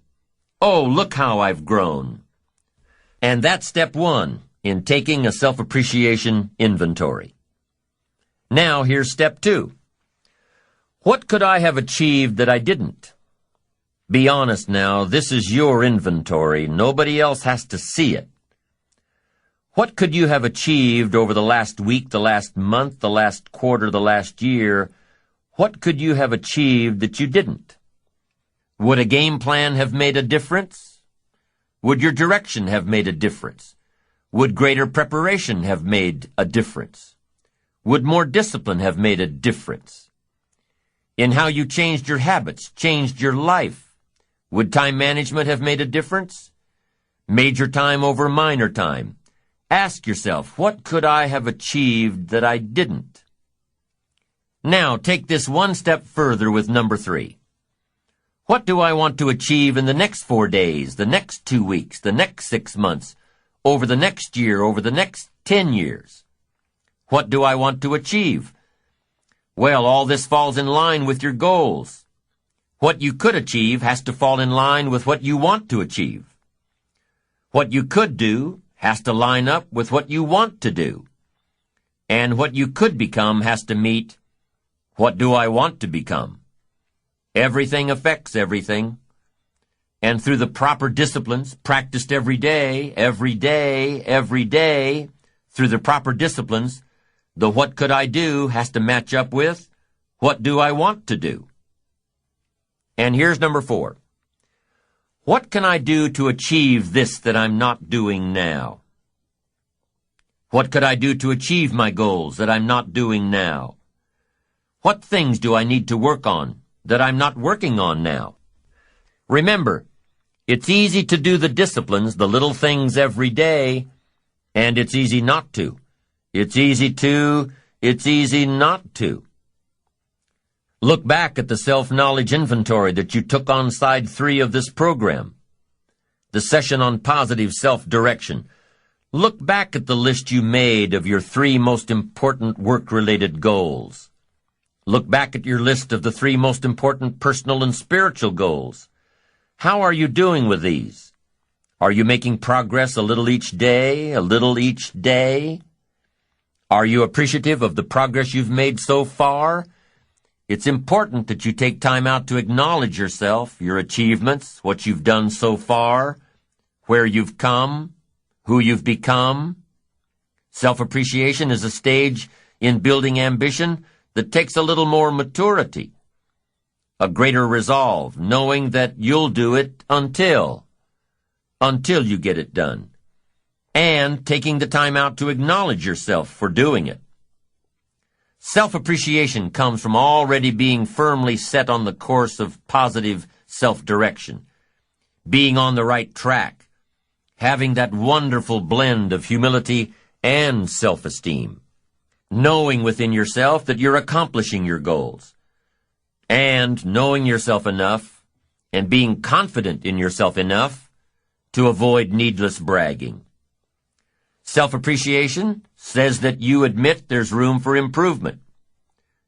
oh, look how I've grown. And that's step 1 in taking a self-appreciation inventory. Now here's step 2. What could I have achieved that I didn't? Be honest now, this is your inventory. Nobody else has to see it. What could you have achieved over the last week, the last month, the last quarter, the last year? What could you have achieved that you didn't? Would a game plan have made a difference? Would your direction have made a difference? Would greater preparation have made a difference? Would more discipline have made a difference? In how you changed your habits, changed your life, would time management have made a difference? Major time over minor time. Ask yourself, what could I have achieved that I didn't? Now, take this one step further with number 3. What do I want to achieve in the next 4 days, the next 2 weeks, the next 6 months, over the next year, over the next 10 years? What do I want to achieve? Well, all this falls in line with your goals. What you could achieve has to fall in line with what you want to achieve. What you could do has to line up with what you want to do. And what you could become has to meet, what do I want to become? Everything affects everything. And through the proper disciplines, practiced every day, through the proper disciplines, the what could I do has to match up with what do I want to do. And here's number 4. What can I do to achieve this that I'm not doing now? What could I do to achieve my goals that I'm not doing now? What things do I need to work on that I'm not working on now? Remember, it's easy to do the disciplines, the little things every day, and it's easy not to. It's easy not to. Look back at the self-knowledge inventory that you took on side 3 of this program, the session on positive self-direction. Look back at the list you made of your 3 most important work-related goals. Look back at your list of the 3 most important personal and spiritual goals. How are you doing with these? Are you making progress a little each day, a little each day? Are you appreciative of the progress you've made so far? It's important that you take time out to acknowledge yourself, your achievements, what you've done so far, where you've come, who you've become. Self-appreciation is a stage in building ambition that takes a little more maturity, a greater resolve, knowing that you'll do it until you get it done, and taking the time out to acknowledge yourself for doing it. Self-appreciation comes from already being firmly set on the course of positive self-direction, being on the right track, having that wonderful blend of humility and self-esteem, knowing within yourself that you're accomplishing your goals, and knowing yourself enough and being confident in yourself enough to avoid needless bragging. Self-appreciation says that you admit there's room for improvement,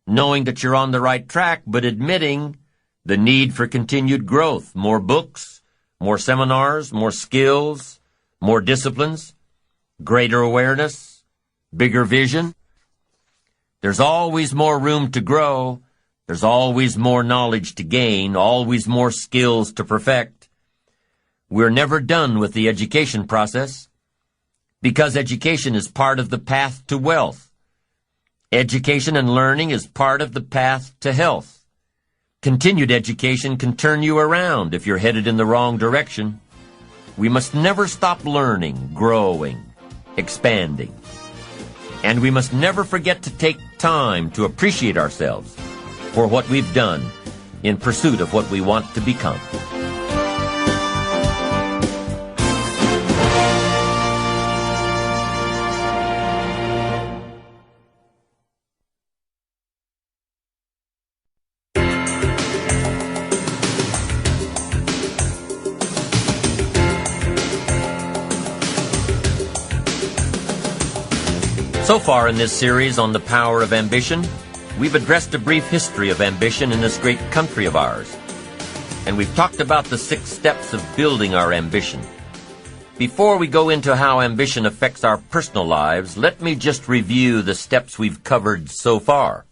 knowing that you're on the right track, but admitting the need for continued growth, more books, more seminars, more skills, more disciplines, greater awareness, bigger vision. There's always more room to grow. There's always more knowledge to gain, always more skills to perfect. We're never done with the education process, because education is part of the path to wealth. Education and learning is part of the path to health. Continued education can turn you around if you're headed in the wrong direction. We must never stop learning, growing, expanding. And we must never forget to take time to appreciate ourselves for what we've done in pursuit of what we want to become. So far in this series on the power of ambition, we've addressed a brief history of ambition in this great country of ours. And we've talked about the 6 steps of building our ambition. Before we go into how ambition affects our personal lives, let me just review the steps we've covered so far.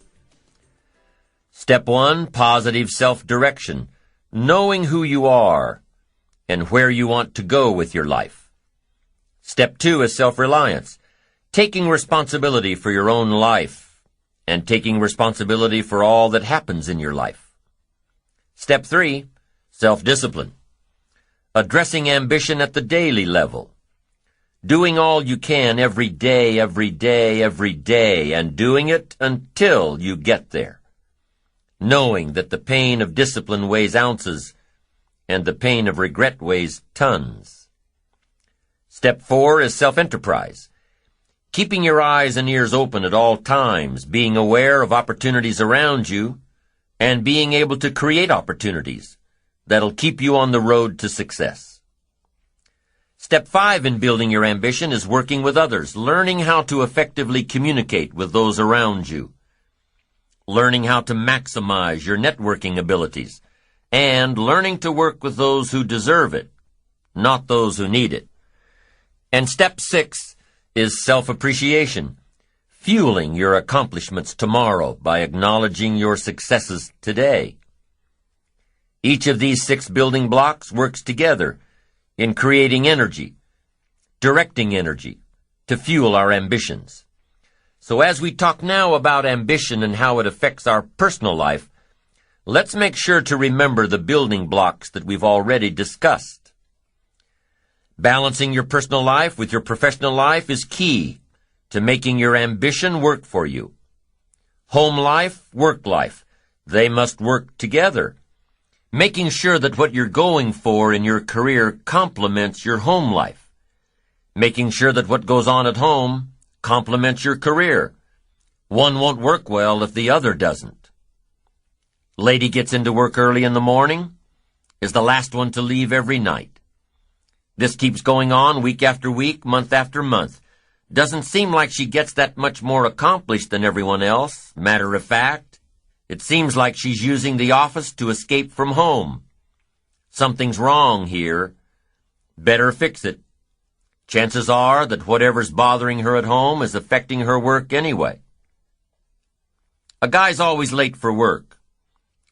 Step 1, positive self-direction, knowing who you are and where you want to go with your life. Step 2 is self-reliance, taking responsibility for your own life and taking responsibility for all that happens in your life. Step 3, self-discipline, addressing ambition at the daily level, doing all you can every day, and doing it until you get there, knowing that the pain of discipline weighs ounces and the pain of regret weighs tons. Step 4 is self-enterprise, keeping your eyes and ears open at all times, being aware of opportunities around you, and being able to create opportunities that'll keep you on the road to success. Step 5 in building your ambition is working with others, learning how to effectively communicate with those around you, learning how to maximize your networking abilities, and learning to work with those who deserve it, not those who need it. And step 6 is self-appreciation, fueling your accomplishments tomorrow by acknowledging your successes today. Each of these 6 building blocks works together in creating energy, directing energy to fuel our ambitions. So as we talk now about ambition and how it affects our personal life, let's make sure to remember the building blocks that we've already discussed. Balancing your personal life with your professional life is key to making your ambition work for you. Home life, work life, they must work together, making sure that what you're going for in your career complements your home life, making sure that what goes on at home complements your career. One won't work well if the other doesn't. Lady gets into work early in the morning, is the last one to leave every night. This keeps going on week after week, month after month. Doesn't seem like she gets that much more accomplished than everyone else. Matter of fact, it seems like she's using the office to escape from home. Something's wrong here. Better fix it. Chances are that whatever's bothering her at home is affecting her work anyway. A guy's always late for work.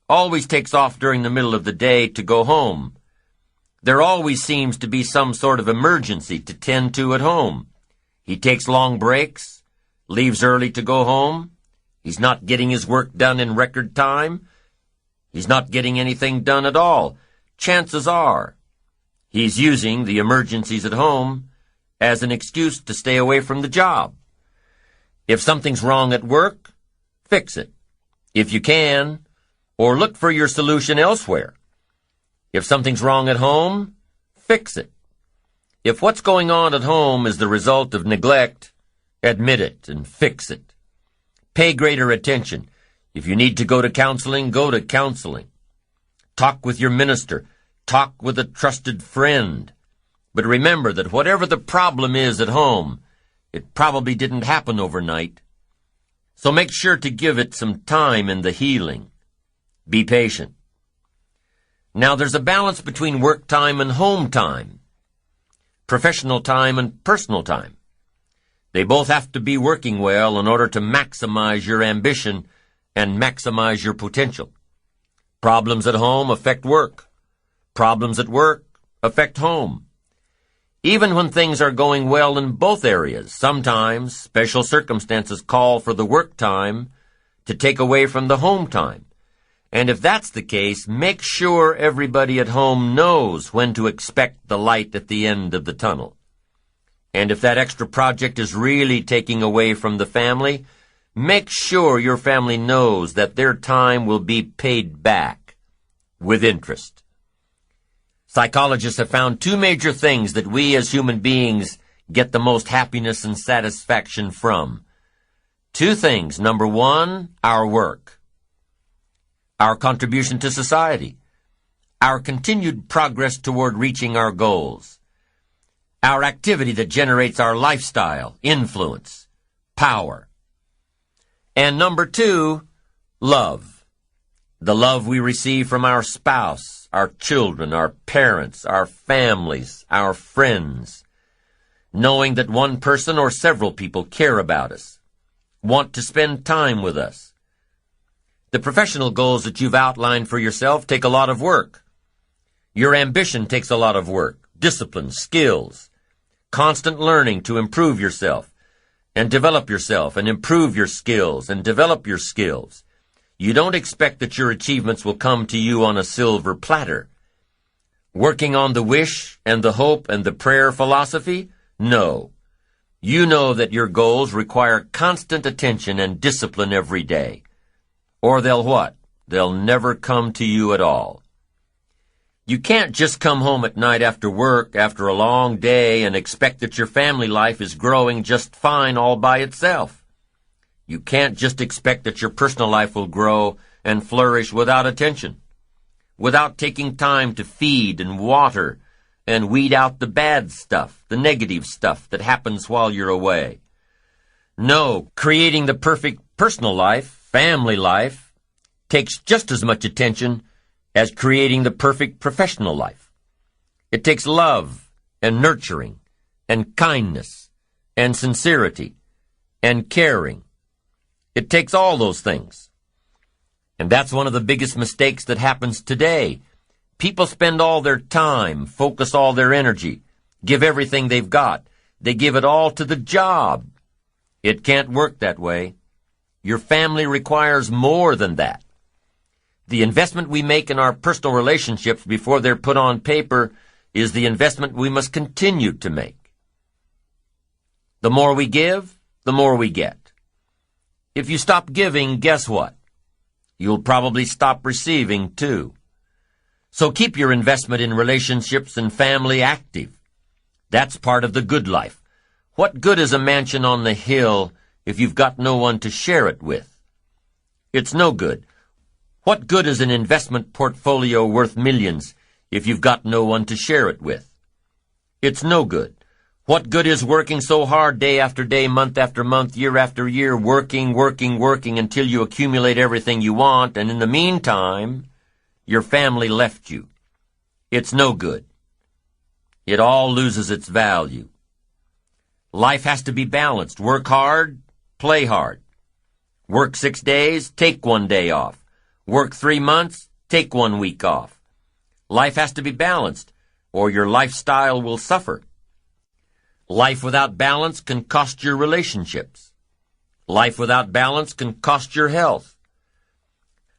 Always takes off during the middle of the day to go home. There always seems to be some sort of emergency to tend to at home. He takes long breaks, leaves early to go home. He's not getting his work done in record time. He's not getting anything done at all. Chances are he's using the emergencies at home as an excuse to stay away from the job. If something's wrong at work, fix it, if you can, or look for your solution elsewhere. If something's wrong at home, fix it. If what's going on at home is the result of neglect, admit it and fix it. Pay greater attention. If you need to go to counseling, go to counseling. Talk with your minister. Talk with a trusted friend. But remember that whatever the problem is at home, it probably didn't happen overnight. So make sure to give it some time in the healing. Be patient. Now there's a balance between work time and home time, professional time and personal time. They both have to be working well in order to maximize your ambition and maximize your potential. Problems at home affect work. Problems at work affect home. Even when things are going well in both areas, sometimes special circumstances call for the work time to take away from the home time. And if that's the case, make sure everybody at home knows when to expect the light at the end of the tunnel. And if that extra project is really taking away from the family, make sure your family knows that their time will be paid back with interest. Psychologists have found 2 major things that we as human beings get the most happiness and satisfaction from. 2 things. Number 1, our work. Our contribution to society, our continued progress toward reaching our goals, our activity that generates our lifestyle, influence, power. And number 2, love. The love we receive from our spouse, our children, our parents, our families, our friends, knowing that one person or several people care about us, want to spend time with us. The professional goals that you've outlined for yourself take a lot of work. Your ambition takes a lot of work, discipline, skills, constant learning to improve yourself and develop yourself and improve your skills and develop your skills. You don't expect that your achievements will come to you on a silver platter. Working on the wish and the hope and the prayer philosophy? No. You know that your goals require constant attention and discipline every day. Or they'll what? They'll never come to you at all. You can't just come home at night after work after a long day and expect that your family life is growing just fine all by itself. You can't just expect that your personal life will grow and flourish without attention, without taking time to feed and water and weed out the bad stuff, the negative stuff that happens while you're away. No, creating the perfect personal life, family life, takes just as much attention as creating the perfect professional life. It takes love and nurturing and kindness and sincerity and caring. It takes all those things. And that's one of the biggest mistakes that happens today. People spend all their time, focus all their energy, give everything they've got. They give it all to the job. It can't work that way. Your family requires more than that. The investment we make in our personal relationships before they're put on paper is the investment we must continue to make. The more we give, the more we get. If you stop giving, guess what? You'll probably stop receiving, too. So keep your investment in relationships and family active. That's part of the good life. What good is a mansion on the hill if you've got no one to share it with? It's no good. What good is an investment portfolio worth millions if you've got no one to share it with? It's no good. What good is working so hard day after day, month after month, year after year, working until you accumulate everything you want, and in the meantime, your family left you? It's no good. It all loses its value. Life has to be balanced. Work hard, play hard. Work 6 days, take 1 day off. Work 3 months, take 1 week off. Life has to be balanced, or your lifestyle will suffer. Life without balance can cost your relationships. Life without balance can cost your health.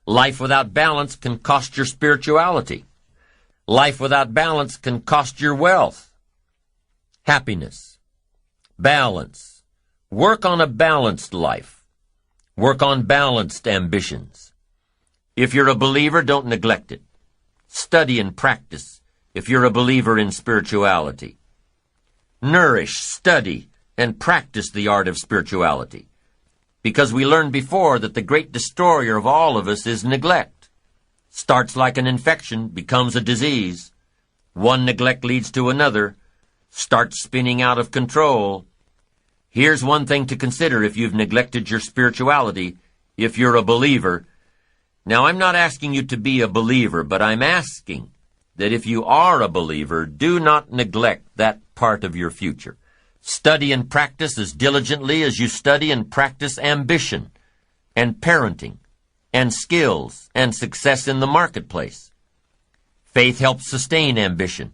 Life without balance can cost your spirituality. Life without balance can cost your wealth. Happiness. Balance. Work on a balanced life. Work on balanced ambitions. If you're a believer, don't neglect it. Study and practice if you're a believer in spirituality. Nourish, study, and practice the art of spirituality. Because we learned before that the great destroyer of all of us is neglect. Starts like an infection, becomes a disease. One neglect leads to another, starts spinning out of control. Here's one thing to consider if you've neglected your spirituality, if you're a believer. Now, I'm not asking you to be a believer, but I'm asking that if you are a believer, do not neglect that part of your future. Study and practice as diligently as you study and practice ambition and parenting and skills and success in the marketplace. Faith helps sustain ambition.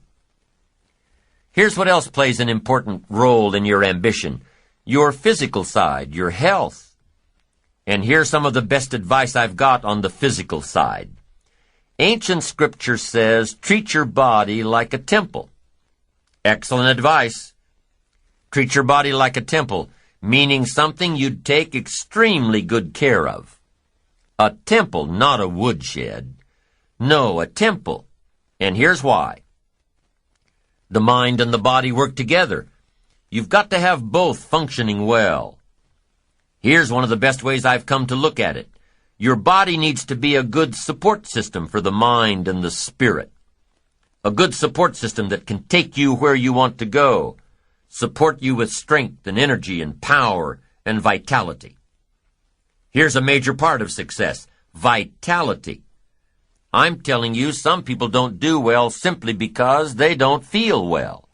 Here's what else plays an important role in your ambition: your physical side, your health. And here's some of the best advice I've got on the physical side. Ancient scripture says, treat your body like a temple. Excellent advice. Treat your body like a temple, meaning something you'd take extremely good care of. A temple, not a woodshed. No, a temple. And here's why. The mind and the body work together. You've got to have both functioning well. Here's one of the best ways I've come to look at it. Your body needs to be a good support system for the mind and the spirit. A good support system that can take you where you want to go, support you with strength and energy and power and vitality. Here's a major part of success: vitality. I'm telling you, some people don't do well simply because they don't feel well.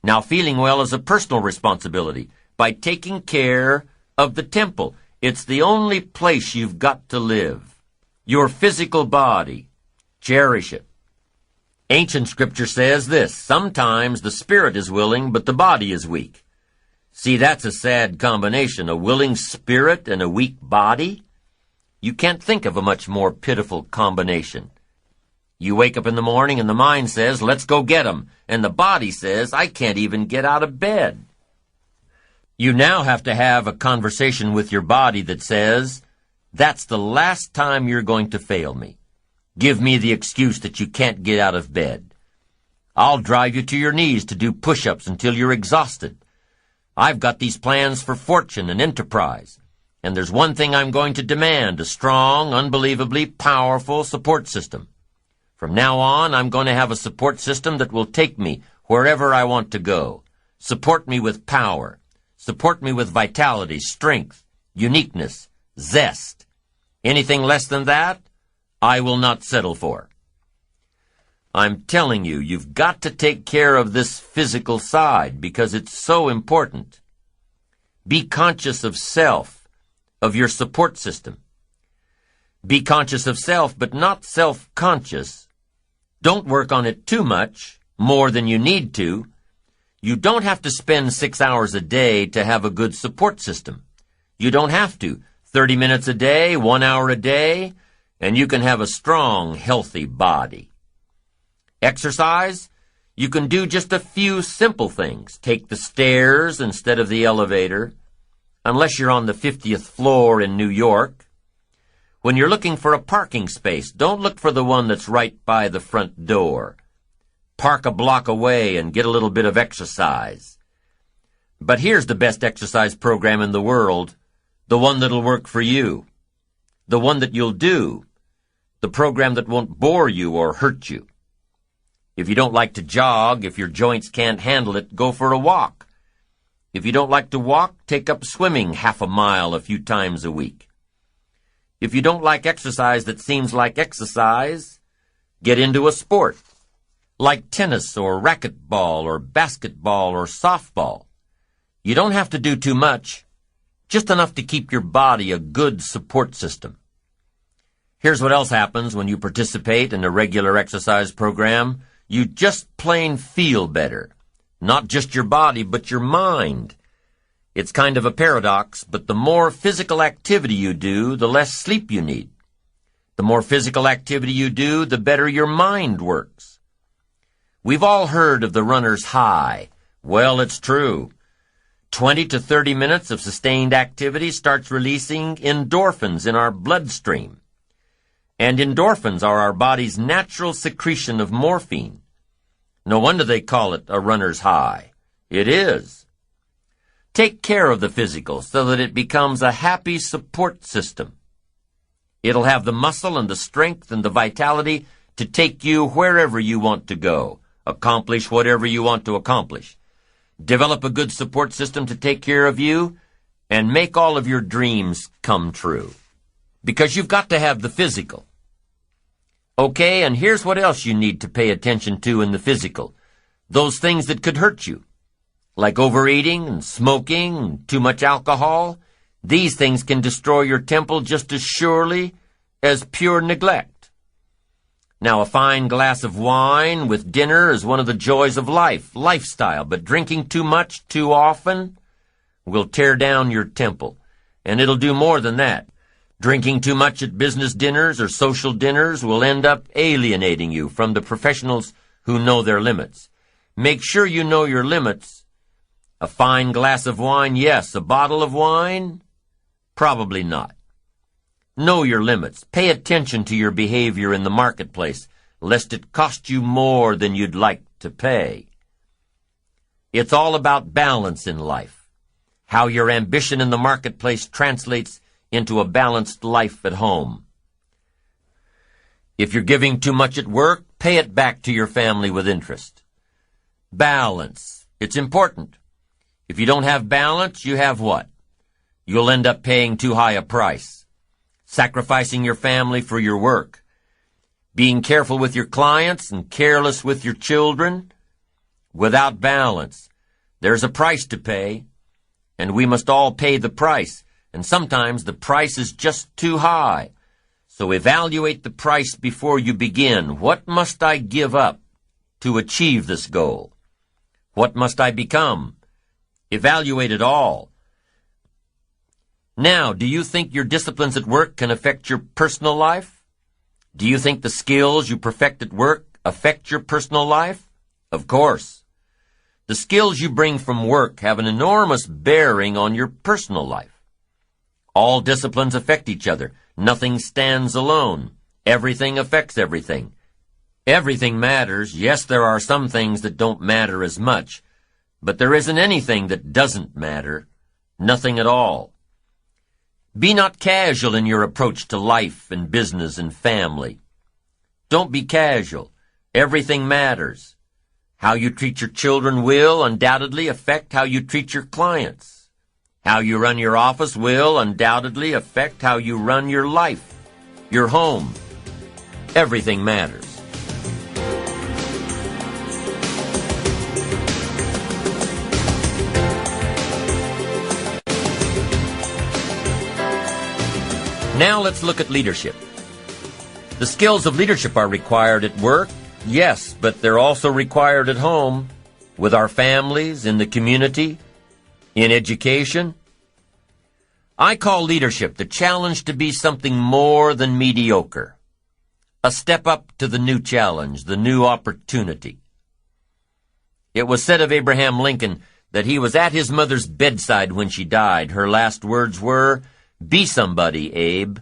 Now, feeling well is a personal responsibility by taking care of the temple. It's the only place you've got to live. Your physical body. Cherish it. Ancient scripture says this: sometimes the spirit is willing, but the body is weak. See, that's a sad combination, a willing spirit and a weak body. You can't think of a much more pitiful combination. You wake up in the morning and the mind says, let's go get 'em, and the body says, I can't even get out of bed. You now have to have a conversation with your body that says, that's the last time you're going to fail me. Give me the excuse that you can't get out of bed. I'll drive you to your knees to do push-ups until you're exhausted. I've got these plans for fortune and enterprise, and there's one thing I'm going to demand, a strong, unbelievably powerful support system. From now on, I'm going to have a support system that will take me wherever I want to go. Support me with power. Support me with vitality, strength, uniqueness, zest. Anything less than that, I will not settle for. I'm telling you, you've got to take care of this physical side because it's so important. Be conscious of self, of your support system. Be conscious of self, but not self-conscious. Don't work on it too much, more than you need to. You don't have to spend 6 hours a day to have a good support system. You don't have to. 30 minutes a day, 1 hour a day, and you can have a strong, healthy body. Exercise, you can do just a few simple things. Take the stairs instead of the elevator, unless you're on the 50th floor in New York. When you're looking for a parking space, don't look for the one that's right by the front door. Park a block away and get a little bit of exercise. But here's the best exercise program in the world, the one that'll work for you, the one that you'll do, the program that won't bore you or hurt you. If you don't like to jog, if your joints can't handle it, go for a walk. If you don't like to walk, take up swimming half a mile a few times a week. If you don't like exercise that seems like exercise, get into a sport, like tennis or racquetball or basketball or softball. You don't have to do too much, just enough to keep your body a good support system. Here's what else happens when you participate in a regular exercise program. You just plain feel better. Not just your body, but your mind. It's kind of a paradox, but the more physical activity you do, the less sleep you need. The more physical activity you do, the better your mind works. We've all heard of the runner's high. Well, it's true. 20 to 30 minutes of sustained activity starts releasing endorphins in our bloodstream. And endorphins are our body's natural secretion of morphine. No wonder they call it a runner's high. It is. Take care of the physical so that it becomes a happy support system. It'll have the muscle and the strength and the vitality to take you wherever you want to go, accomplish whatever you want to accomplish. Develop a good support system to take care of you, and make all of your dreams come true. Because you've got to have the physical. Okay, and here's what else you need to pay attention to in the physical. Those things that could hurt you, like overeating and smoking and too much alcohol. These things can destroy your temple just as surely as pure neglect. Now, a fine glass of wine with dinner is one of the joys of life, lifestyle, but drinking too much too often will tear down your temple, and it'll do more than that. Drinking too much at business dinners or social dinners will end up alienating you from the professionals who know their limits. Make sure you know your limits. A fine glass of wine, yes. A bottle of wine, probably not. Know your limits. Pay attention to your behavior in the marketplace, lest it cost you more than you'd like to pay. It's all about balance in life, how your ambition in the marketplace translates into a balanced life at home. If you're giving too much at work, pay it back to your family with interest. Balance. It's important. If you don't have balance, you have what? You'll end up paying too high a price, sacrificing your family for your work, being careful with your clients and careless with your children. Without balance, there's a price to pay, and we must all pay the price. And sometimes the price is just too high. So evaluate the price before you begin. What must I give up to achieve this goal? What must I become? Evaluate it all. Now, do you think your disciplines at work can affect your personal life? Do you think the skills you perfect at work affect your personal life? Of course. The skills you bring from work have an enormous bearing on your personal life. All disciplines affect each other. Nothing stands alone. Everything affects everything. Everything matters. Yes, there are some things that don't matter as much, but there isn't anything that doesn't matter. Nothing at all. Be not casual in your approach to life and business and family. Don't be casual. Everything matters. How you treat your children will undoubtedly affect how you treat your clients. How you run your office will undoubtedly affect how you run your life, your home. Everything matters. Now let's look at leadership. The skills of leadership are required at work, yes, but they're also required at home, with our families, in the community, in education. I call leadership the challenge to be something more than mediocre, a step up to the new challenge, the new opportunity. It was said of Abraham Lincoln that he was at his mother's bedside when she died. Her last words were, "Be somebody, Abe."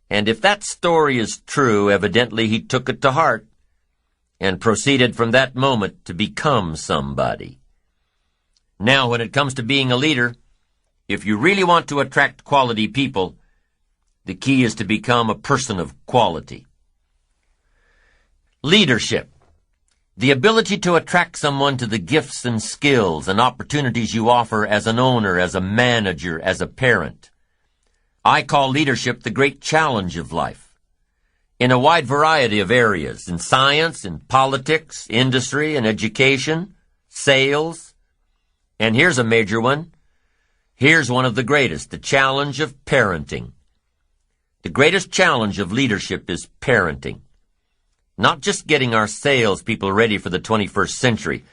And if that story is true, evidently he took it to heart and proceeded from that moment to become somebody. Now, when it comes to being a leader, if you really want to attract quality people, the key is to become a person of quality. Leadership. The ability to attract someone to the gifts and skills and opportunities you offer as an owner, as a manager, as a parent. I call leadership the great challenge of life. In a wide variety of areas, in science, in politics, industry, and education, sales. And here's a major one. Here's one of the greatest, the challenge of parenting. The greatest challenge of leadership is parenting. Not just getting our salespeople ready for the 21st century,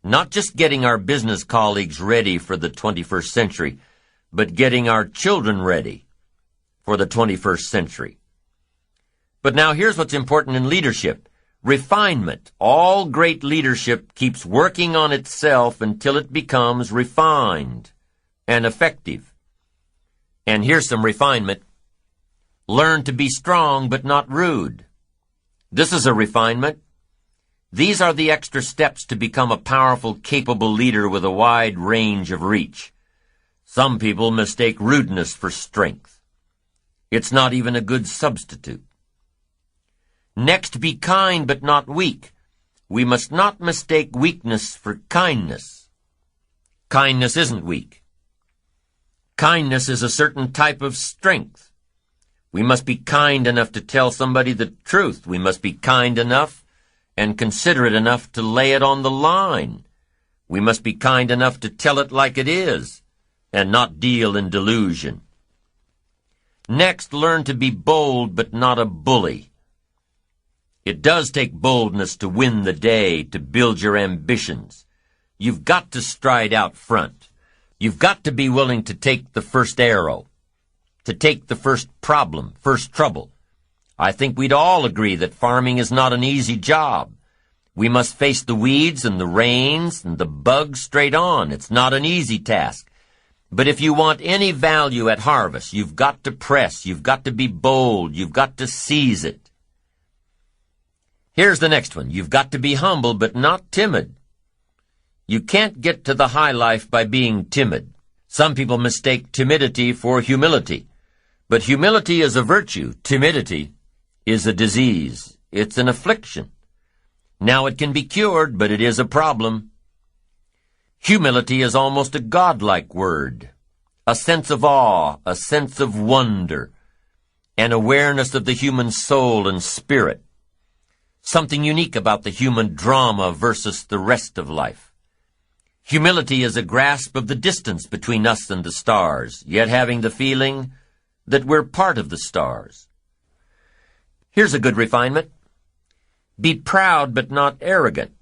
not just getting our business colleagues ready for the 21st century, but getting our children ready for the 21st century. But now here's what's important in leadership. Refinement. All great leadership keeps working on itself until it becomes refined and effective. And here's some refinement. Learn to be strong but not rude. This is a refinement. These are the extra steps to become a powerful, capable leader with a wide range of reach. Some people mistake rudeness for strength. It's not even a good substitute. Next, be kind but not weak. We must not mistake weakness for kindness. Kindness isn't weak. Kindness is a certain type of strength. We must be kind enough to tell somebody the truth. We must be kind enough and considerate enough to lay it on the line. We must be kind enough to tell it like it is and not deal in delusion. Next, learn to be bold but not a bully. It does take boldness to win the day, to build your ambitions. You've got to stride out front. You've got to be willing to take the first arrow, to take the first problem, first trouble. I think we'd all agree that farming is not an easy job. We must face the weeds and the rains and the bugs straight on. It's not an easy task. But if you want any value at harvest, you've got to press, you've got to be bold, you've got to seize it. Here's the next one. You've got to be humble but not timid. You can't get to the high life by being timid. Some people mistake timidity for humility. But humility is a virtue. Timidity is a disease. It's an affliction. Now it can be cured, but it is a problem. Humility is almost a godlike word, a sense of awe, a sense of wonder, an awareness of the human soul and spirit, something unique about the human drama versus the rest of life. Humility is a grasp of the distance between us and the stars, yet having the feeling that we're part of the stars. Here's a good refinement. Be proud but not arrogant.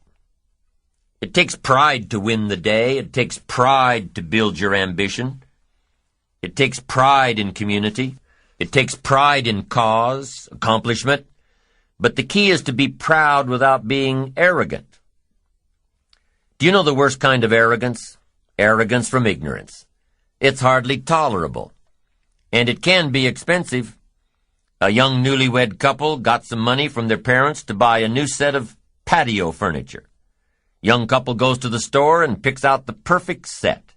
It takes pride to win the day. It takes pride to build your ambition. It takes pride in community. It takes pride in cause, accomplishment. But the key is to be proud without being arrogant. Do you know the worst kind of arrogance? Arrogance from ignorance. It's hardly tolerable. And it can be expensive. A young newlywed couple got some money from their parents to buy a new set of patio furniture. Young couple goes to the store and picks out the perfect set.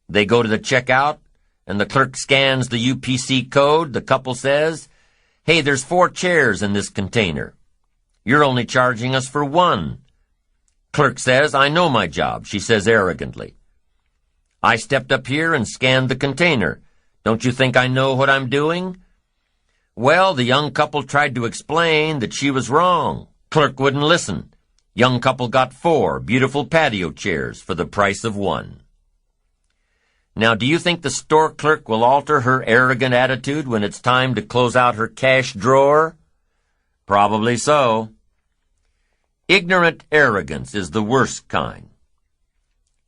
They go to the checkout, and the clerk scans the UPC code. The couple says, "Hey, there's 4 chairs in this container. You're only charging us for 1. Clerk says, "I know my job," she says arrogantly. "I stepped up here and scanned the container. Don't you think I know what I'm doing?" Well, the young couple tried to explain that she was wrong. Clerk wouldn't listen. Young couple got 4 beautiful patio chairs for the price of 1. Now, do you think the store clerk will alter her arrogant attitude when it's time to close out her cash drawer? Probably so. Ignorant arrogance is the worst kind.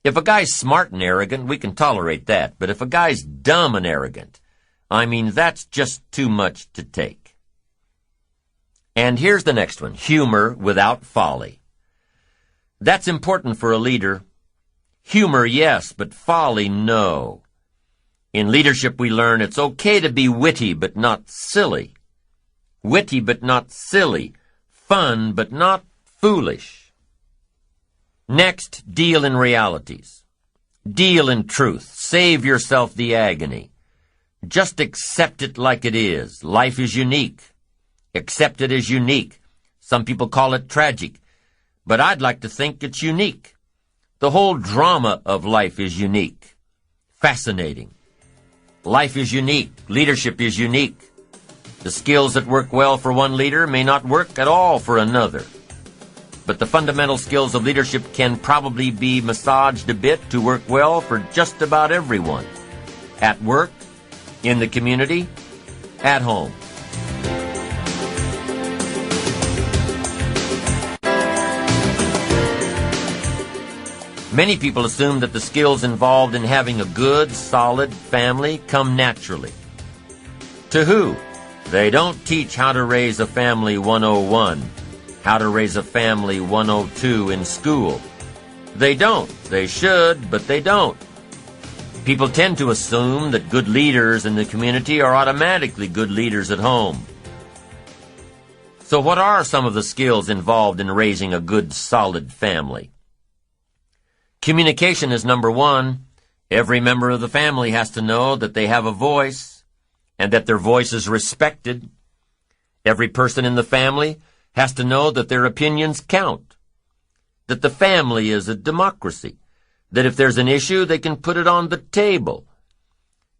If a guy's smart and arrogant, we can tolerate that. But if a guy's dumb and arrogant, that's just too much to take. And here's the next one, humor without folly. That's important for a leader. Humor, yes, but folly, no. In leadership, we learn it's okay to be witty but not silly. Witty but not silly. Fun but not foolish. Next, deal in realities. Deal in truth. Save yourself the agony. Just accept it like it is. Life is unique. Accept it as unique. Some people call it tragic, but I'd like to think it's unique. The whole drama of life is unique. Fascinating. Life is unique. Leadership is unique. The skills that work well for one leader may not work at all for another. But the fundamental skills of leadership can probably be massaged a bit to work well for just about everyone. At work, in the community, at home. Many people assume that the skills involved in having a good, solid family come naturally. To who? They don't teach how to raise a family 101, how to raise a family 102 in school. They don't. They should, but they don't. People tend to assume that good leaders in the community are automatically good leaders at home. So what are some of the skills involved in raising a good, solid family? Communication is number 1. Every member of the family has to know that they have a voice and that their voice is respected. Every person in the family has to know that their opinions count, that the family is a democracy, that if there's an issue, they can put it on the table.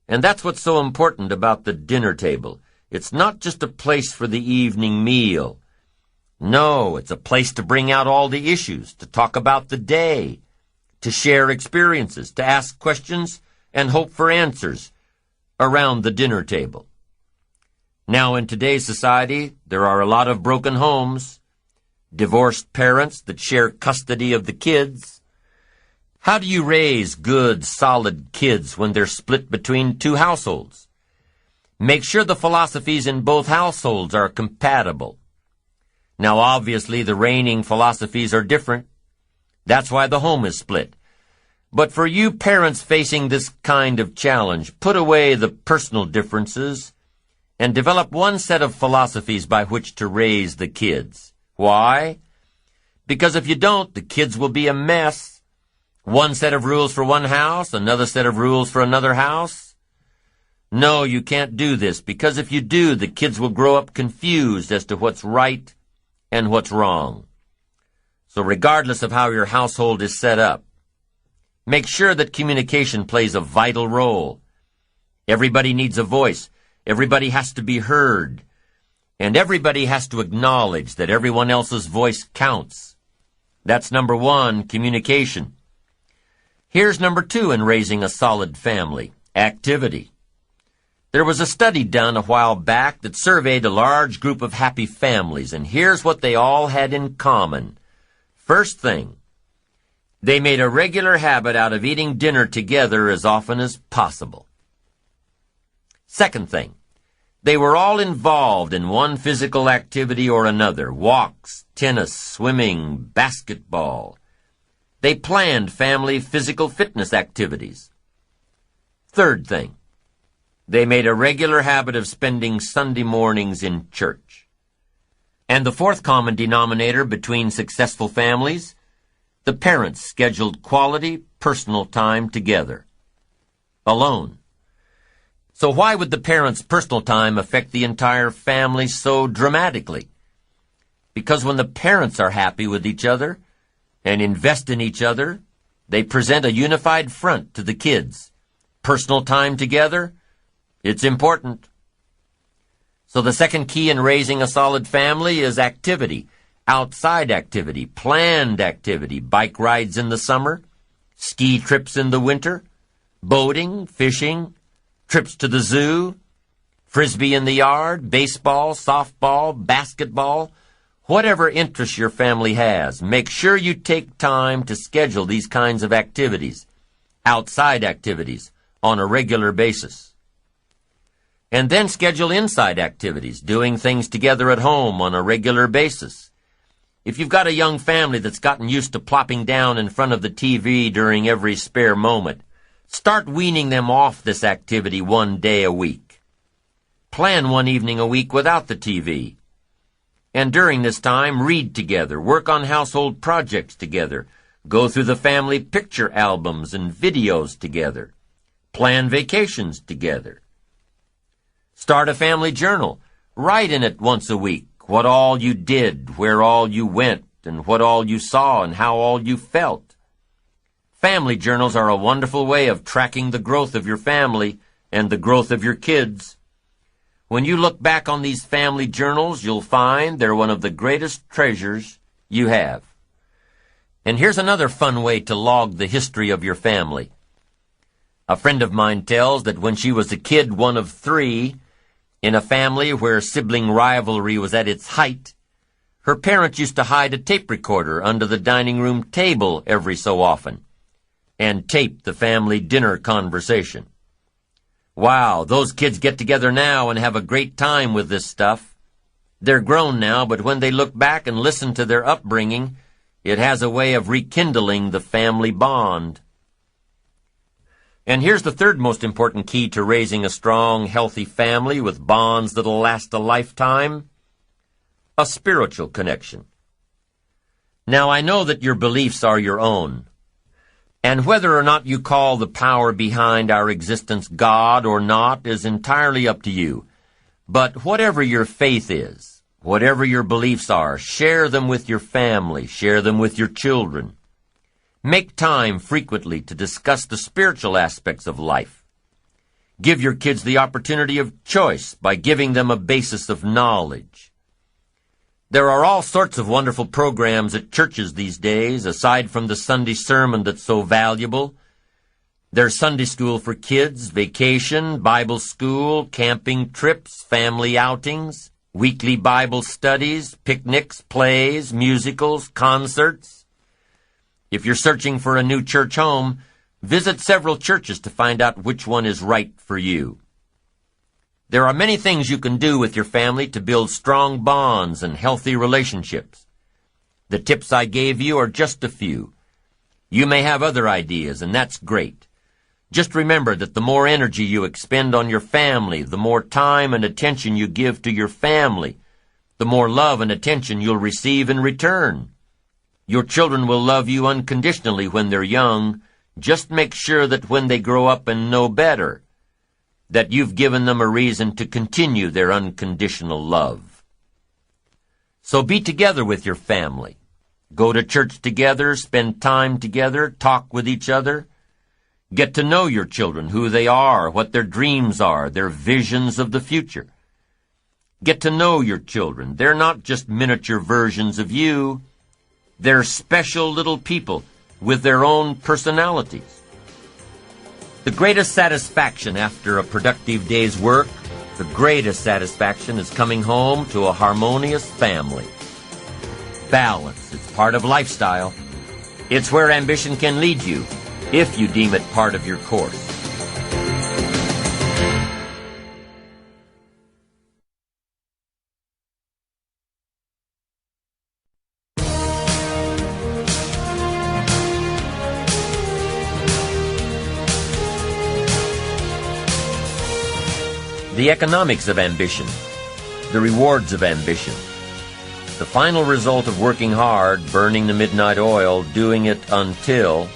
And that's what's so important about the dinner table. It's not just a place for the evening meal. No, it's a place to bring out all the issues, to talk about the day, to share experiences, to ask questions and hope for answers around the dinner table. Now, in today's society, there are a lot of broken homes, divorced parents that share custody of the kids. How do you raise good, solid kids when they're split between 2 households? Make sure the philosophies in both households are compatible. Now, obviously, the reigning philosophies are different. That's why the home is split. But for you parents facing this kind of challenge, put away the personal differences and develop one set of philosophies by which to raise the kids. Why? Because if you don't, the kids will be a mess. One set of rules for one house, another set of rules for another house. No, you can't do this, because if you do, the kids will grow up confused as to what's right and what's wrong. So regardless of how your household is set up, make sure that communication plays a vital role. Everybody needs a voice. Everybody has to be heard. And everybody has to acknowledge that everyone else's voice counts. That's number 1, communication. Here's number 2 in raising a solid family, activity. There was a study done a while back that surveyed a large group of happy families, and here's what they all had in common. First thing, they made a regular habit out of eating dinner together as often as possible. Second thing, They were all involved in one physical activity or another: walks, tennis, swimming, basketball. They planned family physical fitness activities. Third thing, they made a regular habit of spending Sunday mornings in church. And the fourth common denominator between successful families: the parents scheduled quality, personal time together. Alone. So why would the parents' personal time affect the entire family so dramatically? Because when the parents are happy with each other and invest in each other, they present a unified front to the kids. Personal time together, it's important. So the second key in raising a solid family is activity. Outside activity, planned activity, bike rides in the summer, ski trips in the winter, boating, fishing, trips to the zoo, frisbee in the yard, baseball, softball, basketball, whatever interest your family has. Make sure you take time to schedule these kinds of activities, outside activities, on a regular basis. And then schedule inside activities, doing things together at home on a regular basis. If you've got a young family that's gotten used to plopping down in front of the TV during every spare moment, start weaning them off this activity one day a week. Plan one evening a week without the TV. And during this time, read together, work on household projects together, go through the family picture albums and videos together, plan vacations together. Start a family journal. Write in it once a week what all you did, where all you went, and what all you saw, and how all you felt. Family journals are a wonderful way of tracking the growth of your family and the growth of your kids. When you look back on these family journals, you'll find they're one of the greatest treasures you have. And here's another fun way to log the history of your family. A friend of mine tells that when she was a kid, one of 3, in a family where sibling rivalry was at its height, her parents used to hide a tape recorder under the dining room table every so often and tape the family dinner conversation. Wow, those kids get together now and have a great time with this stuff. They're grown now, but when they look back and listen to their upbringing, it has a way of rekindling the family bond. And here's the third most important key to raising a strong, healthy family with bonds that'll last a lifetime: a spiritual connection. Now, I know that your beliefs are your own, and whether or not you call the power behind our existence God or not is entirely up to you. But whatever your faith is, whatever your beliefs are, share them with your family, share them with your children. Make time frequently to discuss the spiritual aspects of life. Give your kids the opportunity of choice by giving them a basis of knowledge. There are all sorts of wonderful programs at churches these days, aside from the Sunday sermon that's so valuable. There's Sunday school for kids, vacation, Bible school, camping trips, family outings, weekly Bible studies, picnics, plays, musicals, concerts. If you're searching for a new church home, visit several churches to find out which one is right for you. There are many things you can do with your family to build strong bonds and healthy relationships. The tips I gave you are just a few. You may have other ideas, and that's great. Just remember that the more energy you expend on your family, the more time and attention you give to your family, the more love and attention you'll receive in return. Your children will love you unconditionally when they're young. Just make sure that when they grow up and know better, that you've given them a reason to continue their unconditional love. So be together with your family. Go to church together, spend time together, talk with each other. Get to know your children, who they are, what their dreams are, their visions of the future. Get to know your children. They're not just miniature versions of you. They're special little people with their own personalities. The greatest satisfaction after a productive day's work, the greatest satisfaction is coming home to a harmonious family. Balance, it's part of lifestyle. It's where ambition can lead you, if you deem it part of your course. The economics of ambition, the rewards of ambition, the final result of working hard, burning the midnight oil, doing it until,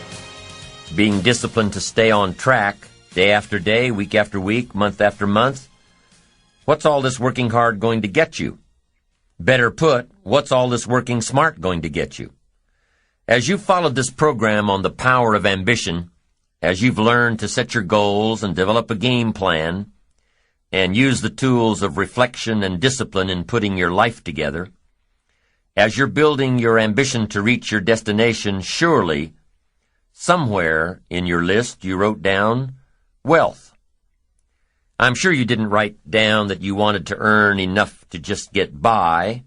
being disciplined to stay on track, day after day, week after week, month after month. What's all this working hard going to get you? Better put, what's all this working smart going to get you? As you've followed this program on the power of ambition, as you've learned to set your goals and develop a game plan, and use the tools of reflection and discipline in putting your life together, as you're building your ambition to reach your destination, surely, somewhere in your list you wrote down wealth. I'm sure you didn't write down that you wanted to earn enough to just get by.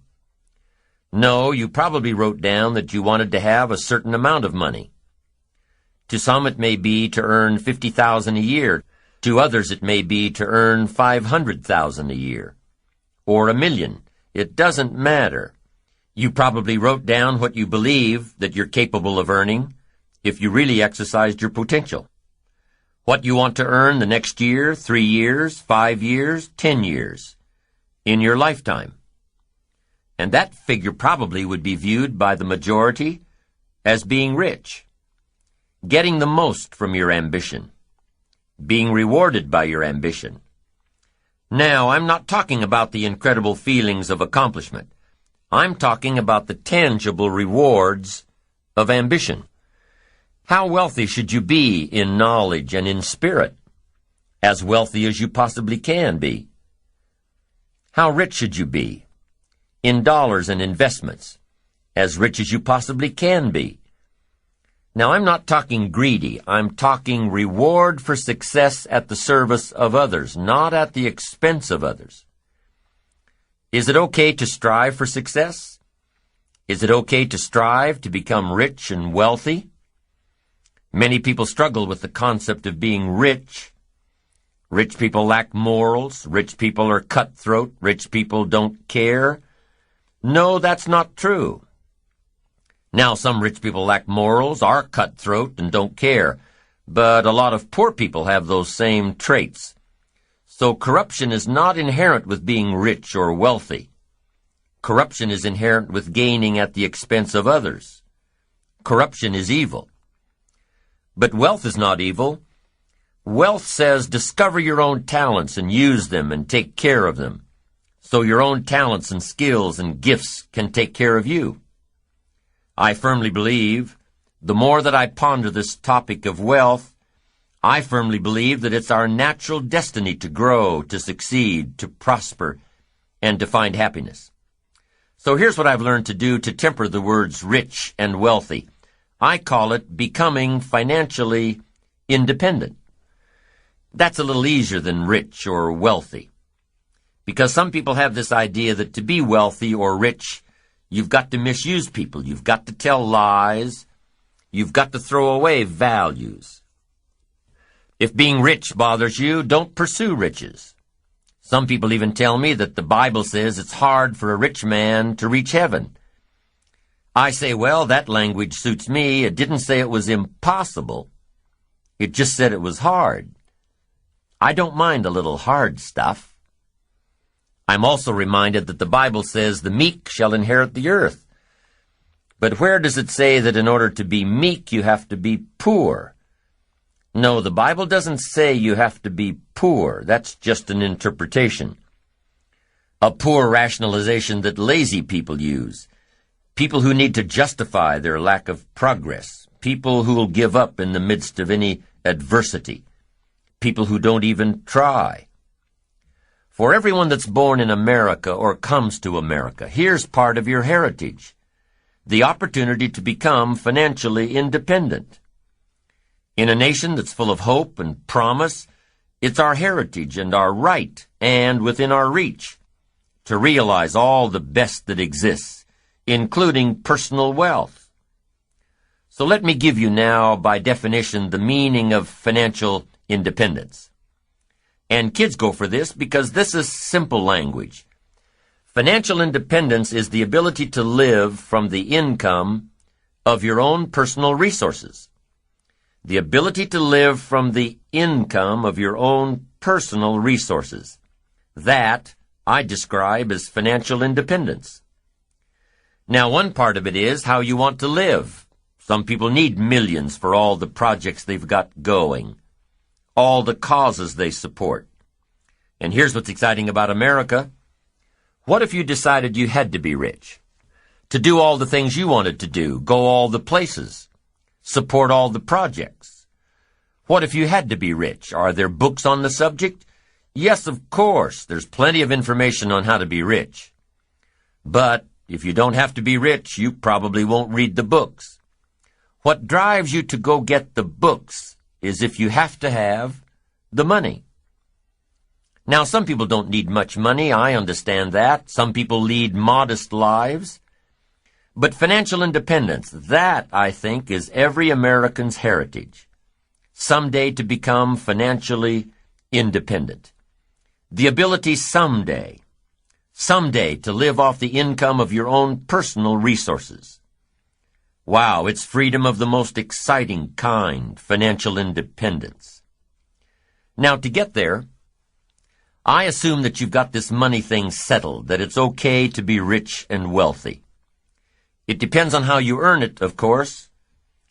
No, you probably wrote down that you wanted to have a certain amount of money. To some it may be to earn $50,000 a year. To others it may be to earn $500,000 a year. Or $1 million. It doesn't matter. You probably wrote down what you believe that you're capable of earning if you really exercised your potential. What you want to earn the next year, 3 years, 5 years, 10 years, in your lifetime. And that figure probably would be viewed by the majority as being rich, getting the most from your ambition, being rewarded by your ambition. Now, I'm not talking about the incredible feelings of accomplishment. I'm talking about the tangible rewards of ambition. How wealthy should you be in knowledge and in spirit? As wealthy as you possibly can be. How rich should you be? In dollars and investments. As rich as you possibly can be. Now, I'm not talking greedy. I'm talking reward for success at the service of others, not at the expense of others. Is it okay to strive for success? Is it okay to strive to become rich and wealthy? Many people struggle with the concept of being rich. Rich people lack morals. Rich people are cutthroat. Rich people don't care. No, that's not true. Now, some rich people lack morals, are cutthroat, and don't care. But a lot of poor people have those same traits. So corruption is not inherent with being rich or wealthy. Corruption is inherent with gaining at the expense of others. Corruption is evil. But wealth is not evil. Wealth says discover your own talents and use them and take care of them, so your own talents and skills and gifts can take care of you. I firmly believe, the more that I ponder this topic of wealth, I firmly believe that it's our natural destiny to grow, to succeed, to prosper, and to find happiness. So here's what I've learned to do to temper the words rich and wealthy. I call it becoming financially independent. That's a little easier than rich or wealthy. Because some people have this idea that to be wealthy or rich, you've got to misuse people, you've got to tell lies, you've got to throw away values. If being rich bothers you, don't pursue riches. Some people even tell me that the Bible says it's hard for a rich man to reach heaven. I say, well, that language suits me. It didn't say it was impossible. It just said it was hard. I don't mind a little hard stuff. I'm also reminded that the Bible says the meek shall inherit the earth. But where does it say that in order to be meek you have to be poor? No, the Bible doesn't say you have to be poor. That's just an interpretation. A poor rationalization that lazy people use. People who need to justify their lack of progress. People who will give up in the midst of any adversity. People who don't even try. For everyone that's born in America or comes to America, here's part of your heritage. The opportunity to become financially independent. In a nation that's full of hope and promise, it's our heritage and our right, and within our reach, to realize all the best that exists, including personal wealth. So let me give you now, by definition, the meaning of financial independence. And kids go for this because this is simple language. Financial independence is the ability to live from the income of your own personal resources. The ability to live from the income of your own personal resources. That I describe as financial independence. Now, one part of it is how you want to live. Some people need millions for all the projects they've got going, all the causes they support. And here's what's exciting about America. What if you decided you had to be rich? To do all the things you wanted to do, go all the places, support all the projects? What if you had to be rich? Are there books on the subject? Yes, of course. There's plenty of information on how to be rich. But if you don't have to be rich, you probably won't read the books. What drives you to go get the books is if you have to have the money. Now, some people don't need much money. I understand that. Some people lead modest lives. But financial independence, that, I think, is every American's heritage. Someday to become financially independent. The ability someday to live off the income of your own personal resources. Wow, it's freedom of the most exciting kind, financial independence. Now, to get there, I assume that you've got this money thing settled, that it's okay to be rich and wealthy. It depends on how you earn it, of course.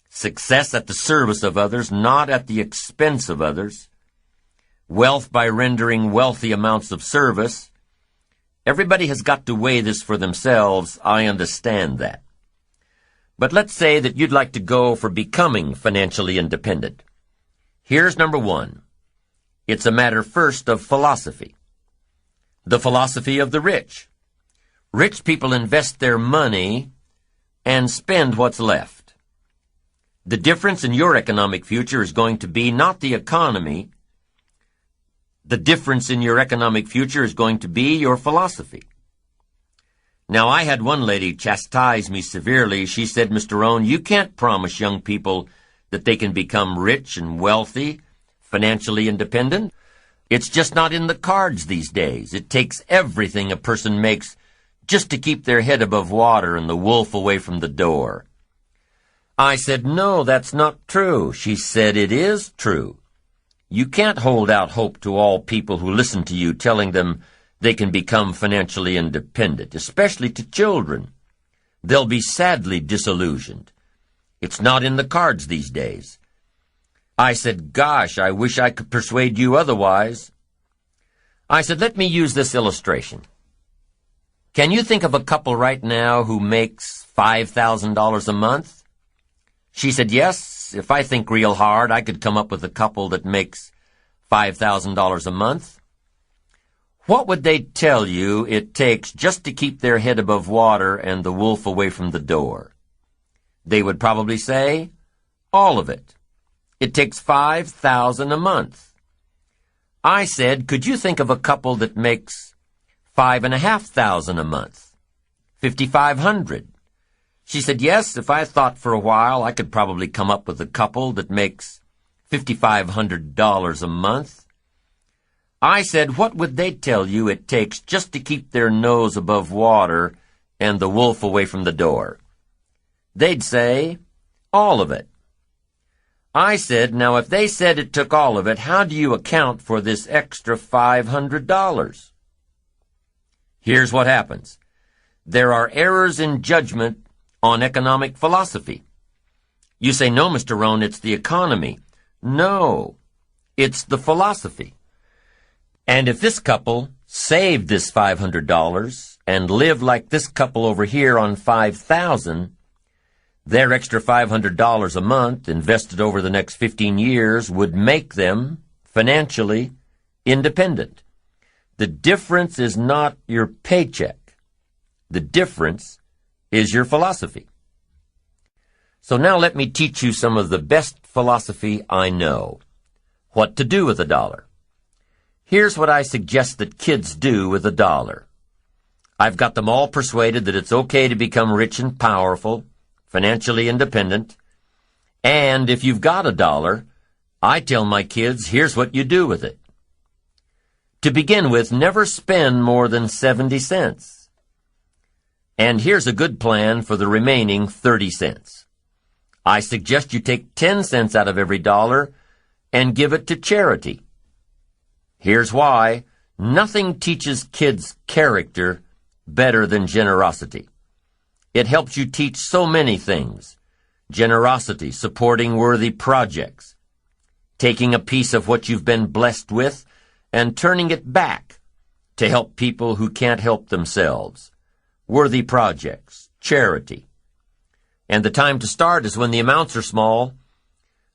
Success at the service of others, not at the expense of others. Wealth by rendering wealthy amounts of service. Everybody has got to weigh this for themselves. I understand that. But let's say that you'd like to go for becoming financially independent. Here's number one. It's a matter first of philosophy. The philosophy of the rich. Rich people invest their money and spend what's left. The difference in your economic future is going to be not the economy. The difference in your economic future is going to be your philosophy. Now, I had one lady chastise me severely. She said, Mr. Rohn, you can't promise young people that they can become rich and wealthy, financially independent. It's just not in the cards these days. It takes everything a person makes just to keep their head above water and the wolf away from the door. I said, no, that's not true. She said, it is true. You can't hold out hope to all people who listen to you telling them they can become financially independent, especially to children. They'll be sadly disillusioned. It's not in the cards these days. I said, gosh, I wish I could persuade you otherwise. I said, let me use this illustration. Can you think of a couple right now who makes $5,000 a month? She said, yes, if I think real hard, I could come up with a couple that makes $5,000 a month. What would they tell you it takes just to keep their head above water and the wolf away from the door? They would probably say, all of it. It takes $5,000 a month. I said, could you think of a couple that makes $5,500 a month? $5,500. She said, yes, if I thought for a while, I could probably come up with a couple that makes $5,500 a month. I said, what would they tell you it takes just to keep their nose above water and the wolf away from the door? They'd say, all of it. I said, now if they said it took all of it, how do you account for this extra $500? Here's what happens. There are errors in judgment on economic philosophy. You say, no, Mr. Rohn, it's the economy. No, it's the philosophy. And if this couple saved this $500 and lived like this couple over here on $5,000, their extra $500 a month invested over the next 15 years would make them financially independent. The difference is not your paycheck. The difference is your philosophy. So now let me teach you some of the best philosophy I know. What to do with a dollar. Here's what I suggest that kids do with a dollar. I've got them all persuaded that it's okay to become rich and powerful, financially independent, and if you've got a dollar, I tell my kids, here's what you do with it. To begin with, never spend more than 70 cents. And here's a good plan for the remaining 30 cents. I suggest you take 10 cents out of every dollar and give it to charity. Here's why. Nothing teaches kids character better than generosity. It helps you teach so many things. Generosity, supporting worthy projects, taking a piece of what you've been blessed with and turning it back to help people who can't help themselves. Worthy projects, charity. And the time to start is when the amounts are small.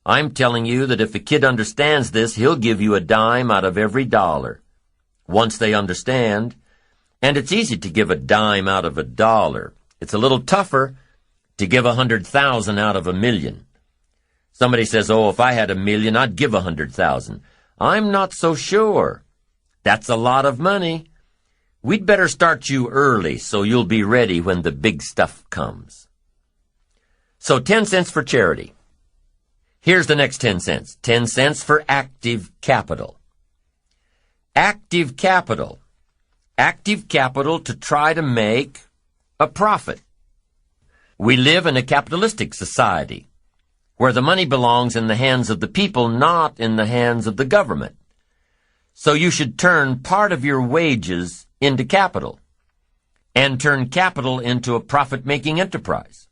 I'm telling you that if a kid understands this, he'll give you a dime out of every dollar. Once they understand, and it's easy to give a dime out of a dollar. It's a little tougher to give 100,000 out of 1,000,000. Somebody says, oh, if I had 1,000,000, I'd give 100,000. I'm not so sure. That's a lot of money. We'd better start you early so you'll be ready when the big stuff comes. So 10 cents for charity. Here's the next 10 cents. 10 cents for active capital. Active capital. Active capital to try to make a profit. We live in a capitalistic society where the money belongs in the hands of the people, not in the hands of the government. So you should turn part of your wages into capital and turn capital into a profit-making enterprise.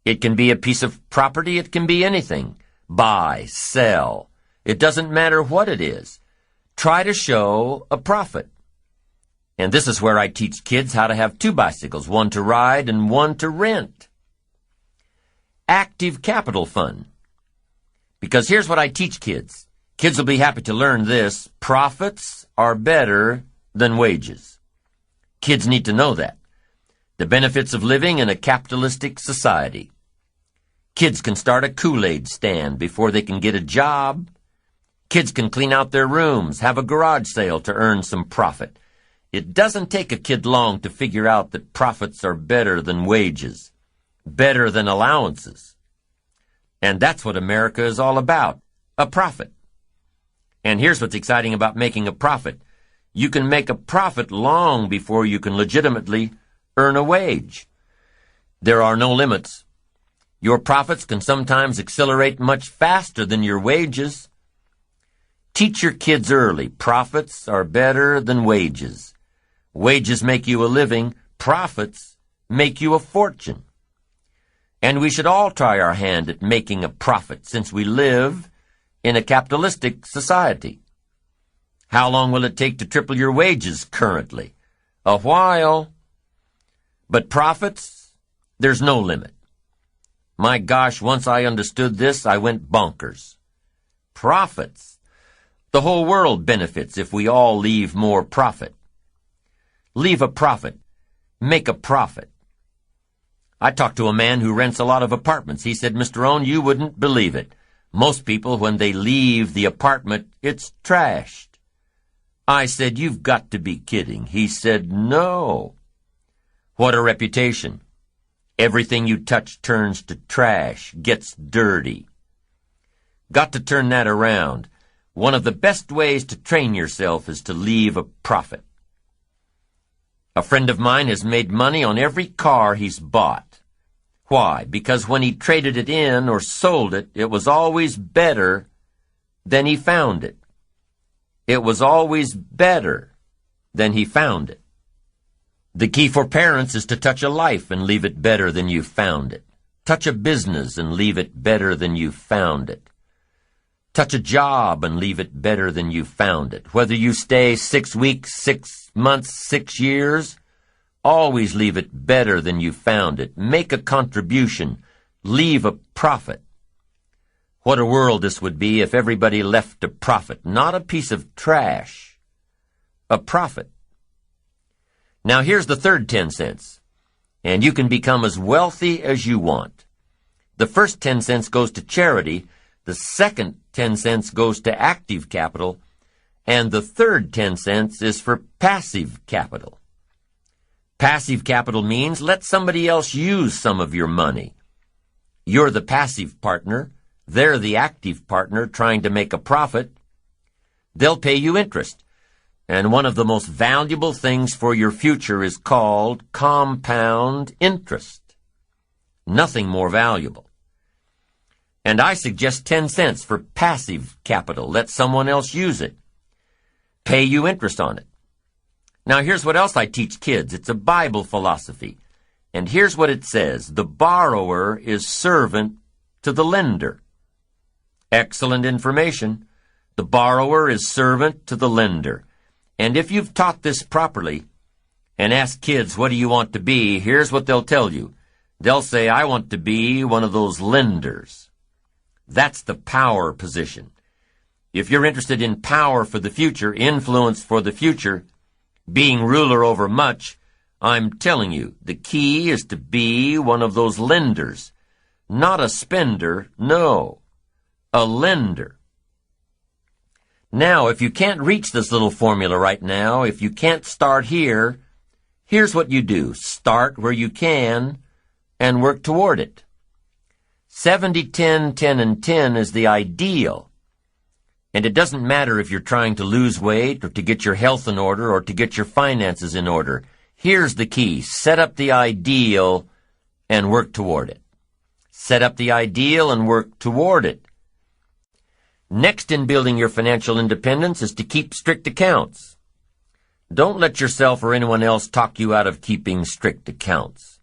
It can be a piece of property. It can be anything. Buy, sell. It doesn't matter what it is. Try to show a profit. And this is where I teach kids how to have 2 bicycles, one to ride and one to rent. Active capital fund. Because here's what I teach kids. Kids will be happy to learn this. Profits are better than wages. Kids need to know that. The benefits of living in a capitalistic society. Kids can start a Kool-Aid stand before they can get a job. Kids can clean out their rooms, have a garage sale to earn some profit. It doesn't take a kid long to figure out that profits are better than wages, better than allowances. And that's what America is all about, a profit. And here's what's exciting about making a profit. You can make a profit long before you can legitimately earn a wage. There are no limits. Your profits can sometimes accelerate much faster than your wages. Teach your kids early. Profits are better than wages. Wages make you a living. Profits make you a fortune. And we should all try our hand at making a profit since we live in a capitalistic society. How long will it take to triple your wages currently? A while. But profits, there's no limit. My gosh, once I understood this, I went bonkers. Profits. The whole world benefits if we all leave more profit. Leave a profit. Make a profit. I talked to a man who rents a lot of apartments. He said, Mr. Rohn, you wouldn't believe it. Most people, when they leave the apartment, it's trashed. I said, you've got to be kidding. He said, no. What a reputation. Everything you touch turns to trash, gets dirty. Got to turn that around. One of the best ways to train yourself is to leave a profit. A friend of mine has made money on every car he's bought. Why? Because when he traded it in or sold it, it was always better than he found it. It was always better than he found it. The key for parents is to touch a life and leave it better than you found it. Touch a business and leave it better than you found it. Touch a job and leave it better than you found it. Whether you stay 6 weeks, 6 months, 6 years, always leave it better than you found it. Make a contribution. Leave a profit. What a world this would be if everybody left a profit, not a piece of trash. A profit. Now here's the third 10 cents, and you can become as wealthy as you want. The first 10 cents goes to charity, the second 10 cents goes to active capital, and the third 10 cents is for passive capital. Passive capital means let somebody else use some of your money. You're the passive partner. They're the active partner trying to make a profit. They'll pay you interest. And one of the most valuable things for your future is called compound interest. Nothing more valuable. And I suggest 10 cents for passive capital. Let someone else use it. pay you interest on it. Now here's what else I teach kids. It's a Bible philosophy. And here's what it says. The borrower is servant to the lender. Excellent information. The borrower is servant to the lender. And if you've taught this properly and asked kids, what do you want to be? Here's what they'll tell you. They'll say, I want to be one of those lenders. That's the power position. If you're interested in power for the future, influence for the future, being ruler over much, I'm telling you, the key is to be one of those lenders. Not a spender, no, a lender. Now, if you can't reach this little formula right now, if you can't start here, here's what you do. Start where you can and work toward it. 70-10, 10 and 10 is the ideal. And it doesn't matter if you're trying to lose weight or to get your health in order or to get your finances in order. Here's the key. Set up the ideal and work toward it. Set up the ideal and work toward it. Next in building your financial independence is to keep strict accounts. Don't let yourself or anyone else talk you out of keeping strict accounts.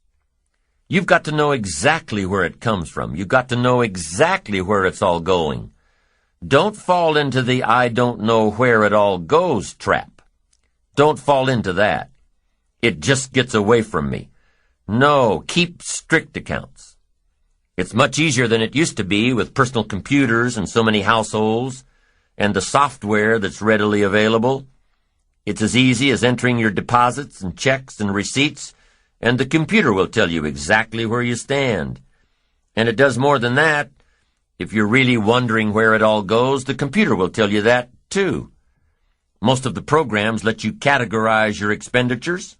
You've got to know exactly where it comes from. You've got to know exactly where it's all going. Don't fall into the I don't know where it all goes trap. Don't fall into that. It just gets away from me. No, keep strict accounts. It's much easier than it used to be with personal computers and so many households and the software that's readily available. It's as easy as entering your deposits and checks and receipts, and the computer will tell you exactly where you stand. And it does more than that. If you're really wondering where it all goes, the computer will tell you that, too. Most of the programs let you categorize your expenditures.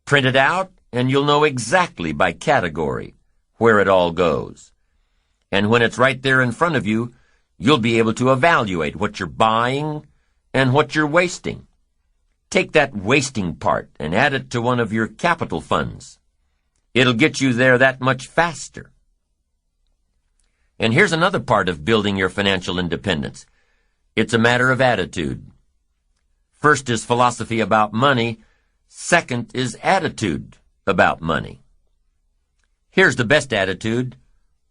Print it out, and you'll know exactly by category where it all goes. And when it's right there in front of you, you'll be able to evaluate what you're buying and what you're wasting. Take that wasting part and add it to one of your capital funds. It'll get you there that much faster. And here's another part of building your financial independence. It's a matter of attitude. First is philosophy about money. Second is attitude about money. Here's the best attitude.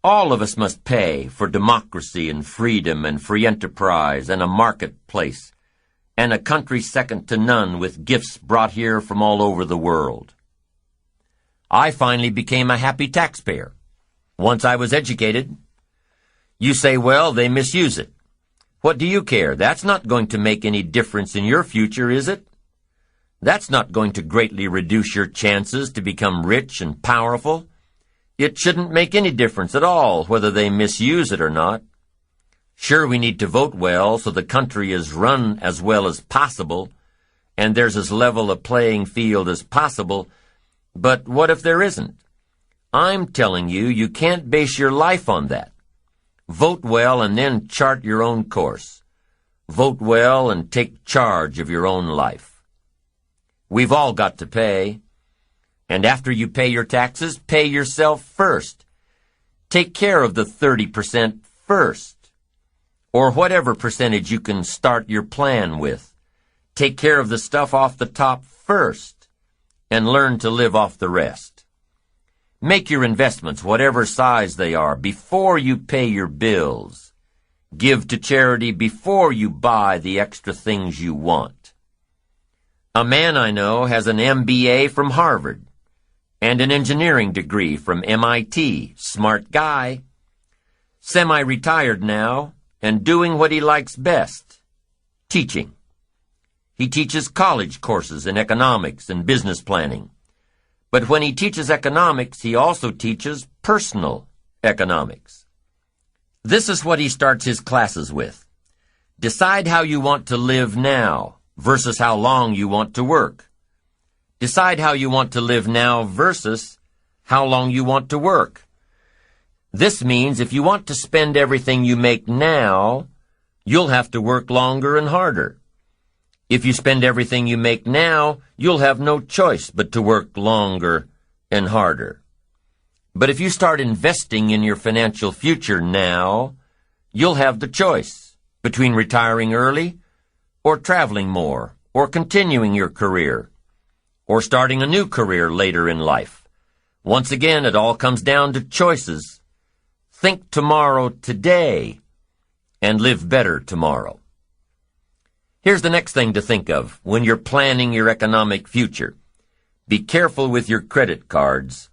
All of us must pay for democracy and freedom and free enterprise and a marketplace and a country second to none with gifts brought here from all over the world. I finally became a happy taxpayer. Once I was educated. You say, well, they misuse it. What do you care? That's not going to make any difference in your future, is it? That's not going to greatly reduce your chances to become rich and powerful. It shouldn't make any difference at all whether they misuse it or not. Sure, we need to vote well so the country is run as well as possible, and there's as level a playing field as possible, but what if there isn't? I'm telling you, you can't base your life on that. Vote well and then chart your own course. Vote well and take charge of your own life. We've all got to pay. And after you pay your taxes, pay yourself first. Take care of the 30% first, or whatever percentage you can start your plan with. Take care of the stuff off the top first, and learn to live off the rest. Make your investments, whatever size they are, before you pay your bills. Give to charity before you buy the extra things you want. A man I know has an MBA from Harvard and an engineering degree from MIT. Smart guy. Semi-retired now and doing what he likes best, teaching. He teaches college courses in economics and business planning. But when he teaches economics, he also teaches personal economics. This is what he starts his classes with. Decide how you want to live now versus how long you want to work. Decide how you want to live now versus how long you want to work. This means if you want to spend everything you make now, you'll have to work longer and harder. If you spend everything you make now, you'll have no choice but to work longer and harder. But if you start investing in your financial future now, you'll have the choice between retiring early or traveling more, or continuing your career, or starting a new career later in life. Once again, it all comes down to choices. Think tomorrow today and live better tomorrow. Here's the next thing to think of when you're planning your economic future. Be careful with your credit cards.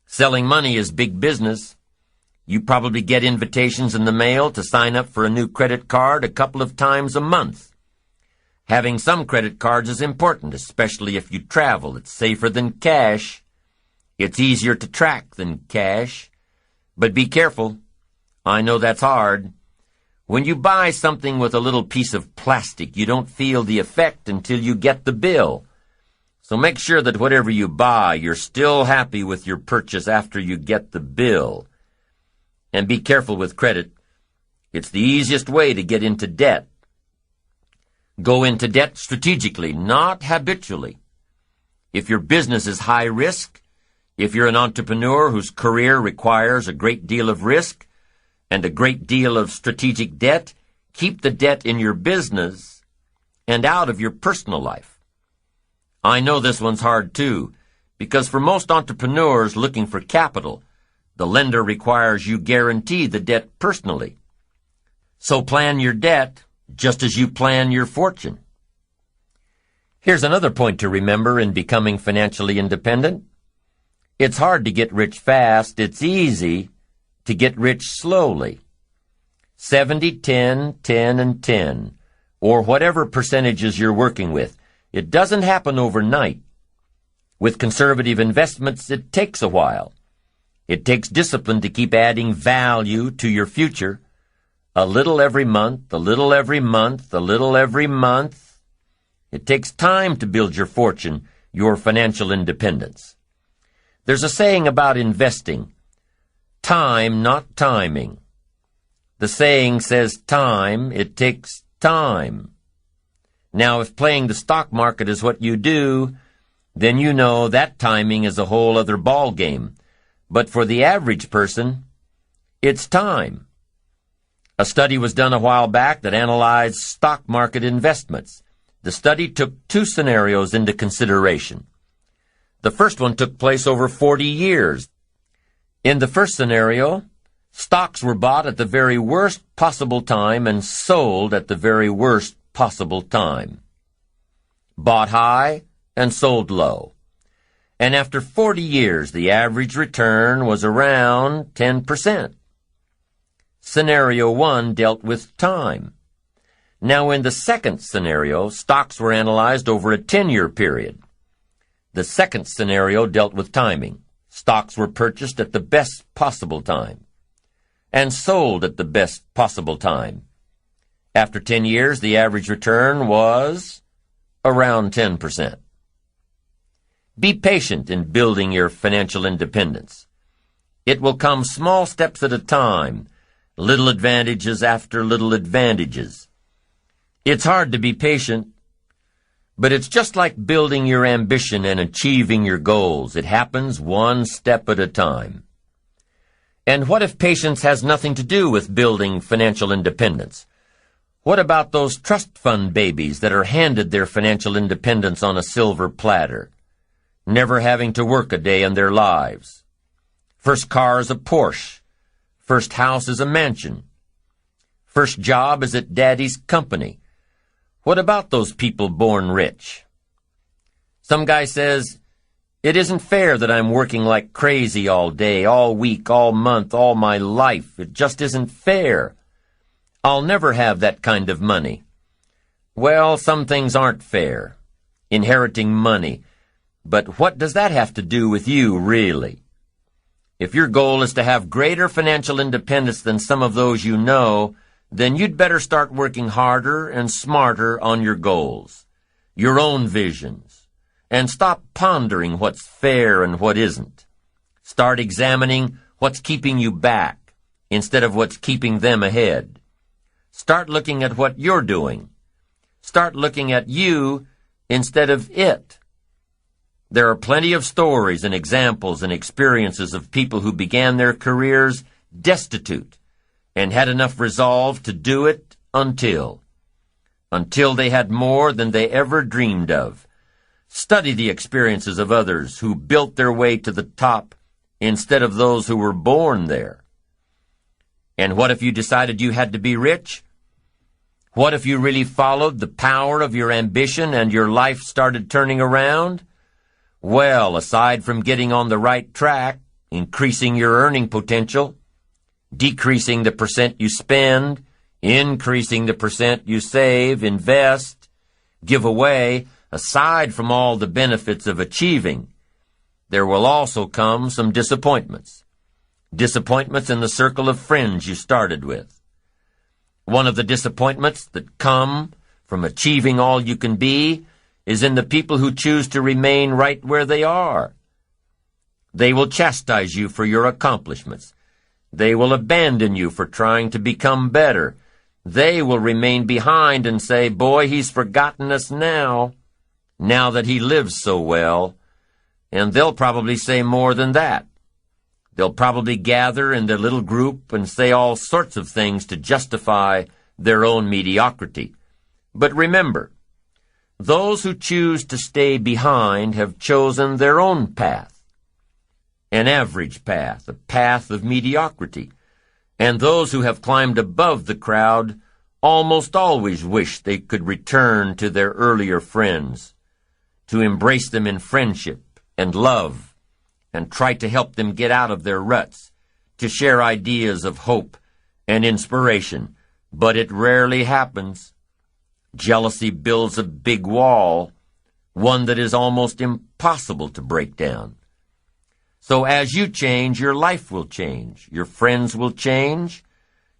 Selling money is big business. You probably get invitations in the mail to sign up for a new credit card a couple of times a month. Having some credit cards is important, especially if you travel. It's safer than cash. It's easier to track than cash. But be careful. I know that's hard. When you buy something with a little piece of plastic, you don't feel the effect until you get the bill. So make sure that whatever you buy, you're still happy with your purchase after you get the bill. And be careful with credit. It's the easiest way to get into debt. Go into debt strategically, not habitually. If your business is high risk, if you're an entrepreneur whose career requires a great deal of risk and a great deal of strategic debt, keep the debt in your business and out of your personal life. I know this one's hard too, because for most entrepreneurs looking for capital, the lender requires you guarantee the debt personally. So plan your debt just as you plan your fortune. Here's another point to remember in becoming financially independent. It's hard to get rich fast. It's easy to get rich slowly. 70, 10, 10, and 10, or whatever percentages you're working with. It doesn't happen overnight. With conservative investments, it takes a while. It takes discipline to keep adding value to your future. A little every month, a little every month, a little every month. It takes time to build your fortune, your financial independence. There's a saying about investing, time, not timing. The saying says time, it takes time. Now, if playing the stock market is what you do, then you know that timing is a whole other ball game. But for the average person, it's time. A study was done a while back that analyzed stock market investments. The study took two scenarios into consideration. The first one took place over 40 years. In the first scenario, stocks were bought at the very worst possible time and sold at the very worst possible time. Bought high and sold low. And after 40 years, the average return was around 10%. Scenario 1 dealt with time. Now, in the second scenario, stocks were analyzed over a 10-year period. The second scenario dealt with timing. Stocks were purchased at the best possible time and sold at the best possible time. After 10 years, the average return was around 10%. Be patient in building your financial independence. It will come small steps at a time, little advantages after little advantages. It's hard to be patient, but it's just like building your ambition and achieving your goals. It happens one step at a time. And what if patience has nothing to do with building financial independence? What about those trust fund babies that are handed their financial independence on a silver platter, never having to work a day in their lives? First car is a Porsche. First house is a mansion. First job is at daddy's company. What about those people born rich? Some guy says, "It isn't fair that I'm working like crazy all day, all week, all month, all my life. It just isn't fair. I'll never have that kind of money." Well, some things aren't fair. Inheriting money. But what does that have to do with you, really? If your goal is to have greater financial independence than some of those you know, then you'd better start working harder and smarter on your goals, your own visions, and stop pondering what's fair and what isn't. Start examining what's keeping you back instead of what's keeping them ahead. Start looking at what you're doing. Start looking at you instead of it. There are plenty of stories and examples and experiences of people who began their careers destitute and had enough resolve to do it until. until they had more than they ever dreamed of. Study the experiences of others who built their way to the top instead of those who were born there. And what if you decided you had to be rich? What if you really followed the power of your ambition and your life started turning around? Well, aside from getting on the right track, increasing your earning potential, decreasing the percent you spend, increasing the percent you save, invest, give away, aside from all the benefits of achieving, there will also come some disappointments. Disappointments in the circle of friends you started with. One of the disappointments that come from achieving all you can be is in the people who choose to remain right where they are. They will chastise you for your accomplishments. They will abandon you for trying to become better. They will remain behind and say, "Boy, he's forgotten us now that he lives so well." And they'll probably say more than that. They'll probably gather in their little group and say all sorts of things to justify their own mediocrity. But remember, those who choose to stay behind have chosen their own path, an average path, a path of mediocrity. And those who have climbed above the crowd almost always wish they could return to their earlier friends, to embrace them in friendship and love, and try to help them get out of their ruts, to share ideas of hope and inspiration. But it rarely happens. Jealousy builds a big wall, one that is almost impossible to break down. So as you change, your life will change, your friends will change,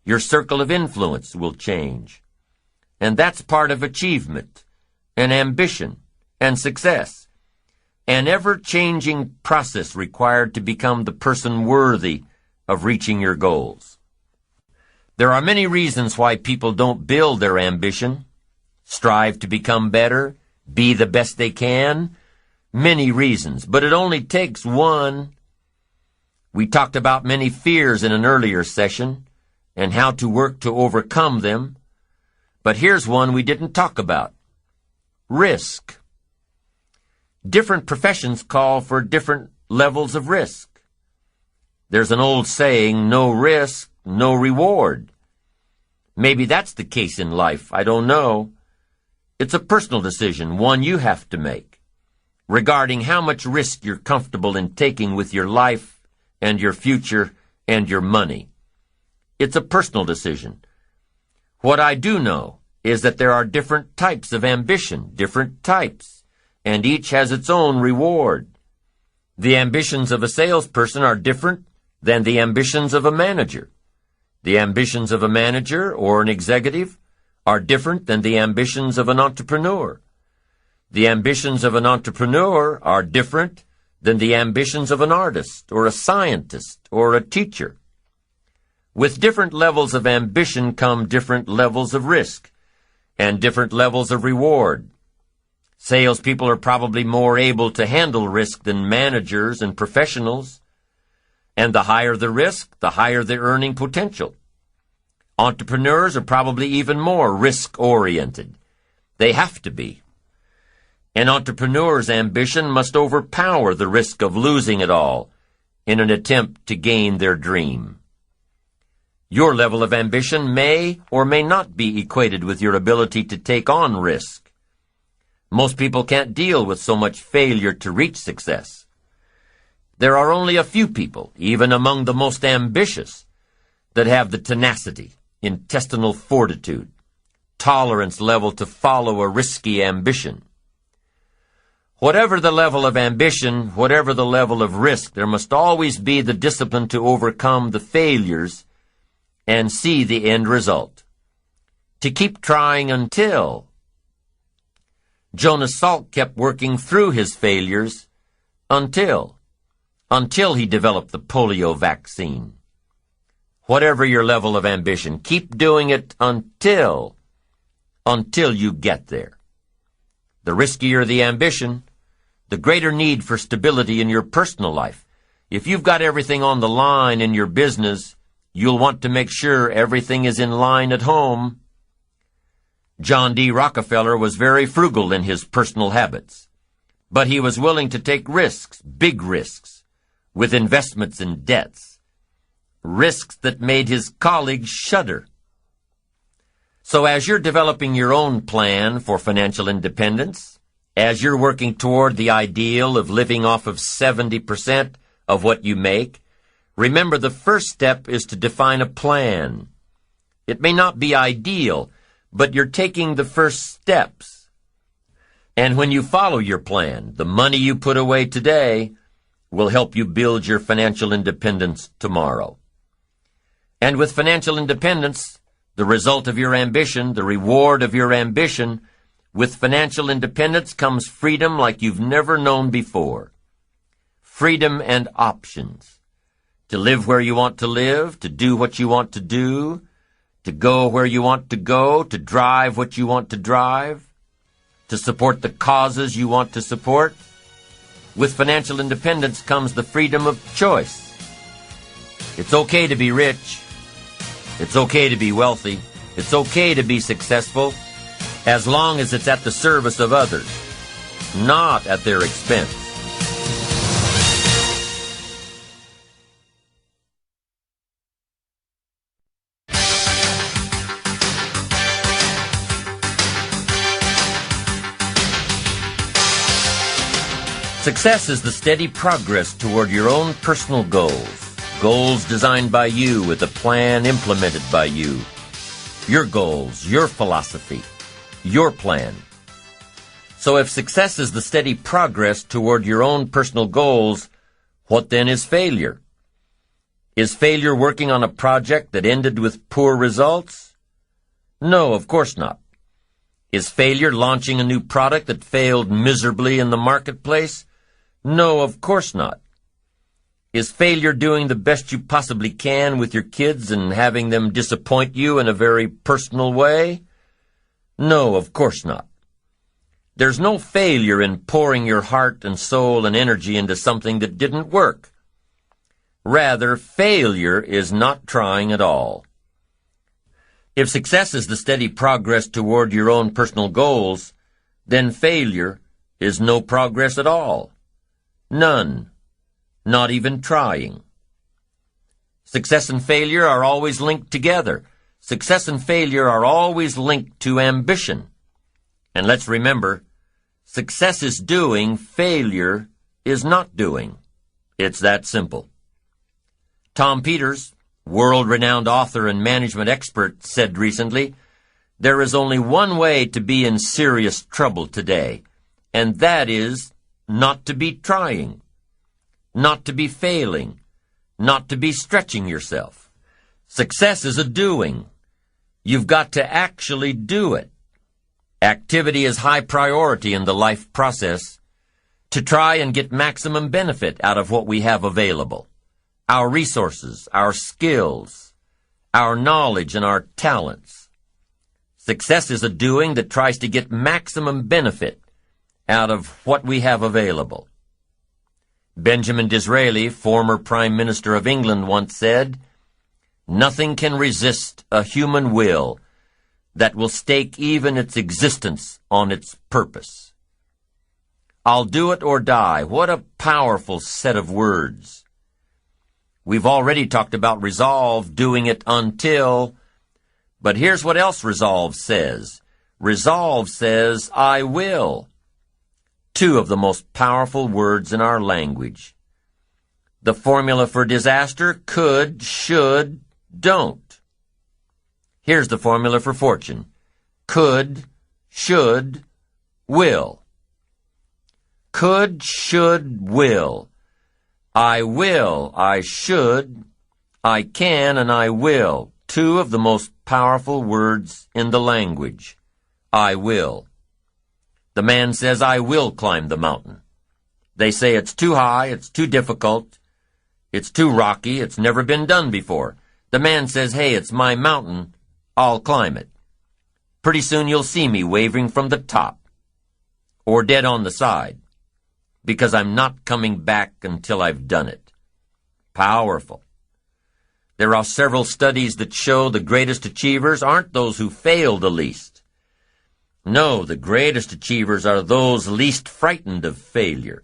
your circle of influence will change. And that's part of achievement, and ambition, and success. An ever-changing process required to become the person worthy of reaching your goals. There are many reasons why people don't build their ambition, strive to become better, be the best they can. Many reasons, but it only takes one. We talked about many fears in an earlier session and how to work to overcome them. But here's one we didn't talk about. Risk. Different professions call for different levels of risk. There's an old saying, no risk, no reward. Maybe that's the case in life, I don't know. It's a personal decision, one you have to make, regarding how much risk you're comfortable in taking with your life and your future and your money. It's a personal decision. What I do know is that there are different types of ambition, different types, and each has its own reward. The ambitions of a salesperson are different than the ambitions of a manager. The ambitions of a manager or an executive are different than the ambitions of an entrepreneur. The ambitions of an entrepreneur are different than the ambitions of an artist or a scientist or a teacher. With different levels of ambition come different levels of risk and different levels of reward. Salespeople are probably more able to handle risk than managers and professionals. And the higher the risk, the higher the earning potential. Entrepreneurs are probably even more risk-oriented. They have to be. An entrepreneur's ambition must overpower the risk of losing it all in an attempt to gain their dream. Your level of ambition may or may not be equated with your ability to take on risk. Most people can't deal with so much failure to reach success. There are only a few people, even among the most ambitious, that have the tenacity, intestinal fortitude, tolerance level to follow a risky ambition. Whatever the level of ambition, whatever the level of risk, there must always be the discipline to overcome the failures and see the end result. To keep trying until. Jonas Salk kept working through his failures until he developed the polio vaccine. Whatever your level of ambition, keep doing it until you get there. The riskier the ambition, the greater need for stability in your personal life. If you've got everything on the line in your business, you'll want to make sure everything is in line at home. John D. Rockefeller was very frugal in his personal habits, but he was willing to take risks, big risks, with investments in debts, risks that made his colleagues shudder. So as you're developing your own plan for financial independence, as you're working toward the ideal of living off of 70% of what you make, remember the first step is to define a plan. It may not be ideal, but you're taking the first steps. And when you follow your plan, the money you put away today will help you build your financial independence tomorrow. And with financial independence, the result of your ambition, the reward of your ambition, with financial independence comes freedom like you've never known before. Freedom and options. To live where you want to live, to do what you want to do, to go where you want to go, to drive what you want to drive, to support the causes you want to support. With financial independence comes the freedom of choice. It's okay to be rich. It's okay to be wealthy. It's okay to be successful, as long as it's at the service of others, not at their expense. Success is the steady progress toward your own personal goals. Goals designed by you with a plan implemented by you. Your goals, your philosophy, your plan. So if success is the steady progress toward your own personal goals, what then is failure? Is failure working on a project that ended with poor results? No, of course not. Is failure launching a new product that failed miserably in the marketplace? No, of course not. Is failure doing the best you possibly can with your kids and having them disappoint you in a very personal way? No, of course not. There's no failure in pouring your heart and soul and energy into something that didn't work. Rather, failure is not trying at all. If success is the steady progress toward your own personal goals, then failure is no progress at all. None. Not even trying. Success and failure are always linked together. Success and failure are always linked to ambition. And let's remember, success is doing, failure is not doing. It's that simple. Tom Peters, world-renowned author and management expert, said recently, "There is only one way to be in serious trouble today, and that is not to be trying, not to be failing, not to be stretching yourself. Success is a doing. You've got to actually do it. Activity is high priority in the life process to try and get maximum benefit out of what we have available, our resources, our skills, our knowledge, and our talents. Success is a doing that tries to get maximum benefit out of what we have available." Benjamin Disraeli, former Prime Minister of England, once said, "Nothing can resist a human will that will stake even its existence on its purpose." I'll do it or die. What a powerful set of words. We've already talked about resolve, doing it until, but here's what else resolve says. Resolve says, "I will." Two of the most powerful words in our language. The formula for disaster: could, should, don't. Here's the formula for fortune: could, should, will. Could, should, will. I will, I should, I can, and I will. Two of the most powerful words in the language. I will. The man says, "I will climb the mountain." They say it's too high, it's too difficult, it's too rocky, it's never been done before. The man says, "Hey, it's my mountain, I'll climb it." Pretty soon you'll see me waving from the top, or dead on the side, because I'm not coming back until I've done it. Powerful. There are several studies that show the greatest achievers aren't those who fail the least. No, the greatest achievers are those least frightened of failure.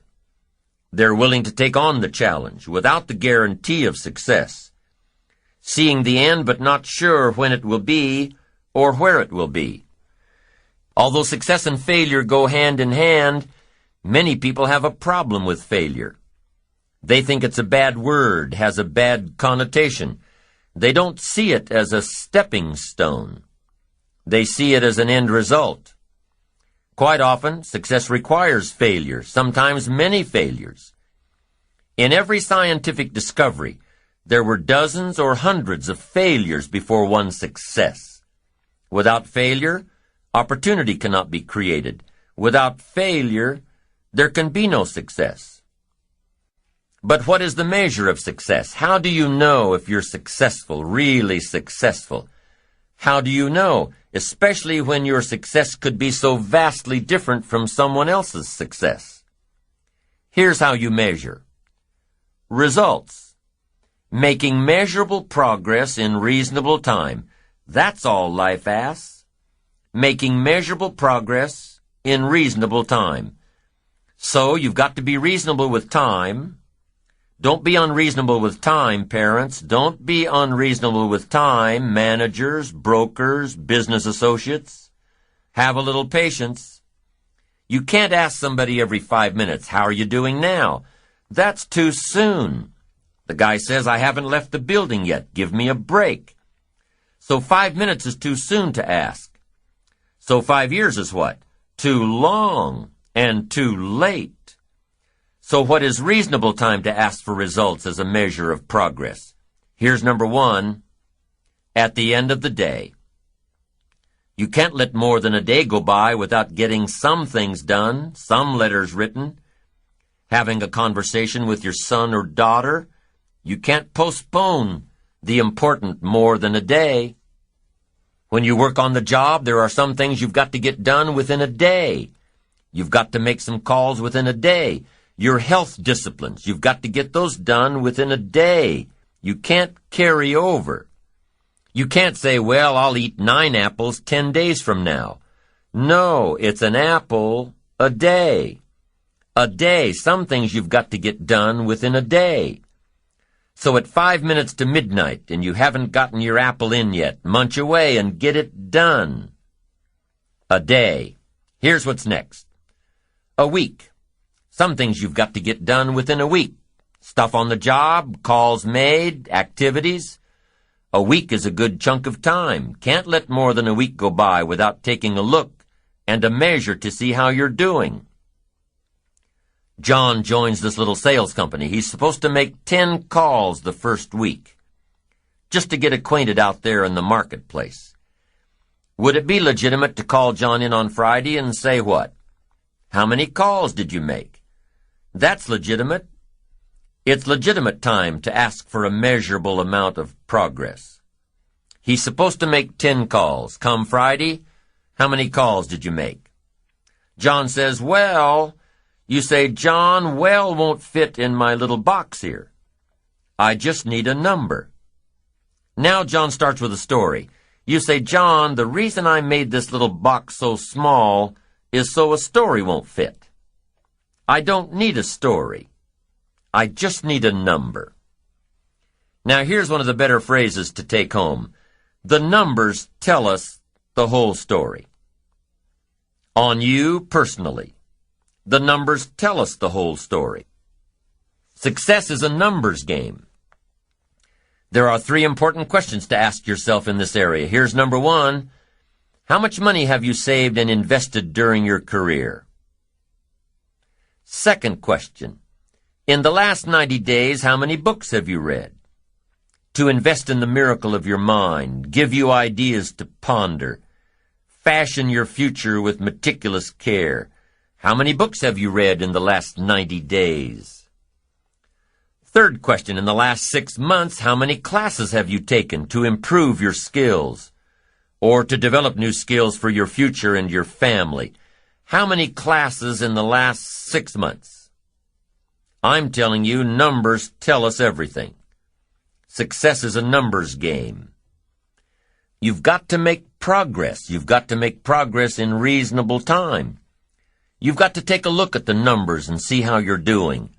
They're willing to take on the challenge without the guarantee of success, seeing the end but not sure when it will be or where it will be. Although success and failure go hand in hand, many people have a problem with failure. They think it's a bad word, has a bad connotation. They don't see it as a stepping stone. They see it as an end result. Quite often, success requires failure, sometimes many failures. In every scientific discovery, there were dozens or hundreds of failures before one success. Without failure, opportunity cannot be created. Without failure, there can be no success. But what is the measure of success? How do you know if you're successful, really successful? How do you know, especially when your success could be so vastly different from someone else's success? Here's how you measure. Results. Making measurable progress in reasonable time. That's all life asks. Making measurable progress in reasonable time. So you've got to be reasonable with time. Don't be unreasonable with time, parents. Don't be unreasonable with time, managers, brokers, business associates. Have a little patience. You can't ask somebody every 5 minutes, "How are you doing now?" That's too soon. The guy says, "I haven't left the building yet. Give me a break." So 5 minutes is too soon to ask. So 5 years is what? Too long and too late. So what is reasonable time to ask for results as a measure of progress? Here's number 1. At the end of the day. You can't let more than a day go by without getting some things done, some letters written, having a conversation with your son or daughter. You can't postpone the important more than a day. When you work on the job, there are some things you've got to get done within a day. You've got to make some calls within a day. Your health disciplines, you've got to get those done within a day. You can't carry over. You can't say, "Well, I'll eat 9 apples 10 days from now." No, it's an apple a day. A day. Some things you've got to get done within a day. So at 5 minutes to midnight and you haven't gotten your apple in yet, munch away and get it done. A day. Here's what's next. A week. Some things you've got to get done within a week. Stuff on the job, calls made, activities. A week is a good chunk of time. Can't let more than a week go by without taking a look and a measure to see how you're doing. John joins this little sales company. He's supposed to make 10 calls the first week, just to get acquainted out there in the marketplace. Would it be legitimate to call John in on Friday and say what? "How many calls did you make?" That's legitimate. It's legitimate time to ask for a measurable amount of progress. He's supposed to make 10 calls. Come Friday, how many calls did you make? John says, "Well," you say, "John, well won't fit in my little box here. I just need a number." Now John starts with a story. You say, "John, the reason I made this little box so small is so a story won't fit." I don't need a story. I just need a number. Now here's one of the better phrases to take home. The numbers tell us the whole story. On you personally, the numbers tell us the whole story. Success is a numbers game. There are 3 important questions to ask yourself in this area. Here's number 1. How much money have you saved and invested during your career? Second question. In the last 90 days, how many books have you read? To invest in the miracle of your mind, give you ideas to ponder, fashion your future with meticulous care. How many books have you read in the last 90 days? Third question. In the last 6 months, how many classes have you taken to improve your skills or to develop new skills for your future and your family? How many classes in the last 6 months? I'm telling you, numbers tell us everything. Success is a numbers game. You've got to make progress. You've got to make progress in reasonable time. You've got to take a look at the numbers and see how you're doing.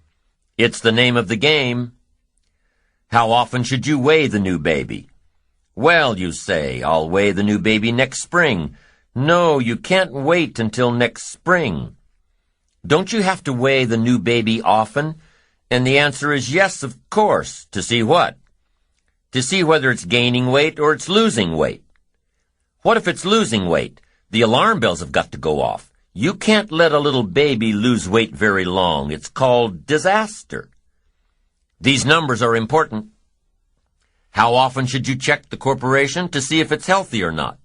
It's the name of the game. How often should you weigh the new baby? Well, you say, I'll weigh the new baby next spring. No, you can't wait until next spring. Don't you have to weigh the new baby often? And the answer is yes, of course. To see what? To see whether it's gaining weight or it's losing weight. What if it's losing weight? The alarm bells have got to go off. You can't let a little baby lose weight very long. It's called disaster. These numbers are important. How often should you check the corporation to see if it's healthy or not?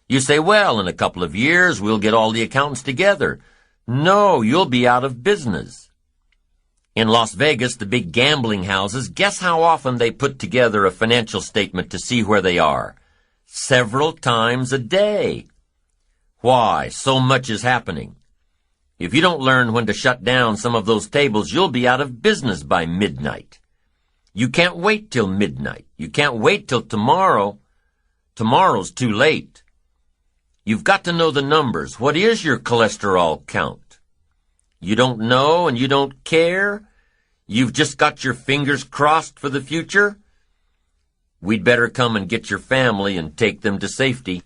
You say, well, in a couple of years, we'll get all the accountants together. No, you'll be out of business. In Las Vegas, the big gambling houses, guess how often they put together a financial statement to see where they are? Several times a day. Why? So much is happening. If you don't learn when to shut down some of those tables, you'll be out of business by midnight. You can't wait till midnight. You can't wait till tomorrow. Tomorrow's too late. You've got to know the numbers. What is your cholesterol count? You don't know and you don't care? You've just got your fingers crossed for the future? We'd better come and get your family and take them to safety.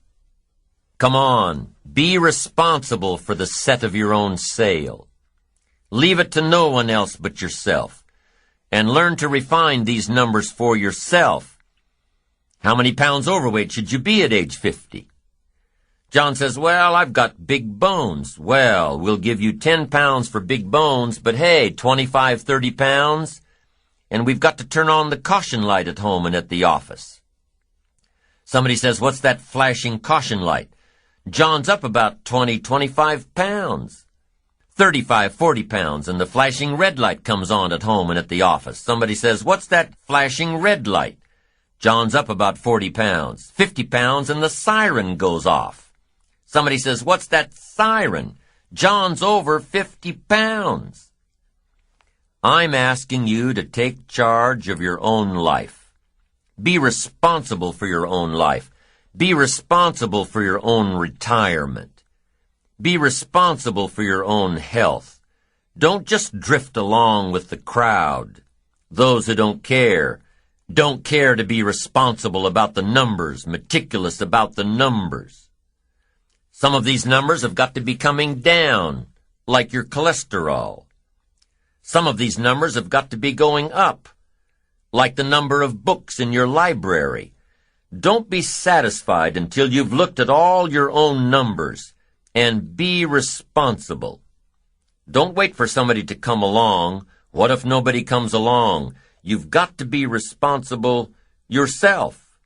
Come on, be responsible for the set of your own sail. Leave it to no one else but yourself. And learn to refine these numbers for yourself. How many pounds overweight should you be at age 50? John says, well, I've got big bones. Well, we'll give you 10 pounds for big bones, but hey, 25, 30 pounds, and we've got to turn on the caution light at home and at the office. Somebody says, what's that flashing caution light? John's up about 20, 25 pounds. 35, 40 pounds, and the flashing red light comes on at home and at the office. Somebody says, what's that flashing red light? John's up about 40 pounds. 50 pounds, and the siren goes off. Somebody says, what's that siren? John's over 50 pounds. I'm asking you to take charge of your own life. Be responsible for your own life. Be responsible for your own retirement. Be responsible for your own health. Don't just drift along with the crowd. Those who don't care to be responsible about the numbers, meticulous about the numbers. Some of these numbers have got to be coming down, like your cholesterol. Some of these numbers have got to be going up, like the number of books in your library. Don't be satisfied until you've looked at all your own numbers, and be responsible. Don't wait for somebody to come along. What if nobody comes along? You've got to be responsible yourself.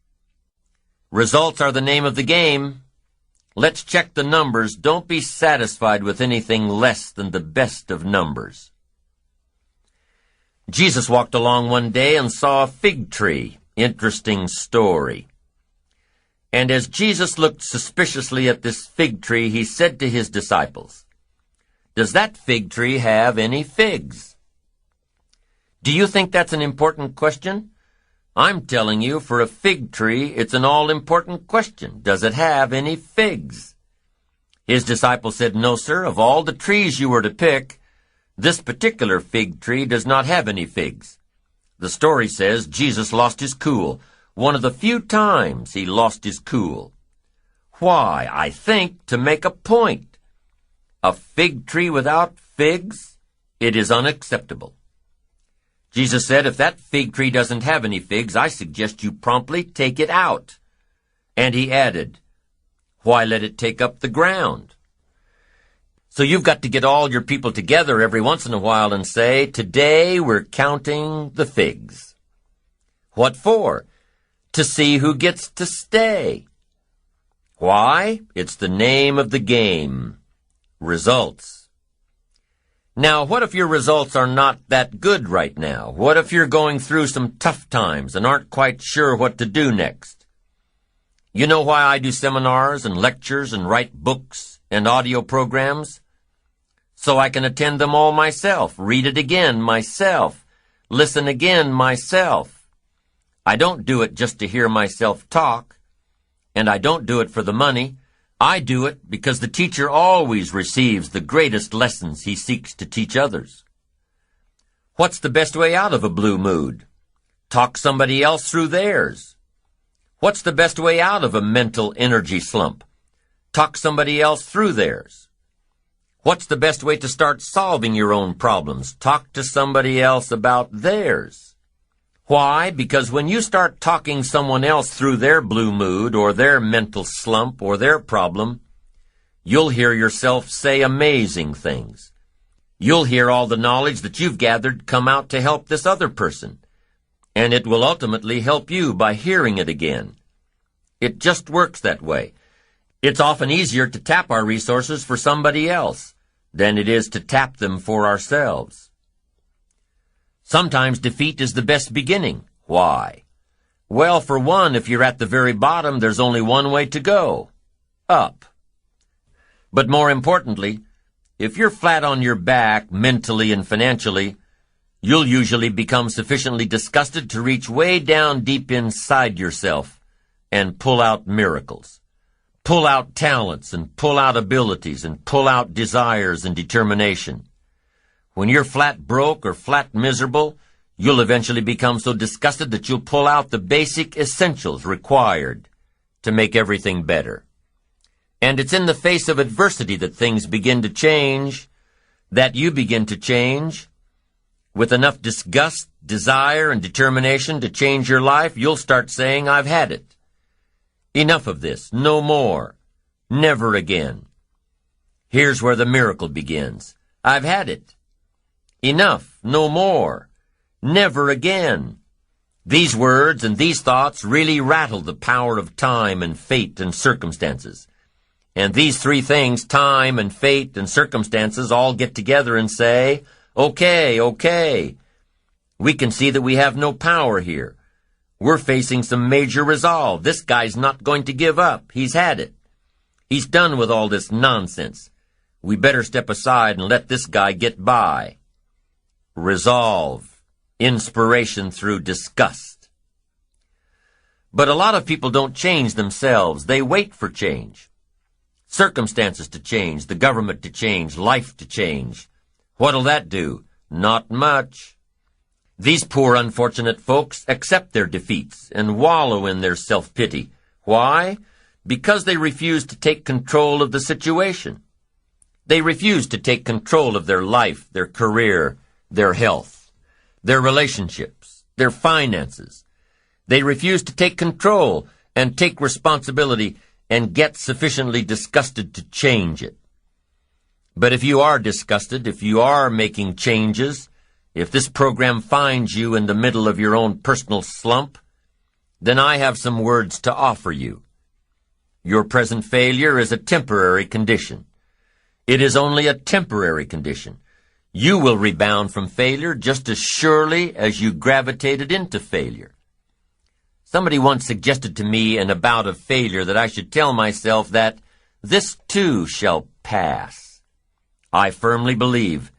Results are the name of the game. Let's check the numbers. Don't be satisfied with anything less than the best of numbers. Jesus walked along one day and saw a fig tree. Interesting story. And as Jesus looked suspiciously at this fig tree, he said to his disciples, does that fig tree have any figs? Do you think that's an important question? I'm telling you, for a fig tree, it's an all-important question. Does it have any figs? His disciples said, no, sir, of all the trees you were to pick, this particular fig tree does not have any figs. The story says Jesus lost his cool. One of the few times he lost his cool. Why? I think to make a point. A fig tree without figs? It is unacceptable. Jesus said, if that fig tree doesn't have any figs, I suggest you promptly take it out. And he added, why let it take up the ground? So you've got to get all your people together every once in a while and say, today we're counting the figs. What for? To see who gets to stay. Why? It's the name of the game. Results. Now, what if your results are not that good right now? What if you're going through some tough times and aren't quite sure what to do next? You know why I do seminars and lectures and write books and audio programs? So I can attend them all myself, read it again myself, listen again myself. I don't do it just to hear myself talk. And I don't do it for the money. I do it because the teacher always receives the greatest lessons he seeks to teach others. What's the best way out of a blue mood? Talk somebody else through theirs. What's the best way out of a mental energy slump? Talk somebody else through theirs. What's the best way to start solving your own problems? Talk to somebody else about theirs. Why? Because when you start talking someone else through their blue mood or their mental slump or their problem, you'll hear yourself say amazing things. You'll hear all the knowledge that you've gathered come out to help this other person, and it will ultimately help you by hearing it again. It just works that way. It's often easier to tap our resources for somebody else than it is to tap them for ourselves. Sometimes defeat is the best beginning. Why? Well, for one, if you're at the very bottom, there's only one way to go: up. But more importantly, if you're flat on your back mentally and financially, you'll usually become sufficiently disgusted to reach way down deep inside yourself and pull out miracles. Pull out talents and pull out abilities and pull out desires and determination. When you're flat broke or flat miserable, you'll eventually become so disgusted that you'll pull out the basic essentials required to make everything better. And it's in the face of adversity that things begin to change, that you begin to change. With enough disgust, desire, and determination to change your life, you'll start saying, "I've had it. Enough of this. No more. Never again." Here's where the miracle begins. I've had it. Enough. No more. Never again. These words and these thoughts really rattle the power of time and fate and circumstances. And these three things, time and fate and circumstances, all get together and say, Okay. We can see that we have no power here. We're facing some major resolve. This guy's not going to give up. He's had it. He's done with all this nonsense. We better step aside and let this guy get by. Resolve. Inspiration through disgust. But a lot of people don't change themselves. They wait for change. Circumstances to change, the government to change, life to change. What'll that do? Not much. These poor unfortunate folks accept their defeats and wallow in their self-pity. Why? Because they refuse to take control of the situation. They refuse to take control of their life, their career, their health, their relationships, their finances. They refuse to take control and take responsibility and get sufficiently disgusted to change it. But if you are disgusted, if you are making changes, if this program finds you in the middle of your own personal slump, then I have some words to offer you. Your present failure is a temporary condition. It is only a temporary condition. You will rebound from failure just as surely as you gravitated into failure. Somebody once suggested to me in a bout of failure that I should tell myself that this too shall pass. I firmly believe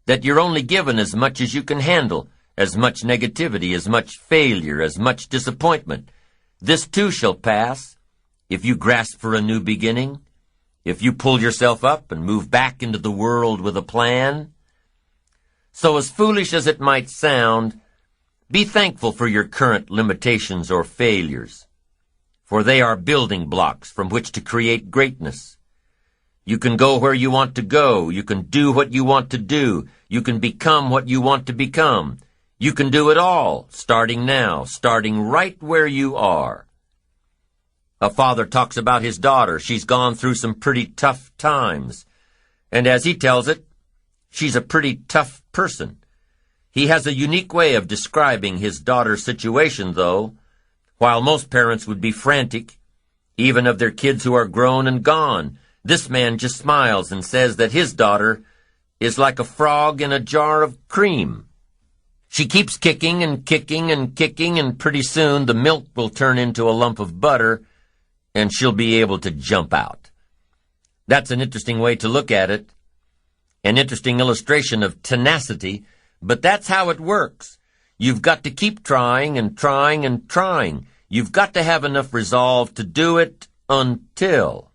that you're only given as much as you can handle, as much negativity, as much failure, as much disappointment. This too shall pass if you grasp for a new beginning, if you pull yourself up and move back into the world with a plan. So as foolish as it might sound, be thankful for your current limitations or failures, for they are building blocks from which to create greatness. You can go where you want to go. You can do what you want to do. You can become what you want to become. You can do it all, starting now, starting right where you are. A father talks about his daughter. She's gone through some pretty tough times. And as he tells it, she's a pretty tough person. He has a unique way of describing his daughter's situation, though. While most parents would be frantic, even of their kids who are grown and gone, this man just smiles and says that his daughter is like a frog in a jar of cream. She keeps kicking and kicking and kicking, and pretty soon the milk will turn into a lump of butter, and she'll be able to jump out. That's an interesting way to look at it, an interesting illustration of tenacity, but that's how it works. You've got to keep trying and trying and trying. You've got to have enough resolve to do it until.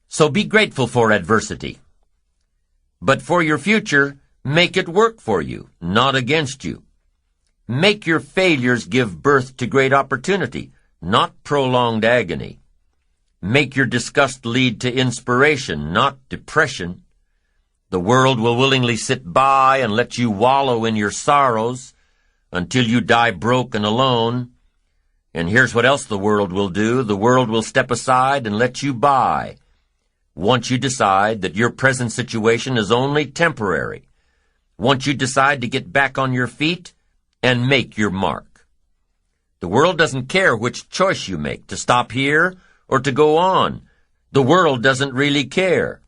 So be grateful for adversity. But for your future, make it work for you, not against you. Make your failures give birth to great opportunity, not prolonged agony. Make your disgust lead to inspiration, not depression. The world will willingly sit by and let you wallow in your sorrows until you die broke and alone. And here's what else the world will do. The world will step aside and let you by. Once you decide that your present situation is only temporary. Once you decide to get back on your feet and make your mark. The world doesn't care which choice you make, to stop here or to go on. The world doesn't really care.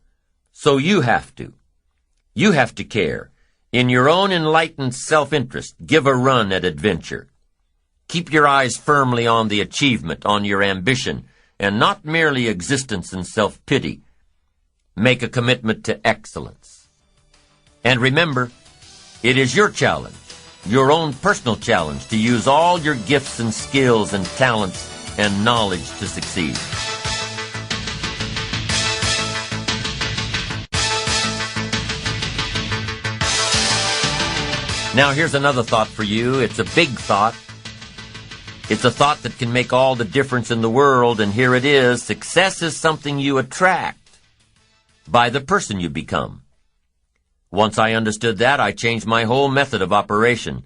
So you have to. You have to care. In your own enlightened self-interest, give a run at adventure. Keep your eyes firmly on the achievement, on your ambition, and not merely existence and self-pity. Make a commitment to excellence. And remember, it is your challenge, your own personal challenge, to use all your gifts and skills and talents and knowledge to succeed. Now here's another thought for you. It's a big thought. It's a thought that can make all the difference in the world, and here it is. Success is something you attract by the person you become. Once I understood that, I changed my whole method of operation.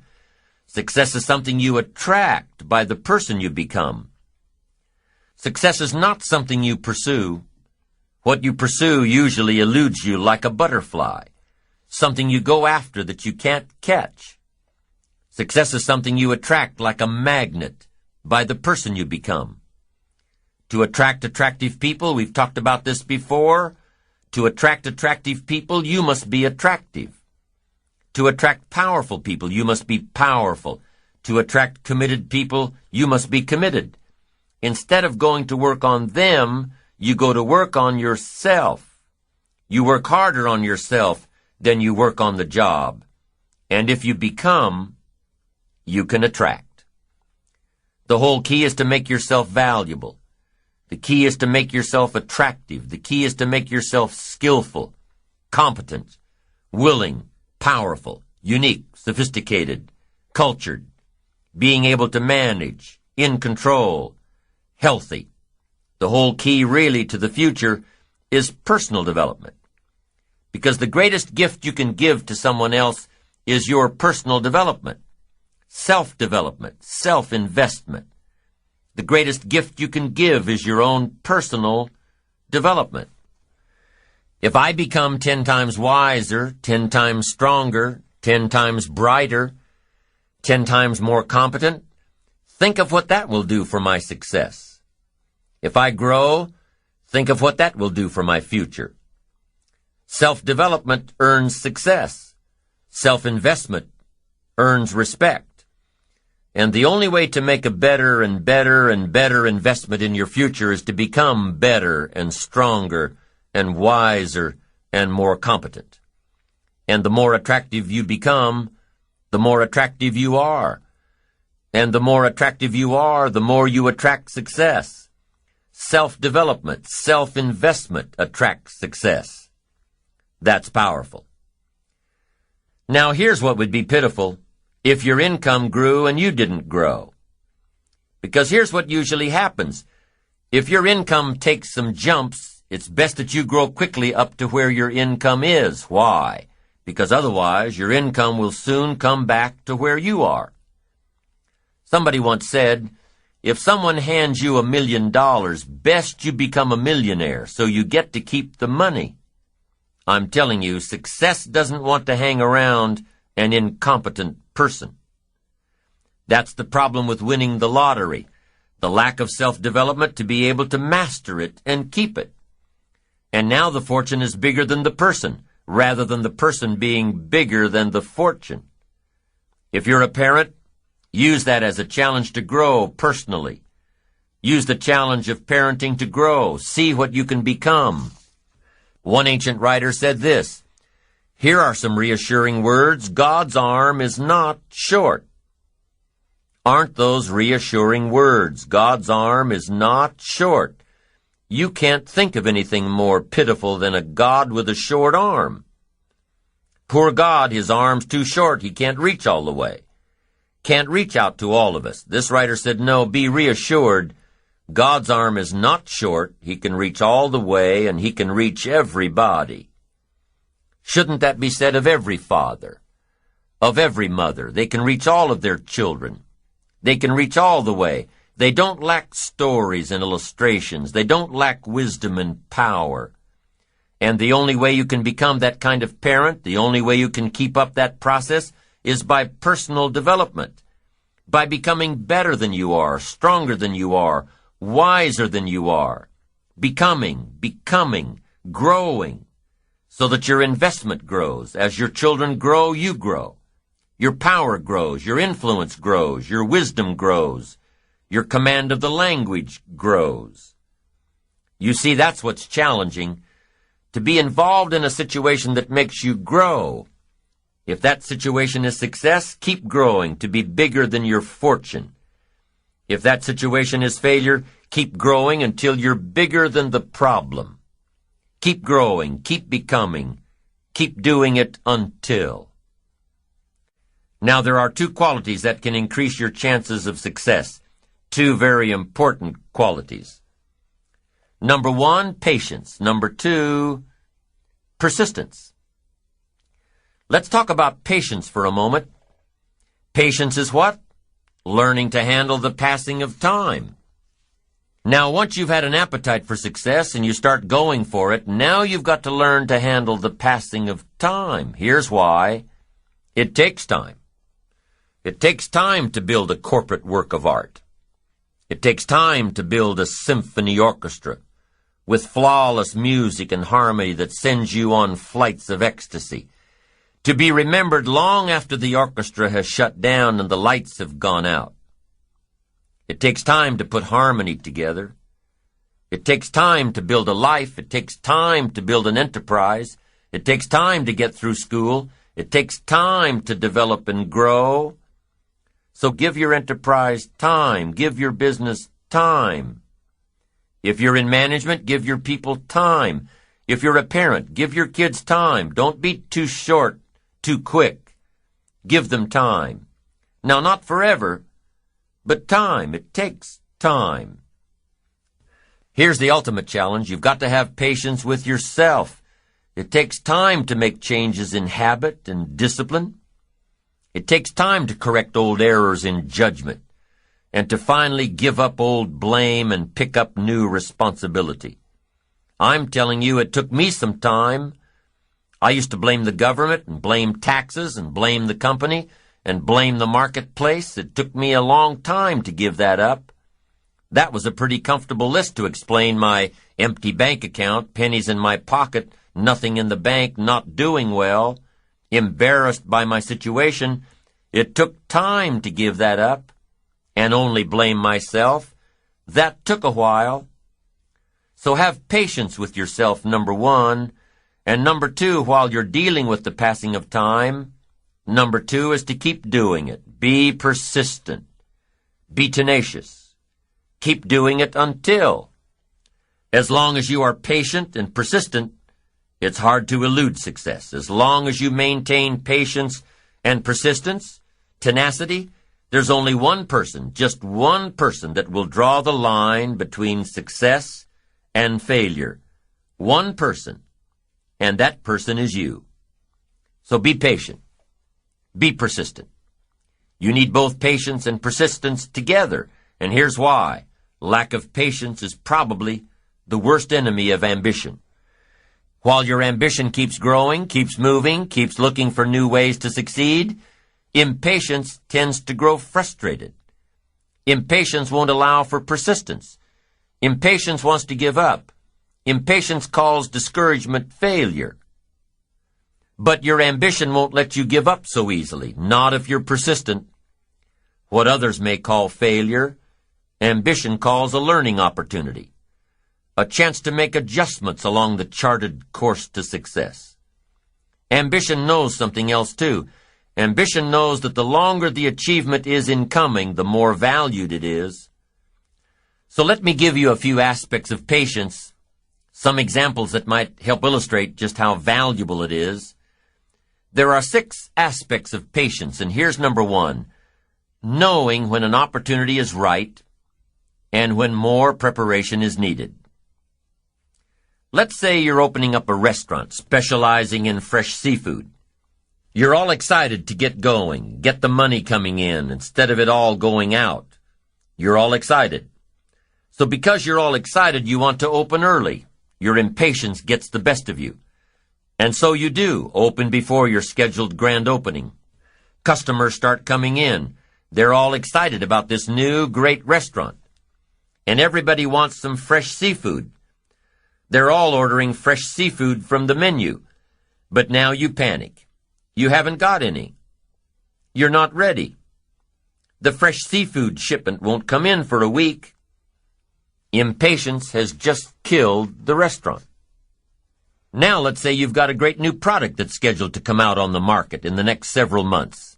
Success is something you attract by the person you become. Success is not something you pursue. What you pursue usually eludes you like a butterfly, something you go after that you can't catch. Success is something you attract like a magnet by the person you become. To attract attractive people, we've talked about this before. To attract attractive people, you must be attractive. To attract powerful people, you must be powerful. To attract committed people, you must be committed. Instead of going to work on them, you go to work on yourself. You work harder on yourself than you work on the job. And if you become, you can attract. The whole key is to make yourself valuable. The key is to make yourself attractive. The key is to make yourself skillful, competent, willing, powerful, unique, sophisticated, cultured, being able to manage, in control, healthy. The whole key really to the future is personal development. Because the greatest gift you can give to someone else is your personal development, self-development, self-investment. The greatest gift you can give is your own personal development. If I become 10 times wiser, 10 times stronger, 10 times brighter, 10 times more competent, think of what that will do for my success. If I grow, think of what that will do for my future. Self-development earns success. Self-investment earns respect. And the only way to make a better and better and better investment in your future is to become better and stronger and wiser and more competent. And the more attractive you become, the more attractive you are. And the more attractive you are, the more you attract success. Self-development, self-investment attracts success. That's powerful. Now here's what would be pitiful if your income grew and you didn't grow. Because here's what usually happens. If your income takes some jumps, it's best that you grow quickly up to where your income is. Why? Because otherwise your income will soon come back to where you are. Somebody once said, if someone hands you $1 million, best you become a millionaire so you get to keep the money. I'm telling you, success doesn't want to hang around an incompetent person. That's the problem with winning the lottery, the lack of self-development to be able to master it and keep it. And now the fortune is bigger than the person, rather than the person being bigger than the fortune. If you're a parent, use that as a challenge to grow personally. Use the challenge of parenting to grow. See what you can become. One ancient writer said this, here are some reassuring words. God's arm is not short. Aren't those reassuring words? God's arm is not short. You can't think of anything more pitiful than a God with a short arm. Poor God, his arm's too short. He can't reach all the way. Can't reach out to all of us. This writer said, no, be reassured. God's arm is not short. He can reach all the way, and he can reach everybody. Shouldn't that be said of every father, of every mother? They can reach all of their children. They can reach all the way. They don't lack stories and illustrations. They don't lack wisdom and power. And the only way you can become that kind of parent, the only way you can keep up that process, is by personal development, by becoming better than you are, stronger than you are, wiser than you are, becoming, growing, so that your investment grows. As your children grow, you grow. Your power grows, your influence grows, your wisdom grows, your command of the language grows. You see, that's what's challenging, to be involved in a situation that makes you grow. If that situation is success, keep growing to be bigger than your fortune. If that situation is failure, keep growing until you're bigger than the problem. Keep growing, keep becoming, keep doing it until. Now, there are two qualities that can increase your chances of success. Two very important qualities. Number one, patience. Number two, persistence. Let's talk about patience for a moment. Patience is what? Learning to handle the passing of time. Now, once you've had an appetite for success and you start going for it, now you've got to learn to handle the passing of time. Here's why. It takes time. It takes time to build a corporate work of art. It takes time to build a symphony orchestra with flawless music and harmony that sends you on flights of ecstasy, to be remembered long after the orchestra has shut down and the lights have gone out. It takes time to put harmony together. It takes time to build a life. It takes time to build an enterprise. It takes time to get through school. It takes time to develop and grow. So give your enterprise time. Give your business time. If you're in management, give your people time. If you're a parent, give your kids time. Don't be too short, too quick. Give them time. Now, not forever, but time. It takes time. Here's the ultimate challenge. You've got to have patience with yourself. It takes time to make changes in habit and discipline. It takes time to correct old errors in judgment and to finally give up old blame and pick up new responsibility. I'm telling you, it took me some time. I used to blame the government and blame taxes and blame the company and blame the marketplace. It took me a long time to give that up. That was a pretty comfortable list to explain my empty bank account, pennies in my pocket, nothing in the bank, not doing well, embarrassed by my situation. It took time to give that up and only blame myself. That took a while. So have patience with yourself, number one. And number two, while you're dealing with the passing of time, number two is to keep doing it. Be persistent. Be tenacious. Keep doing it until. As long as you are patient and persistent, it's hard to elude success. As long as you maintain patience and persistence, tenacity, there's only one person, just one person, that will draw the line between success and failure. One person, and that person is you. So be patient. Be persistent. You need both patience and persistence together, and here's why. Lack of patience is probably the worst enemy of ambition. While your ambition keeps growing, keeps moving, keeps looking for new ways to succeed, impatience tends to grow frustrated. Impatience won't allow for persistence. Impatience wants to give up. Impatience calls discouragement failure. But your ambition won't let you give up so easily, not if you're persistent. What others may call failure, ambition calls a learning opportunity, a chance to make adjustments along the charted course to success. Ambition knows something else too. Ambition knows that the longer the achievement is in coming, the more valued it is. So let me give you a few aspects of patience, some examples that might help illustrate just how valuable it is. There are 6 aspects of patience, and here's number 1. Knowing when an opportunity is right and when more preparation is needed. Let's say you're opening up a restaurant specializing in fresh seafood. You're all excited to get going, get the money coming in instead of it all going out. You're all excited. So because you're all excited, you want to open early. Your impatience gets the best of you. And so you do, open before your scheduled grand opening. Customers start coming in. They're all excited about this new great restaurant. And everybody wants some fresh seafood. They're all ordering fresh seafood from the menu. But now you panic. You haven't got any. You're not ready. The fresh seafood shipment won't come in for a week. Impatience has just killed the restaurant. Now let's say you've got a great new product that's scheduled to come out on the market in the next several months.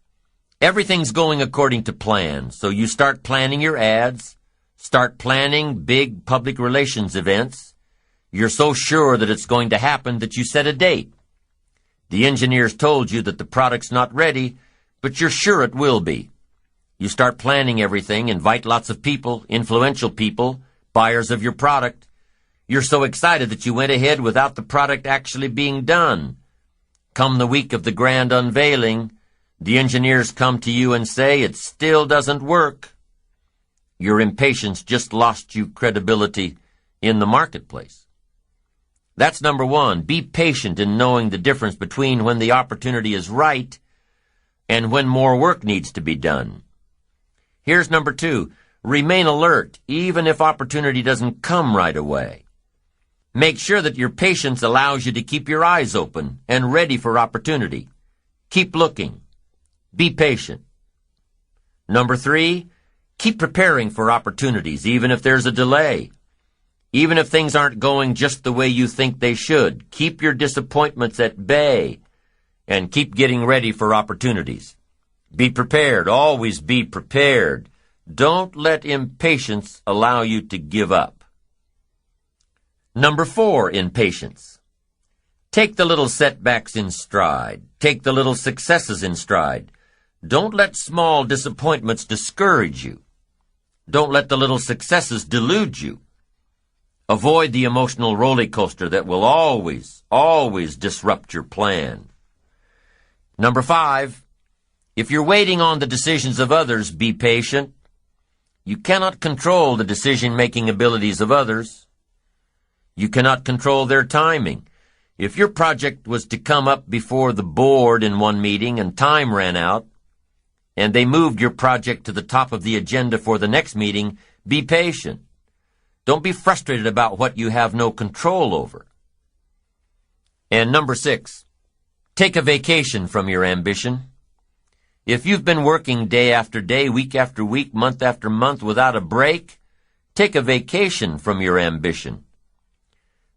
Everything's going according to plan, so you start planning your ads, start planning big public relations events. You're so sure that it's going to happen that you set a date. The engineers told you that the product's not ready, but you're sure it will be. You start planning everything, invite lots of people, influential people, buyers of your product. You're so excited that you went ahead without the product actually being done. Come the week of the grand unveiling, the engineers come to you and say it still doesn't work. Your impatience just lost you credibility in the marketplace. That's number 1. Be patient in knowing the difference between when the opportunity is right and when more work needs to be done. Here's number 2. Remain alert, even if opportunity doesn't come right away. Make sure that your patience allows you to keep your eyes open and ready for opportunity. Keep looking. Be patient. Number 3, keep preparing for opportunities, even if there's a delay. Even if things aren't going just the way you think they should, keep your disappointments at bay and keep getting ready for opportunities. Be prepared. Always be prepared. Don't let impatience allow you to give up. Number 4 in patience. Take the little setbacks in stride. Take the little successes in stride. Don't let small disappointments discourage you. Don't let the little successes delude you. Avoid the emotional roller coaster that will always disrupt your plan. Number 5, if you're waiting on the decisions of others, be patient. You cannot control the decision-making abilities of others. You cannot control their timing. If your project was to come up before the board in one meeting and time ran out, and they moved your project to the top of the agenda for the next meeting, be patient. Don't be frustrated about what you have no control over. And number 6, take a vacation from your ambition. If you've been working day after day, week after week, month after month without a break, take a vacation from your ambition.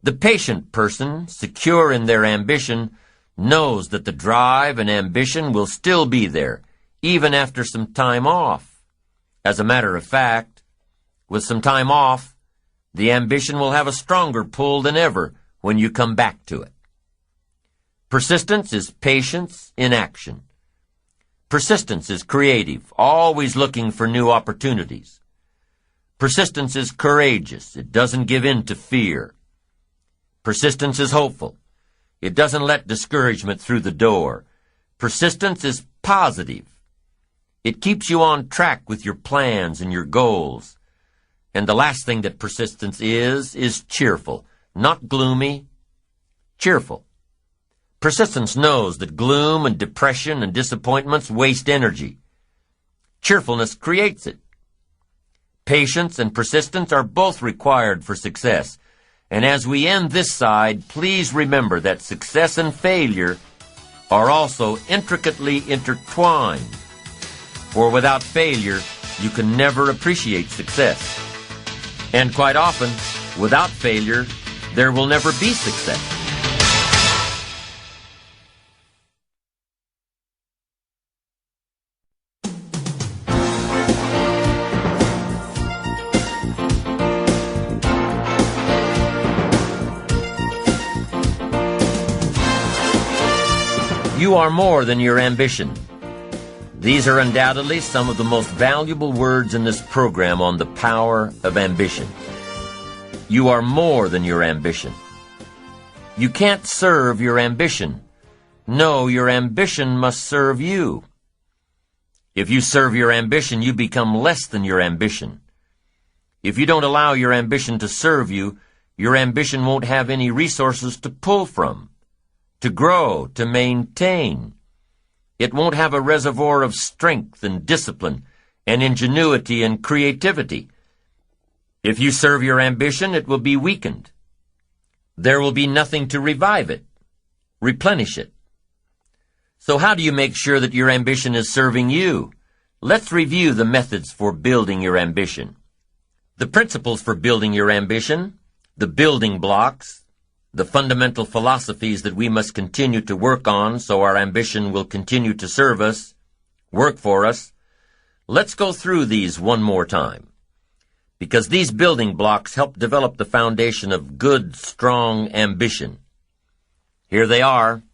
The patient person, secure in their ambition, knows that the drive and ambition will still be there, even after some time off. As a matter of fact, with some time off, the ambition will have a stronger pull than ever when you come back to it. Persistence is patience in action. Persistence is creative, always looking for new opportunities. Persistence is courageous. It doesn't give in to fear. Persistence is hopeful. It doesn't let discouragement through the door. Persistence is positive. It keeps you on track with your plans and your goals. And the last thing that persistence is cheerful. Not gloomy, cheerful. Persistence knows that gloom and depression and disappointments waste energy. Cheerfulness creates it. Patience and persistence are both required for success. And as we end this side, please remember that success and failure are also intricately intertwined. For without failure, you can never appreciate success. And quite often, without failure, there will never be success. You are more than your ambition. These are undoubtedly some of the most valuable words in this program on the power of ambition. You are more than your ambition. You can't serve your ambition. No, your ambition must serve you. If you serve your ambition, you become less than your ambition. If you don't allow your ambition to serve you, your ambition won't have any resources to pull from, to grow, to maintain. It won't have a reservoir of strength and discipline and ingenuity and creativity. If you serve your ambition, it will be weakened. There will be nothing to revive it, replenish it. So how do you make sure that your ambition is serving you? Let's review the methods for building your ambition. The principles for building your ambition, the building blocks, the fundamental philosophies that we must continue to work on so our ambition will continue to serve us, work for us. Let's go through these one more time, because these building blocks help develop the foundation of good, strong ambition. Here they are.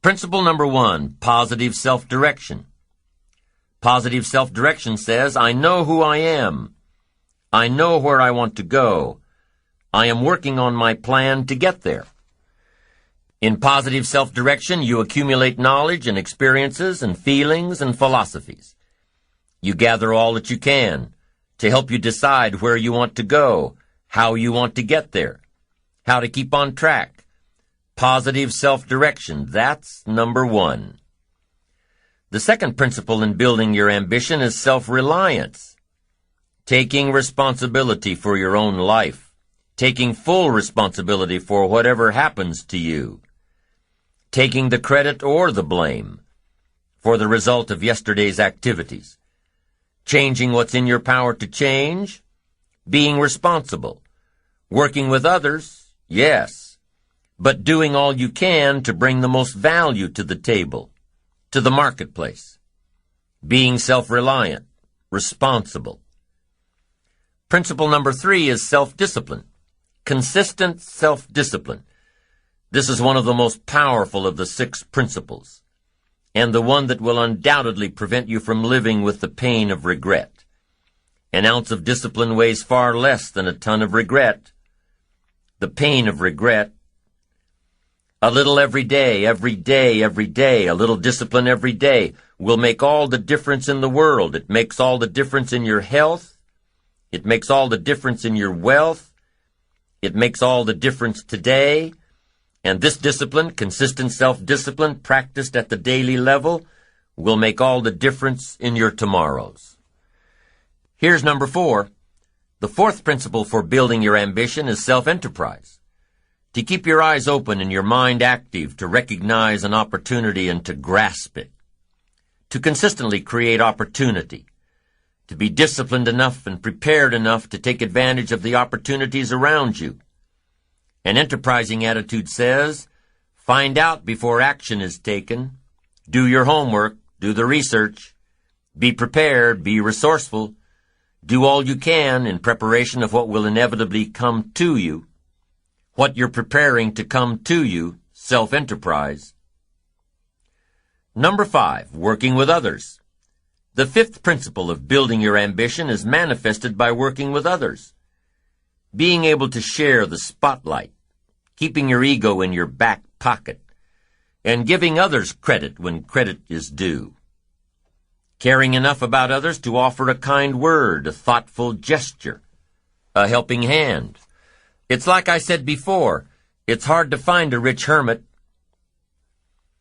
Principle number 1, positive self-direction. Positive self-direction says, I know who I am. I know where I want to go. I am working on my plan to get there. In positive self-direction, you accumulate knowledge and experiences and feelings and philosophies. You gather all that you can to help you decide where you want to go, how you want to get there, how to keep on track. Positive self-direction, that's number 1. The second principle in building your ambition is self-reliance. Taking responsibility for your own life. Taking full responsibility for whatever happens to you. Taking the credit or the blame for the result of yesterday's activities. Changing what's in your power to change. Being responsible. Working with others, yes, but doing all you can to bring the most value to the table, to the marketplace. Being self-reliant, responsible. Principle number 3 is self-discipline. Consistent self-discipline. This is one of the most powerful of the 6 principles, and the one that will undoubtedly prevent you from living with the pain of regret. An ounce of discipline weighs far less than a ton of regret. The pain of regret. A little every day, every day, every day, a little discipline every day will make all the difference in the world. It makes all the difference in your health. It makes all the difference in your wealth. It makes all the difference today, and this discipline, consistent self-discipline, practiced at the daily level, will make all the difference in your tomorrows. Here's number 4. The 4th principle for building your ambition is self-enterprise. To keep your eyes open and your mind active, to recognize an opportunity and to grasp it. To consistently create opportunity. To be disciplined enough and prepared enough to take advantage of the opportunities around you. An enterprising attitude says, find out before action is taken, do your homework, do the research, be prepared, be resourceful, do all you can in preparation of what will inevitably come to you, what you're preparing to come to you, self-enterprise. Number 5, working with others. The 5th principle of building your ambition is manifested by working with others. Being able to share the spotlight, keeping your ego in your back pocket, and giving others credit when credit is due. Caring enough about others to offer a kind word, a thoughtful gesture, a helping hand. It's like I said before, it's hard to find a rich hermit.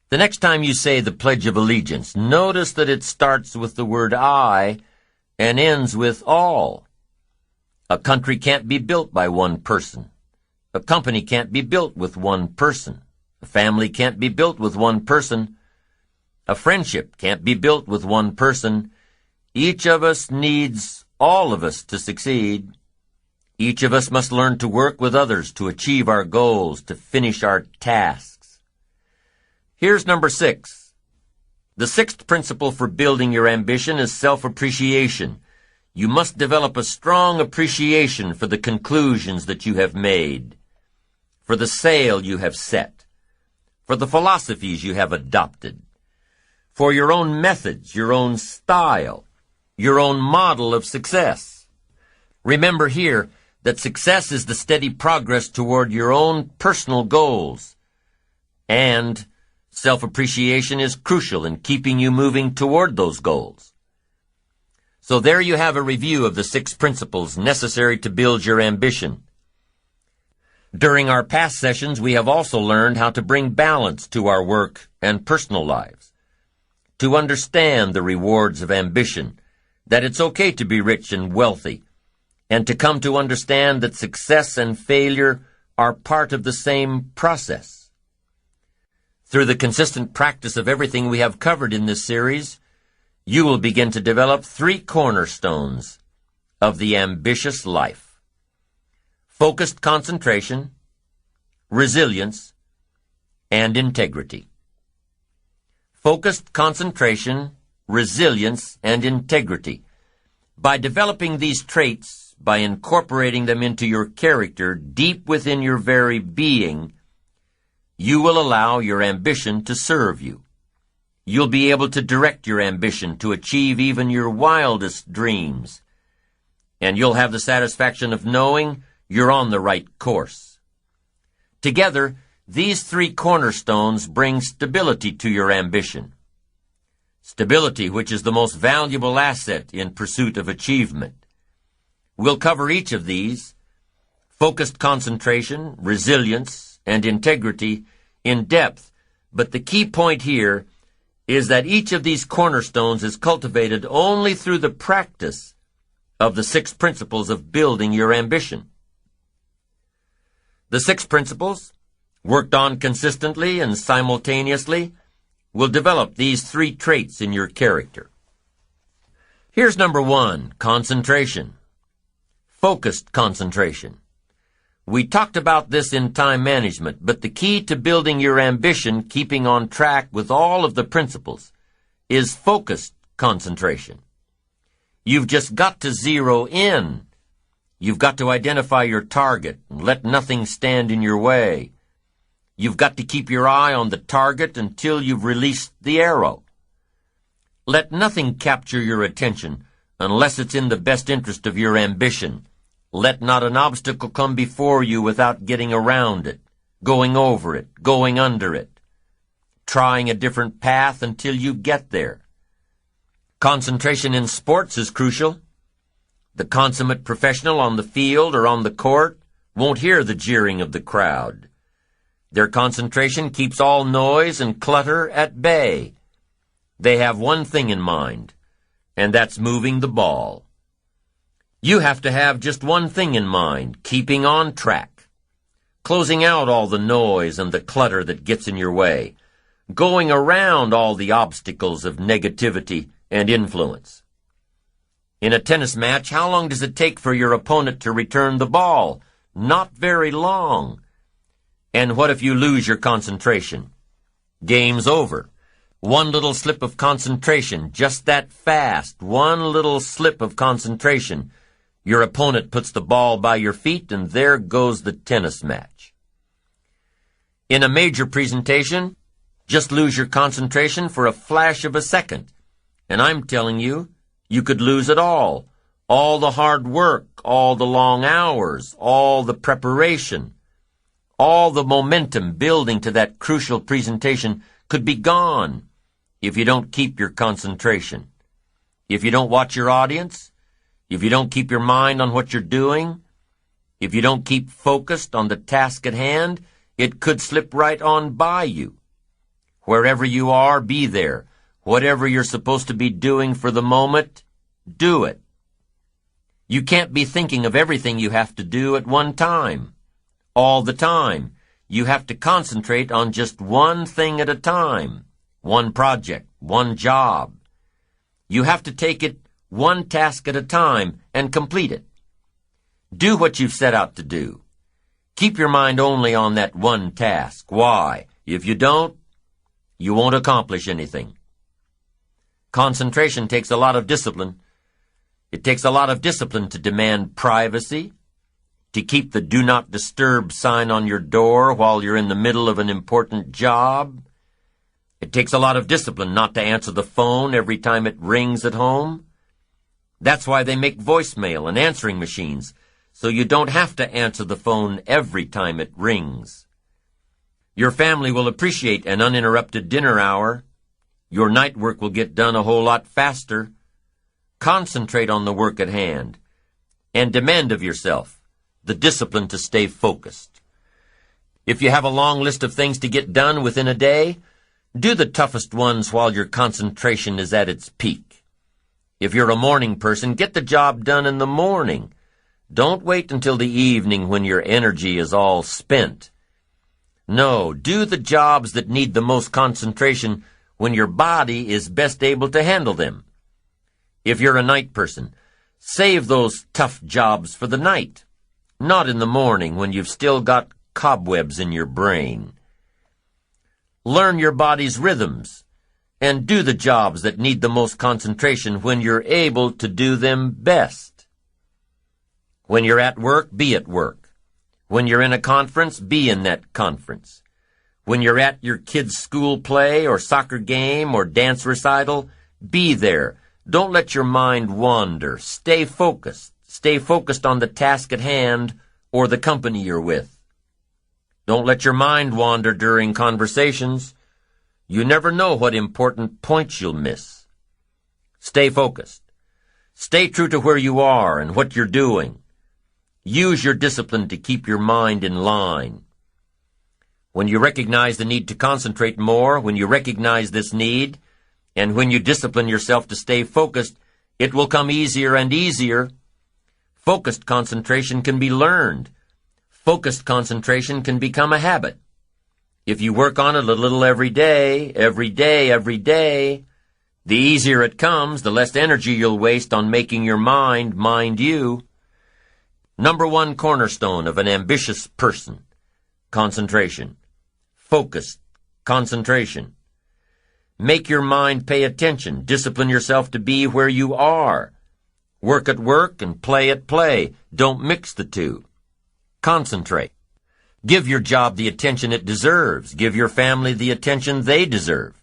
The next time you say the Pledge of Allegiance, notice that it starts with the word I and ends with all. A country can't be built by one person. A company can't be built with one person. A family can't be built with one person. A friendship can't be built with one person. Each of us needs all of us to succeed. Each of us must learn to work with others to achieve our goals, to finish our tasks. Here's number 6. The 6th principle for building your ambition is self-appreciation. You must develop a strong appreciation for the conclusions that you have made, for the sail you have set, for the philosophies you have adopted, for your own methods, your own style, your own model of success. Remember here that success is the steady progress toward your own personal goals, and self-appreciation is crucial in keeping you moving toward those goals. So there you have a review of the 6 principles necessary to build your ambition. During our past sessions, we have also learned how to bring balance to our work and personal lives, to understand the rewards of ambition, that it's okay to be rich and wealthy, and to come to understand that success and failure are part of the same process. Through the consistent practice of everything we have covered in this series, you will begin to develop 3 cornerstones of the ambitious life: focused concentration, resilience, and integrity. Focused concentration, resilience, and integrity. By developing these traits, by incorporating them into your character deep within your very being, you will allow your ambition to serve you. You'll be able to direct your ambition to achieve even your wildest dreams, and you'll have the satisfaction of knowing you're on the right course. Together, these 3 cornerstones bring stability to your ambition. Stability, which is the most valuable asset in pursuit of achievement. We'll cover each of these, focused concentration, resilience, and integrity, in depth, but the key point here is that each of these cornerstones is cultivated only through the practice of the 6 principles of building your ambition. The 6 principles, worked on consistently and simultaneously, will develop these 3 traits in your character. Here's number 1, concentration. Focused concentration. We talked about this in time management, but the key to building your ambition, keeping on track with all of the principles, is focused concentration. You've just got to zero in. You've got to identify your target and let nothing stand in your way. You've got to keep your eye on the target until you've released the arrow. Let nothing capture your attention unless it's in the best interest of your ambition. Let not an obstacle come before you without getting around it, going over it, going under it, trying a different path until you get there. Concentration in sports is crucial. The consummate professional on the field or on the court won't hear the jeering of the crowd. Their concentration keeps all noise and clutter at bay. They have one thing in mind, and that's moving the ball. You have to have just one thing in mind, keeping on track, closing out all the noise and the clutter that gets in your way, going around all the obstacles of negativity and influence. In a tennis match, how long does it take for your opponent to return the ball? Not very long. And what if you lose your concentration? Game's over. One little slip of concentration, just that fast, one little slip of concentration. Your opponent puts the ball by your feet, and there goes the tennis match. In a major presentation, just lose your concentration for a flash of a second, and I'm telling you, you could lose it all the hard work, all the long hours, all the preparation, all the momentum building to that crucial presentation could be gone if you don't keep your concentration. If you don't watch your audience, if you don't keep your mind on what you're doing, if you don't keep focused on the task at hand, it could slip right on by you. Wherever you are, be there. Whatever you're supposed to be doing for the moment, do it. You can't be thinking of everything you have to do at one time. All the time. You have to concentrate on just one thing at a time. One project, one job. You have to take it one task at a time and complete it. Do what you've set out to do. Keep your mind only on that one task. Why? If you don't, you won't accomplish anything. Concentration takes a lot of discipline. It takes a lot of discipline to demand privacy, to keep the Do Not Disturb sign on your door while you're in the middle of an important job? It takes a lot of discipline not to answer the phone every time it rings at home. That's why they make voicemail and answering machines, so you don't have to answer the phone every time it rings. Your family will appreciate an uninterrupted dinner hour. Your night work will get done a whole lot faster. Concentrate on the work at hand, and demand of yourself the discipline to stay focused. If you have a long list of things to get done within a day, do the toughest ones while your concentration is at its peak. If you're a morning person, get the job done in the morning. Don't wait until the evening when your energy is all spent. No, do the jobs that need the most concentration when your body is best able to handle them. If you're a night person, save those tough jobs for the night, not in the morning when you've still got cobwebs in your brain. Learn your body's rhythms and do the jobs that need the most concentration when you're able to do them best. When you're at work, be at work. When you're in a conference, be in that conference. When you're at your kid's school play or soccer game or dance recital, be there. Don't let your mind wander. Stay focused. Stay focused on the task at hand or the company you're with. Don't let your mind wander during conversations. You never know what important points you'll miss. Stay focused. Stay true to where you are and what you're doing. Use your discipline to keep your mind in line. When you recognize the need to concentrate more, when you recognize this need, and when you discipline yourself to stay focused, it will come easier and easier. Focused concentration can be learned. Focused concentration can become a habit. If you work on it a little every day, the easier it comes, the less energy you'll waste on making your mind you. Number one cornerstone of an ambitious person: concentration. Focused concentration. Make your mind pay attention. Discipline yourself to be where you are. Work at work and play at play. Don't mix the two. Concentrate. Give your job the attention it deserves. Give your family the attention they deserve.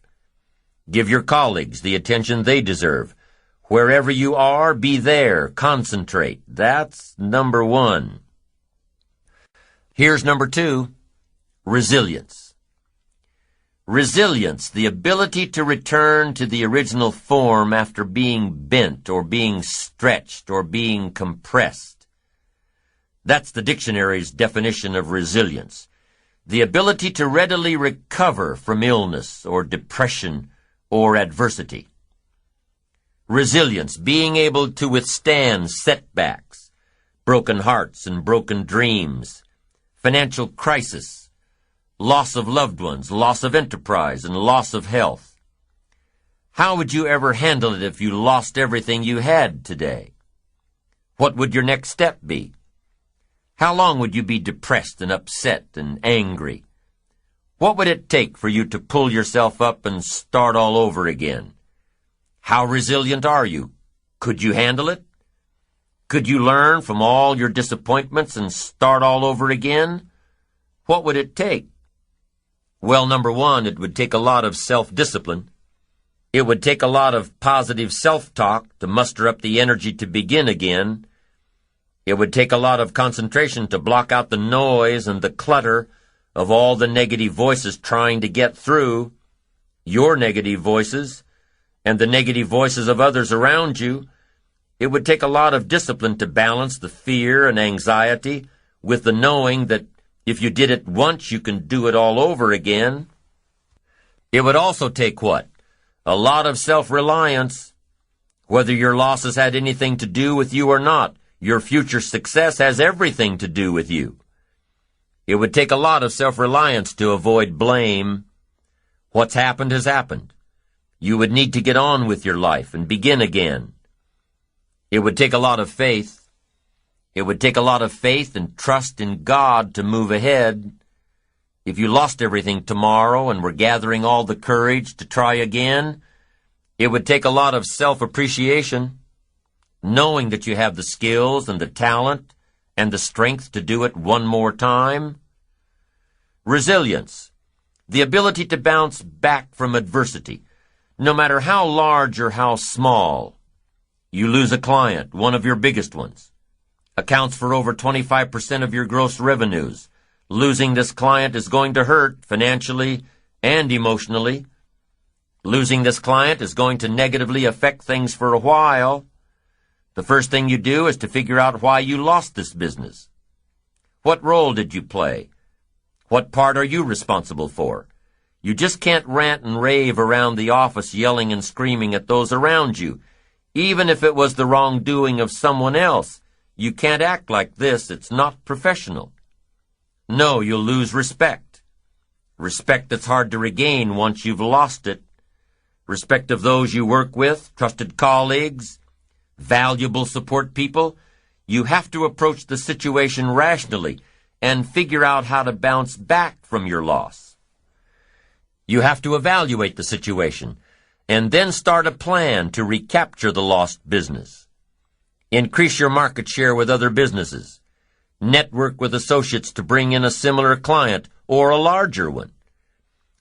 Give your colleagues the attention they deserve. Wherever you are, be there. Concentrate. That's number one. Here's number two: resilience. Resilience, the ability to return to the original form after being bent or being stretched or being compressed. That's the dictionary's definition of resilience. The ability to readily recover from illness or depression or adversity. Resilience, being able to withstand setbacks, broken hearts and broken dreams, financial crisis, loss of loved ones, loss of enterprise, and loss of health. How would you ever handle it if you lost everything you had today? What would your next step be? How long would you be depressed and upset and angry? What would it take for you to pull yourself up and start all over again? How resilient are you? Could you handle it? Could you learn from all your disappointments and start all over again? What would it take? Well, number one, it would take a lot of self-discipline. It would take a lot of positive self-talk to muster up the energy to begin again. It would take a lot of concentration to block out the noise and the clutter of all the negative voices trying to get through, your negative voices, and the negative voices of others around you. It would take a lot of discipline to balance the fear and anxiety with the knowing that if you did it once, you can do it all over again. It would also take what? A lot of self-reliance. Whether your losses had anything to do with you or not, your future success has everything to do with you. It would take a lot of self-reliance to avoid blame. What's happened has happened. You would need to get on with your life and begin again. It would take a lot of faith. It would take a lot of faith and trust in God to move ahead. If you lost everything tomorrow and were gathering all the courage to try again, it would take a lot of self-appreciation, knowing that you have the skills and the talent and the strength to do it one more time. Resilience, the ability to bounce back from adversity, no matter how large or how small. You lose a client, one of your biggest ones. Accounts for over 25% of your gross revenues. Losing this client is going to hurt financially and emotionally. Losing this client is going to negatively affect things for a while. The first thing you do is to figure out why you lost this business. What role did you play? What part are you responsible for? You just can't rant and rave around the office yelling and screaming at those around you. Even if it was the wrongdoing of someone else, you can't act like this. It's not professional. No, you'll lose respect. Respect that's hard to regain once you've lost it. Respect of those you work with, trusted colleagues, valuable support people. You have to approach the situation rationally and figure out how to bounce back from your loss. You have to evaluate the situation and then start a plan to recapture the lost business. Increase your market share with other businesses. Network with associates to bring in a similar client or a larger one.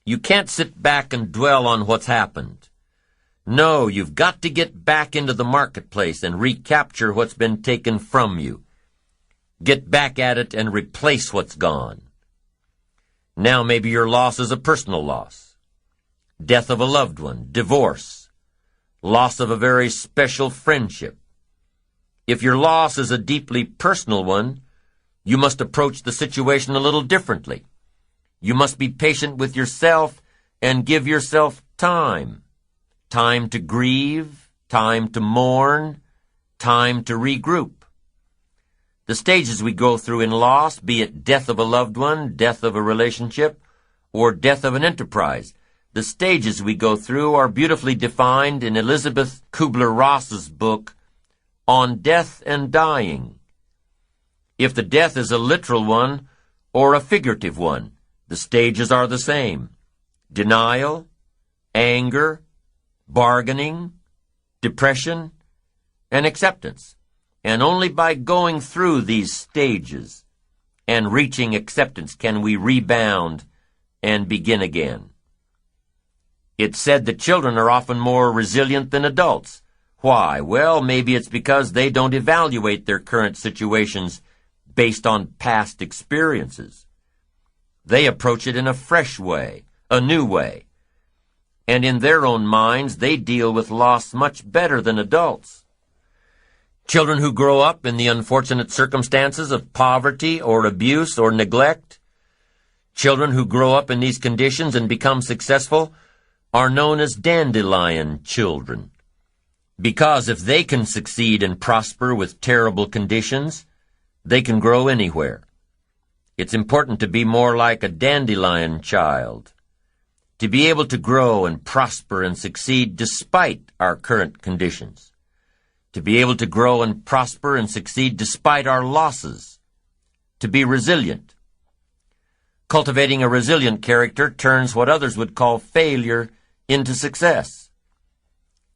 You can't sit back and dwell on what's happened. No, you've got to get back into the marketplace and recapture what's been taken from you. Get back at it and replace what's gone. Now maybe your loss is a personal loss. Death of a loved one, divorce, loss of a very special friendship. If your loss is a deeply personal one, you must approach the situation a little differently. You must be patient with yourself and give yourself time. Time to grieve, time to mourn, time to regroup. The stages we go through in loss, be it death of a loved one, death of a relationship, or death of an enterprise, the stages we go through are beautifully defined in Elizabeth Kubler-Ross's book, On Death and Dying. If the death is a literal one or a figurative one, the stages are the same. Denial, anger, bargaining, depression, and acceptance. And only by going through these stages and reaching acceptance can we rebound and begin again. It's said that children are often more resilient than adults. Why? Well, maybe it's because they don't evaluate their current situations based on past experiences. They approach it in a fresh way, a new way. And in their own minds, they deal with loss much better than adults. Children who grow up in the unfortunate circumstances of poverty or abuse or neglect, children who grow up in these conditions and become successful, are known as dandelion children. Because if they can succeed and prosper with terrible conditions, they can grow anywhere. It's important to be more like a dandelion child, to be able to grow and prosper and succeed despite our current conditions, to be able to grow and prosper and succeed despite our losses, to be resilient. Cultivating a resilient character turns what others would call failure into success.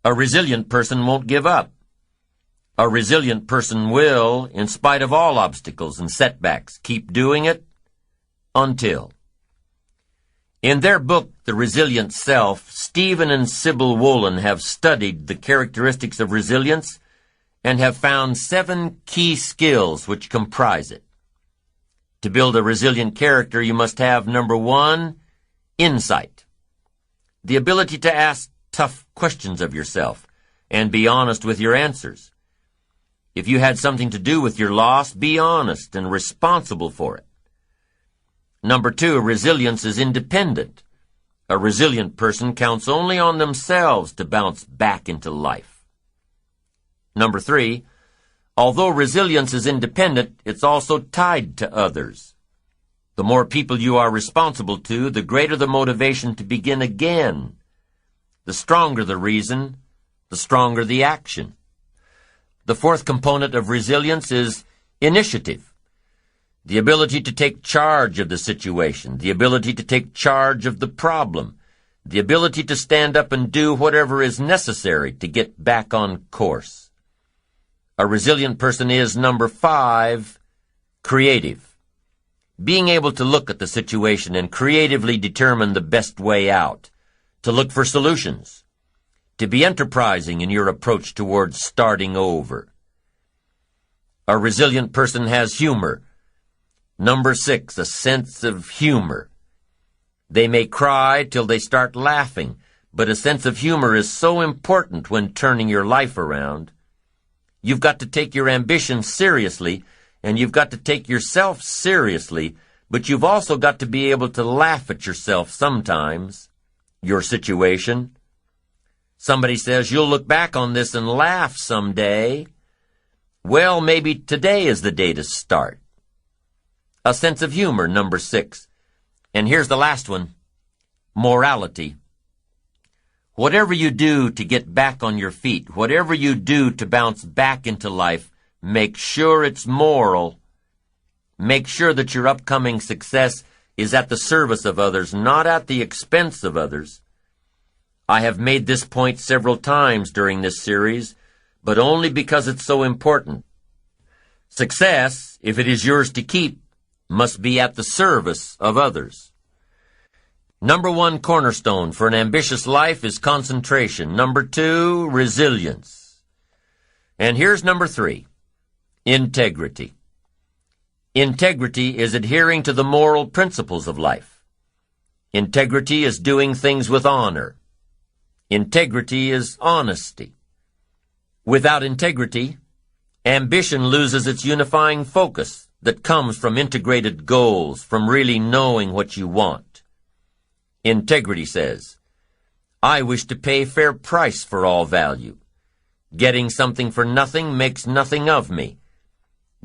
A resilient person won't give up. A resilient person will, in spite of all obstacles and setbacks, keep doing it until. In their book, The Resilient Self, Stephen and Sybil Wolin have studied the characteristics of resilience and have found 7 key skills which comprise it. To build a resilient character, you must have, number 1, insight. The ability to ask tough questions of yourself and be honest with your answers. If you had something to do with your loss, be honest and responsible for it. Number 2, resilience is independent. A resilient person counts only on themselves to bounce back into life. Number 3, although resilience is independent, it's also tied to others. The more people you are responsible to, the greater the motivation to begin again. The stronger the reason, the stronger the action. The 4th component of resilience is initiative. The ability to take charge of the situation, the ability to take charge of the problem, the ability to stand up and do whatever is necessary to get back on course. A resilient person is, number 5, Creative. Being able to look at the situation and creatively determine the best way out. To look for solutions. To be enterprising in your approach towards starting over. A resilient person has humor. Number 6, a sense of humor. They may cry till they start laughing, but a sense of humor is so important when turning your life around. You've got to take your ambition seriously, and you've got to take yourself seriously, but you've also got to be able to laugh at yourself sometimes, your situation. Somebody says, you'll look back on this and laugh someday. Well, maybe today is the day to start. A sense of humor, number 6. And here's the last one, morality. Whatever you do to get back on your feet, whatever you do to bounce back into life, make sure it's moral. Make sure that your upcoming success is at the service of others, not at the expense of others. I have made this point several times during this series, but only because it's so important. Success, if it is yours to keep, must be at the service of others. Number 1 cornerstone for an ambitious life is concentration. Number 2, resilience. And here's number 3, integrity. Integrity is adhering to the moral principles of life. Integrity is doing things with honor. Integrity is honesty. Without integrity, ambition loses its unifying focus that comes from integrated goals, from really knowing what you want. Integrity says, I wish to pay fair price for all value. Getting something for nothing makes nothing of me.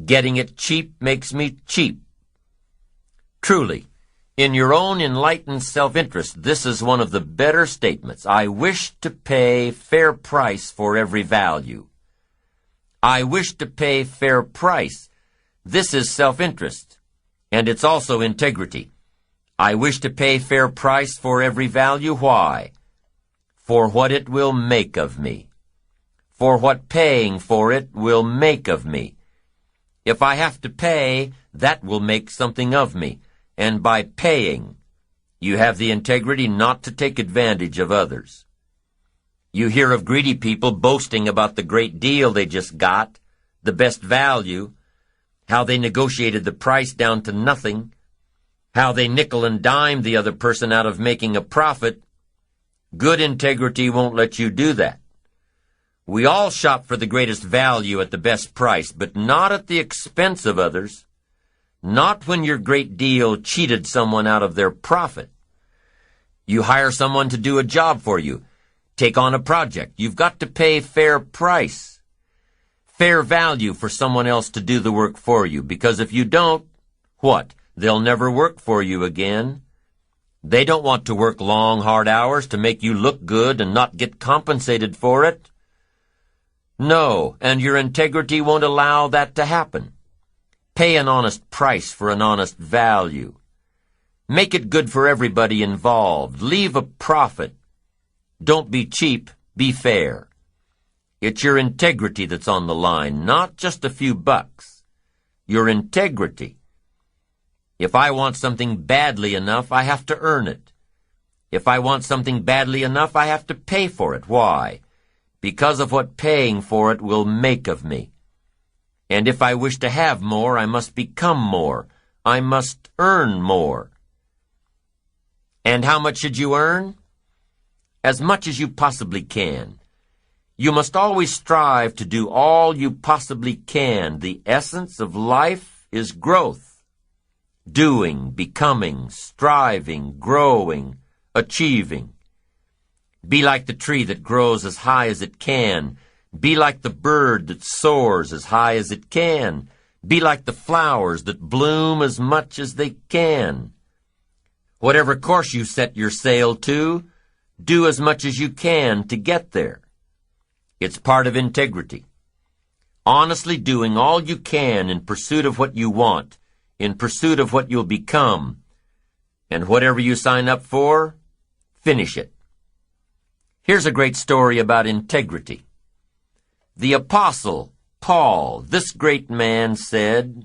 Getting it cheap makes me cheap. Truly, in your own enlightened self-interest, this is one of the better statements. I wish to pay fair price for every value. I wish to pay fair price. This is self-interest, and it's also integrity. I wish to pay fair price for every value. Why? For what it will make of me. For what paying for it will make of me. If I have to pay, that will make something of me. And by paying, you have the integrity not to take advantage of others. You hear of greedy people boasting about the great deal they just got, the best value, how they negotiated the price down to nothing, how they nickel and dimed the other person out of making a profit. Good integrity won't let you do that. We all shop for the greatest value at the best price, but not at the expense of others. Not when your great deal cheated someone out of their profit. You hire someone to do a job for you. Take on a project. You've got to pay fair price. Fair value for someone else to do the work for you, because if you don't, what? They'll never work for you again. They don't want to work long, hard hours to make you look good and not get compensated for it. No, and your integrity won't allow that to happen. Pay an honest price for an honest value. Make it good for everybody involved. Leave a profit. Don't be cheap, be fair. It's your integrity that's on the line, not just a few bucks. Your integrity. If I want something badly enough, I have to earn it. If I want something badly enough, I have to pay for it. Why? Because of what paying for it will make of me. And if I wish to have more, I must become more. I must earn more. And how much should you earn? As much as you possibly can. You must always strive to do all you possibly can. The essence of life is growth. Doing, becoming, striving, growing, achieving. Be like the tree that grows as high as it can. Be like the bird that soars as high as it can. Be like the flowers that bloom as much as they can. Whatever course you set your sail to, do as much as you can to get there. It's part of integrity. Honestly doing all you can in pursuit of what you want, in pursuit of what you'll become. And whatever you sign up for, finish it. Here's a great story about integrity. The Apostle Paul, this great man, said,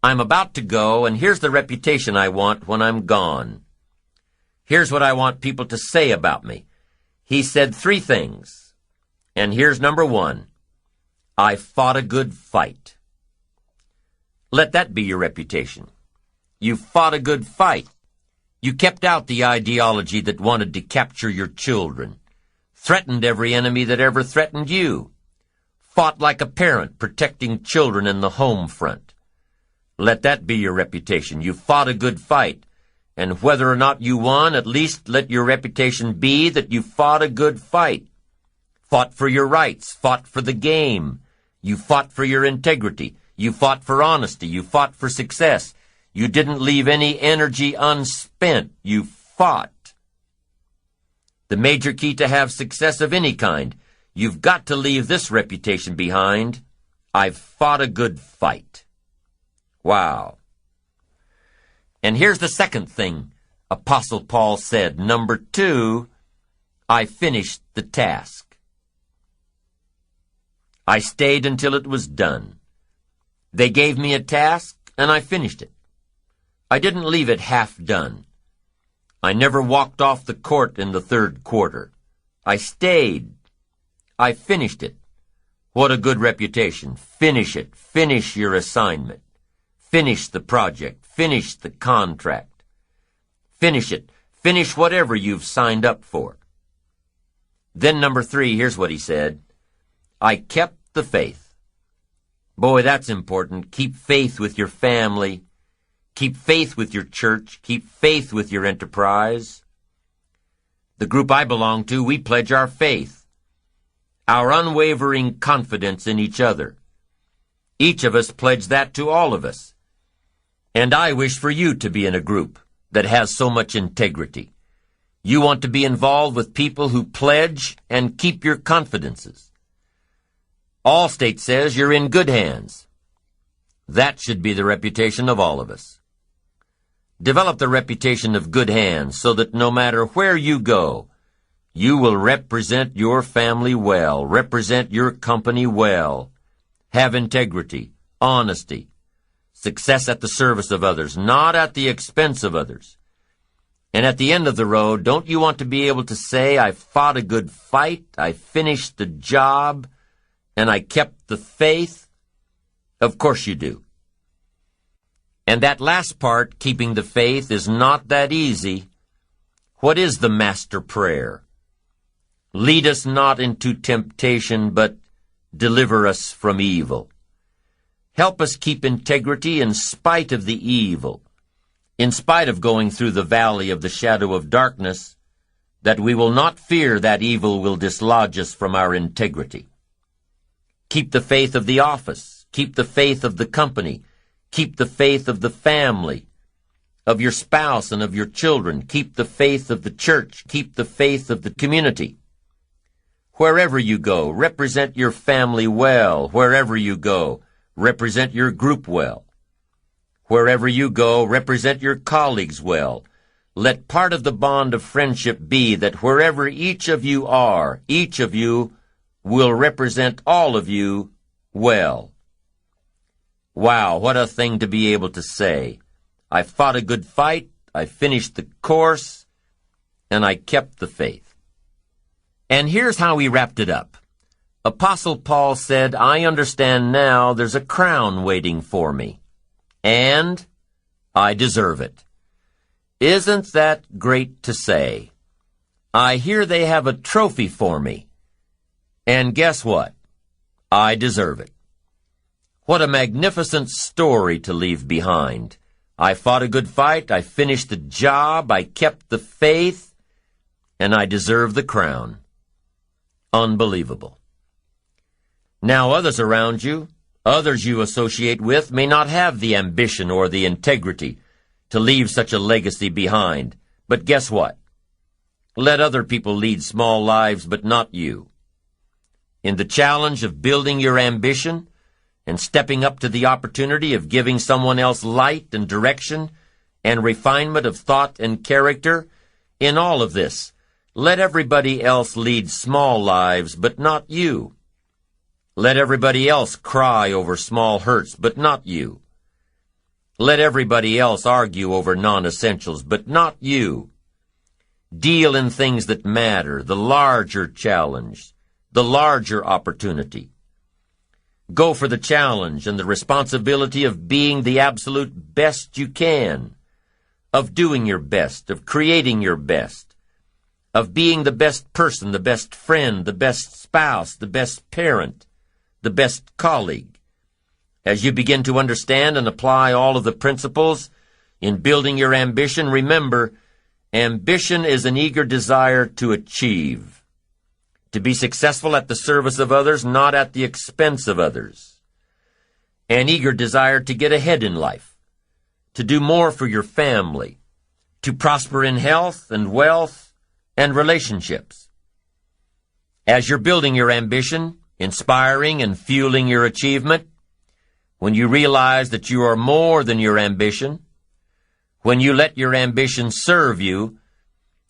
I'm about to go, and here's the reputation I want when I'm gone. Here's what I want people to say about me. He said 3 things, and here's number 1. I fought a good fight. Let that be your reputation. You fought a good fight. You kept out the ideology that wanted to capture your children, threatened every enemy that ever threatened you, fought like a parent protecting children in the home front. Let that be your reputation. You fought a good fight, and whether or not you won, at least let your reputation be that you fought a good fight. Fought for your rights, fought for the game. You fought for your integrity. You fought for honesty. You fought for success. You didn't leave any energy unspent. You fought. The major key to have success of any kind, you've got to leave this reputation behind. I've fought a good fight. Wow. And here's the second thing Apostle Paul said. Number 2, I finished the task. I stayed until it was done. They gave me a task, and I finished it. I didn't leave it half done. I never walked off the court in the 3rd quarter. I stayed. I finished it. What a good reputation. Finish it. Finish your assignment. Finish the project. Finish the contract. Finish it. Finish whatever you've signed up for. Then number 3, here's what he said. I kept the faith. Boy, that's important. Keep faith with your family. Keep faith with your church. Keep faith with your enterprise. The group I belong to, we pledge our faith, our unwavering confidence in each other. Each of us pledge that to all of us. And I wish for you to be in a group that has so much integrity. You want to be involved with people who pledge and keep your confidences. Allstate says you're in good hands. That should be the reputation of all of us. Develop the reputation of good hands so that no matter where you go, you will represent your family well, represent your company well, have integrity, honesty, success at the service of others, not at the expense of others. And at the end of the road, don't you want to be able to say, I fought a good fight, I finished the job, and I kept the faith? Of course you do. And that last part, keeping the faith, is not that easy. What is the master prayer? Lead us not into temptation, but deliver us from evil. Help us keep integrity in spite of the evil, in spite of going through the valley of the shadow of darkness, that we will not fear that evil will dislodge us from our integrity. Keep the faith of the office. Keep the faith of the company. Keep the faith of the family, of your spouse and of your children. Keep the faith of the church. Keep the faith of the community. Wherever you go, represent your family well. Wherever you go, represent your group well. Wherever you go, represent your colleagues well. Let part of the bond of friendship be that wherever each of you are, each of you will represent all of you well. Wow, what a thing to be able to say. I fought a good fight, I finished the course, and I kept the faith. And here's how he wrapped it up. Apostle Paul said, I understand now there's a crown waiting for me, and I deserve it. Isn't that great to say? I hear they have a trophy for me, and guess what? I deserve it. What a magnificent story to leave behind. I fought a good fight, I finished the job, I kept the faith, and I deserve the crown. Unbelievable. Now others around you, others you associate with, may not have the ambition or the integrity to leave such a legacy behind. But guess what? Let other people lead small lives, but not you. In the challenge of building your ambition, and stepping up to the opportunity of giving someone else light and direction and refinement of thought and character, in all of this, let everybody else lead small lives, but not you. Let everybody else cry over small hurts, but not you. Let everybody else argue over non-essentials, but not you. Deal in things that matter, the larger challenge, the larger opportunity. Go for the challenge and the responsibility of being the absolute best you can, of doing your best, of creating your best, of being the best person, the best friend, the best spouse, the best parent, the best colleague. As you begin to understand and apply all of the principles in building your ambition, remember, ambition is an eager desire to achieve, to be successful at the service of others, not at the expense of others. An eager desire to get ahead in life, to do more for your family, to prosper in health and wealth and relationships. As you're building your ambition, inspiring and fueling your achievement, when you realize that you are more than your ambition, when you let your ambition serve you,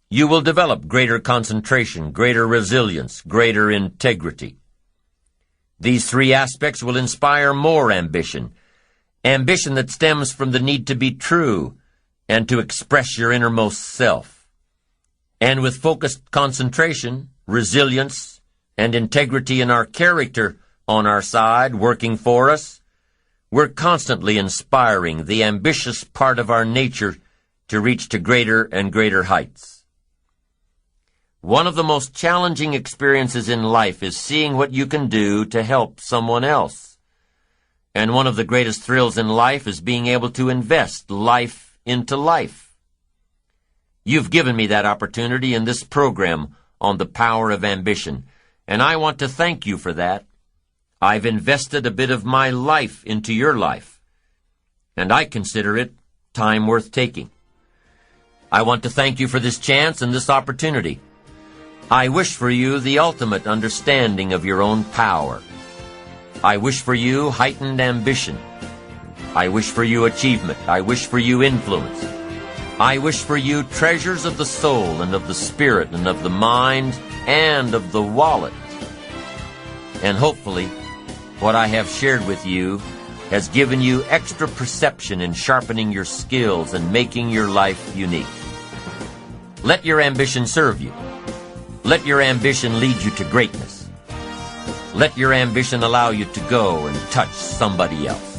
you will develop greater concentration, greater resilience, greater integrity. These three aspects will inspire more ambition, ambition that stems from the need to be true and to express your innermost self. And with focused concentration, resilience, and integrity in our character on our side, working for us, we're constantly inspiring the ambitious part of our nature to reach to greater and greater heights. One of the most challenging experiences in life is seeing what you can do to help someone else. And one of the greatest thrills in life is being able to invest life into life. You've given me that opportunity in this program on the power of ambition, and I want to thank you for that. I've invested a bit of my life into your life, and I consider it time worth taking. I want to thank you for this chance and this opportunity. I wish for you the ultimate understanding of your own power. I wish for you heightened ambition. I wish for you achievement. I wish for you influence. I wish for you treasures of the soul and of the spirit and of the mind and of the wallet. And hopefully, what I have shared with you has given you extra perception in sharpening your skills and making your life unique. Let your ambition serve you. Let your ambition lead you to greatness. Let your ambition allow you to go and touch somebody else.